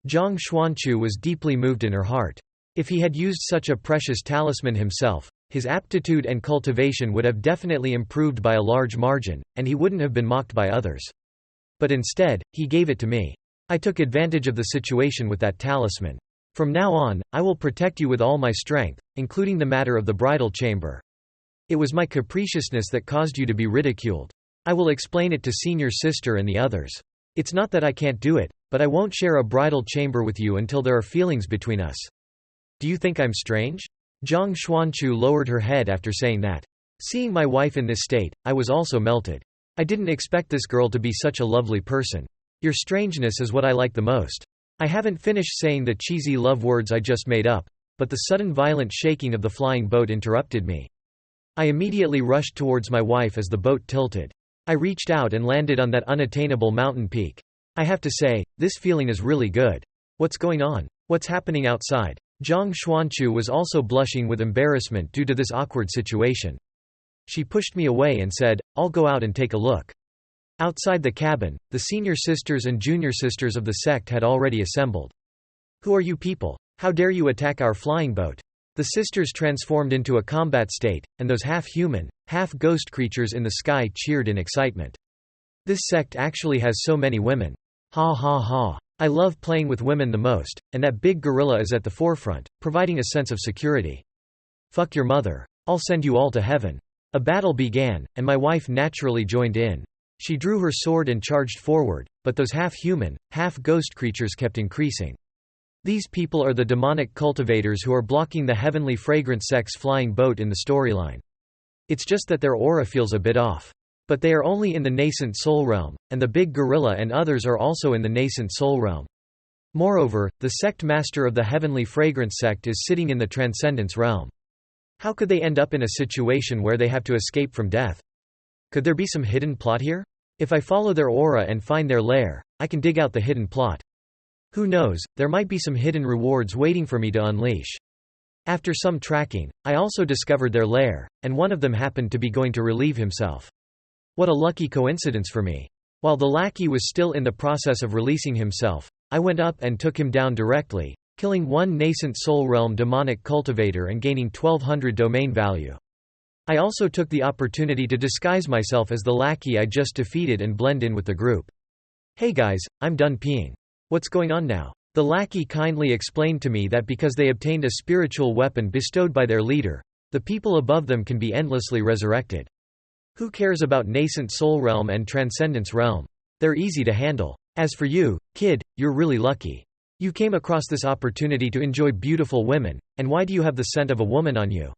Zhang Xuanzhou was deeply moved in her heart. If he had used such a precious talisman himself, his aptitude and cultivation would have definitely improved by a large margin, and he wouldn't have been mocked by others. But instead, he gave it to me. I took advantage of the situation with that talisman. From now on, I will protect you with all my strength, including the matter of the bridal chamber. It was my capriciousness that caused you to be ridiculed. I will explain it to senior sister and the others. It's not that I can't do it, but I won't share a bridal chamber with you until there are feelings between us. Do you think I'm strange? Zhang Xuanchu lowered her head after saying that. Seeing my wife in this state, I was also melted. I didn't expect this girl to be such a lovely person. Your strangeness is what I like the most. I haven't finished saying the cheesy love words I just made up, but the sudden violent shaking of the flying boat interrupted me. I immediately rushed towards my wife as the boat tilted. I reached out and landed on that unattainable mountain peak. I have to say, this feeling is really good. What's going on? What's happening outside? Zhang Xuanchu was also blushing with embarrassment due to this awkward situation. She pushed me away and said, I'll go out and take a look. Outside the cabin, the senior sisters and junior sisters of the sect had already assembled. Who are you people? How dare you attack our flying boat? The sisters transformed into a combat state, and those half-human, half-ghost creatures in the sky cheered in excitement. This sect actually has so many women. Ha ha ha. I love playing with women the most, and that big gorilla is at the forefront, providing a sense of security. Fuck your mother. I'll send you all to heaven. A battle began, and my wife naturally joined in. She drew her sword and charged forward, but those half-human, half-ghost creatures kept increasing. These people are the demonic cultivators who are blocking the heavenly fragrance sect's flying boat in the storyline. It's just that their aura feels a bit off. But they are only in the nascent soul realm, and the big gorilla and others are also in the nascent soul realm. Moreover, the sect master of the heavenly fragrance sect is sitting in the transcendence realm. How could they end up in a situation where they have to escape from death? Could there be some hidden plot here? If I follow their aura and find their lair, I can dig out the hidden plot. Who knows, there might be some hidden rewards waiting for me to unleash. After some tracking, I also discovered their lair, and one of them happened to be going to relieve himself. What a lucky coincidence for me. While the lackey was still in the process of releasing himself, I went up and took him down directly, killing one nascent soul realm demonic cultivator and gaining 1200 domain value. I also took the opportunity to disguise myself as the lackey I just defeated and blend in with the group. Hey guys, I'm done peeing. What's going on now? The lackey kindly explained to me that because they obtained a spiritual weapon bestowed by their leader, the people above them can be endlessly resurrected. Who cares about nascent soul realm and transcendence realm? They're easy to handle. As for you, kid, you're really lucky. You came across this opportunity to enjoy beautiful women, and why do you have the scent of a woman on you?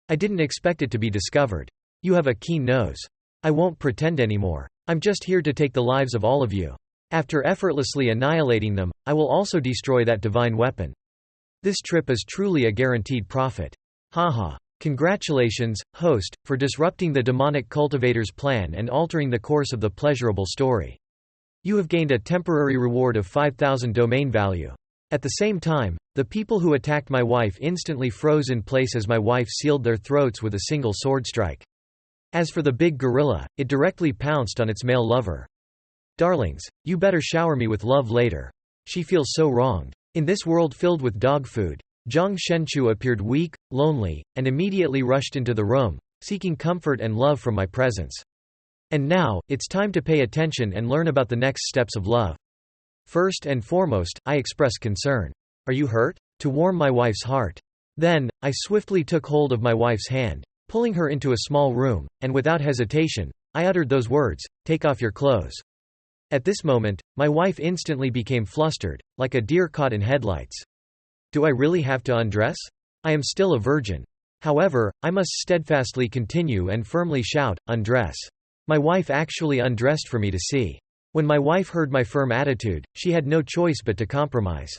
I didn't expect it to be discovered. You have a keen nose. I won't pretend anymore. I'm just here to take the lives of all of you. After effortlessly annihilating them, I will also destroy that divine weapon. This trip is truly a guaranteed profit. Haha. Congratulations, host, for disrupting the demonic cultivator's plan and altering the course of the pleasurable story. You have gained a temporary reward of 5,000 domain value. At the same time, the people who attacked my wife instantly froze in place as my wife sealed their throats with a single sword strike. As for the big gorilla, it directly pounced on its male lover. Darlings, you better shower me with love later. She feels so wronged. In this world filled with dog food, Zhang Shenchu appeared weak, lonely, and immediately rushed into the room, seeking comfort and love from my presence. And now, it's time to pay attention and learn about the next steps of love. First and foremost, I express concern. Are you hurt? To warm my wife's heart. Then, I swiftly took hold of my wife's hand, pulling her into a small room, and without hesitation, I uttered those words, "Take off your clothes." At this moment, my wife instantly became flustered, like a deer caught in headlights. Do I really have to undress? I am still a virgin. However, I must steadfastly continue and firmly shout, "Undress." My wife actually undressed for me to see. When my wife heard my firm attitude, she had no choice but to compromise.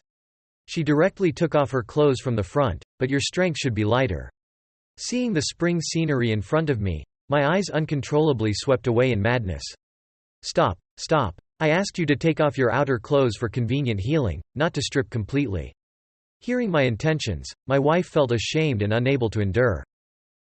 She directly took off her clothes from the front, but your strength should be lighter. Seeing the spring scenery in front of me, my eyes uncontrollably swept away in madness. Stop, stop. I asked you to take off your outer clothes for convenient healing, not to strip completely. Hearing my intentions, my wife felt ashamed and unable to endure.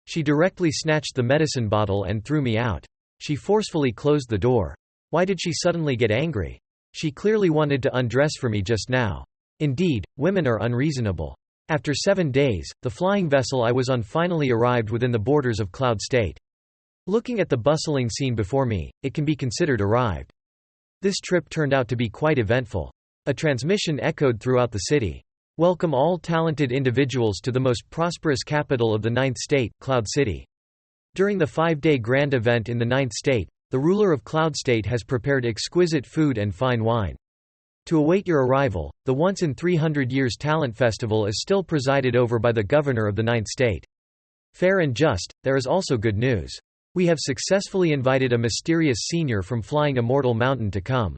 She directly snatched the medicine bottle and threw me out. She forcefully closed the door. Why did she suddenly get angry? She clearly wanted to undress for me just now. Indeed, women are unreasonable. After 7 days, the flying vessel I was on finally arrived within the borders of Cloud State. Looking at the bustling scene before me, it can be considered arrived. This trip turned out to be quite eventful. A transmission echoed throughout the city. Welcome all talented individuals to the most prosperous capital of the 9th state, Cloud City. During the 5-day grand event in the 9th state, the ruler of Cloud State has prepared exquisite food and fine wine. To await your arrival, the once in 300 years talent festival is still presided over by the governor of the 9th state. Fair and just, there is also good news. We have successfully invited a mysterious senior from Flying Immortal Mountain to come.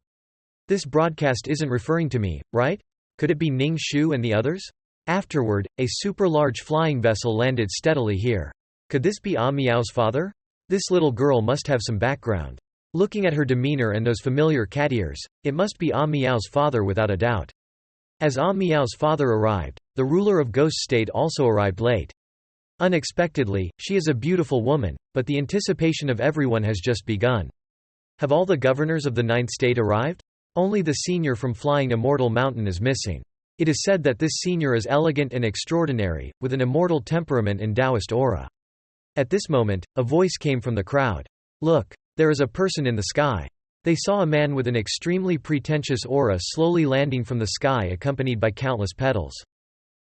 This broadcast isn't referring to me, right? Could it be Ning Shu and the others? Afterward, a super-large flying vessel landed steadily here. Could this be Ah Miao's father? This little girl must have some background. Looking at her demeanor and those familiar cat ears, it must be Ah Miao's father without a doubt. As Ah Miao's father arrived, the ruler of Ghost State also arrived late. Unexpectedly, she is a beautiful woman, but the anticipation of everyone has just begun. Have all the governors of the 9th state arrived? Only the senior from Flying Immortal Mountain is missing. It is said that this senior is elegant and extraordinary, with an immortal temperament and Taoist aura. At this moment, a voice came from the crowd. Look, there is a person in the sky. They saw a man with an extremely pretentious aura slowly landing from the sky accompanied by countless petals.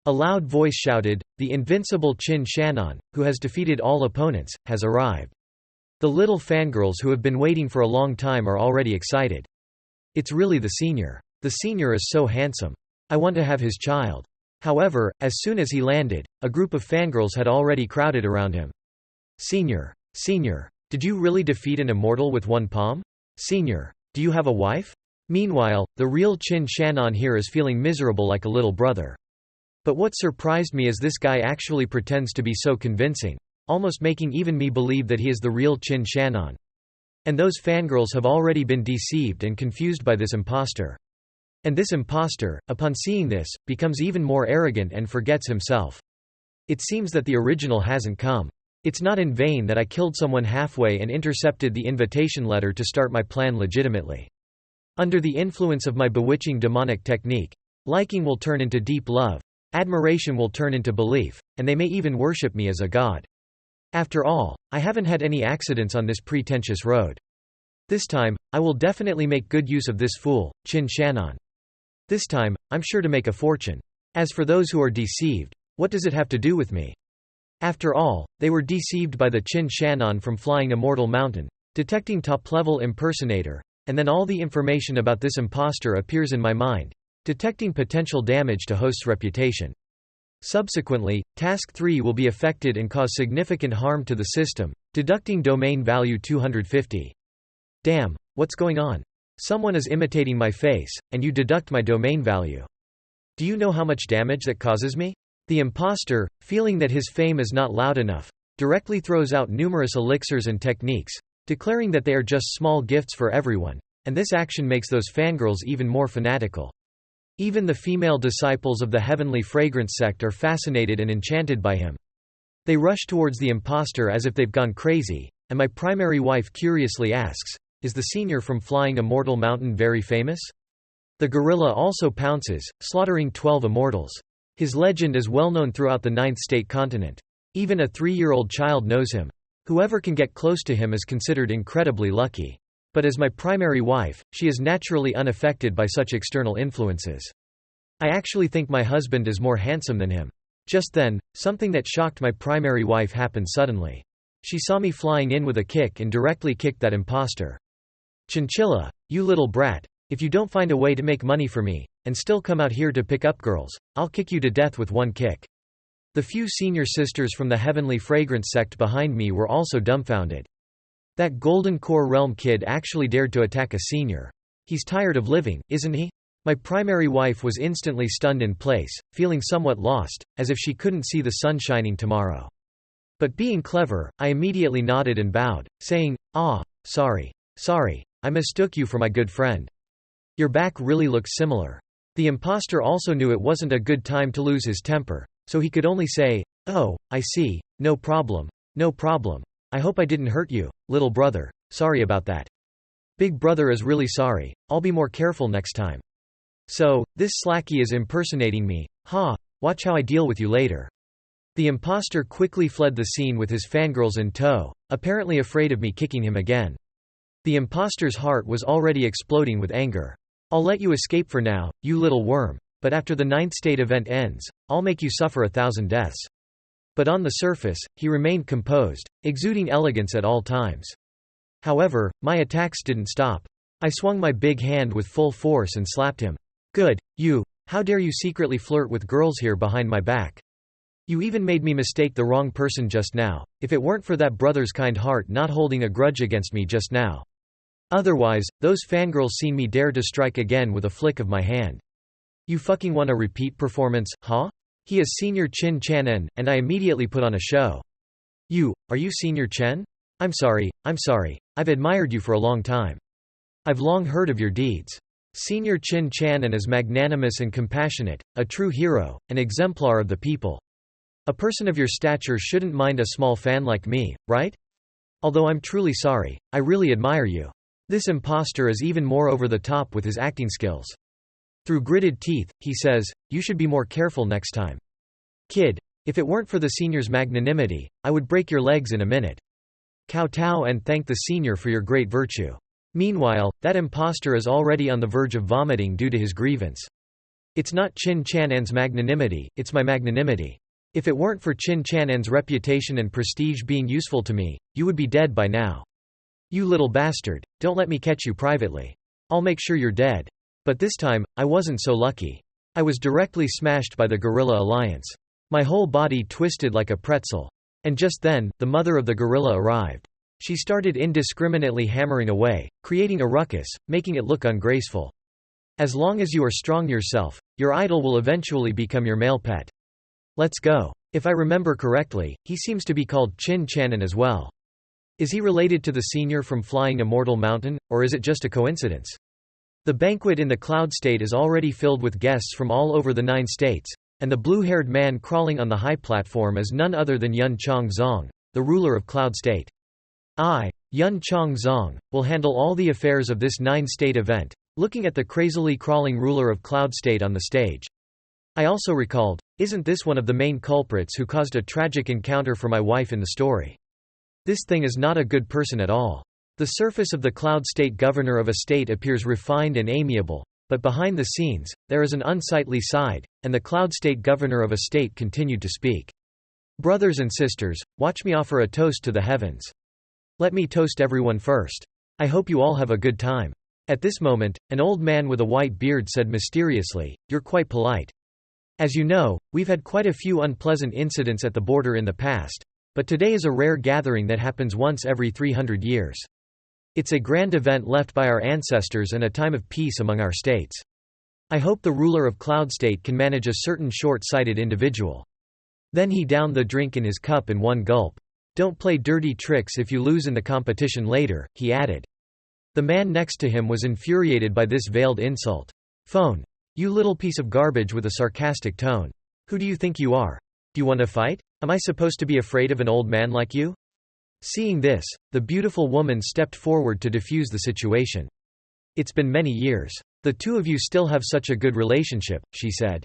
A loud voice shouted, "The invincible Qin Shannon, who has defeated all opponents, has arrived." The little fangirls who have been waiting for a long time are already excited. It's really the senior. The senior is so handsome. I want to have his child. However, as soon as he landed, a group of fangirls had already crowded around him. Senior, did you really defeat an immortal with one palm? Senior, do you have a wife? Meanwhile, the real Qin Shannon here is feeling miserable like a little brother. But what surprised me is this guy actually pretends to be so convincing, almost making even me believe that he is the real Qin Shannon. And those fangirls have already been deceived and confused by this imposter. And this imposter, upon seeing this, becomes even more arrogant and forgets himself. It seems that the original hasn't come. It's not in vain that I killed someone halfway and intercepted the invitation letter to start my plan legitimately. Under the influence of my bewitching demonic technique, liking will turn into deep love, admiration will turn into belief, and they may even worship me as a god. After all, I haven't had any accidents on this pretentious road. This time, I will definitely make good use of this fool, Qin Shannon. This time, I'm sure to make a fortune. As for those who are deceived, what does it have to do with me? After all, they were deceived by the Qin Shannon from Flying Immortal Mountain, detecting top-level impersonator, and then all the information about this imposter appears in my mind, detecting potential damage to host's reputation. Subsequently, Task 3 will be affected and cause significant harm to the system, deducting domain value 250. Damn, what's going on? Someone is imitating my face, and you deduct my domain value. Do you know how much damage that causes me? The imposter, feeling that his fame is not loud enough, directly throws out numerous elixirs and techniques, declaring that they are just small gifts for everyone, and this action makes those fangirls even more fanatical. Even the female disciples of the Heavenly Fragrance sect are fascinated and enchanted by him. They rush towards the imposter as if they've gone crazy, and my primary wife curiously asks, "Is the senior from Flying Immortal Mountain very famous?" The gorilla also pounces, slaughtering 12 immortals. His legend is well known throughout the 9th state continent. Even a 3-year-old child knows him. Whoever can get close to him is considered incredibly lucky. But as my primary wife, she is naturally unaffected by such external influences. I actually think my husband is more handsome than him. Just then, something that shocked my primary wife happened suddenly. She saw me flying in with a kick and directly kicked that imposter. "Chinchilla, you little brat, if you don't find a way to make money for me, and still come out here to pick up girls, I'll kick you to death with one kick." The few senior sisters from the Heavenly Fragrance sect behind me were also dumbfounded. That Golden Core Realm kid actually dared to attack a senior. He's tired of living, isn't he? My primary wife was instantly stunned in place, feeling somewhat lost, as if she couldn't see the sun shining tomorrow. But being clever, I immediately nodded and bowed, saying, sorry, I mistook you for my good friend. Your back really looks similar." The imposter also knew it wasn't a good time to lose his temper, so he could only say, "Oh, I see, no problem. I hope I didn't hurt you, little brother, sorry about that. Big brother is really sorry, I'll be more careful next time. So, this slacky is impersonating me, watch how I deal with you later." The imposter quickly fled the scene with his fangirls in tow, apparently afraid of me kicking him again. The imposter's heart was already exploding with anger. "I'll let you escape for now, you little worm, but after the 9th state event ends, I'll make you suffer 1,000 deaths." But on the surface, he remained composed, exuding elegance at all times. However, my attacks didn't stop. I swung my big hand with full force and slapped him. "Good, you! How dare you secretly flirt with girls here behind my back? You even made me mistake the wrong person just now, if it weren't for that brother's kind heart not holding a grudge against me just now. Otherwise, those fangirls seen me dare to strike again with a flick of my hand. You fucking want a repeat performance, huh? He is Senior Chin Chanen, and I immediately put on a show. Are you Senior Chen? I'm sorry, I've admired you for a long time. I've long heard of your deeds. Senior Chin Chanen is magnanimous and compassionate, a true hero, an exemplar of the people. A person of your stature shouldn't mind a small fan like me, right? Although I'm truly sorry, I really admire you. This imposter is even more over the top with his acting skills. Through gritted teeth, he says, you should be more careful next time. Kid, if it weren't for the senior's magnanimity, I would break your legs in a minute. Kowtow and thank the senior for your great virtue. Meanwhile, that imposter is already on the verge of vomiting due to his grievance. It's not Chin Chanan's magnanimity, it's my magnanimity. If it weren't for Chin Chanan's reputation and prestige being useful to me, you would be dead by now. You little bastard, don't let me catch you privately. I'll make sure you're dead. But this time, I wasn't so lucky. I was directly smashed by the guerrilla alliance. My whole body twisted like a pretzel. And just then, the mother of the gorilla arrived. She started indiscriminately hammering away, creating a ruckus, making it look ungraceful. As long as you are strong yourself, your idol will eventually become your male pet. Let's go. If I remember correctly, he seems to be called Chin Chanan as well. Is he related to the senior from Flying Immortal Mountain, or is it just a coincidence? The banquet in the Cloud State is already filled with guests from all over the 9 states, and the blue-haired man crawling on the high platform is none other than Yun Chong Zong, the ruler of Cloud State. I, Yun Chong Zong, will handle all the affairs of this 9-state event, looking at the crazily crawling ruler of Cloud State on the stage. I also recalled, isn't this one of the main culprits who caused a tragic encounter for my wife in the story? This thing is not a good person at all. The surface of the Cloud State governor of a state appears refined and amiable, but behind the scenes, there is an unsightly side, and the Cloud State governor of a state continued to speak. Brothers and sisters, watch me offer a toast to the heavens. Let me toast everyone first. I hope you all have a good time. At this moment, an old man with a white beard said mysteriously, you're quite polite. As you know, we've had quite a few unpleasant incidents at the border in the past, but today is a rare gathering that happens once every 300 years. It's a grand event left by our ancestors and a time of peace among our states. I hope the ruler of Cloud State can manage a certain short-sighted individual. Then he downed the drink in his cup in one gulp. Don't play dirty tricks if you lose in the competition later, he added. The man next to him was infuriated by this veiled insult. Phone. You little piece of garbage, with a sarcastic tone. Who do you think you are? Do you want to fight? Am I supposed to be afraid of an old man like you? Seeing this, the beautiful woman stepped forward to defuse the situation. It's been many years. The two of you still have such a good relationship, she said.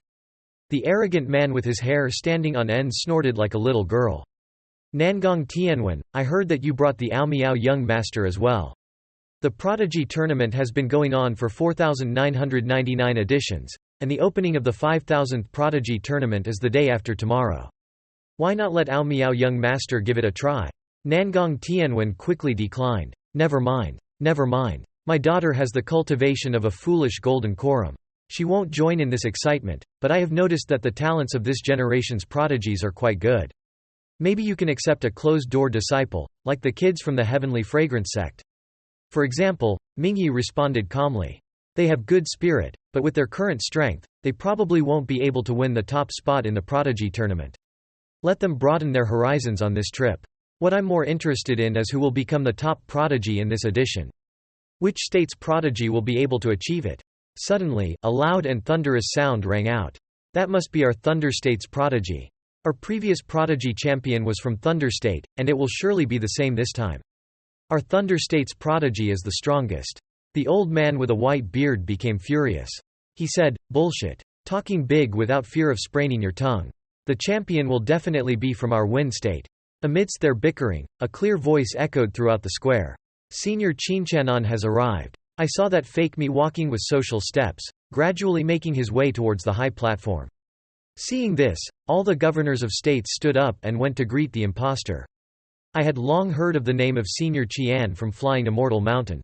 The arrogant man with his hair standing on end snorted like a little girl. Nangong Tianwen, I heard that you brought the Aomiao young master as well. The Prodigy tournament has been going on for 4,999 editions, and the opening of the 5,000th Prodigy tournament is the day after tomorrow. Why not let Aomiao young master give it a try? Nangong Tianwen quickly declined. Never mind. My daughter has the cultivation of a foolish golden quorum. She won't join in this excitement, but I have noticed that the talents of this generation's prodigies are quite good. Maybe you can accept a closed-door disciple, like the kids from the Heavenly Fragrance sect. For example, Mingyi responded calmly. They have good spirit, but with their current strength, they probably won't be able to win the top spot in the Prodigy tournament. Let them broaden their horizons on this trip. What I'm more interested in is who will become the top prodigy in this edition. Which state's prodigy will be able to achieve it? Suddenly, a loud and thunderous sound rang out. That must be our Thunder State's prodigy. Our previous prodigy champion was from Thunder State, and it will surely be the same this time. Our Thunder State's prodigy is the strongest. The old man with a white beard became furious. He said, bullshit. Talking big without fear of spraining your tongue. The champion will definitely be from our Wind State. Amidst their bickering, a clear voice echoed throughout the square. Senior Qinchanan has arrived. I saw that fake me walking with social steps, gradually making his way towards the high platform. Seeing this, all the governors of states stood up and went to greet the imposter. I had long heard of the name of Senior Qian from flying Immortal Mountain.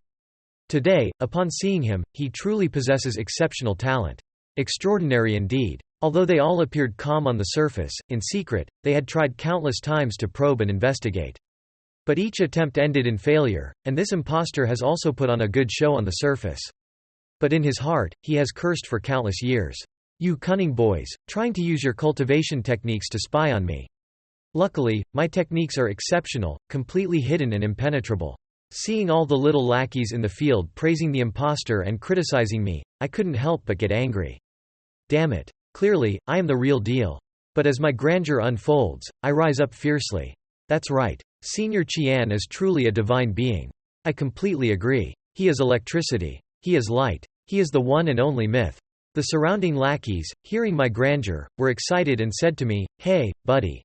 Today, upon seeing him, he truly possesses exceptional talent. Extraordinary indeed. Although they all appeared calm on the surface, in secret, they had tried countless times to probe and investigate. But each attempt ended in failure, and this imposter has also put on a good show on the surface. But in his heart, he has cursed for countless years. You cunning boys, trying to use your cultivation techniques to spy on me. Luckily, my techniques are exceptional, completely hidden and impenetrable. Seeing all the little lackeys in the field praising the imposter and criticizing me, I couldn't help but get angry. Damn it. Clearly, I am the real deal. But as my grandeur unfolds, I rise up fiercely. That's right. Senior Qian is truly a divine being. I completely agree. He is electricity. He is light. He is the one and only myth. The surrounding lackeys, hearing my grandeur, were excited and said to me, "Hey, buddy.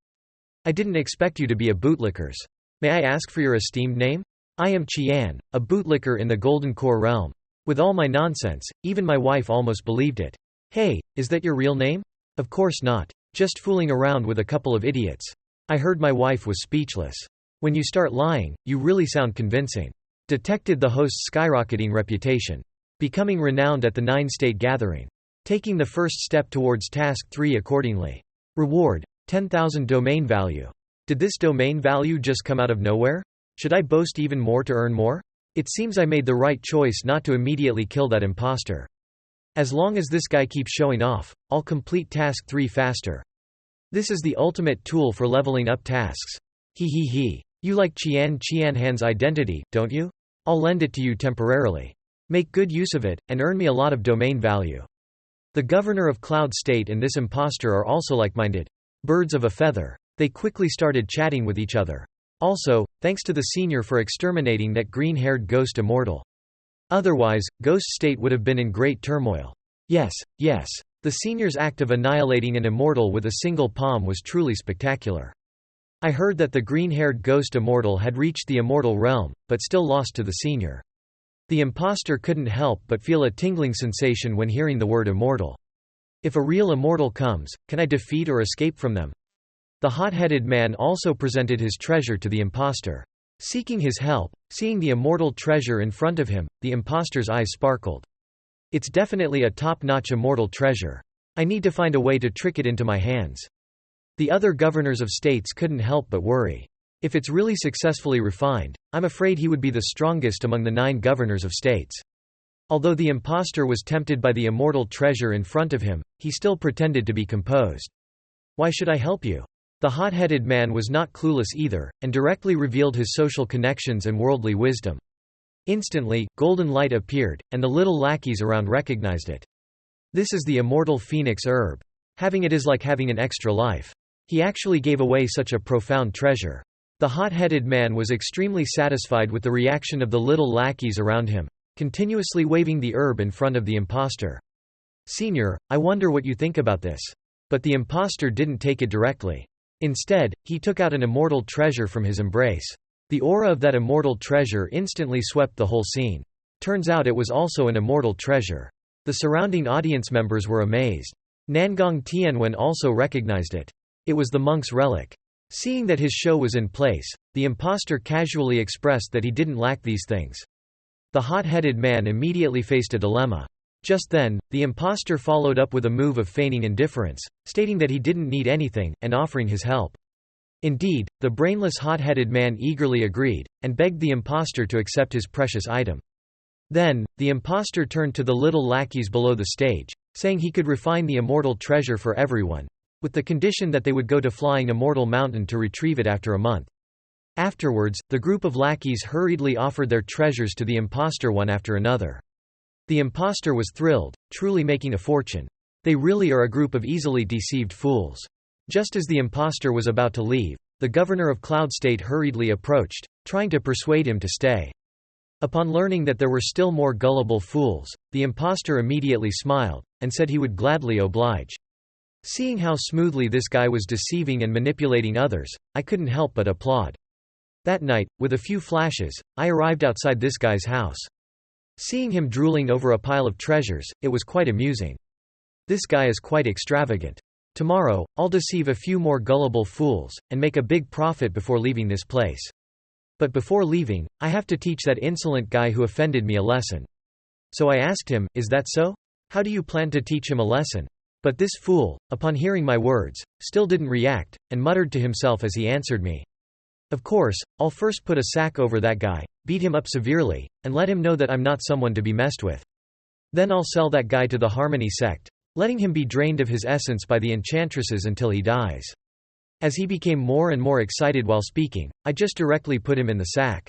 I didn't expect you to be a bootlickers. May I ask for your esteemed name?" I am Qian, a bootlicker in the Golden Core realm. With all my nonsense, even my wife almost believed it. Hey, is that your real name? Of course not. Just fooling around with a couple of idiots. I heard my wife was speechless. When you start lying, you really sound convincing. Detected the host's skyrocketing reputation. Becoming renowned at the 9-state gathering. Taking the first step towards task 3 accordingly. Reward, 10,000 domain value. Did this domain value just come out of nowhere? Should I boast even more to earn more? It seems I made the right choice not to immediately kill that imposter. As long as this guy keeps showing off, I'll complete task 3 faster. This is the ultimate tool for leveling up tasks. He. You like Qianhan's identity, don't you? I'll lend it to you temporarily. Make good use of it, and earn me a lot of domain value. The governor of Cloud State and this imposter are also like-minded. Birds of a feather. They quickly started chatting with each other. Also, thanks to the senior for exterminating that green-haired ghost immortal. Otherwise, Ghost State would have been in great turmoil. Yes. The senior's act of annihilating an immortal with a single palm was truly spectacular. I heard that the green-haired ghost immortal had reached the immortal realm, but still lost to the senior. The imposter couldn't help but feel a tingling sensation when hearing the word immortal. If a real immortal comes, can I defeat or escape from them? The hot-headed man also presented his treasure to the imposter. Seeking his help, seeing the immortal treasure in front of him, the imposter's eyes sparkled. It's definitely a top-notch immortal treasure. I need to find a way to trick it into my hands. The other governors of states couldn't help but worry. If it's really successfully refined, I'm afraid he would be the strongest among the 9 governors of states. Although the imposter was tempted by the immortal treasure in front of him, he still pretended to be composed. Why should I help you? The hot-headed man was not clueless either, and directly revealed his social connections and worldly wisdom. Instantly, golden light appeared, and the little lackeys around recognized it. This is the immortal phoenix herb. Having it is like having an extra life. He actually gave away such a profound treasure. The hot-headed man was extremely satisfied with the reaction of the little lackeys around him, continuously waving the herb in front of the imposter. Senior, I wonder what you think about this. But the imposter didn't take it directly. Instead, he took out an immortal treasure from his embrace. The aura of that immortal treasure instantly swept the whole scene. Turns out it was also an immortal treasure. The surrounding audience members were amazed. Nangong Tianwen also recognized it. It was the monk's relic. Seeing that his show was in place, the imposter casually expressed that he didn't lack these things. The hot-headed man immediately faced a dilemma. Just then, the imposter followed up with a move of feigning indifference, stating that he didn't need anything, and offering his help. Indeed, the brainless hot-headed man eagerly agreed, and begged the imposter to accept his precious item. Then, the imposter turned to the little lackeys below the stage, saying he could refine the immortal treasure for everyone, with the condition that they would go to Flying Immortal Mountain to retrieve it after a month. Afterwards, the group of lackeys hurriedly offered their treasures to the imposter one after another. The imposter was thrilled, truly making a fortune. They really are a group of easily deceived fools. Just as the imposter was about to leave, the governor of Cloud State hurriedly approached, trying to persuade him to stay. Upon learning that there were still more gullible fools, the imposter immediately smiled, and said he would gladly oblige. Seeing how smoothly this guy was deceiving and manipulating others, I couldn't help but applaud. That night, with a few flashes, I arrived outside this guy's house. Seeing him drooling over a pile of treasures, it was quite amusing. This guy is quite extravagant. Tomorrow, I'll deceive a few more gullible fools, and make a big profit before leaving this place. But before leaving, I have to teach that insolent guy who offended me a lesson." So I asked him, "Is that so? How do you plan to teach him a lesson?" But this fool, upon hearing my words, still didn't react, and muttered to himself as he answered me, "Of course, I'll first put a sack over that guy, beat him up severely, and let him know that I'm not someone to be messed with. Then I'll sell that guy to the Harmony sect, letting him be drained of his essence by the enchantresses until he dies." As he became more and more excited while speaking, I just directly put him in the sack.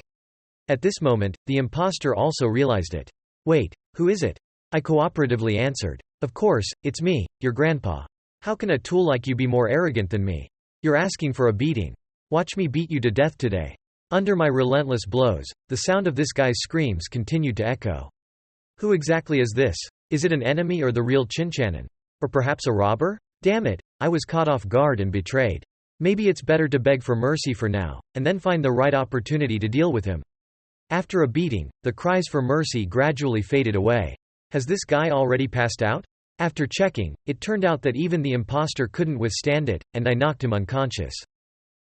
At this moment, the imposter also realized it. "Wait, who is it?" I cooperatively answered. "Of course, it's me, your grandpa. How can a tool like you be more arrogant than me? You're asking for a beating. Watch me beat you to death today." Under my relentless blows, the sound of this guy's screams continued to echo. Who exactly is this? Is it an enemy or the real Chinchanan? Or perhaps a robber? Damn it, I was caught off guard and betrayed. Maybe it's better to beg for mercy for now, and then find the right opportunity to deal with him. After a beating, the cries for mercy gradually faded away. Has this guy already passed out? After checking, it turned out that even the imposter couldn't withstand it, and I knocked him unconscious.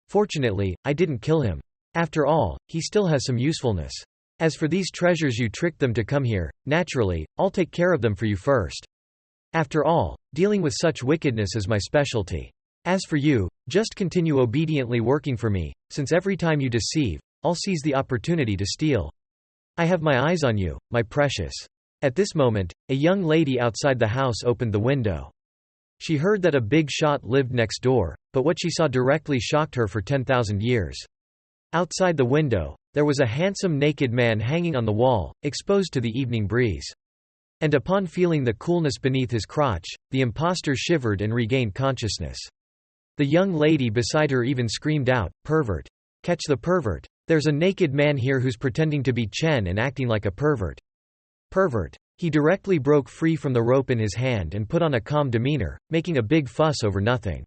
Fortunately, I didn't kill him. After all, he still has some usefulness. As for these treasures, you tricked them to come here. Naturally, I'll take care of them for you first. After all, dealing with such wickedness is my specialty. As for you, just continue obediently working for me, since every time you deceive, I'll seize the opportunity to steal. I have my eyes on you, my precious." At this moment, a young lady outside the house opened the window. She heard that a big shot lived next door, but what she saw directly shocked her for 10,000 years. Outside the window, there was a handsome naked man hanging on the wall, exposed to the evening breeze. And upon feeling the coolness beneath his crotch, the imposter shivered and regained consciousness. The young lady beside her even screamed out, "Pervert! Catch the pervert! There's a naked man here who's pretending to be Chen and acting like a pervert." Pervert. He directly broke free from the rope in his hand and put on a calm demeanor, making a big fuss over nothing.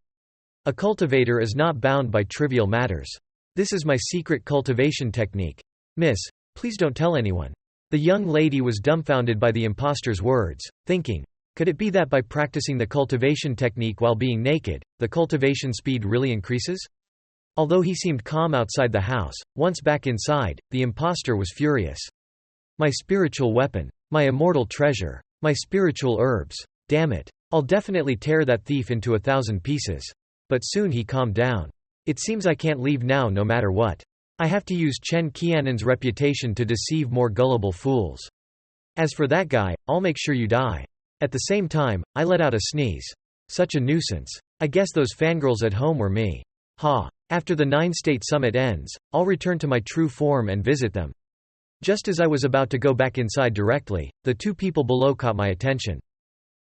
A cultivator is not bound by trivial matters. This is my secret cultivation technique. Miss, please don't tell anyone. The young lady was dumbfounded by the imposter's words, thinking, could it be that by practicing the cultivation technique while being naked, the cultivation speed really increases? Although he seemed calm outside the house, once back inside, the imposter was furious. My spiritual weapon. My immortal treasure. My spiritual herbs. Damn it. I'll definitely tear that thief into 1,000 pieces. But soon he calmed down. It seems I can't leave now no matter what. I have to use Chen Qianan's reputation to deceive more gullible fools. As for that guy, I'll make sure you die. At the same time, I let out a sneeze. Such a nuisance. I guess those fangirls at home were me. Ha. After the 9-state summit ends, I'll return to my true form and visit them. Just as I was about to go back inside directly, the two people below caught my attention.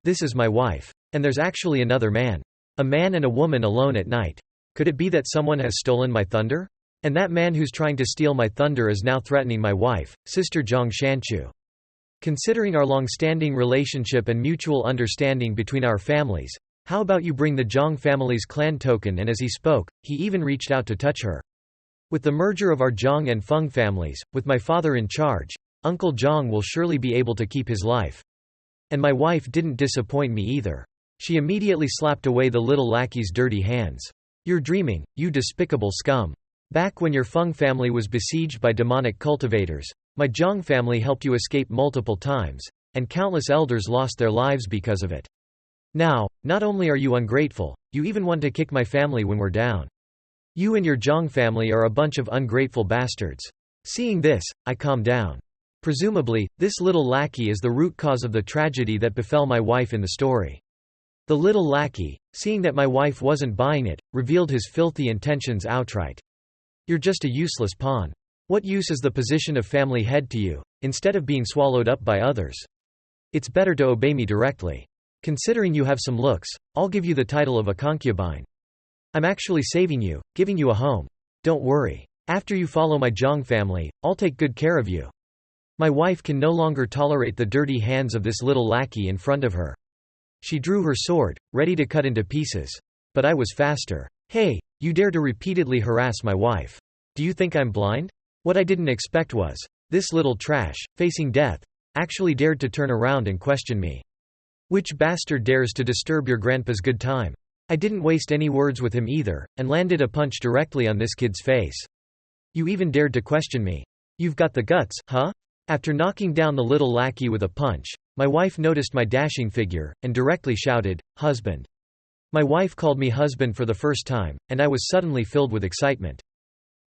This is my wife. And there's actually another man. A man and a woman alone at night. Could it be that someone has stolen my thunder? And that man who's trying to steal my thunder is now threatening my wife, Sister Zhang Shanchu. Considering our long-standing relationship and mutual understanding between our families, how about you bring the Zhang family's clan token? And as he spoke, he even reached out to touch her. With the merger of our Zhang and Feng families, with my father in charge, Uncle Zhang will surely be able to keep his life. And my wife didn't disappoint me either. She immediately slapped away the little lackey's dirty hands. You're dreaming, you despicable scum. Back when your Feng family was besieged by demonic cultivators, my Zhang family helped you escape multiple times, and countless elders lost their lives because of it. Now, not only are you ungrateful, you even want to kick my family when we're down. You and your Zhang family are a bunch of ungrateful bastards. Seeing this, I calmed down. Presumably, this little lackey is the root cause of the tragedy that befell my wife in the story. The little lackey, seeing that my wife wasn't buying it, revealed his filthy intentions outright. You're just a useless pawn. What use is the position of family head to you, instead of being swallowed up by others? It's better to obey me directly. Considering you have some looks, I'll give you the title of a concubine. I'm actually saving you, giving you a home. Don't worry. After you follow my Zhang family, I'll take good care of you. My wife can no longer tolerate the dirty hands of this little lackey in front of her. She drew her sword, ready to cut into pieces. But I was faster. Hey, you dare to repeatedly harass my wife. Do you think I'm blind? What I didn't expect was, this little trash, facing death, actually dared to turn around and question me. Which bastard dares to disturb your grandpa's good time? I didn't waste any words with him either, and landed a punch directly on this kid's face. You even dared to question me. You've got the guts, huh? After knocking down the little lackey with a punch, my wife noticed my dashing figure, and directly shouted, "Husband." My wife called me husband for the first time, and I was suddenly filled with excitement.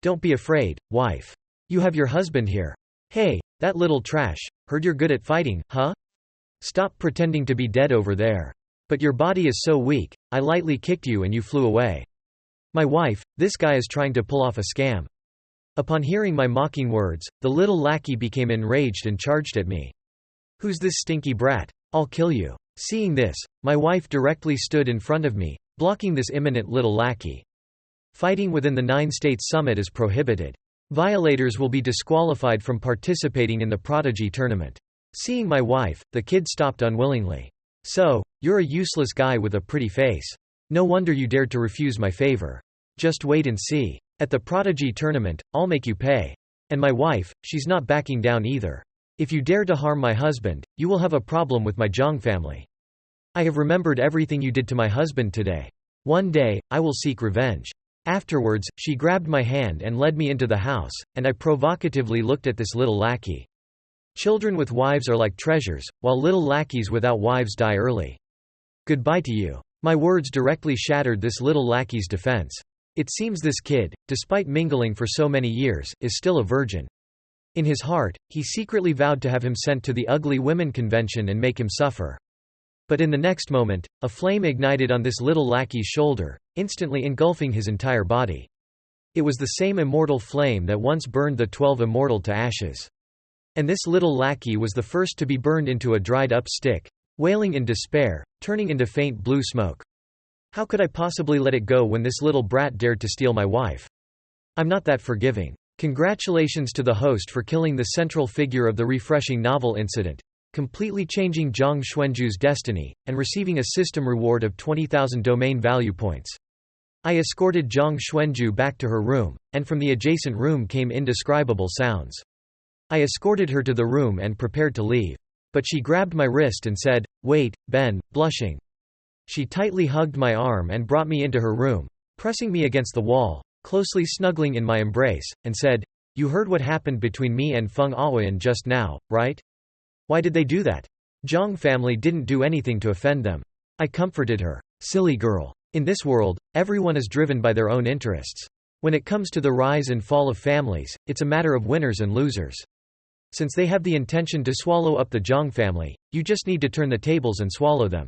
Don't be afraid, wife. You have your husband here. Hey, that little trash, heard you're good at fighting, huh? Stop pretending to be dead over there. But your body is so weak, I lightly kicked you and you flew away. My wife, this guy is trying to pull off a scam. Upon hearing my mocking words, the little lackey became enraged and charged at me. Who's this stinky brat? I'll kill you. Seeing this, my wife directly stood in front of me, blocking this imminent little lackey. Fighting within the 9-state summit is prohibited. Violators will be disqualified from participating in the Prodigy tournament. Seeing my wife, the kid stopped unwillingly. So, you're a useless guy with a pretty face. No wonder you dared to refuse my favor. Just wait and see. At the Prodigy tournament, I'll make you pay. And my wife, she's not backing down either. If you dare to harm my husband, you will have a problem with my Zhang family. I have remembered everything you did to my husband today. One day, I will seek revenge. Afterwards, she grabbed my hand and led me into the house, and I provocatively looked at this little lackey. Children with wives are like treasures, while little lackeys without wives die early. Goodbye to you. My words directly shattered this little lackey's defense. It seems this kid, despite mingling for so many years, is still a virgin. In his heart, he secretly vowed to have him sent to the ugly women convention and make him suffer. But in the next moment, a flame ignited on this little lackey's shoulder, instantly engulfing his entire body. It was the same immortal flame that once burned the 12 immortal to ashes. And this little lackey was the first to be burned into a dried-up stick, wailing in despair, turning into faint blue smoke. How could I possibly let it go when this little brat dared to steal my wife? I'm not that forgiving. Congratulations to the host for killing the central figure of the refreshing novel incident, completely changing Zhang Xuanzhu's destiny, and receiving a system reward of 20,000 domain value points. I escorted Zhang Xuanzhu back to her room, and from the adjacent room came indescribable sounds. I escorted her to the room and prepared to leave. But she grabbed my wrist and said, "Wait, Ben," blushing. She tightly hugged my arm and brought me into her room, pressing me against the wall, closely snuggling in my embrace, and said, "You heard what happened between me and Feng Aoyan just now, right? Why did they do that? Zhang family didn't do anything to offend them." I comforted her. "Silly girl. In this world, everyone is driven by their own interests. When it comes to the rise and fall of families, it's a matter of winners and losers. Since they have the intention to swallow up the Zhang family, you just need to turn the tables and swallow them.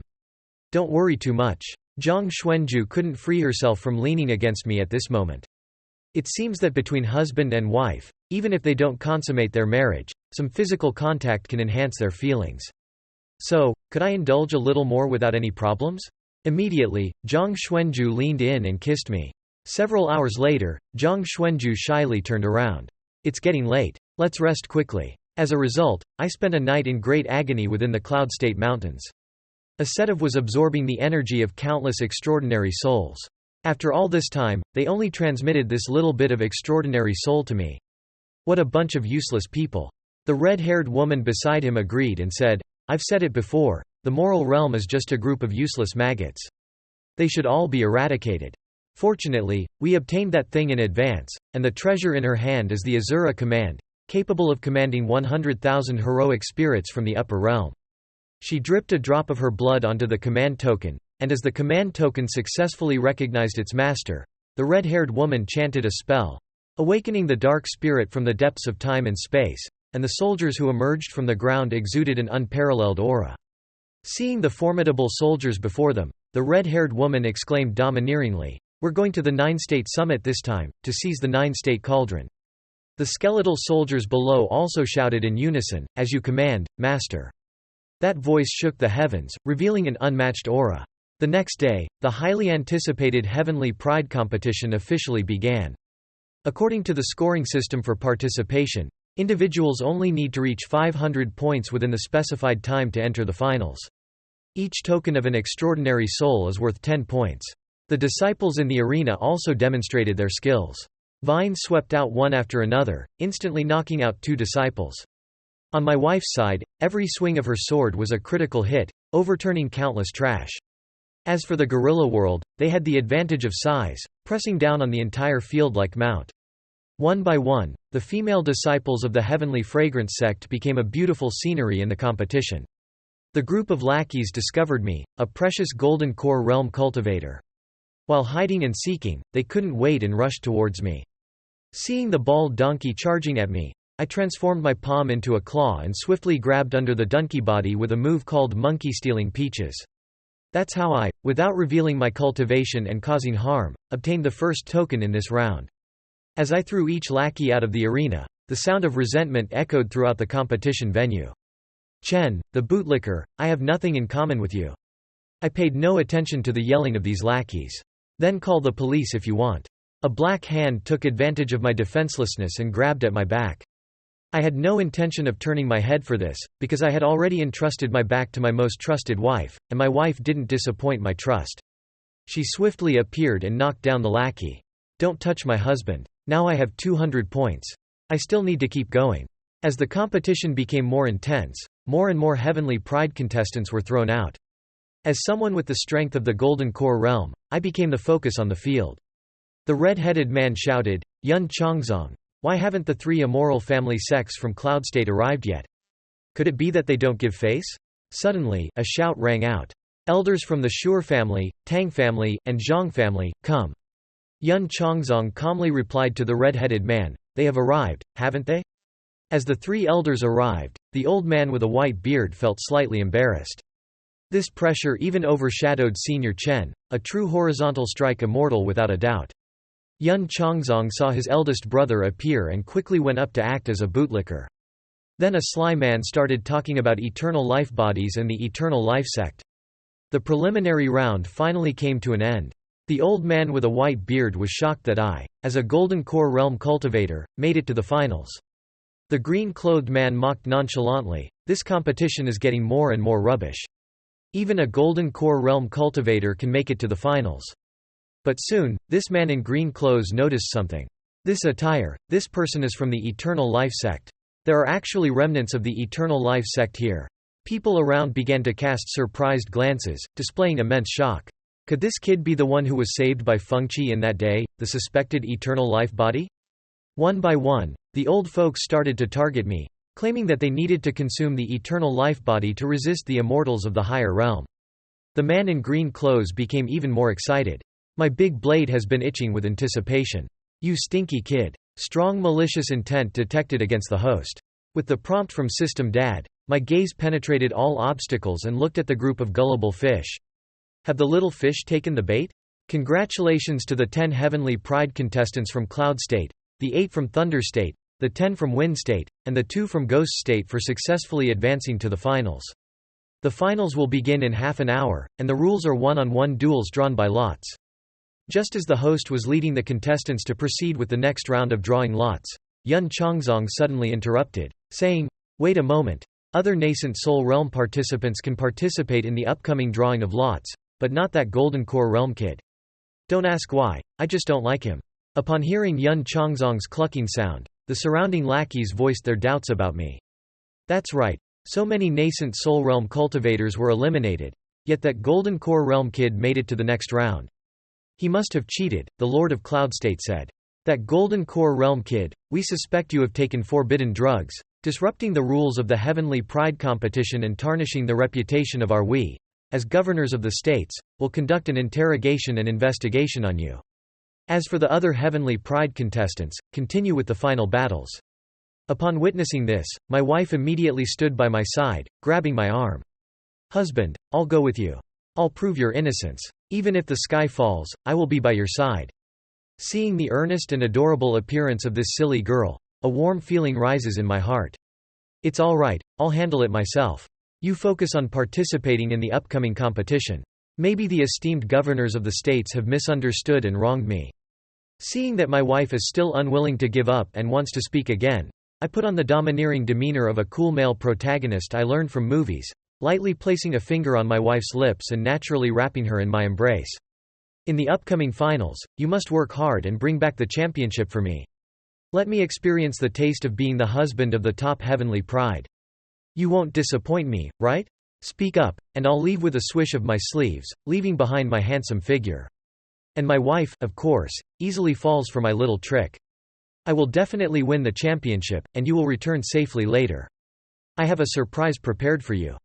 Don't worry too much." Zhang Xuanzhu couldn't free herself from leaning against me at this moment. It seems that between husband and wife, even if they don't consummate their marriage, some physical contact can enhance their feelings. So, could I indulge a little more without any problems? Immediately, Zhang Xuanzhu leaned in and kissed me. Several hours later, Zhang Xuanzhu shyly turned around. "It's getting late. Let's rest quickly." As a result, I spent a night in great agony within the Cloud State Mountains. Ascetiv was absorbing the energy of countless extraordinary souls. After all this time, they only transmitted this little bit of extraordinary soul to me. What a bunch of useless people. The red-haired woman beside him agreed and said, "I've said it before, the moral realm is just a group of useless maggots. They should all be eradicated." Fortunately, we obtained that thing in advance, and the treasure in her hand is the Azura command, capable of commanding 100,000 heroic spirits from the upper realm. She dripped a drop of her blood onto the command token, and as the command token successfully recognized its master, the red-haired woman chanted a spell, awakening the dark spirit from the depths of time and space, and the soldiers who emerged from the ground exuded an unparalleled aura. Seeing the formidable soldiers before them, the red-haired woman exclaimed domineeringly, "We're going to the 9-state summit this time, to seize the 9-state cauldron." The skeletal soldiers below also shouted in unison, "As you command, Master." That voice shook the heavens, revealing an unmatched aura. The next day, the highly anticipated Heavenly Pride competition officially began. According to the scoring system for participation, individuals only need to reach 500 points within the specified time to enter the finals. Each token of an extraordinary soul is worth 10 points. The disciples in the arena also demonstrated their skills. Vines swept out one after another, instantly knocking out 2 disciples. On my wife's side, every swing of her sword was a critical hit, overturning countless trash. As for the guerrilla world, they had the advantage of size, pressing down on the entire field like Mount. One by one, the female disciples of the heavenly fragrance sect became a beautiful scenery in the competition. The group of lackeys discovered me, a precious golden core realm cultivator. While hiding and seeking, they couldn't wait and rushed towards me. Seeing the bald donkey charging at me, I transformed my palm into a claw and swiftly grabbed under the donkey body with a move called monkey stealing peaches. That's how I, without revealing my cultivation and causing harm, obtained the first token in this round. As I threw each lackey out of the arena, the sound of resentment echoed throughout the competition venue. Chen, the bootlicker, I have nothing in common with you. I paid no attention to the yelling of these lackeys. Then call the police if you want. A black hand took advantage of my defenselessness and grabbed at my back. I had no intention of turning my head for this, because I had already entrusted my back to my most trusted wife, and my wife didn't disappoint my trust. She swiftly appeared and knocked down the lackey. Don't touch my husband. Now I have 200 points. I still need to keep going. As the competition became more intense, more and more heavenly pride contestants were thrown out. As someone with the strength of the golden core realm, I became the focus on the field. The red-headed man shouted, Yun Chongzong, why haven't the 3 immoral family sects from Cloud State arrived yet? Could it be that they don't give face? Suddenly, a shout rang out. Elders from the Shure family, Tang family, and Zhang family, come. Yun Chongzong calmly replied to the red-headed man, they have arrived, haven't they? As the 3 elders arrived, the old man with a white beard felt slightly embarrassed. This pressure even overshadowed Senior Chen, a true horizontal strike immortal without a doubt. Yun Chongzong saw his eldest brother appear and quickly went up to act as a bootlicker. Then a sly man started talking about eternal life bodies and the eternal life sect. The preliminary round finally came to an end. The old man with a white beard was shocked that I, as a golden core realm cultivator, made it to the finals. The green-clothed man mocked nonchalantly, this competition is getting more and more rubbish. Even a golden core realm cultivator can make it to the finals. But soon, this man in green clothes noticed something. This attire, this person is from the eternal life sect. There are actually remnants of the eternal life sect here. People around began to cast surprised glances, displaying immense shock. Could this kid be the one who was saved by Fengqi in that day, the suspected eternal life body? One by one, the old folks started to target me, claiming that they needed to consume the eternal life body to resist the immortals of the higher realm. The man in green clothes became even more excited. My big blade has been itching with anticipation. You stinky kid. Strong malicious intent detected against the host. With the prompt from System Dad, my gaze penetrated all obstacles and looked at the group of gullible fish. Have the little fish taken the bait? Congratulations to the 10 Heavenly Pride contestants from Cloud State, the 8 from Thunder State, the 10 from Wind State, and the 2 from Ghost State for successfully advancing to the finals. The finals will begin in half an hour, and the rules are one-on-one duels drawn by lots. Just as the host was leading the contestants to proceed with the next round of drawing lots, Yun Chongzong suddenly interrupted, saying, "Wait a moment. Other nascent Soul Realm participants can participate in the upcoming drawing of lots, but not that Golden Core Realm kid. Don't ask why, I just don't like him." Upon hearing Yun Chongzong's clucking sound, the surrounding lackeys voiced their doubts about me. That's right, so many nascent Soul Realm cultivators were eliminated, yet that Golden Core Realm kid made it to the next round. He must have cheated, the Lord of Cloud State said. That Golden Core Realm kid, we suspect you have taken forbidden drugs, disrupting the rules of the Heavenly Pride competition and tarnishing the reputation of our we, as governors of the states, will conduct an interrogation and investigation on you. As for the other Heavenly Pride contestants, continue with the final battles. Upon witnessing this, my wife immediately stood by my side, grabbing my arm. Husband, I'll go with you. I'll prove your innocence. Even if the sky falls, I will be by your side. Seeing the earnest and adorable appearance of this silly girl, a warm feeling rises in my heart. It's all right, I'll handle it myself. You focus on participating in the upcoming competition. Maybe the esteemed governors of the states have misunderstood and wronged me. Seeing that my wife is still unwilling to give up and wants to speak again, I put on the domineering demeanor of a cool male protagonist I learned from movies, lightly placing a finger on my wife's lips and naturally wrapping her in my embrace. In the upcoming finals, you must work hard and bring back the championship for me. Let me experience the taste of being the husband of the top Heavenly Pride. You won't disappoint me, right? Speak up, and I'll leave with a swish of my sleeves, leaving behind my handsome figure. And my wife, of course, easily falls for my little trick. I will definitely win the championship, and you will return safely later. I have a surprise prepared for you.